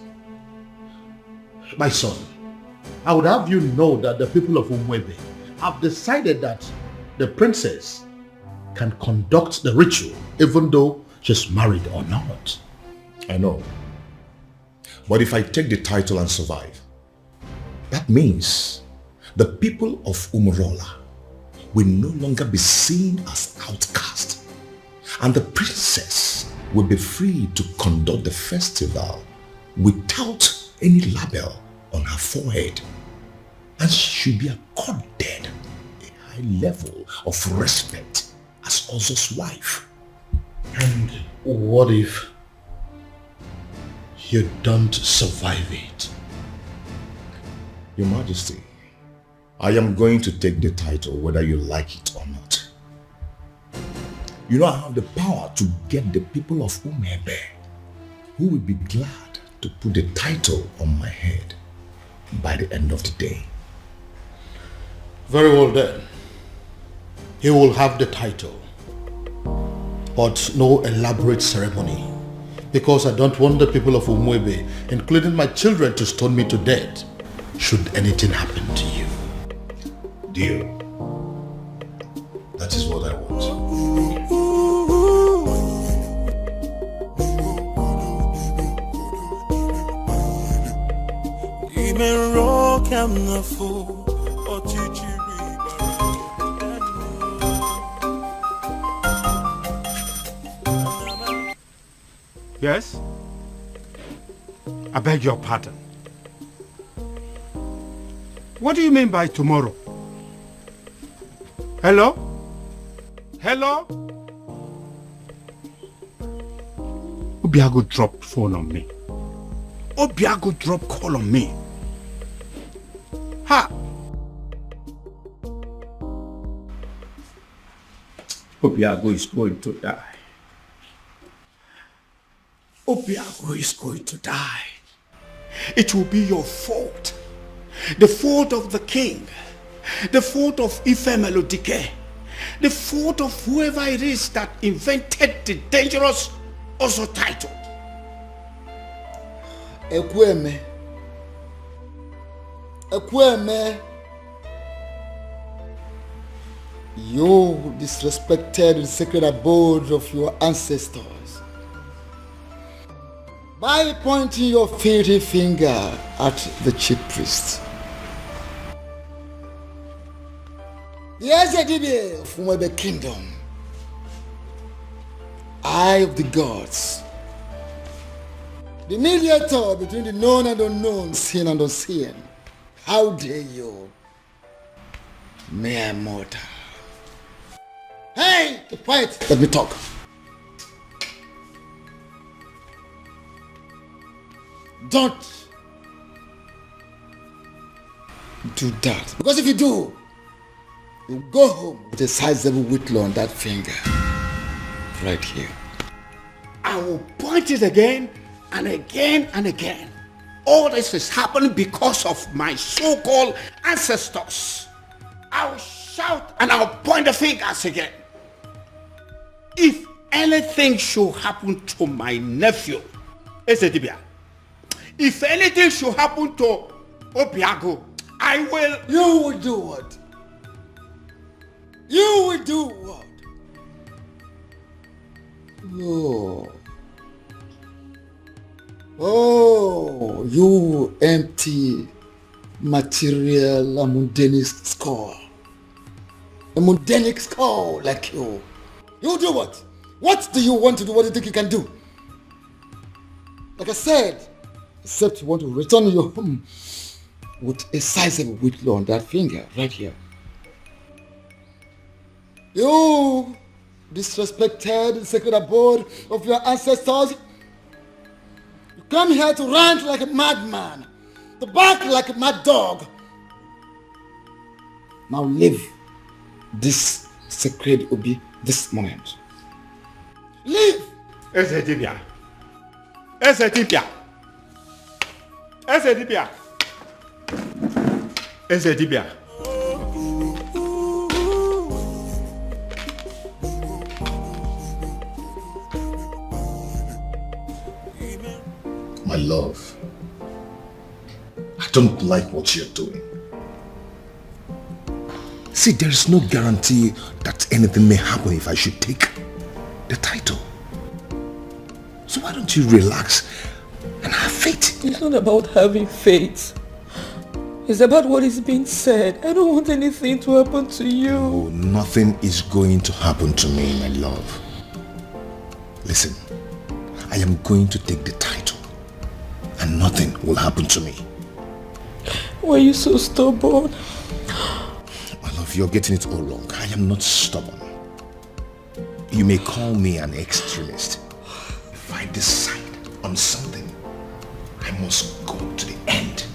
My son, I would have you know that the people of Umwebe have decided that the princess can conduct the ritual even though she's married or not. I know. But if I take the title and survive, that means the people of Umurola will no longer be seen as outcasts, and the princess will be free to conduct the festival without any label on her forehead, and she should be accorded a high level of respect as Ozor's wife. And what if you don't survive it? Your Majesty, I am going to take the title whether you like it or not. You know I have the power to get the people of Umebe who will be glad to put the title on my head by the end of the day. Very well then. He will have the title, but no elaborate ceremony, because I don't want the people of Umwebe, including my children, to stone me to death should anything happen to you. Deal. That is what I want. Yes? I beg your pardon. What do you mean by tomorrow? Hello? Hello? Obiago dropped phone on me. Obiago dropped call on me. Ha! Obiago is going to die. Obiago is going to die. It will be your fault. The fault of the king. The fault of Ife Melodike. The fault of whoever it is that invented the dangerous Ozor title. Ekweme. You disrespected the sacred abode of your ancestors by pointing your filthy finger at the chief priest. The Ezedibe of Umwebe Kingdom, Eye of the Gods, the mediator between the known and unknown, seen and unseen. How dare you, mere mortal? Hey, quiet, let me talk. Don't do that, because if you do, you go home with a sizable whitlow on that finger, right here. I will point it again and again and again. All this is happening because of my so-called ancestors. I'll shout and I'll point the fingers again. If anything should happen to my nephew, Ezedibia, if anything should happen to Obiago, I will... You will do what? You will do what? Oh, you empty material, a mundane skull. A mundane skull like you. You do what? What do you want to do? What do you think you can do? Like I said, except you want to return your home with a sizable whitlow on that finger, right here. You disrespected the sacred abode of your ancestors. You come here to rant like a madman, to bark like a mad dog. Now leave this sacred Obi this moment. Leave! Ezedibia. Ezedibia. Ezedibia. Ezedibia. My love, I don't like what you're doing. See, there is no guarantee that anything may happen if I should take the title. So why don't you relax and have faith? It's not about having faith. It's about what is being said. I don't want anything to happen to you. Oh, nothing is going to happen to me, my love. Listen, I am going to take the title and nothing will happen to me. Why are you so stubborn? My love, you're getting it all wrong. I am not stubborn. You may call me an extremist. If I decide on something, I must go to the end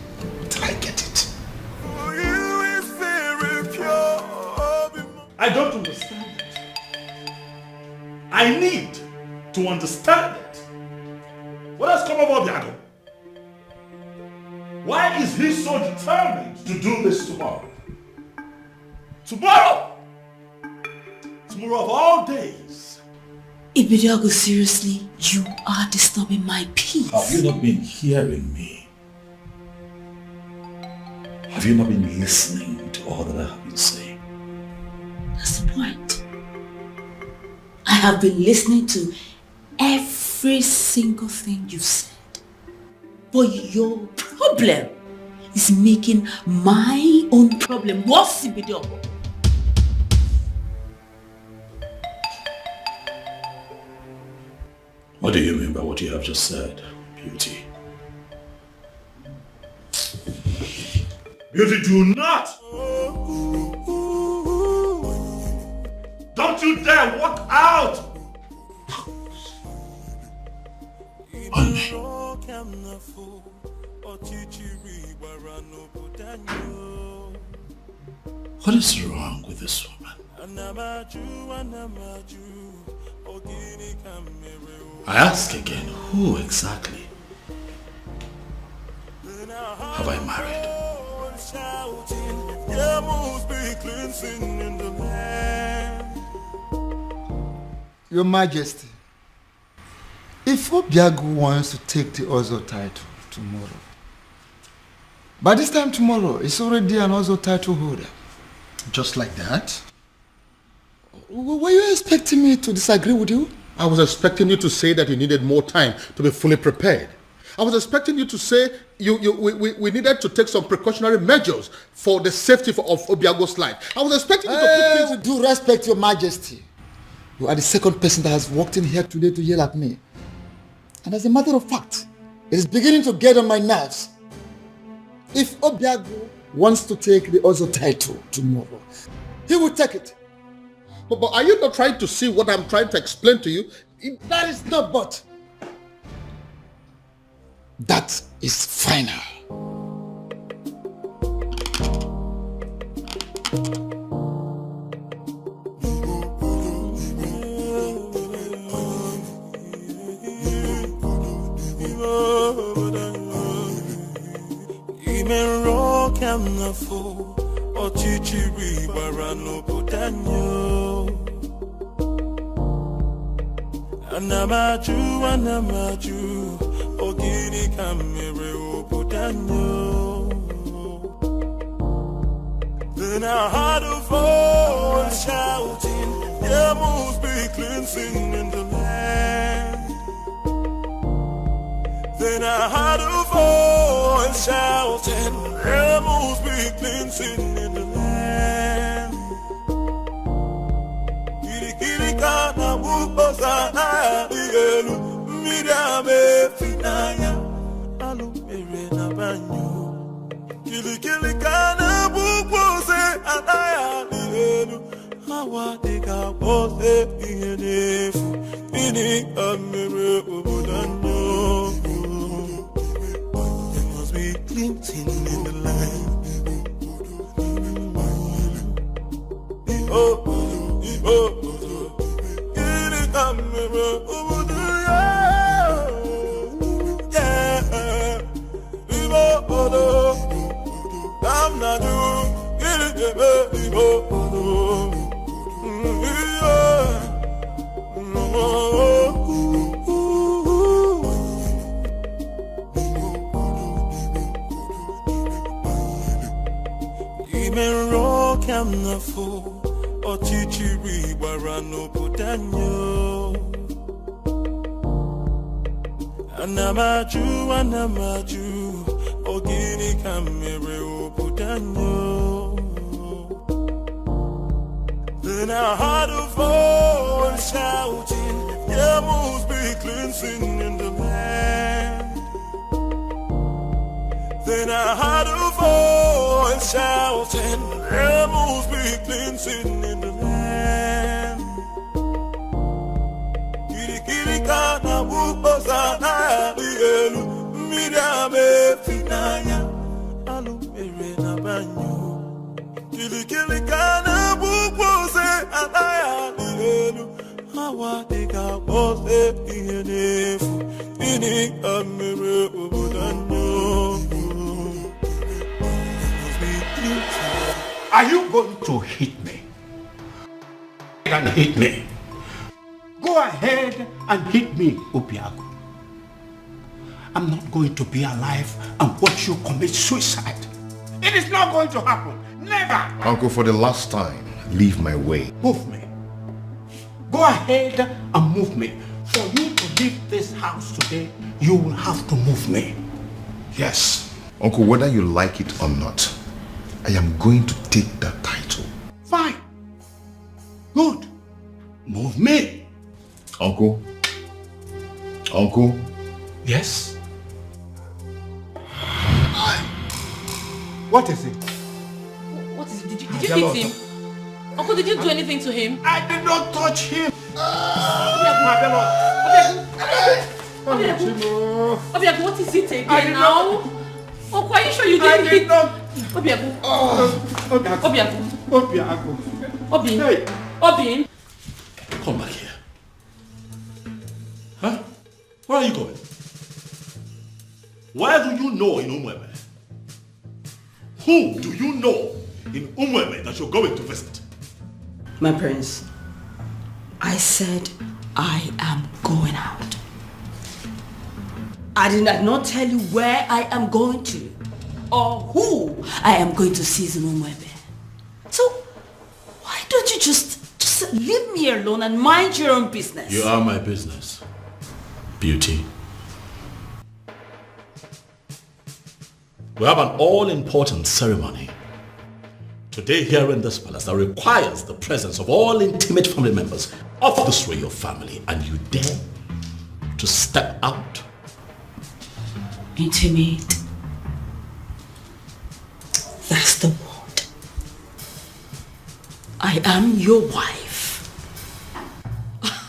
till I get it. I don't understand it. I need to understand it. What has come over Biago? Why is he so determined to do this tomorrow? Tomorrow! Tomorrow of all days. Ibiago, seriously, you are disturbing my peace. Have you not been hearing me? Have you not been listening to all that I have been saying? That's the point. I have been listening to every single thing you've said. But your problem is making my own problem worse, Ibiago. What do you mean by what you have just said, Beauty? Beauty, do not! Don't you dare walk out! On me. What is wrong with this woman? I ask again, who exactly have I married? Your Majesty, if Obiago wants to take the Ozo title tomorrow, by this time tomorrow, it's already an Ozo title holder. Just like that? Were you expecting me to disagree with you? I was expecting you to say that you needed more time to be fully prepared. I was expecting you to say we needed to take some precautionary measures for the safety of Obiago's life. I was expecting you to put things... Do respect your majesty. You are the second person that has walked in here today to yell at me. And as a matter of fact, it is beginning to get on my nerves. If Obiago wants to take the Ozo title tomorrow, he will take it. But are you not trying to see what I'm trying to explain to you? That is not but. That is final. Anamaju, Ogini Kamere Obudanyo. Then I heard a voice shouting, there must be cleansing in the land. Then I heard a voice shouting, there must be cleansing in the land. Kirikana Bukosa Ayelu, Midame Finaya, Alumerena Banyo. Kirikana Bukose Ayelu, Hawadika Bose Inefu, Ini Amere Ubudanyo. There must be cleansing in the land. Ochichiri Barano Putanyo Anamaju Ogini Kamere Putanyo. Then I heard a voice shouting, there must be cleansing in the land. Then I heard a voice shouting, there must be cleansing in the land. Kirikana Bukosa Ayelu, Midame Finaya, Alumerena Banyo. Kirikana Bukose Ayelu, Hawadika Bose Inefu, Ini Amere Ubudanyo. Are you going to hit me? And hit me. Go ahead and hit me, Obiago. I'm not going to be alive and watch you commit suicide. It is not going to happen. Never. Uncle, for the last time, leave my way. Move me. Go ahead and move me. For you to leave this house today, you will have to move me. Yes. Uncle, whether you like it or not, I am going to take that title. Fine. Good. Move me. Uncle? Uncle? Yes? What is it? What is it? Did you hit him? Uncle, did you do anything to him? I did not touch him. Obiago, what is it again now? Uncle, are you sure you didn't hit? Obiago. Obiago. Obin. Come back here. Huh? Where are you going? Where do you know in Umweme? Who do you know in Umweme that you're going to visit? My prince, I said I am going out. I did not tell you where I am going to or who I am going to see in Umweme. So why don't you just just leave me alone and mind your own business. You are my business, Beauty. We have an all-important ceremony today here in this palace that requires the presence of all intimate family members of this royal family, and you dare to step out? Intimate. That's the word. I am your wife.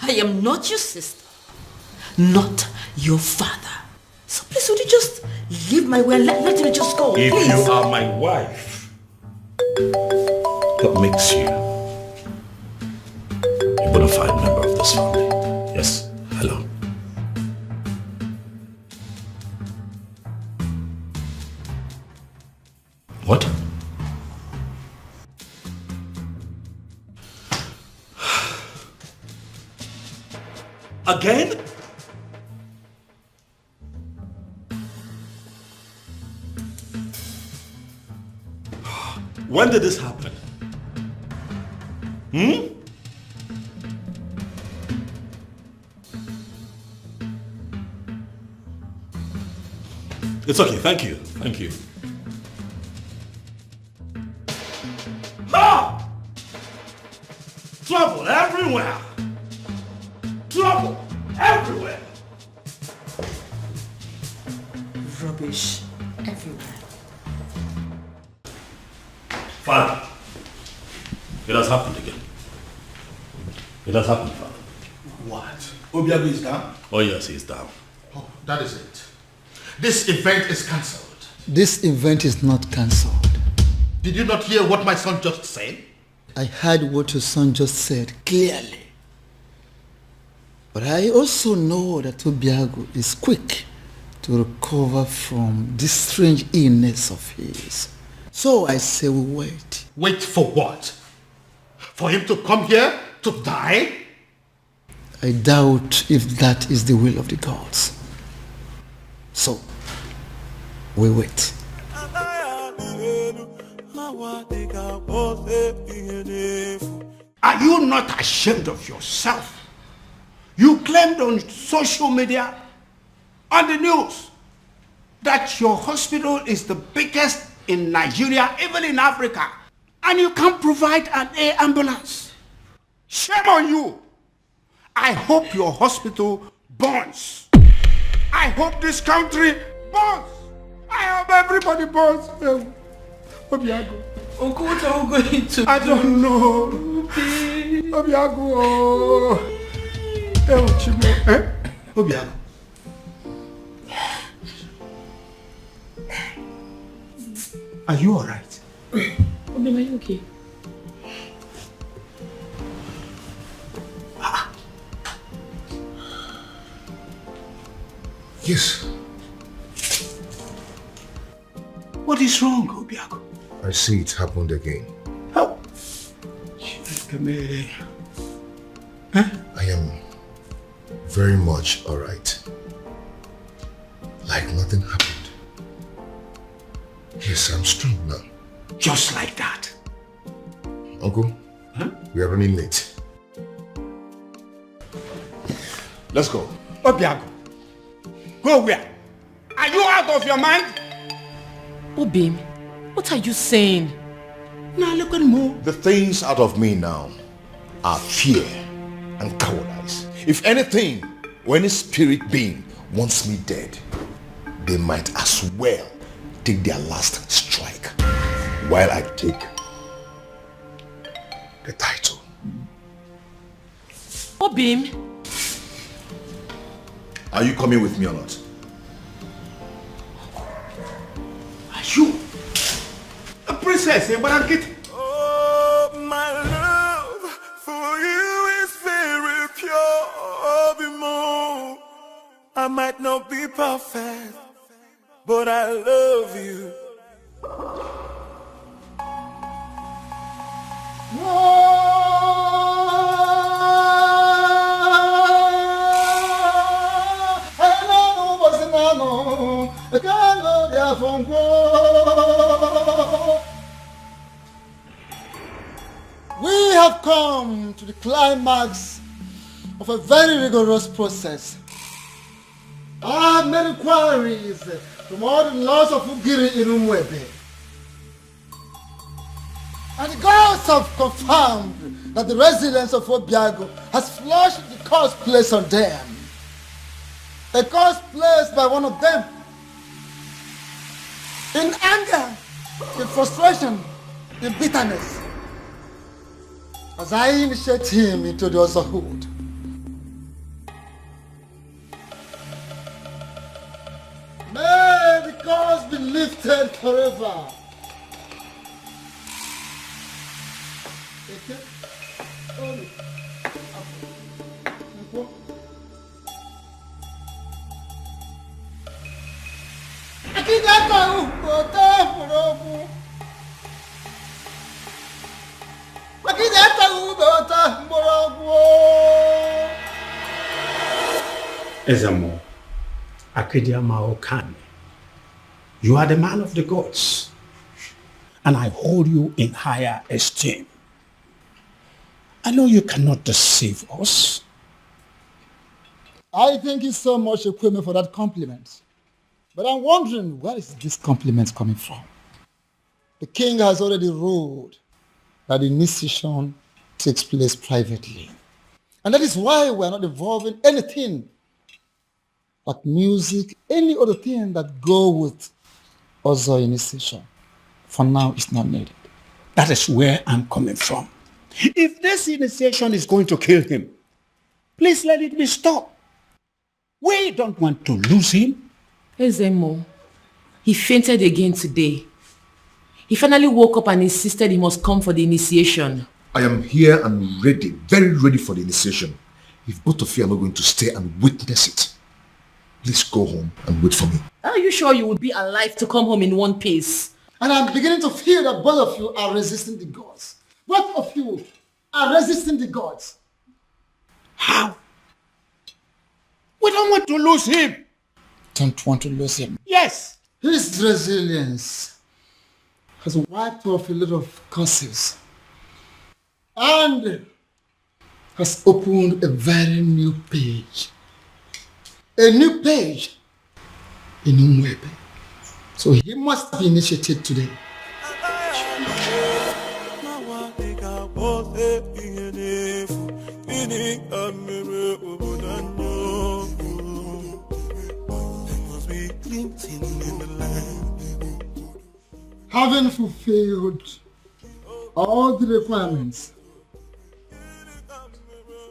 I am not your sister, not your father. So please, would you just leave my way and let me just go, If please? you are my wife, what makes you a bona fide member of this family? Yes, hello. What? Again? When did this happen? It's okay, thank you, thank you. Ha! Trouble everywhere! Trouble everywhere! Rubbish everywhere. Father, it has happened again. It has happened, Father. What? Obiago is down? Oh yes, he's down. Oh, that is it. This event is cancelled. This event is not cancelled. Did you not hear what my son just said? I heard what your son just said clearly. But I also know that Obiago is quick to recover from this strange illness of his. So I say we wait. Wait for what? For him to come here to die? I doubt if that is the will of the gods. So, we wait. Are you not ashamed of yourself? You claimed on social media, on the news, that your hospital is the biggest in Nigeria, even in Africa, and you can't provide an air ambulance. Shame on you. I hope your hospital burns. I hope this country burns. I hope everybody burns. Obiago. Uncle, what are we going to do? I don't know. Obiago. Obiago. Are you alright? Obi, are you okay? Yes. What is wrong, Obiago? I see it happened again. How? I am very much alright. Like nothing happened. Yes, I'm strong now. Just like that. Uncle, we are running late. Let's go. Obiago, go where? Are you out of your mind? Obim, what are you saying? Now look at me. The things out of me now are fear and cowardice. If anything, or any spirit being wants me dead, they might as well take their last strike while I take the title. Obim, are you coming with me or not? Are you a princess? Oh, my love for you is very pure. Obimo, I might not be perfect, but I love you. We have come to the the climax of a very rigorous process. I have made inquiries from all the laws of Ugiri in Umwebe. And the gods have confirmed that the residents of Obiago has flushed the curse placed on them. A curse placed by one of them. In anger, in frustration, in bitterness. As I initiate him into the otherhood. May the curse be lifted forever. Ezamo, Akediama Okane, you are the man of the gods, and I hold you in higher esteem. I know you cannot deceive us. I thank you so much, Ekweme, for that compliment. But I'm wondering, where is this compliment coming from? The king has already ruled that the initiation takes place privately. And that is why we are not involving anything like music, any other thing that go with other initiation. For now, it's not needed. That is where I'm coming from. If this initiation is going to kill him, please let it be stopped. We don't want to lose him. Ezemo, he fainted again today. He finally woke up and insisted he must come for the initiation. I am here and ready, very ready for the initiation. If both of you are not going to stay and witness it, please go home and wait for me. Are you sure you will be alive to come home in one piece? And I'm beginning to feel that both of you are resisting the gods. Both of you are resisting the gods. How? We don't want to lose him. Don't want to lose him? Yes. His resilience has wiped off a lot of curses and has opened a very new page. A new page in Umwebe. So he must be initiated today. Having fulfilled all the requirements,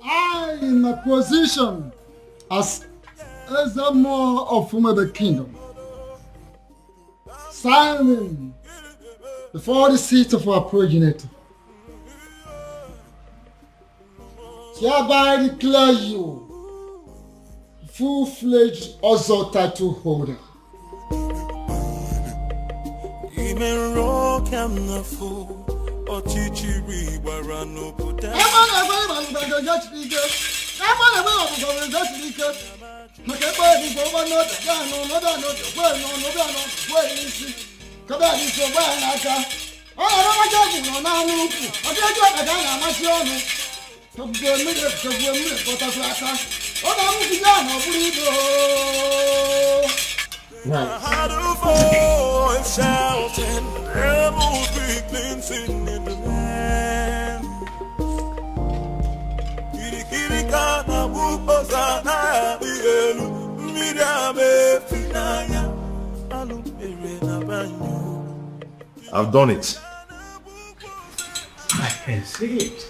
I, in my position as Ezemo of Umwebe Kingdom, standing before the seat of our progenitor, hereby declare you full-fledged Ozo title holder. Shouting, rebels be cleansing in the land. I've done it. I can see it.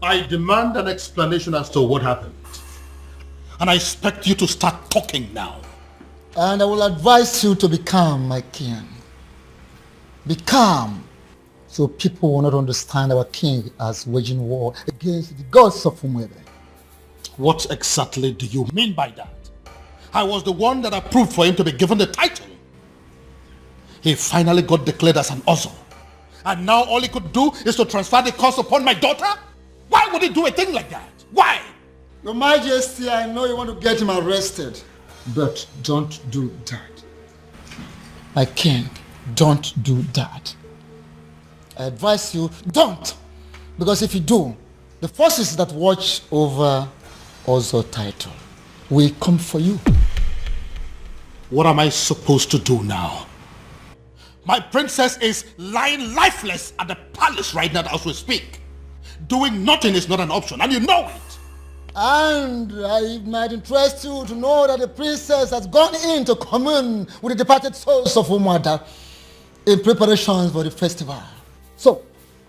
I demand an explanation as to what happened. And I expect you to start talking now. And I will advise you to be calm, my king. Be calm, so people will not understand our king as waging war against the gods of Umwebe. What exactly do you mean by that? I was the one that approved for him to be given the title. He finally got declared as an Ozo. And now all he could do is to transfer the curse upon my daughter? Why would he do a thing like that? Why? Your Majesty, I know you want to get him arrested, but don't do that. My king, don't do that. I advise you, don't. Because if you do, the forces that watch over Ozo title will come for you. What am I supposed to do now? My princess is lying lifeless at the palace right now as we speak. Doing nothing is not an option, and you know it. And it might interest you to know that the princess has gone in to commune with the departed souls of Umwada in preparations for the festival. So,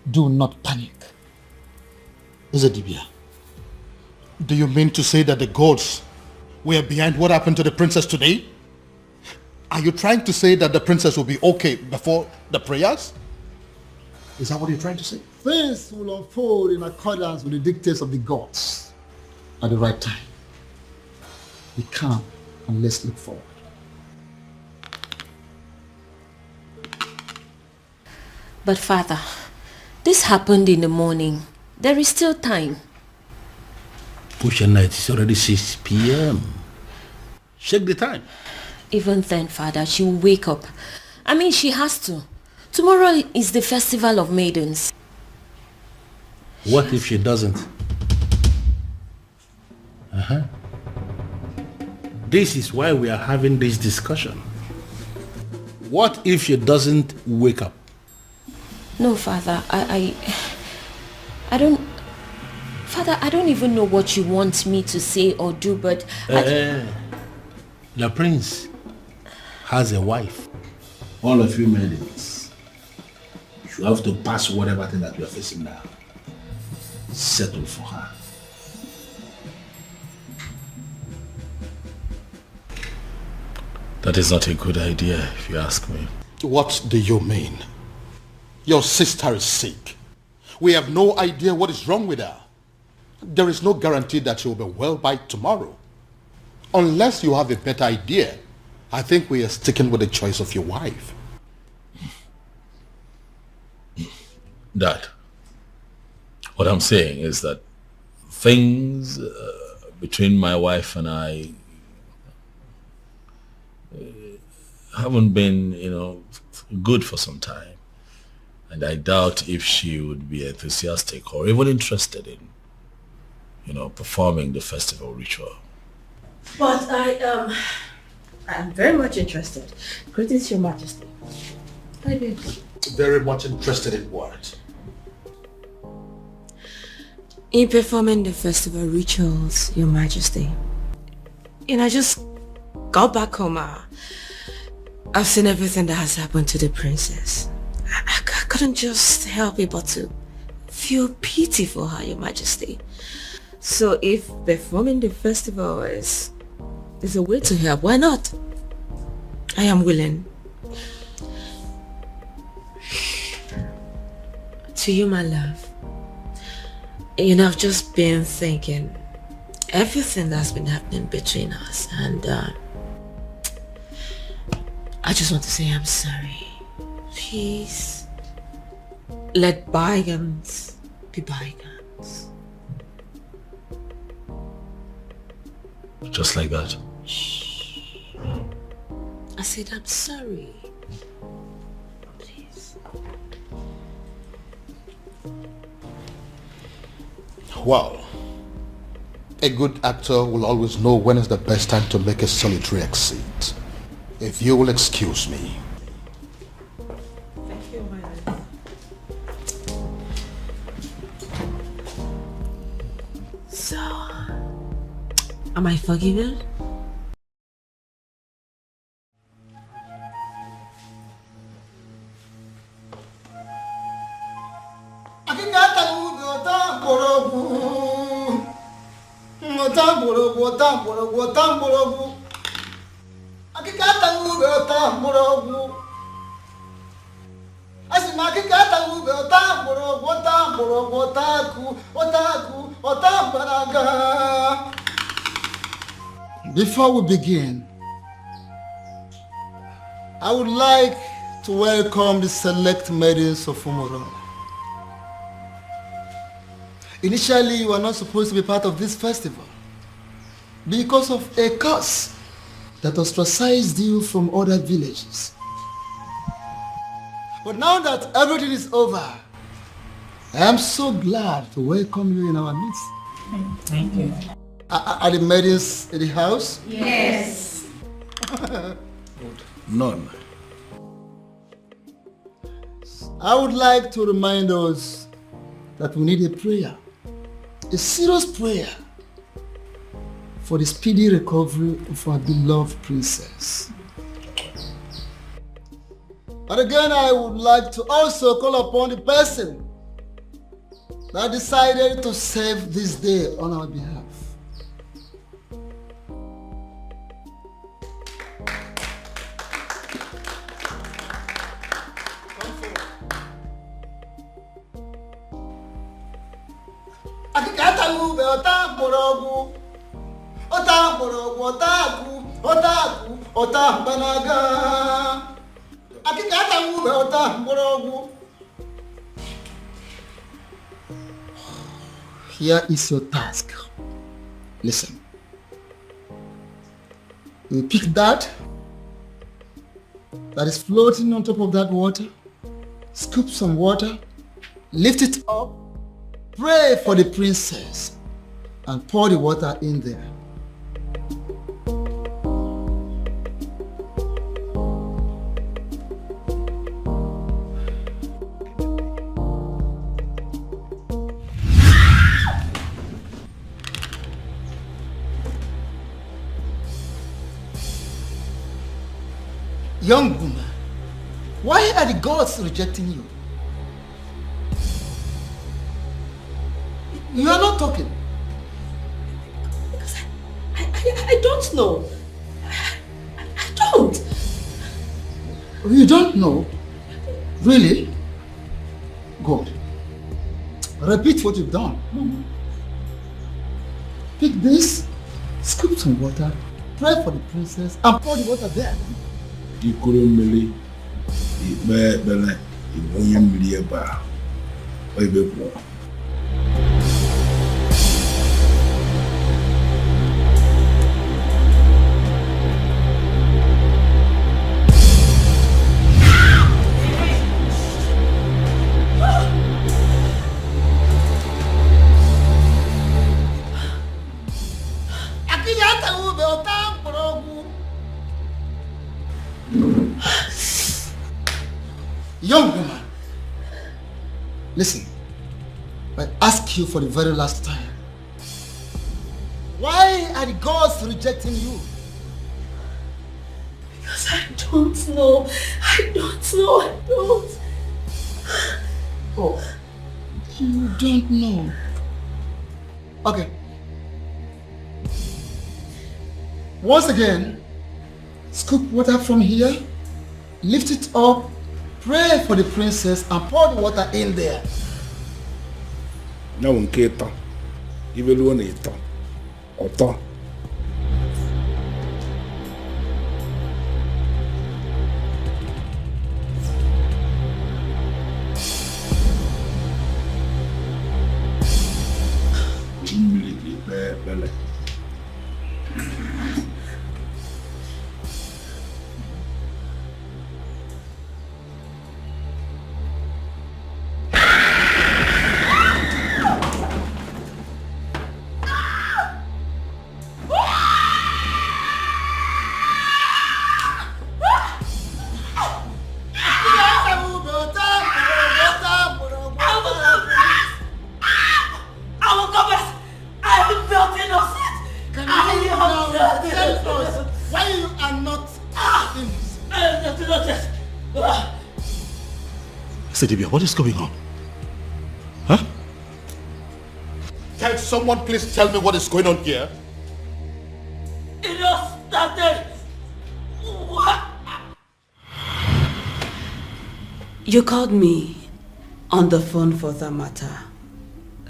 do not panic. Uzedibia, do you mean to say that the gods were behind what happened to the princess today? Are you trying to say that the princess will be okay before the prayers? Is that what you're trying to say? Things will unfold in accordance with the dictates of the gods at the right time. Be calm and let's look forward. But Father, this happened in the morning. There is still time. Pusha night, it's already 6 p.m. Check the time. Even then, Father, she will wake up. I mean, she has to. Tomorrow is the festival of maidens. What if she doesn't? This is why we are having this discussion. What if she doesn't wake up? No, Father, I don't... Father, I don't even know what you want me to say or do, but... The prince has a wife. All of you maidens, you have to pass whatever thing that you are facing now. Settle for her. That is not a good idea, if you ask me. What do you mean? Your sister is sick. We have no idea what is wrong with her. There is no guarantee that she will be well by tomorrow. Unless you have a better idea, I think we are sticking with the choice of your wife. Dad, what I'm saying is that things between my wife and I haven't been, good for some time. And I doubt if she would be enthusiastic or even interested in, performing the festival ritual. But I'm very much interested. Greetings, Your Majesty. Hi, babe. Very much interested in what? In performing the festival rituals, Your Majesty. I just got back home. I've seen everything that has happened to the princess. I couldn't just help it but to feel pity for her, Your Majesty. So if performing the festival is a way to help, why not? I am willing. To you, my love. I've just been thinking everything that's been happening between us, and I just want to say I'm sorry. Please, let bygones be bygones. Just like that? I said I'm sorry. Please. Well, a good actor will always know when is the best time to make a solitary exit. If you will excuse me. Thank you, my love. So, am I forgiven? Before we begin, I would like to welcome the select maidens of Umurola. Initially, you were not supposed to be part of this festival because of a curse that ostracized you from other villages. But now that everything is over, I am so glad to welcome you in our midst. Thank you. Are the maidens in the house? Yes. None. I would like to remind us that we need a prayer, a serious prayer for the speedy recovery of our beloved princess. And again, I would like to also call upon the person that decided to save this day on our behalf. Here is your task. Listen. You pick that is floating on top of that water, scoop some water, lift it up, pray for the princess, and pour the water in there. Young woman, why are the gods rejecting you? You are not talking. Because I don't know. I don't. You don't know? Really? Good. Repeat what you've done. Pick this, scoop some water, pray for the princess, and pour the water there. Ikurumili, Ibele, Iboyam Lieba, Oibepo. Young woman, listen, I ask you for the very last time. Why are the gods rejecting you? Because I don't know. I don't. Oh, you don't know. Okay. Once again, scoop water from here, lift it up, pray for the princess, and pour the water in there. Now, in Keto, even one eater, or Sedibia, what is going on? Huh? Can someone please tell me what is going on here? It all started. You called me on the phone for that matter.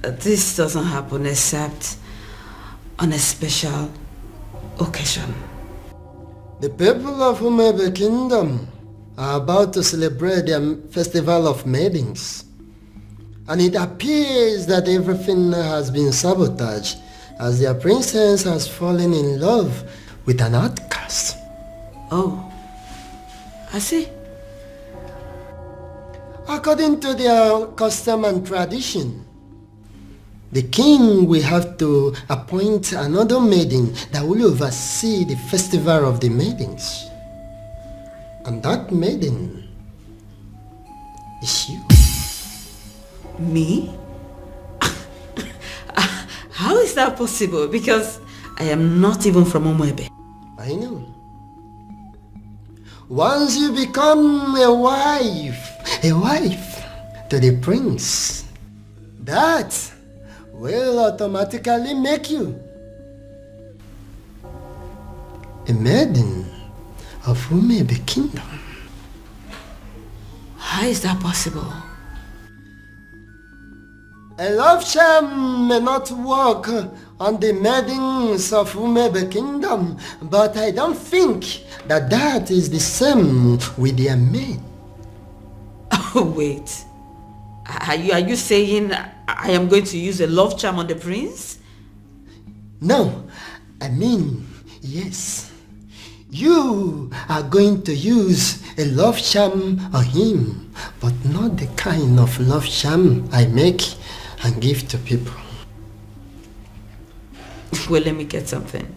This doesn't happen except on a special occasion. The people of Umebe Kingdom are about to celebrate their festival of maidens. And it appears that everything has been sabotaged as their princess has fallen in love with an outcast. Oh, I see. According to their custom and tradition, the king will have to appoint another maiden that will oversee the festival of the maidens. And that maiden is you. Me? How is that possible? Because I am not even from Umuebe. I know. Once you become a wife to the prince, that will automatically make you a maiden of Umuebe Kingdom. How is that possible? A love charm may not work on the maidens of Umuebe Kingdom, but I don't think that is the same with their maid. Oh, wait. Are you saying I am going to use a love charm on the prince? No, I mean, yes. You are going to use a love charm on him, but not the kind of love charm I make and give to people. Well, let me get something.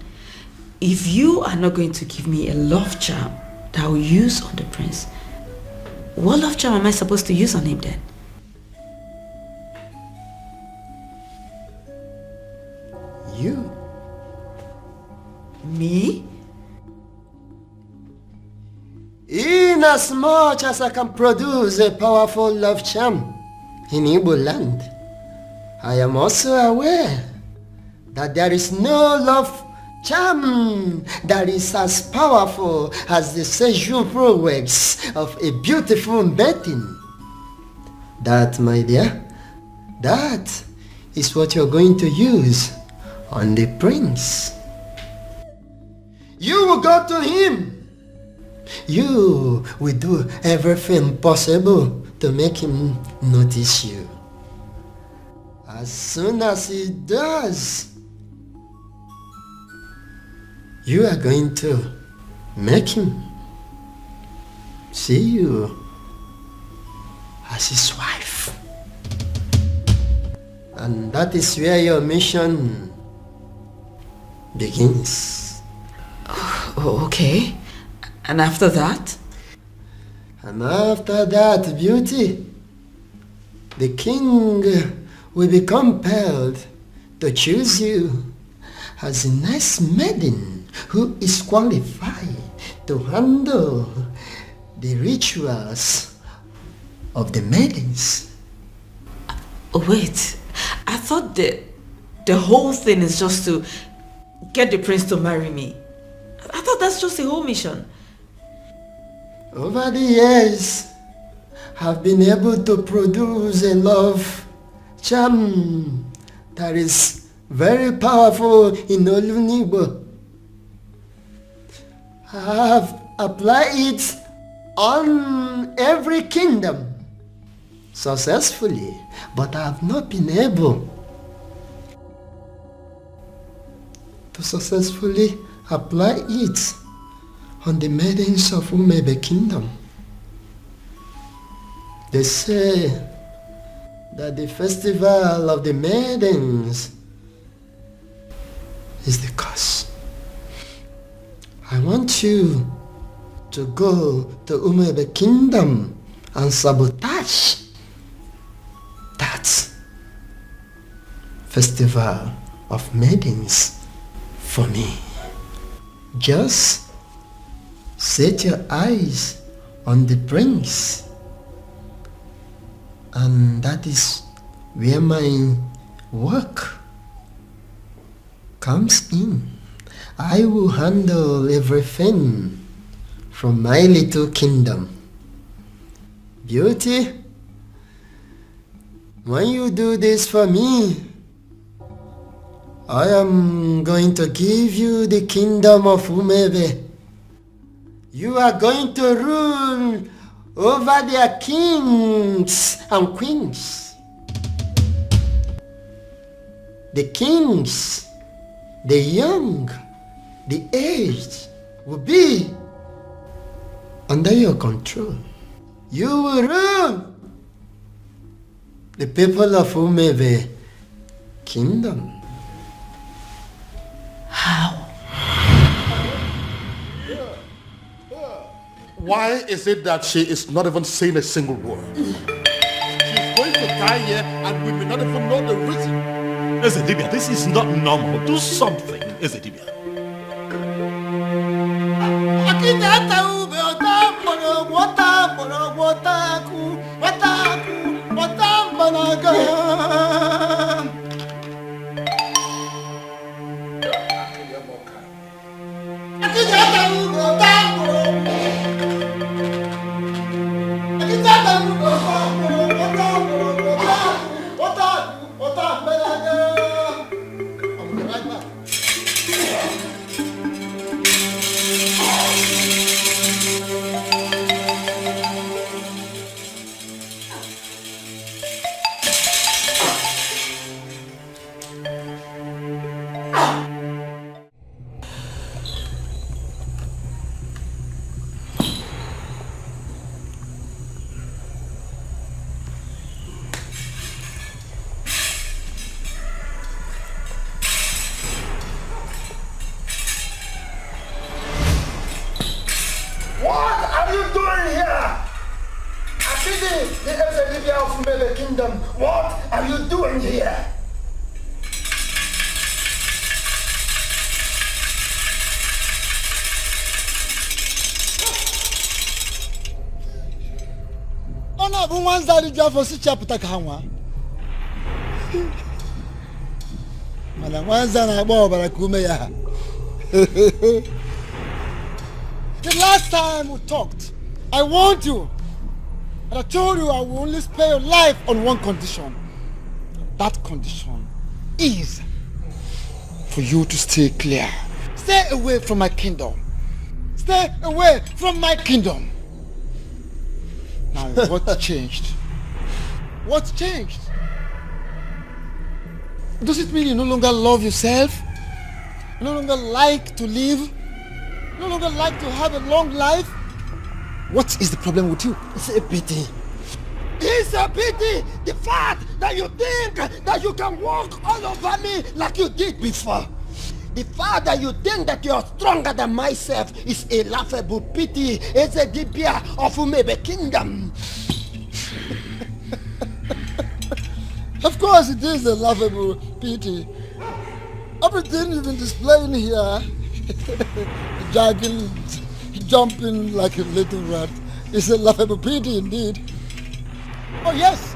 If you are not going to give me a love charm that I will use on the prince, what love charm am I supposed to use on him then? You. Me? Inasmuch as I can produce a powerful love charm in Igbo land, I am also aware that there is no love charm that is as powerful as the sexual prowess of a beautiful maiden. That, my dear, that is what you're going to use on the prince. You will go to him. You will do everything possible to make him notice you. As soon as he does, you are going to make him see you as his wife. And that is where your mission begins. Oh, okay. And after that? And after that, beauty, the king will be compelled to choose you as the next maiden who is qualified to handle the rituals of the maidens. Wait, I thought the whole thing is just to get the prince to marry me. I thought that's just the whole mission. Over the years, I've been able to produce a love charm that is very powerful in Olunibo. I have applied it on every kingdom successfully, but I have not been able to successfully apply it on the maidens of Umuebe Kingdom. They say that the festival of the maidens is the cause. I want you to go to Umuebe Kingdom and sabotage that festival of maidens for me. Just set your eyes on the prince, and that is where my work comes in. I will handle everything from my little kingdom. Beauty, when you do this for me, I am going to give you the kingdom of Umuebe. You are going to rule over their kings and queens. The kings, the young, the aged will be under your control. You will rule the people of Umebe kingdom. How? Why is it that she is not even saying a single word? She's going to die here and we may not even know the reason. Ezedibia, this is not normal. Do something, Ezedibia. What are you doing here? Ona bu wanzari jafo si chapta kanwa. Mala wanza na bo barakume ya. The last time we talked, I warned you. And I told you I will only spare your life on one condition. That condition is for you to stay clear. Stay away from my kingdom. Stay away from my kingdom. Now, what changed? What changed? Does it mean you no longer love yourself? You no longer like to live? You no longer like to have a long life? What is the problem with you? It's a pity. It's a pity! The fact that you think that you can walk all over me like you did before. The fact that you think that you are stronger than myself is a laughable pity. It's a dibia of Umebe kingdom. Of course it is a laughable pity. Everything you've been displaying here, jogging, jumping like a little rat, is a laughable pity indeed. Oh yes,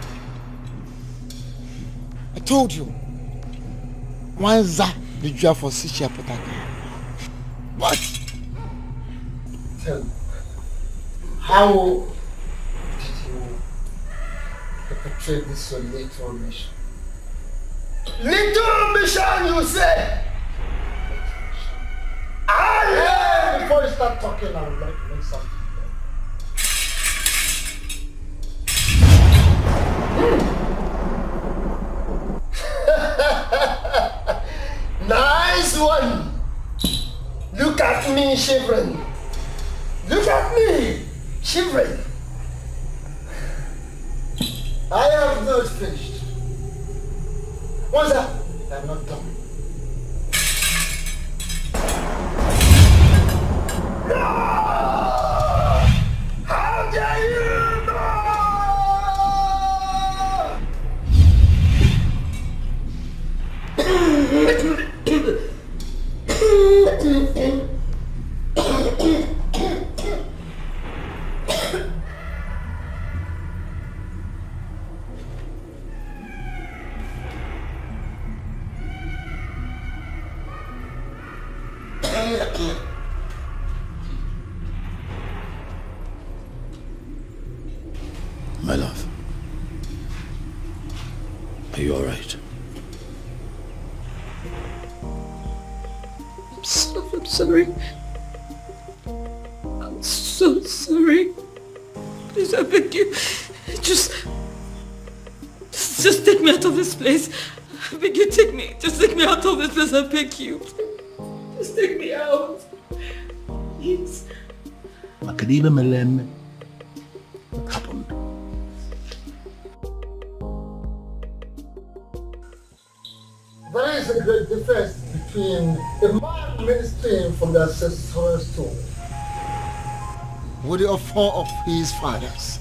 I told you. Wanza the job for Sicha Potaka. What? Tell me, how did you perpetrate this your little mission? Little mission, you say? Before you start talking, I would like to make something. Nice one! Look at me shivering. Look at me shivering. I have not finished. What's that? I'm not done. No! How dare you! My love, are you all right? I'm sorry. I'm so sorry. Please, I beg you. Just take me out of this place. I beg you, just take me out of this place, I beg you. Just take me out. Please. What happened? There is a great difference between a man ministering from the ancestral stone with the offer of his fathers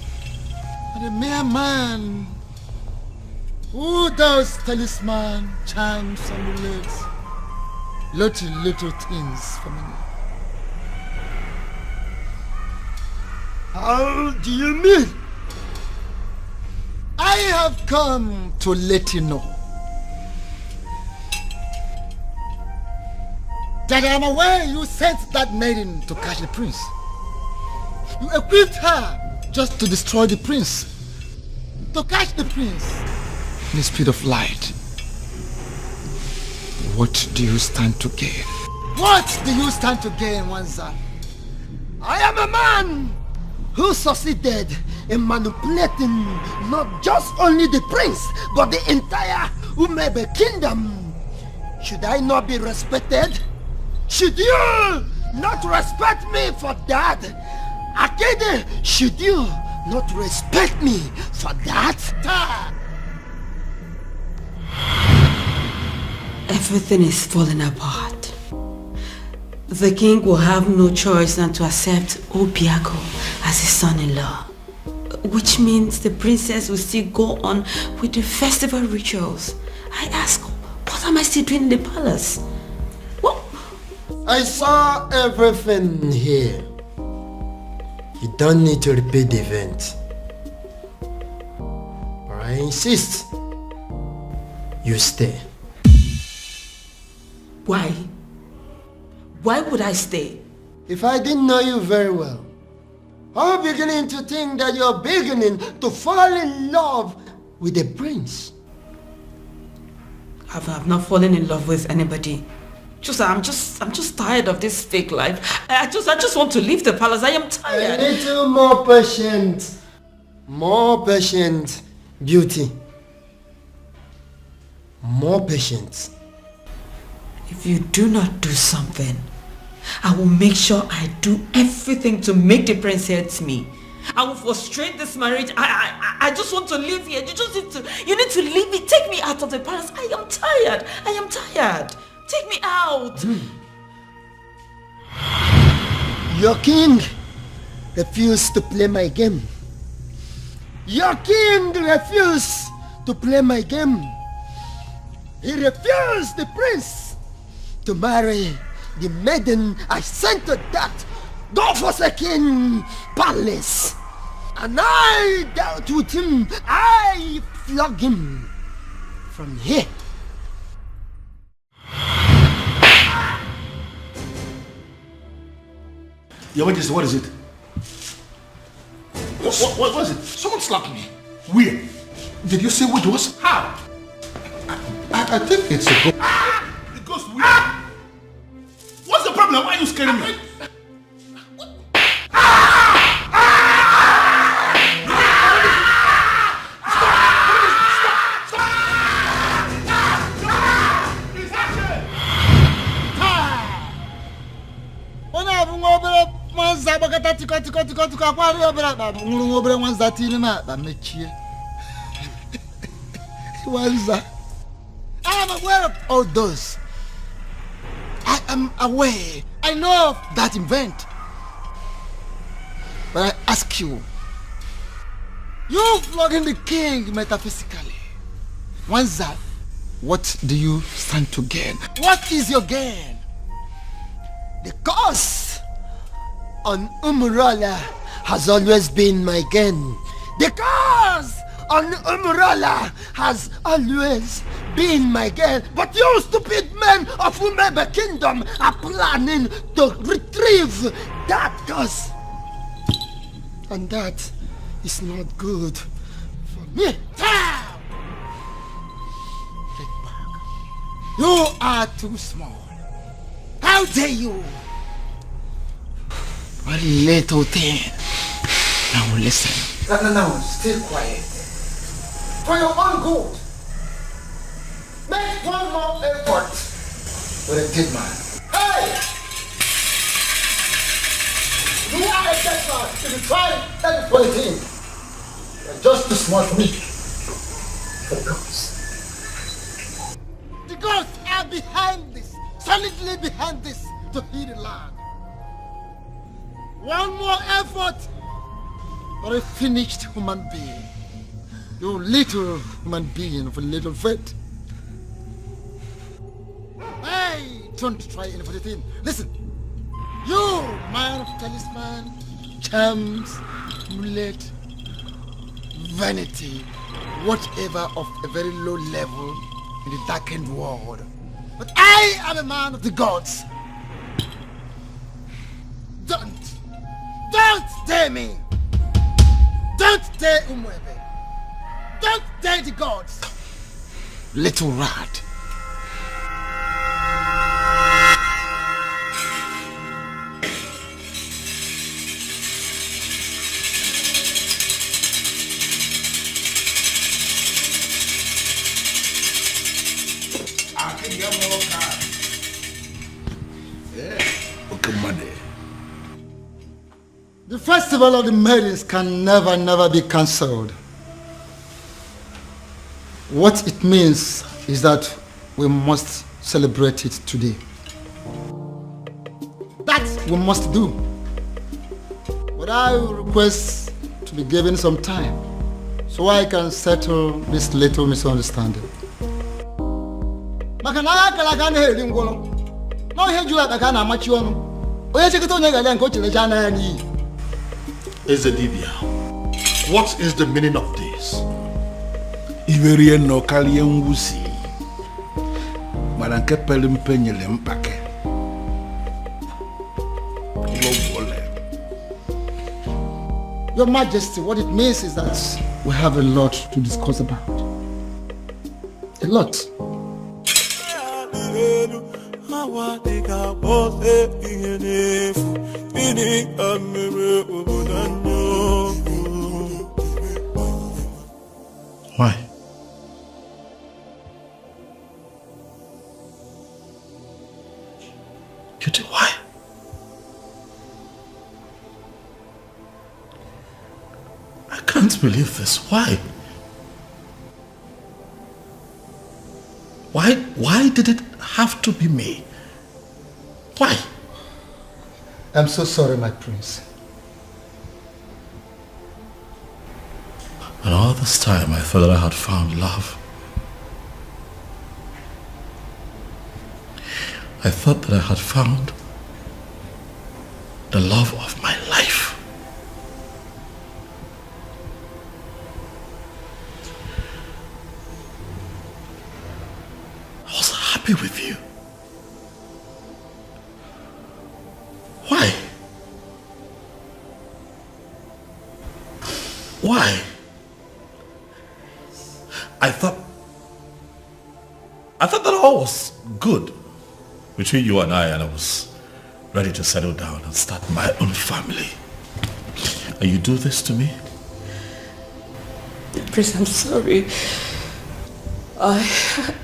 and a mere man who does talisman, charms, amulets, little things for me. How do you mean? I have come to let you know that I am aware you sent that maiden to catch the prince. You equipped her just to destroy the prince, to catch the prince in the speed of light. What do you stand to gain? What do you stand to gain, Wanza? I am a man who succeeded in manipulating not just only the prince, but the entire Umebe kingdom. Should I not be respected? Should you not respect me for that? Akede, should you not respect me for that? Everything is falling apart. The king will have no choice than to accept Obiago as his son-in-law, which means the princess will still go on with the festival rituals. I ask, what am I still doing in the palace? What? I saw everything here. You don't need to repeat the event. Or I insist, you stay. Why? Why would I stay? If I didn't know you very well, I'm beginning to think that you're beginning to fall in love with the prince. I've not fallen in love with anybody. I'm just tired of this fake life. I just want to leave the palace. I am tired. A little more patient. More patient, beauty. More patience. If you do not do something, I will make sure I do everything to make the prince hate me. I will frustrate this marriage. I just want to live here. You need to leave me. Take me out of the palace. I am tired. I am tired. Take me out. Your king refused to play my game. Your king refused to play my game. He refused the prince to marry the maiden I sent to that God-forsaken palace. And I dealt with him. I flogged him from here. Your Majesty, what is it? What is it? Someone slapped me. Where? Did you say what it was? How? I think it's a ghost. It goes where? What's the problem? Why are you scaring me? I am aware of all those. I am aware. I know of that event. But I ask you, you flogging the king metaphysically. Wanza, what do you stand to gain? What is your gain? The curse on Umurola has always been my gain. The curse on Umurola has always been my gain. But you stupid men of Umebe Kingdom are planning to retrieve that curse. And that is not good for me. Get back. You are too small. How dare you? What little thing. Now listen. No, stay quiet. For your own good. Make one more effort. You're a dead man. Hey! You are a dead man. If you try that for a thing, you're just too smart for me. For the gods. The gods are behind this, solidly behind this, to heal the land. One more effort, or a finished human being. You little human being of a little faith. Hey, don't try any for the thing. Listen, you man of talisman, charms, amulet, vanity, whatever of a very low level in the darkened world. But I am a man of the gods. Don't dare me. Don't dare Umwebe. Don't dare the gods. Little rat. The festival of the maidens can never be cancelled. What it means is that we must celebrate it today. That we must do. But I will request to be given some time so I can settle this little misunderstanding. Ezedibia, what is the meaning of this? Iverie no kalien wusi. Maranke pelim penyele mpake. Your Majesty, what it means is that we have a lot to discuss about. A lot. Why? Cutie, why? I can't believe this. Why? Why did it have to be me? Why? I'm so sorry, my prince. And all this time I thought that I had found love. I thought that I had found the love of my life. I was happy with you. Why? Why? I thought that all was good between you and I was ready to settle down and start my own family. And you do this to me? Prince, I'm sorry. I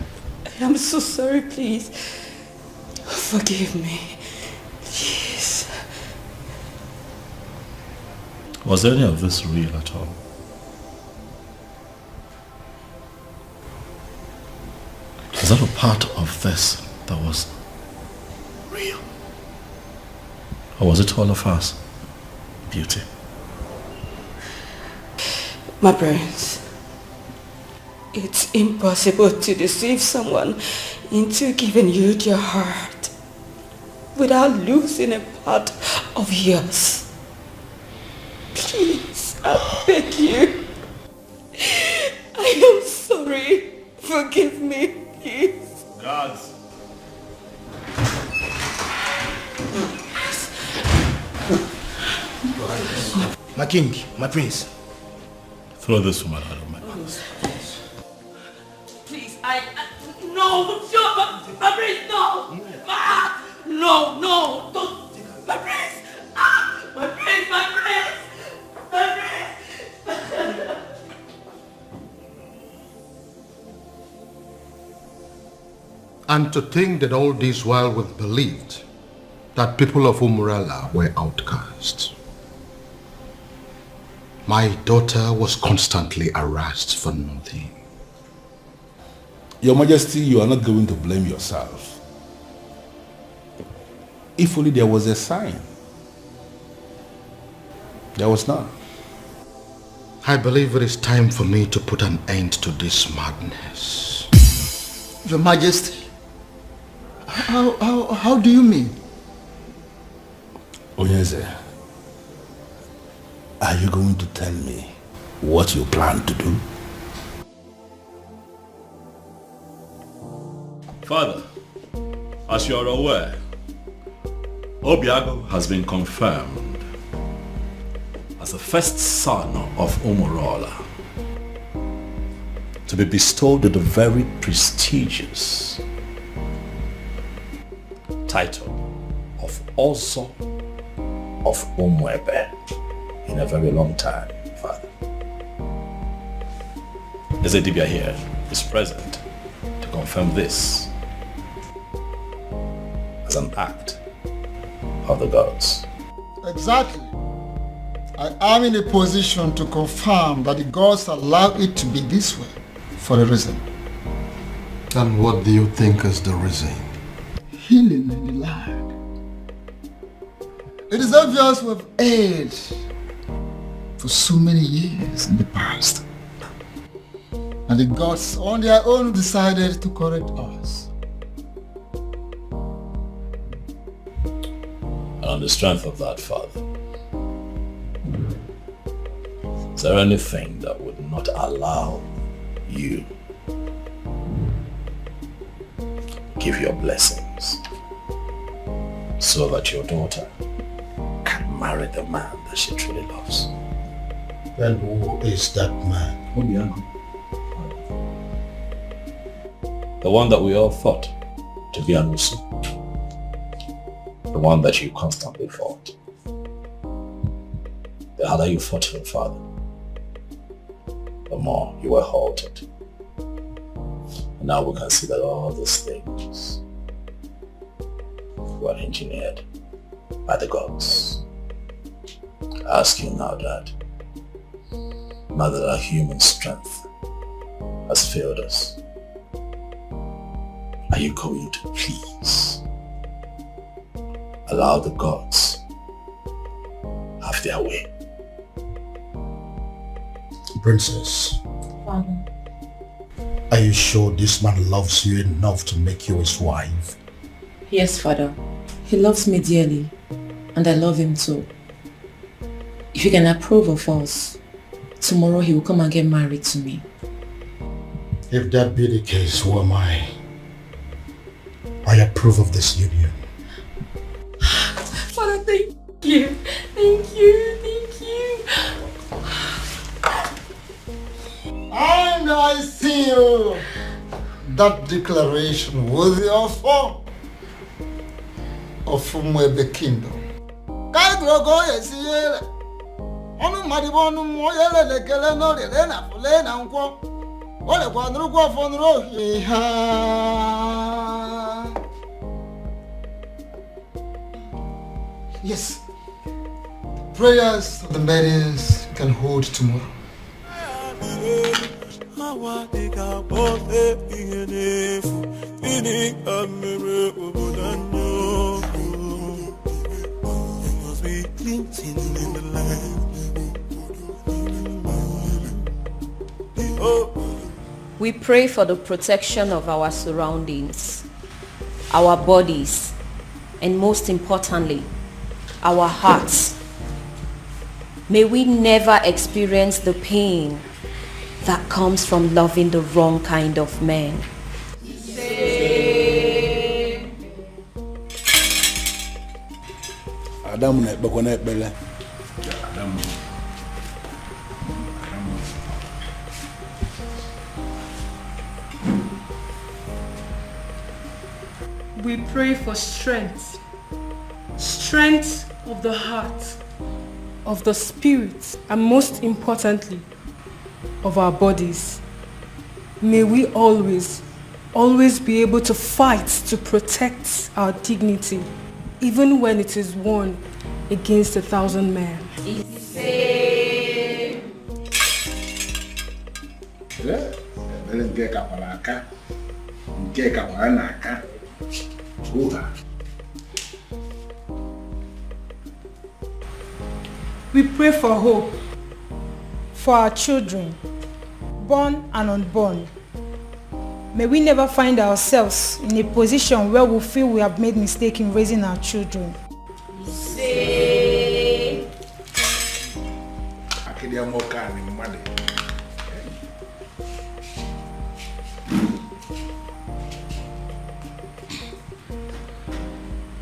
am so sorry, please. Forgive me. Please. Was any of this real at all? Is that a part of this that was real? Or was it all of us? Beauty. My prince, it's impossible to deceive someone into giving you their heart without losing a part of yours. Please, I beg you. I am sorry. Forgive me, please. Guards. My king, my prince. Throw this woman out of my house. Please, no, my prince, no. No, don't, my prince. My And to think that all this while we've believed that people of Umurala were outcasts. My daughter was constantly harassed for nothing. Your Majesty, you are not going to blame yourself. If only there was a sign. There was none. I believe it is time for me to put an end to this madness. Your Majesty, how do you mean? Onyeze, are you going to tell me what you plan to do? Father, as you are aware, Obiago has been confirmed as the first son of Umurola to be bestowed with the very prestigious title of Ozo of Umwebe in a very long time, Father. Ezedibia here is present to confirm this as an act of the gods. Exactly. I am in a position to confirm that the gods allow it to be this way for a reason. And what do you think is the reason? Healing in the land. It is obvious we have aged for so many years in the past. And the gods on their own decided to correct us. And on the strength of that, Father, is there anything that would not allow you give your blessings so that your daughter can marry the man that she truly loves? Then who is that man? Obiago. The one that we all thought to be Anusu. The one that you constantly fought. The harder you fought him, Father, the more you were halted. And now we can see that all these things were engineered by the gods. I ask you now, Dad, now that our human strength has failed us, are you going to please allow the gods have their way? Princess, Father. Are you sure this man loves you enough to make you his wife? Yes, Father. He loves me dearly, and I love him too. If you can approve of us, tomorrow he will come and get married to me. If that be the case, who am I? I approve of this union. Father, thank you. Thank you. Thank you. And I seal that declaration with the offer of Umwebe Kingdom. Yes, prayers of the maidens can hold tomorrow. We pray for the protection of our surroundings, our bodies, and most importantly, our hearts. May we never experience the pain that comes from loving the wrong kind of man. We pray for strength. Strength of the heart, of the spirit, and most importantly, of our bodies. May we always always be able to fight to protect our dignity, even when it is won against 1,000 men. We pray for hope for our children, born and unborn. May we never find ourselves in a position where we feel we have made mistake in raising our children.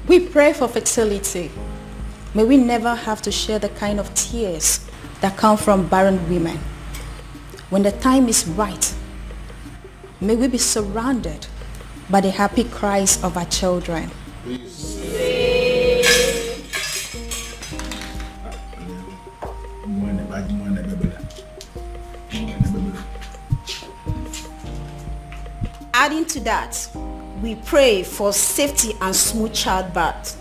We pray for fertility. May we never have to share the kind of tears that come from barren women. When the time is right, may we be surrounded by the happy cries of our children. Adding to that, we pray for safety and smooth childbirth.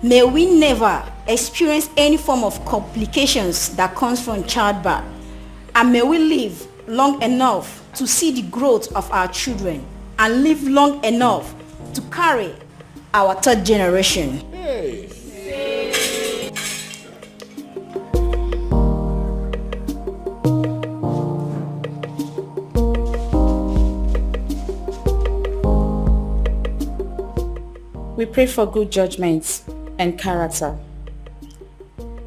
May we never experience any form of complications that comes from childbirth, and may we live long enough to see the growth of our children and live long enough to carry our third generation. Hey. We pray for good judgment and character.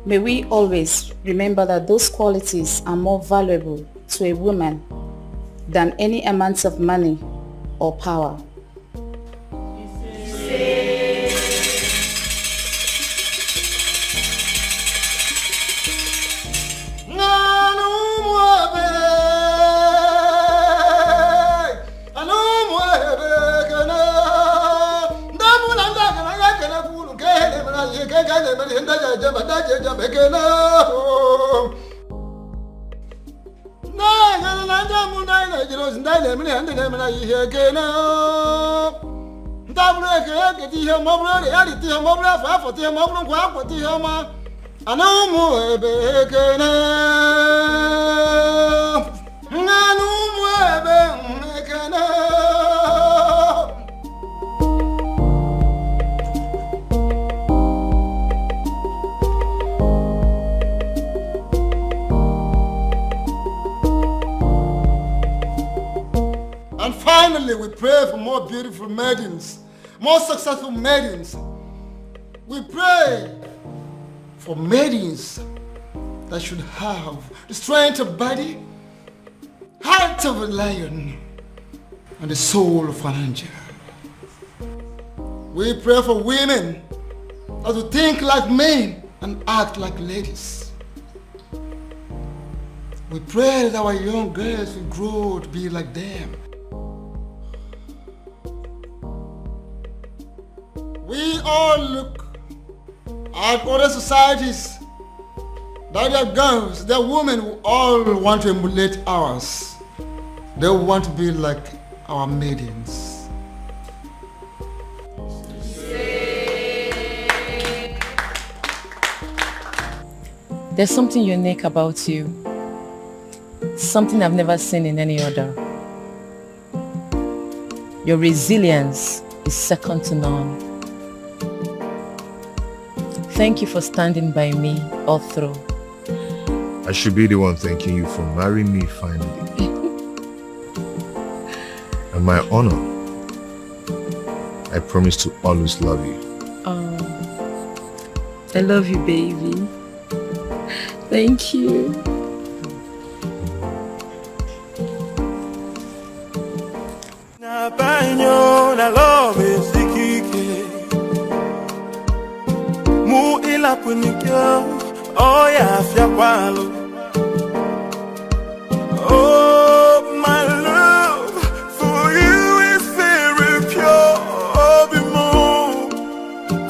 May we always remember that those qualities are more valuable to a woman than any amount of money or power. And finally, we pray for more beautiful maidens, more successful maidens. We pray for maidens that should have the strength of body, heart of a lion, and the soul of an angel. We pray for women that will think like men and act like ladies. We pray that our young girls will grow to be like them. We all look at other societies that their girls, their women who all want to emulate ours. They want to be like our maidens. There's something unique about you. Something I've never seen in any other. Your resilience is second to none. Thank you for standing by me all through. I should be the one thanking you for marrying me finally. And my honor, I promise to always love you. Oh, I love you, baby. Thank you. Oh yeah, fiakwalo. Oh, my love for you is very pure. Oh,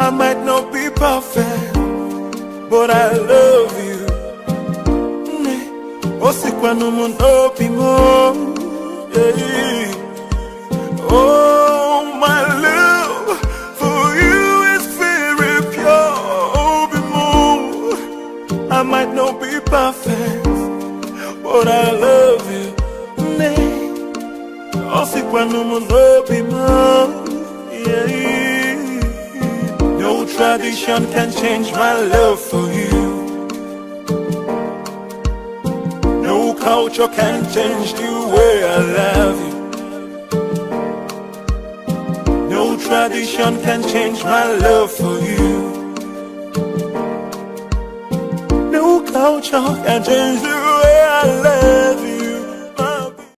I might not be perfect, but I love you. Oh, si quando mundo pimo, No tradition can change my love for you. No culture can change the way I love you. No tradition can change my love for you. No culture can change the way I love you.